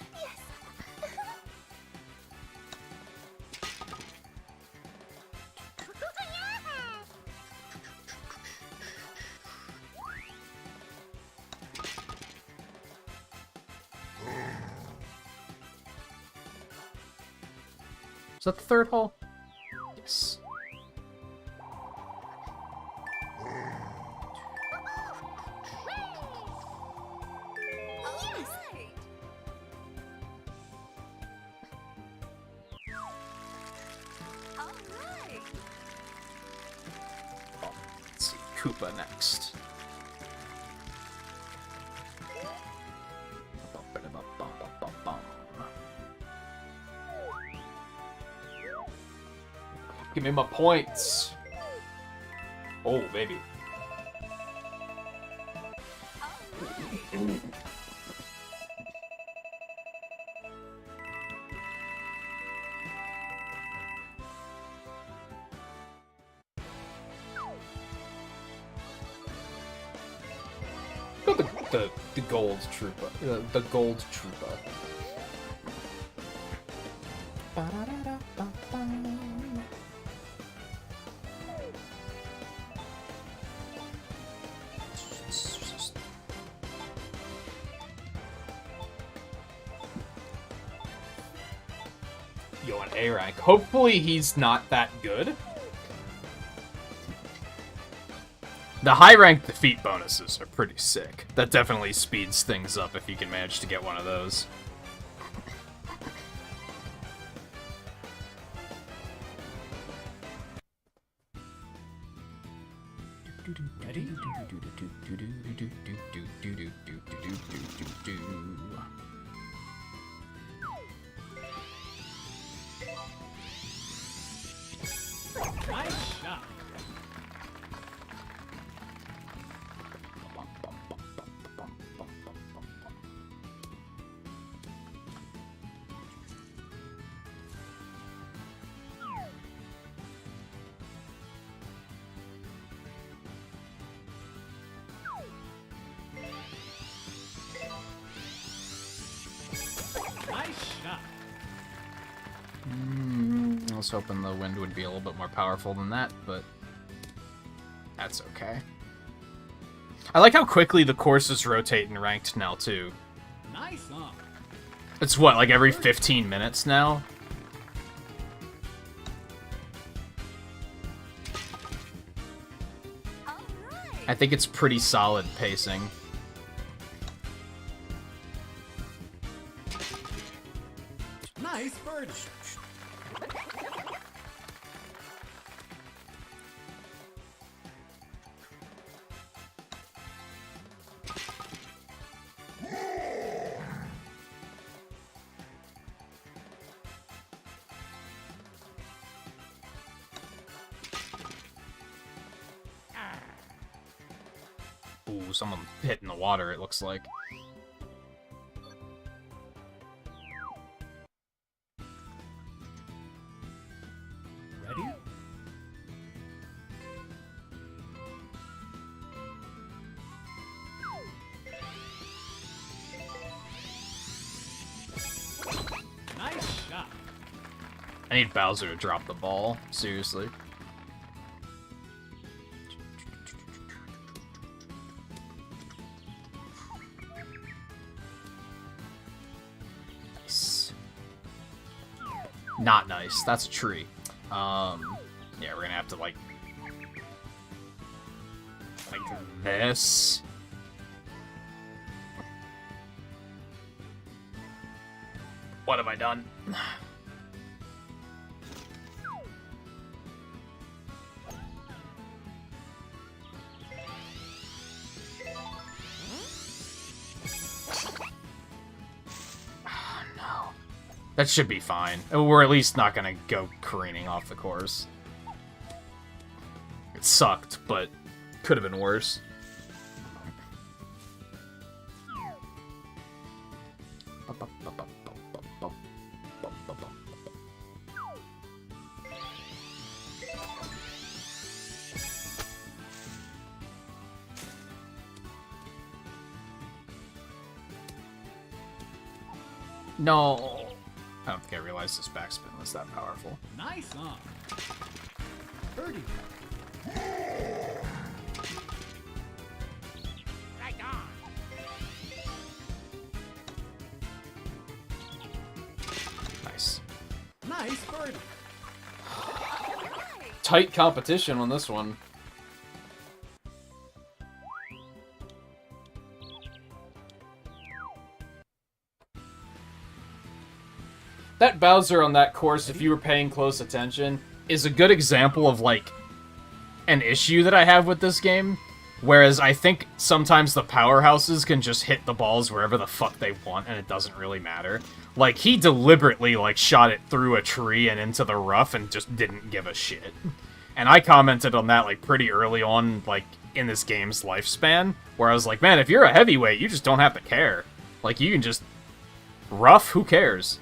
S1: Is that the third hole? Yes. Let's see, Koopa next. Give me my points. Oh, baby. The gold trooper. The gold trooper. Yo, an A rank. Hopefully he's not that good. The high rank defeat bonuses are pretty sick. That definitely speeds things up if you can manage to get one of those.
S2: Ready? Nice shot.
S1: I was hoping the wind would be a little bit more powerful than that, but that's okay. I like how quickly the courses rotate in ranked now, too.
S2: Nice, huh?
S1: It's what, like every 15 minutes now? I think it's pretty solid pacing.
S2: Nice birdie.
S1: Ooh, someone hit in the water, it looks like.
S2: Ready? Nice shot.
S1: I need Bowser to drop the ball, seriously. Nice. Not nice. That's a tree. Yeah, we're gonna have to like this. What have I done? That should be fine. We're at least not gonna go careening off the course. It sucked, but could have been worse. No. I don't think I realized this backspin was that powerful.
S2: Nice on. Birdie.
S3: Right on.
S1: Nice.
S2: Nice birdie.
S1: Tight competition on this one. That Bowser on that course, if you were paying close attention, is a good example of, like, an issue that I have with this game. Whereas I think sometimes the powerhouses can just hit the balls wherever the fuck they want, and it doesn't really matter. Like, he deliberately, like, shot it through a tree and into the rough and just didn't give a shit. And I commented on that, like, pretty early on, like, in this game's lifespan, where I was like, man, if you're a heavyweight, you just don't have to care. Like, you can just... rough, who cares?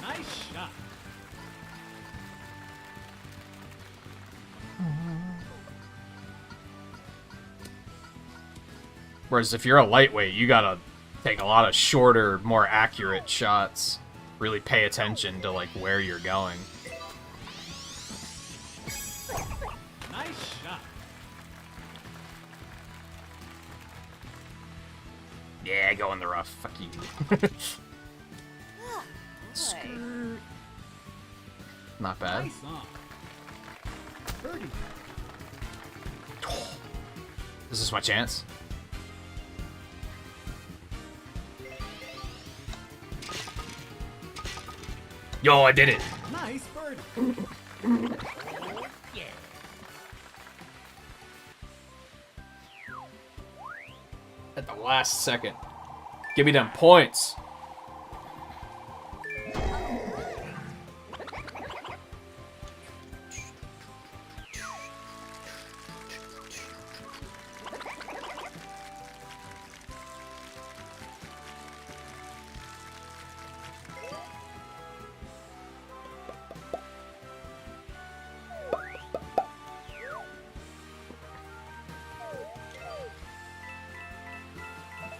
S2: Nice shot.
S1: Whereas if you're a lightweight, you gotta take a lot of shorter, more accurate shots. Really pay attention to, like, where you're going.
S2: Nice shot.
S1: Yeah, go in the rough. Fuck you. Skirt. Not bad.
S2: Nice on. Birdie.
S1: Is this my chance? Yo, I did it!
S2: Nice birdie.
S3: Yeah.
S1: At the last second. Give me them points!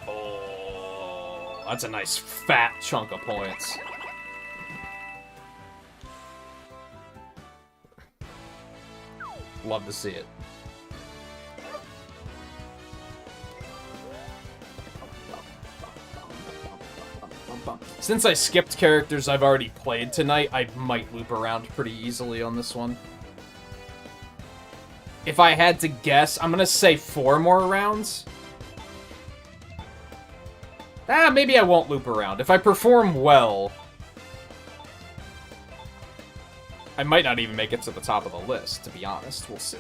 S1: Oh, that's a nice fat chunk of points. Love to see it. Since I skipped characters I've already played tonight, I might loop around pretty easily on this one. If I had to guess, I'm gonna say 4 more rounds. Maybe I won't loop around. If I perform well, I might not even make it to the top of the list, to be honest. We'll see.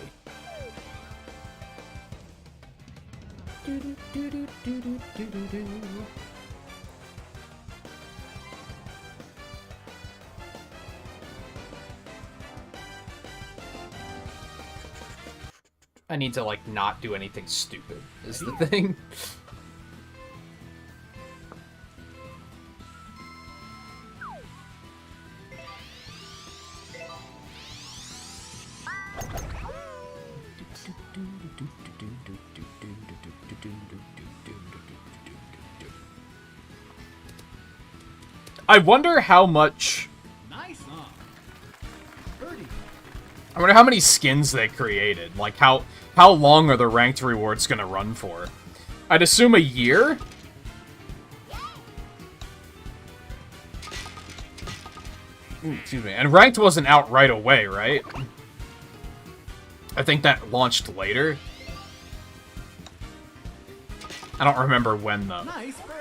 S1: I need to, like, not do anything stupid, is the thing. I wonder how much...
S2: Nice on. Birdie.
S1: I wonder how many skins they created. Like, how long are the ranked rewards gonna run for? I'd assume a year? Excuse me. And ranked wasn't out right away, right? I think that launched later. I don't remember when, though.
S2: Nice birdie.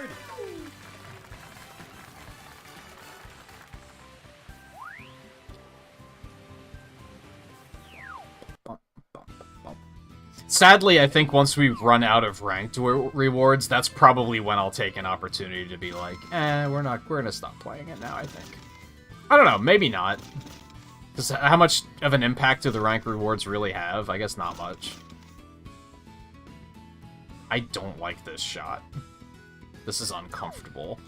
S1: Sadly, I think once we run out of ranked rewards, that's probably when I'll take an opportunity to be like, we're gonna stop playing it now, I think. I don't know, maybe not. Because how much of an impact do the rank rewards really have? I guess not much. I don't like this shot. This is uncomfortable.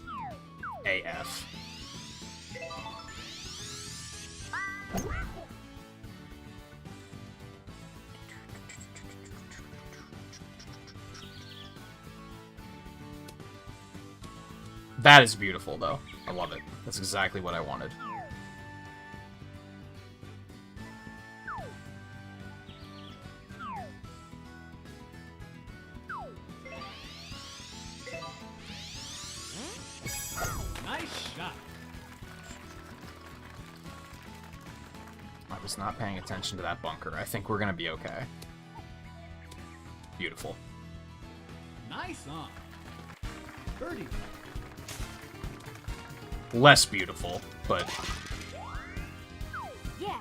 S1: AF. That is beautiful, though. I love it. That's exactly what I wanted.
S2: Nice shot.
S1: I was not paying attention to that bunker. I think we're gonna be okay. Beautiful.
S2: Nice on. Birdie.
S1: Less beautiful, but...
S4: Yeah.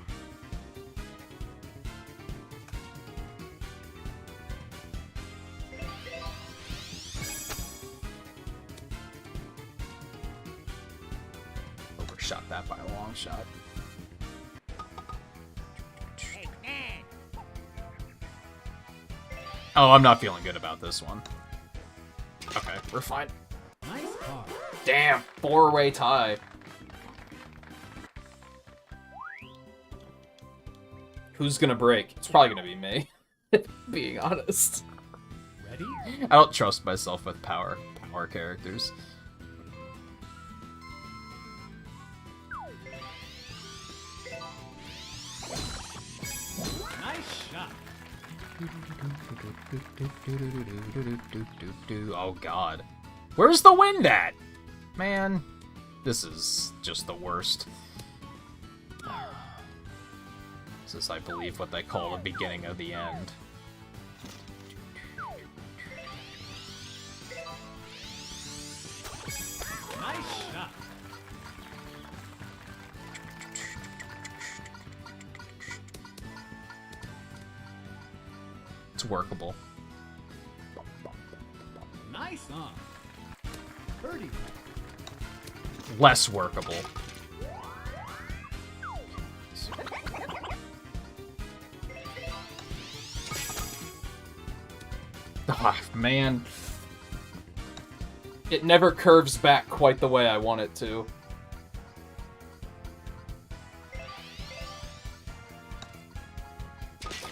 S1: Overshot that by a long shot. Oh, I'm not feeling good about this one. Okay, we're fine.
S2: Nice car.
S1: Damn, 4-way tie. Who's gonna break? It's probably gonna be me, being honest.
S2: Ready?
S1: I don't trust myself with power characters.
S2: Nice shot.
S1: Oh god. Where's the wind at? Man, this is just the worst. This is, I believe, what they call the beginning of the end.
S2: Nice shot.
S1: It's workable.
S2: Nice on. Birdie.
S1: Less workable. Ah, man. It never curves back quite the way I want it to.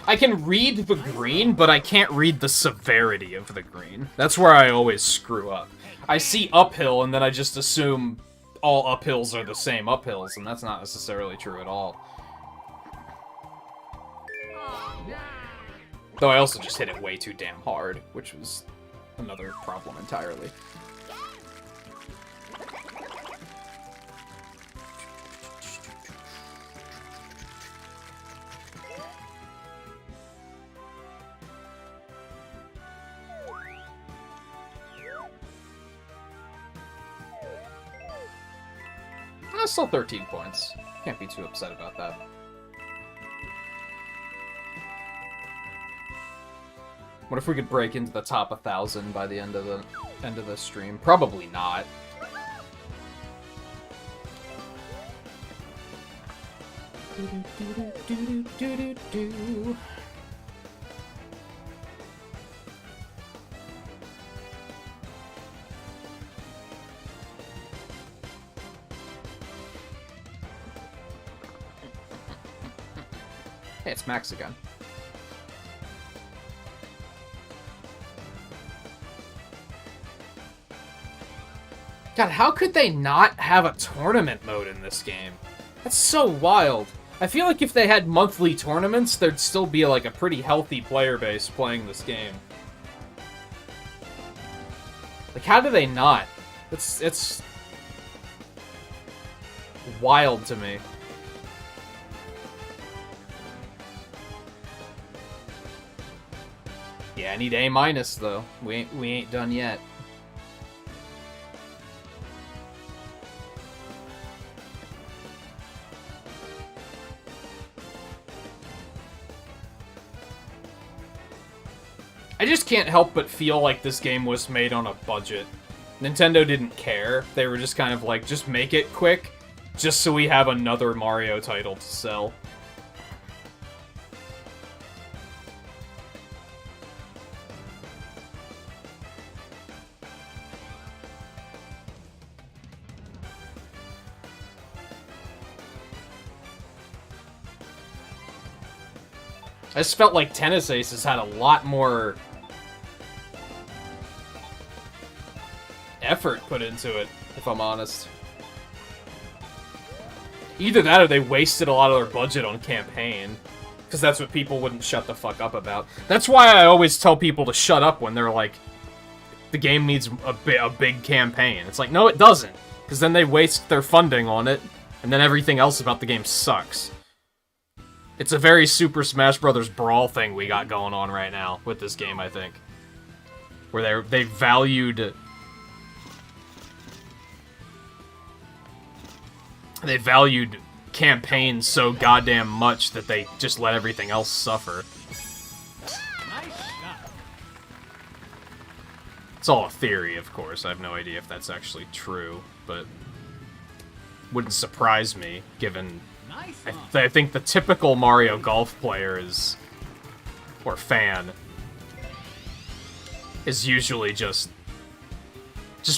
S1: I can read the green, but I can't read the severity of the green. That's where I always screw up. I see uphill, and then I just assume all uphills are the same uphills, and that's not necessarily true at all. Though I also just hit it way too damn hard, which was another problem entirely. Still 13 points. Can't be too upset about that. What if we could break into the top 1,000 by the end of the stream? Probably not. Hey, it's Max again. God, how could they not have a tournament mode in this game? That's so wild. I feel like if they had monthly tournaments, there'd still be like a pretty healthy player base playing this game. Like, how do they not? It's wild to me. Yeah, I need A- though. We ain't done yet. I just can't help but feel like this game was made on a budget. Nintendo didn't care. They were just kind of like, just make it quick, just so we have another Mario title to sell. I just felt like Tenacious has had a lot more effort put into it. if I'm honest. Either that or they wasted a lot of their budget on campaign. Because that's what people wouldn't shut the fuck up about. That's why I always tell people to shut up when they're like, the game needs a big campaign. It's like, no, it doesn't. Because then they waste their funding on it, and then everything else about the game sucks. It's a very Super Smash Bros. Brawl thing we got going on right now with this game, I think. Where they valued... They valued campaigns so goddamn much that they just let everything else suffer.
S2: Nice shot.
S1: It's all a theory, of course. I have no idea if that's actually true, but wouldn't surprise me, given
S2: Nice.
S1: I think the typical Mario Golf player is, or fan, is usually just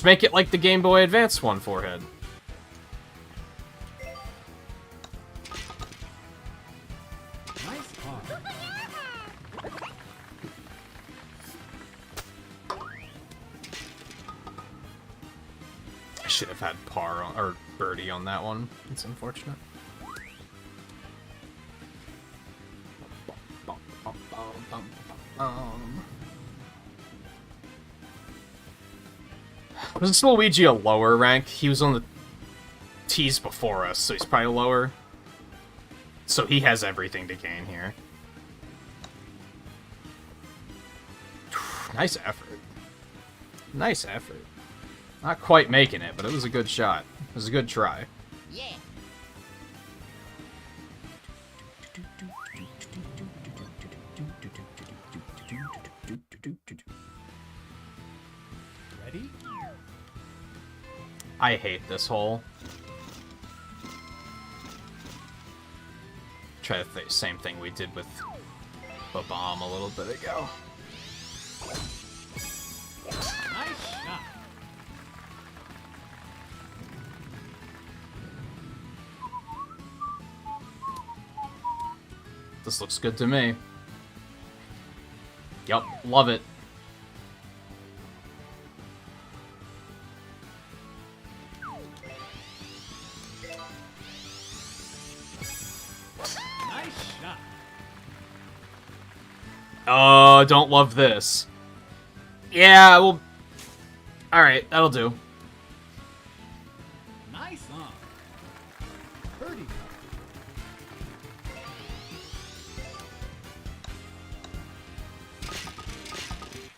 S1: make it like the Game Boy Advance one forehead.
S2: Nice par.
S1: I should have had par on, or birdie on that one. It's unfortunate. Was Luigi a lower rank? He was on the T's before us, so he's probably lower. So he has everything to gain here. Nice effort. Nice effort. Not quite making it, but it was a good shot. It was a good try.
S3: Yeah.
S2: Ready?
S1: I hate this hole. Try the same thing we did with the bomb a little bit ago.
S2: Nice shot.
S1: This looks good to me. Yup, love it.
S2: Nice shot.
S1: Oh, don't love this. Yeah, well... Alright, that'll do.
S2: Nice on. Birdie.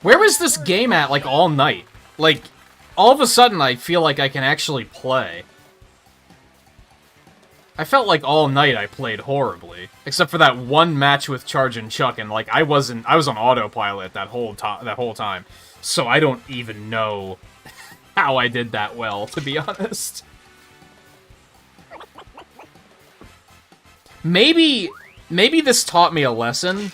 S1: Where was this game at, like, all night? Like, all of a sudden I feel like I can actually play. I felt like all night I played horribly. Except for that one match with Charge and Chuck, and, like, I was on autopilot that whole time. So I don't even know how I did that well, to be honest. Maybe this taught me a lesson.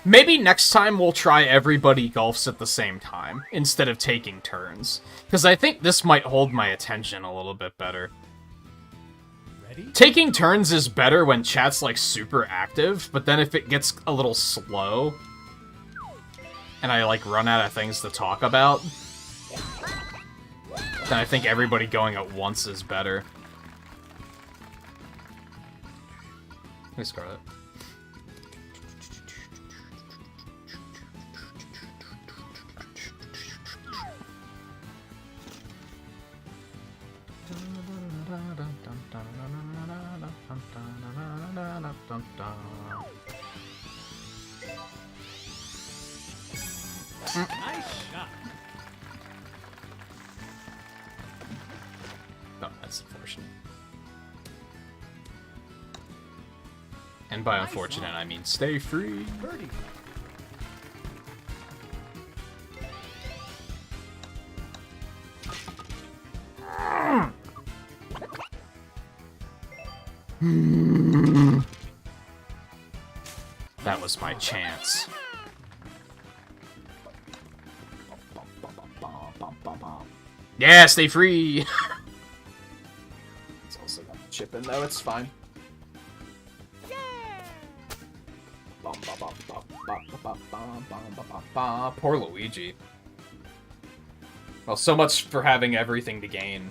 S1: Maybe next time we'll try everybody golfs at the same time, instead of taking turns. Because I think this might hold my attention a little bit better.
S2: Ready?
S1: Taking turns is better when chat's, like, super active, but then if it gets a little slow, and I, like, run out of things to talk about, then I think everybody going at once is better. Hey, Scarlet.
S2: Nice shot.
S1: Oh, that's unfortunate. And by unfortunate, I mean stay free.
S2: Birdie.
S1: That was my chance. Yeah, stay free! It's also got a chip in though, it's fine. Poor Luigi. Well, so much for having everything to gain.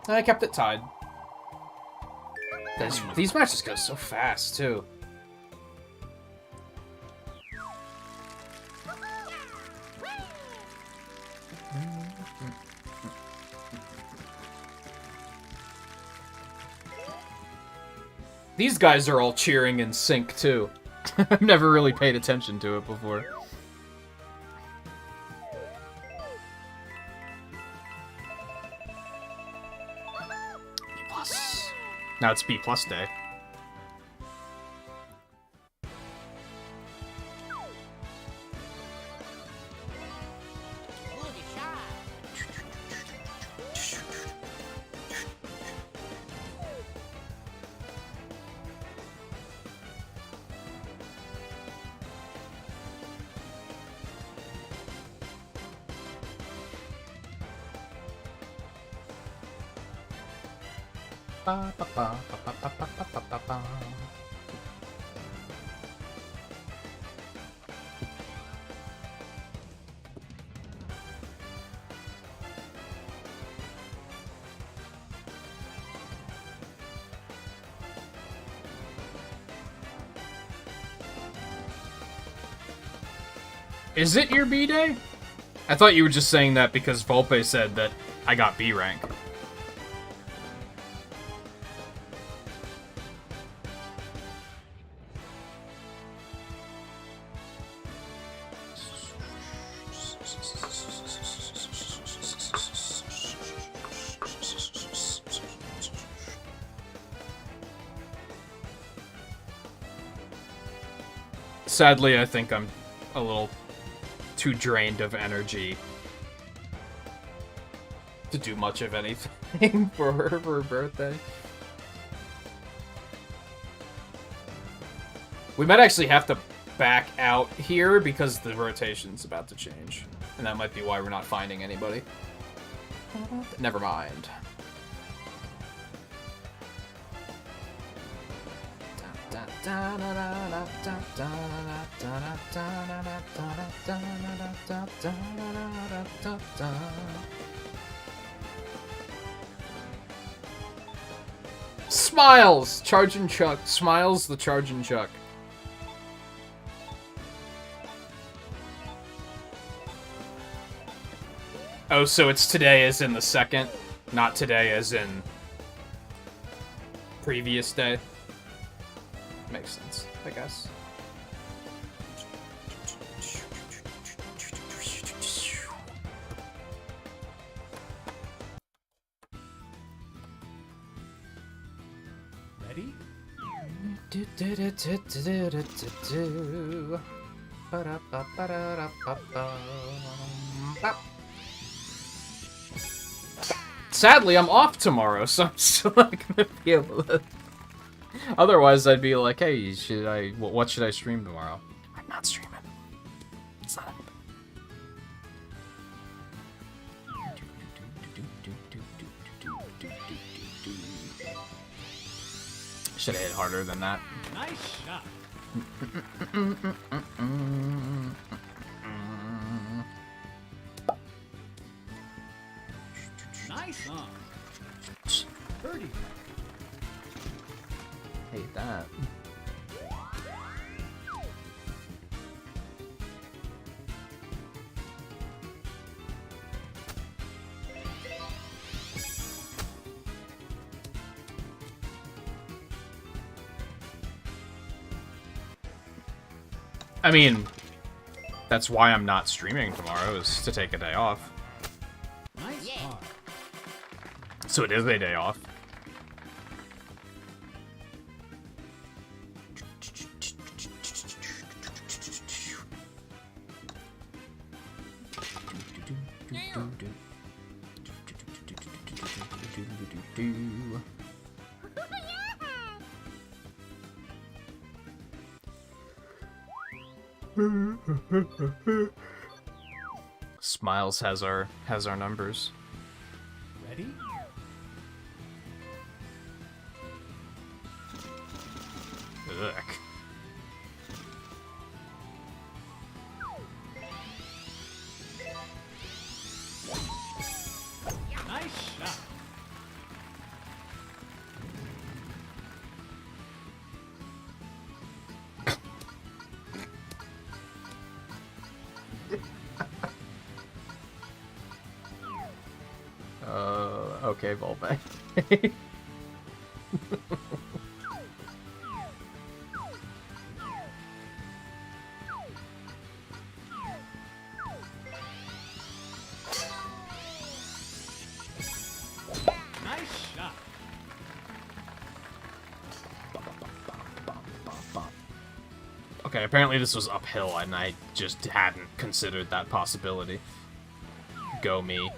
S1: I kept it tied. These matches go so fast, too. These guys are all cheering in sync, too. I've never really paid attention to it before. B+. Now it's B+ day.
S3: Booty shot.
S1: Ba, ba, ba, ba, ba, ba, ba, ba, ba, ba. Is it your B day? I thought you were just saying that because Volpe said that I got B rank. Sadly, I think I'm a little too drained of energy to do much of anything for her birthday. We might actually have to back out here because the rotation's about to change. And that might be why we're not finding anybody. Never mind. Smiles! Charge and Chuck. Smiles the Charge and Chuck. Oh, so it's today as in the second, not today as in previous day. Makes sense, I guess.
S2: Ready?
S1: Sadly, I'm off tomorrow, so I'm still not gonna be able to. Otherwise, I'd be like, hey, what should I stream tomorrow? I'm not streaming. It's not happening. Should have hit harder than that.
S2: Nice shot. Nice on. Birdie.
S1: Hate that. I mean, that's why I'm not streaming tomorrow, is to take a day off.
S2: Nice par.
S1: So it is a day off. Smiles has our numbers.
S2: Ready?
S1: Sick.
S2: Nice shot.
S1: Okay, Volpe.
S2: Nice shot.
S1: Okay, apparently this was uphill, and I just hadn't considered that possibility. Go me.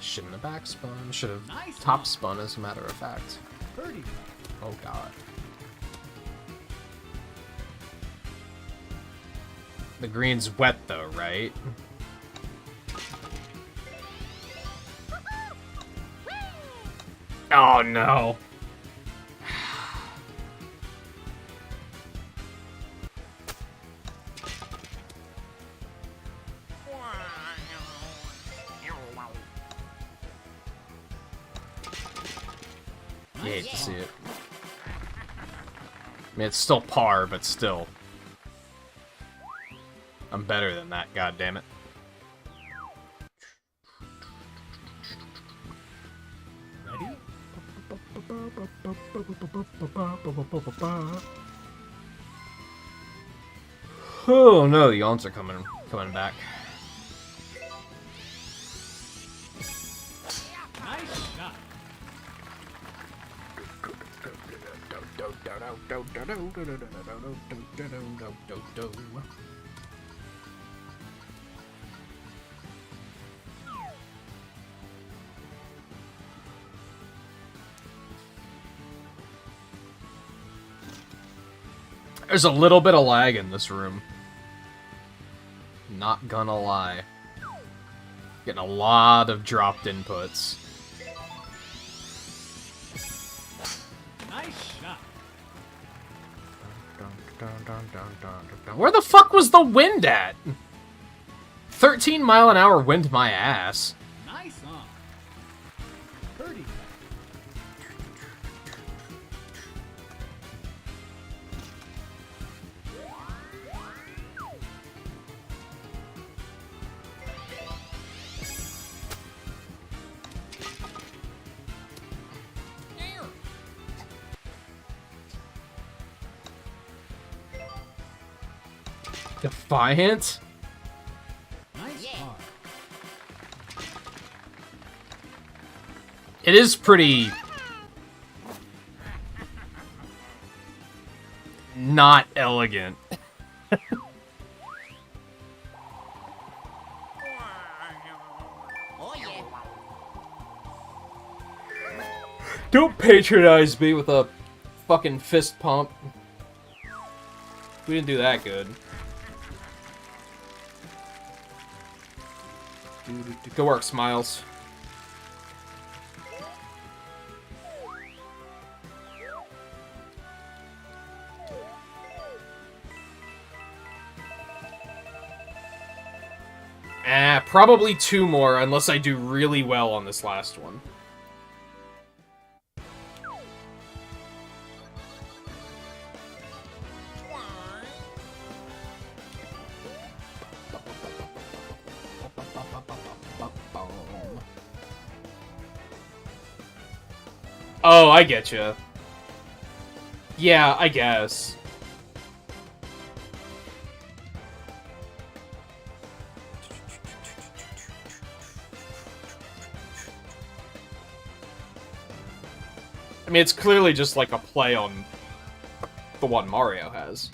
S1: Shouldn't have back spun. Should have
S2: Nice
S1: top
S2: one.
S1: spun, as a matter of fact.
S2: Birdie putt.
S1: Oh god. The green's wet though, right? Oh no. You hate to see it. I mean, it's still par, but still. I'm better than that, goddammit.
S2: Ready?
S1: Oh no, the yawns are coming back.
S2: Nice shot.
S1: There's a little bit of lag in this room. Not gonna lie. Getting a lot of dropped inputs.
S2: Nice shot.
S1: Where the fuck was the wind at? 13-mile-an-hour wind my ass.
S2: Nice on. Birdie putt.
S1: Defiant?
S2: Nice par.
S1: It is pretty... not elegant.
S3: Oh yeah.
S1: Don't patronize me with a fucking fist pump. We didn't do that good. Good work, Smiles. Probably two more, unless I do really well on this last one. Oh, I get you. Yeah, I guess. I mean, it's clearly just like a play on the one Mario has.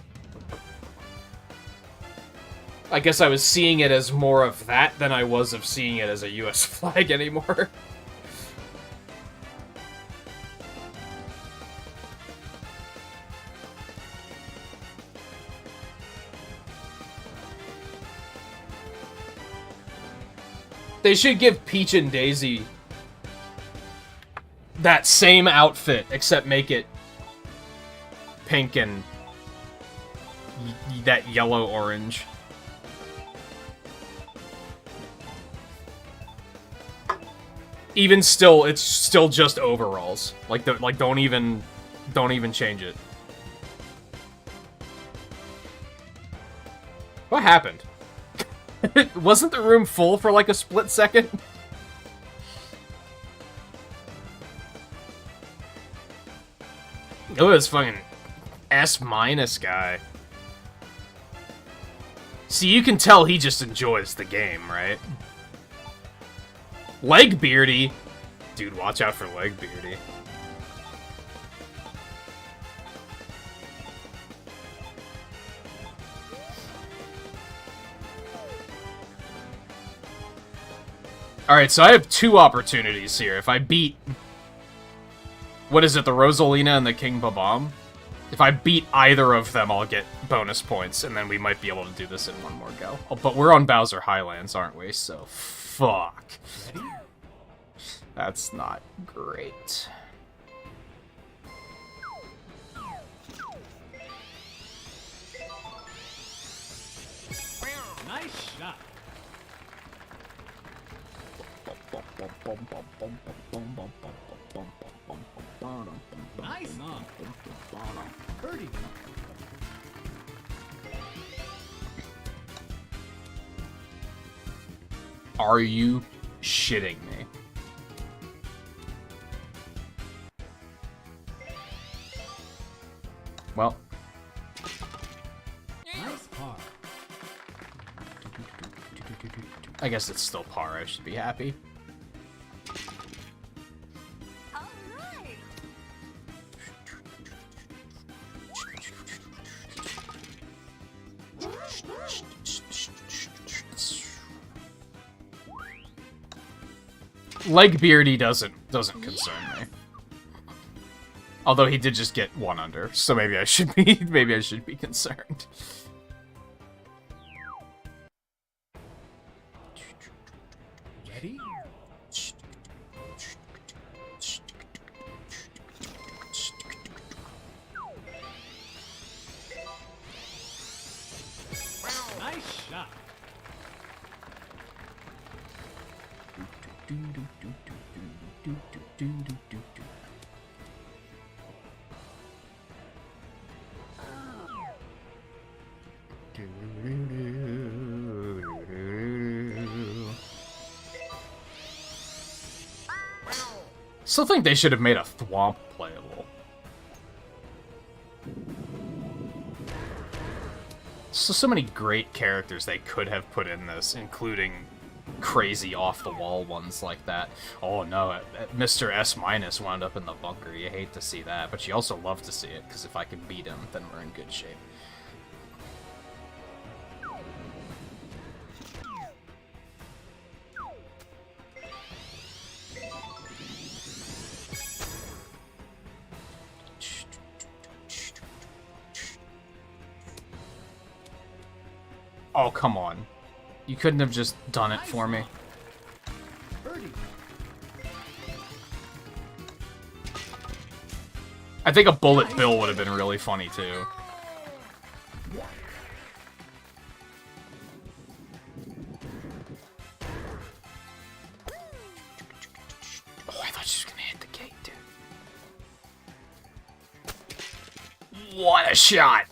S1: I guess I was seeing it as more of that than I was of seeing it as a US flag anymore. They should give Peach and Daisy that same outfit, except make it pink and that yellow-orange. Even still, it's still just overalls. Like, don't even change it. What happened? Wasn't the room full for like a split second? Look at this fucking S- guy. See, you can tell he just enjoys the game, right? Legbeardy? Dude, watch out for Legbeardy. Alright, so I have two opportunities here. If I beat... What is it, the Rosalina and the King Babam? If I beat either of them, I'll get bonus points, and then we might be able to do this in one more go. Oh, but we're on Bowser Highlands, aren't we? So, fuck. That's not great.
S2: Nice shot. Nice on. Birdie.
S1: Are you shitting me? Well.
S2: Nice par.
S1: I guess it's still par. I should be happy. Legbeardy doesn't concern me. Although he did just get one under, so maybe I should be concerned.
S2: Ready? Nice shot.
S1: Still think they should have made a Thwomp playable. So many great characters they could have put in this, including crazy off-the-wall ones like that. Oh no, Mr. S- wound up in the bunker. You hate to see that, but you also love to see it, because if I can beat him, then we're in good shape. Oh, come on. You couldn't have just done it for me.
S2: Birdie.
S1: I think a bullet bill would have been really funny, too. Oh, I thought she was gonna hit the gate, dude. What a shot!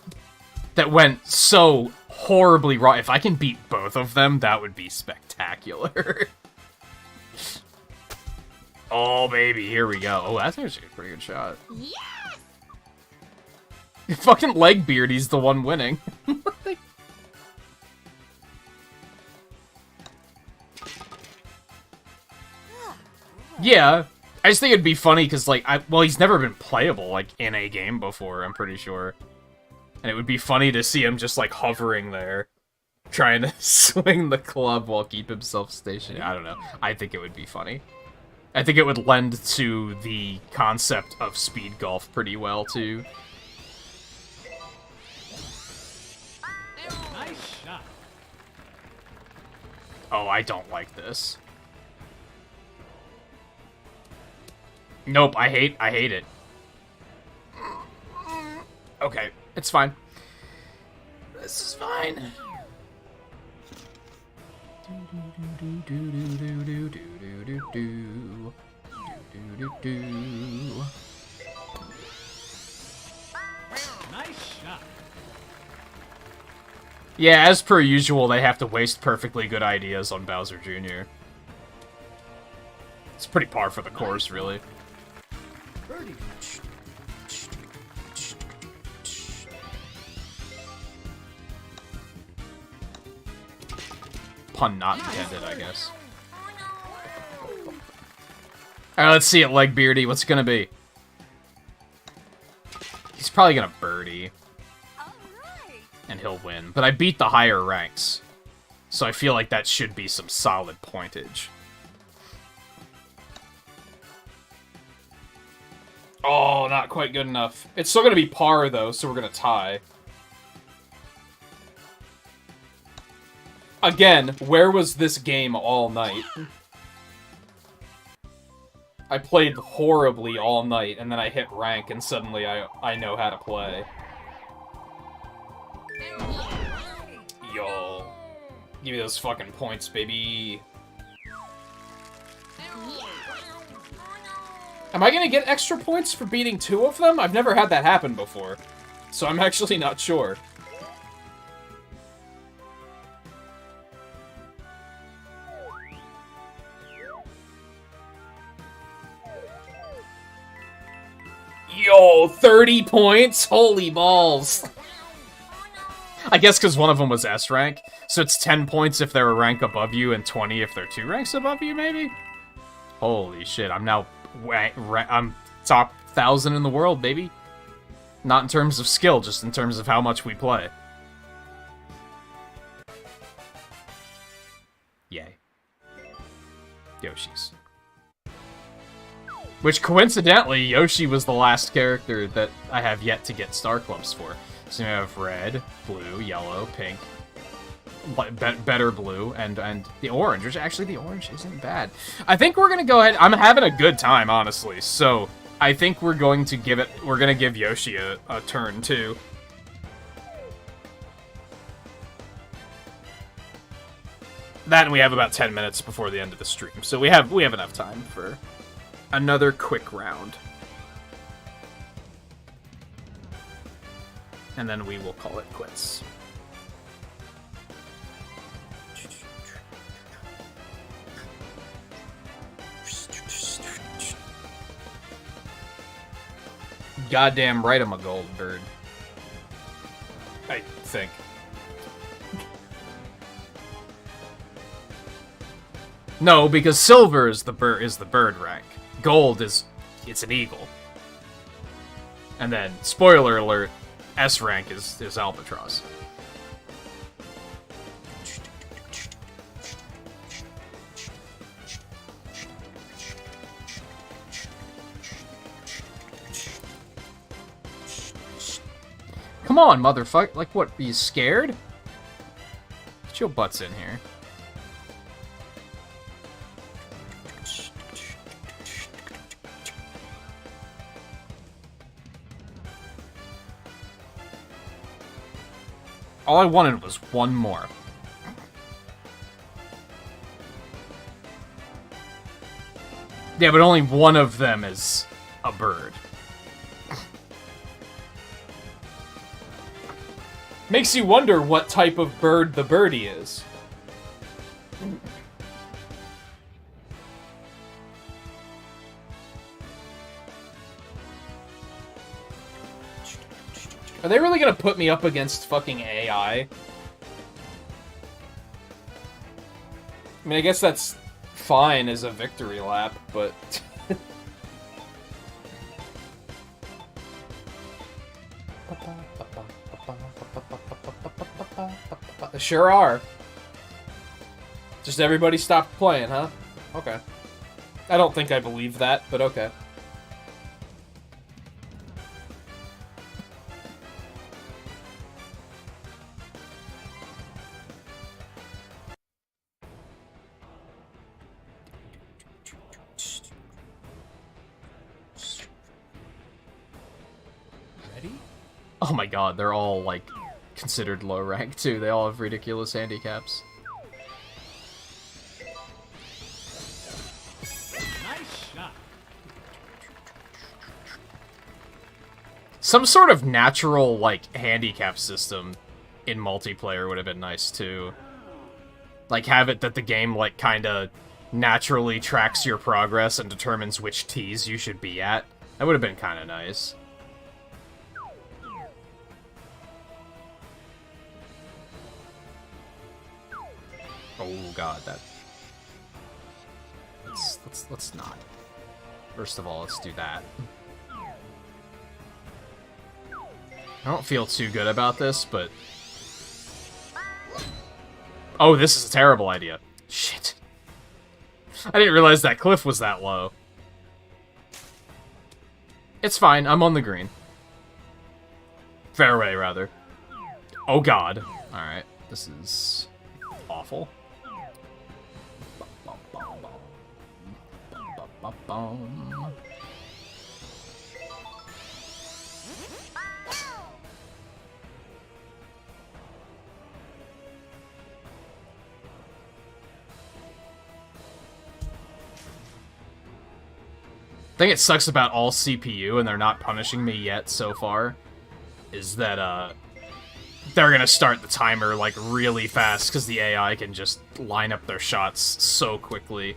S1: That went so horribly wrong. If I can beat both of them, that would be spectacular. Oh, baby, here we go. Oh, that's actually a pretty good shot.
S3: Yes!
S1: Fucking Legbeardy's the one winning. Yeah, I just think it'd be funny because, like, well, he's never been playable, like, in a game before, I'm pretty sure. And it would be funny to see him just, like, hovering there, trying to swing the club while keep himself stationary. I don't know. I think it would be funny. I think it would lend to the concept of speed golf pretty well, too.
S2: Nice shot.
S1: Oh, I don't like this. Nope, I hate it. Okay, it's fine. This is fine.
S2: Nice shot.
S1: Yeah, as per usual, they have to waste perfectly good ideas on Bowser Jr. It's pretty par for the course, really.
S2: Birdie.
S1: Pun not intended, I guess. Alright, let's see it, Legbeardy. What's it gonna be? He's probably gonna birdie. And he'll win. But I beat the higher ranks. So I feel like that should be some solid pointage. Oh, not quite good enough. It's still gonna be par, though, so we're gonna tie. Again, where was this game all night? I played horribly all night, and then I hit rank, and suddenly I know how to play. Yo. Give me those fucking points, baby. Am I gonna get extra points for beating 2 of them? I've never had that happen before. So I'm actually not sure. Yo, 30 points? Holy balls. I guess because one of them was S rank, so it's 10 points if they're a rank above you and 20 if they're 2 ranks above you, maybe? Holy shit, I'm now... I'm top 1,000 in the world, baby. Not in terms of skill, just in terms of how much we play. Yay. Yoshi's. Which, coincidentally, Yoshi was the last character that I have yet to get Star Clubs for. So you have red, blue, yellow, pink, better blue, and the orange. Which, actually, the orange isn't bad. I think we're gonna go ahead... I'm having a good time, honestly. So, I think we're going to give it... We're gonna give Yoshi a turn, too. That, and we have about 10 minutes before the end of the stream. So we have enough time for... another quick round. And then we will call it quits. Goddamn right I'm a gold bird. I think. No, because silver is the bird rank. Gold is... it's an eagle. And then, spoiler alert, S rank is albatross. Come on, motherfucker. Like, what, are you scared? Get your butts in here. All I wanted was one more. Yeah, but only one of them is a bird. Makes you wonder what type of bird the birdie is. Are they really gonna put me up against fucking AI? I mean, I guess that's fine as a victory lap, but... Sure are. Just everybody stopped playing, huh? Okay. I don't think I believe that, but okay. Oh my god, they're all, like, considered low rank, too. They all have ridiculous handicaps.
S2: Nice shot.
S1: Some sort of natural, like, handicap system in multiplayer would have been nice, too. Like, have it that the game, like, kinda naturally tracks your progress and determines which Ts you should be at. That would have been kinda nice. Oh god, that... Let's not. First of all, let's do that. I don't feel too good about this, but... Oh, this is a terrible idea. Shit. I didn't realize that cliff was that low. It's fine, I'm on the green. Fairway, rather. Oh god. Alright, this is... awful. The thing that sucks about all CPU, and they're not punishing me yet so far, is that, they're gonna start the timer, like, really fast, because the AI can just line up their shots so quickly.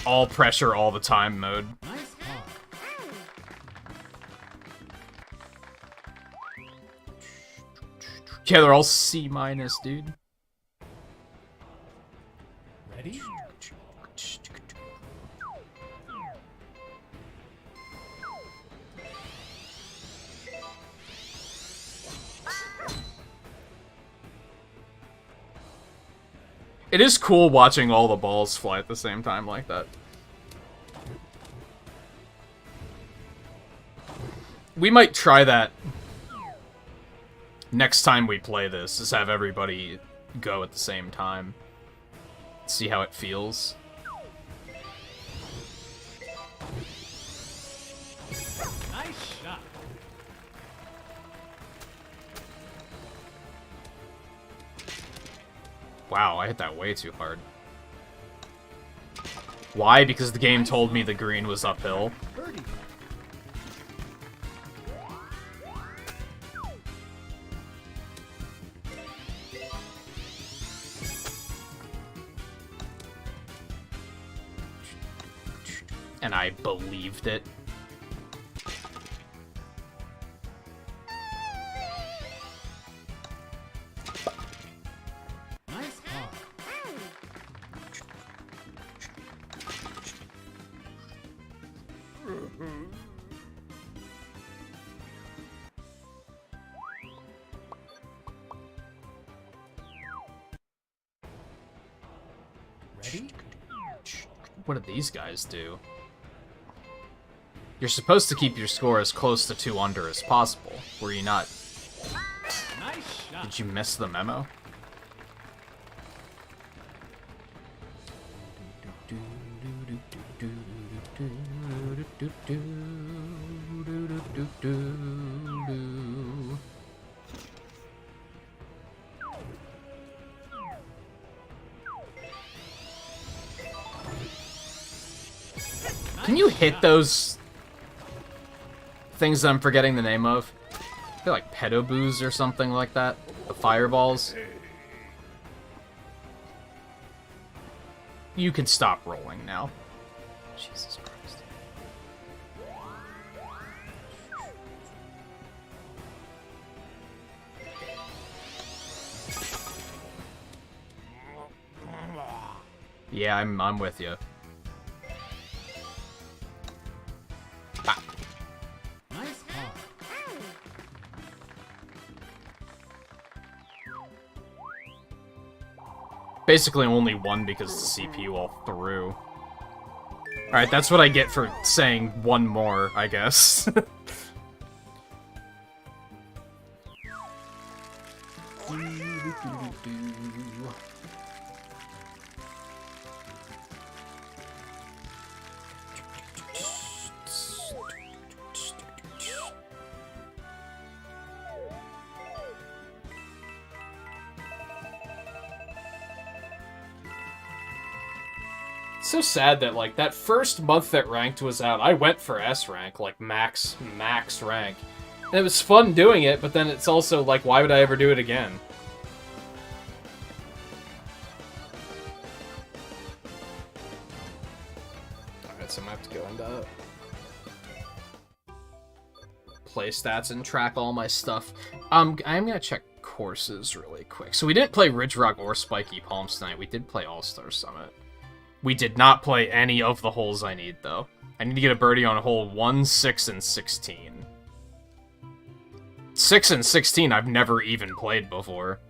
S1: All pressure all the time mode.
S2: Nice par.
S1: Yeah, they're all C-, dude.
S2: Ready?
S1: It is cool watching all the balls fly at the same time like that. We might try that next time we play this, is have everybody go at the same time. See how it feels.
S2: Nice shot.
S1: Wow, I hit that way too hard. Why? Because the game told me the green was uphill.
S2: Birdie.
S1: And I believed it.
S2: Nice par. Ready?
S1: What did these guys do? You're supposed to keep your score as close to 2 under as possible. Were you not?
S2: Nice shot.
S1: Did you miss the memo? Can you hit those things that I'm forgetting the name of? I feel like pedoboos or something like that. The fireballs. You can stop rolling now. Jesus Christ. Yeah, I'm with you.
S2: Nice par.
S1: Basically only one because the CPU all through. Alright, that's what I get for saying one more, I guess. so sad that, like, that first month that Ranked was out, I went for S rank, like, max rank. And it was fun doing it, but then it's also, like, why would I ever do it again? Alright, so I'm gonna have to go into play stats and track all my stuff. I'm gonna check courses really quick. So we didn't play Ridge Rock or Spiky Palms tonight. We did play All-Star Summit. We did not play any of the holes I need, though. I need to get a birdie on hole 1, 6, and 16. 6 and 16 I've never even played before.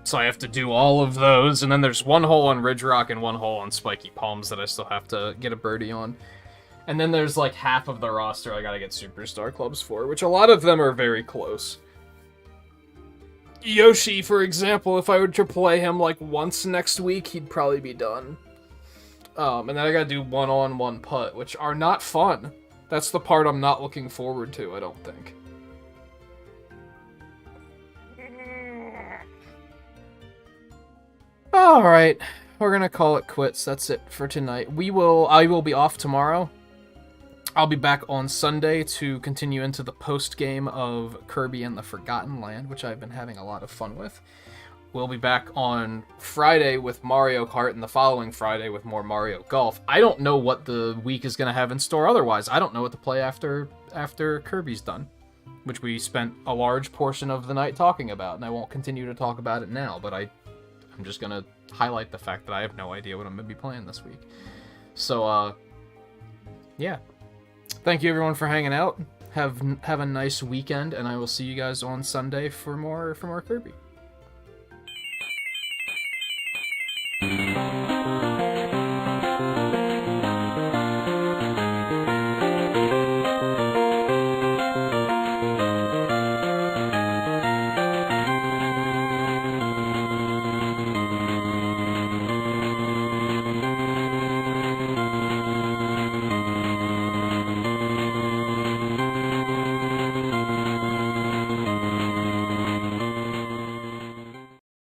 S1: So I have to do all of those, and then there's one hole on Ridge Rock and one hole on Spiky Palms that I still have to get a birdie on. And then there's like half of the roster I gotta get Superstar Clubs for, which a lot of them are very close. Yoshi, for example, if I were to play him like once next week, he'd probably be done. And then I gotta do one-on-one putt, which are not fun. That's the part I'm not looking forward to, I don't think. Alright, we're gonna call it quits. That's it for tonight. I will be off tomorrow. I'll be back on Sunday to continue into the post-game of Kirby and the Forgotten Land, which I've been having a lot of fun with. We'll be back on Friday with Mario Kart, and the following Friday with more Mario Golf. I don't know what the week is going to have in store otherwise. I don't know what to play after Kirby's done, which we spent a large portion of the night talking about, and I won't continue to talk about it now, but I'm just going to highlight the fact that I have no idea what I'm going to be playing this week. So, yeah. Thank you everyone for hanging out. Have a nice weekend, and I will see you guys on Sunday for more Kirby.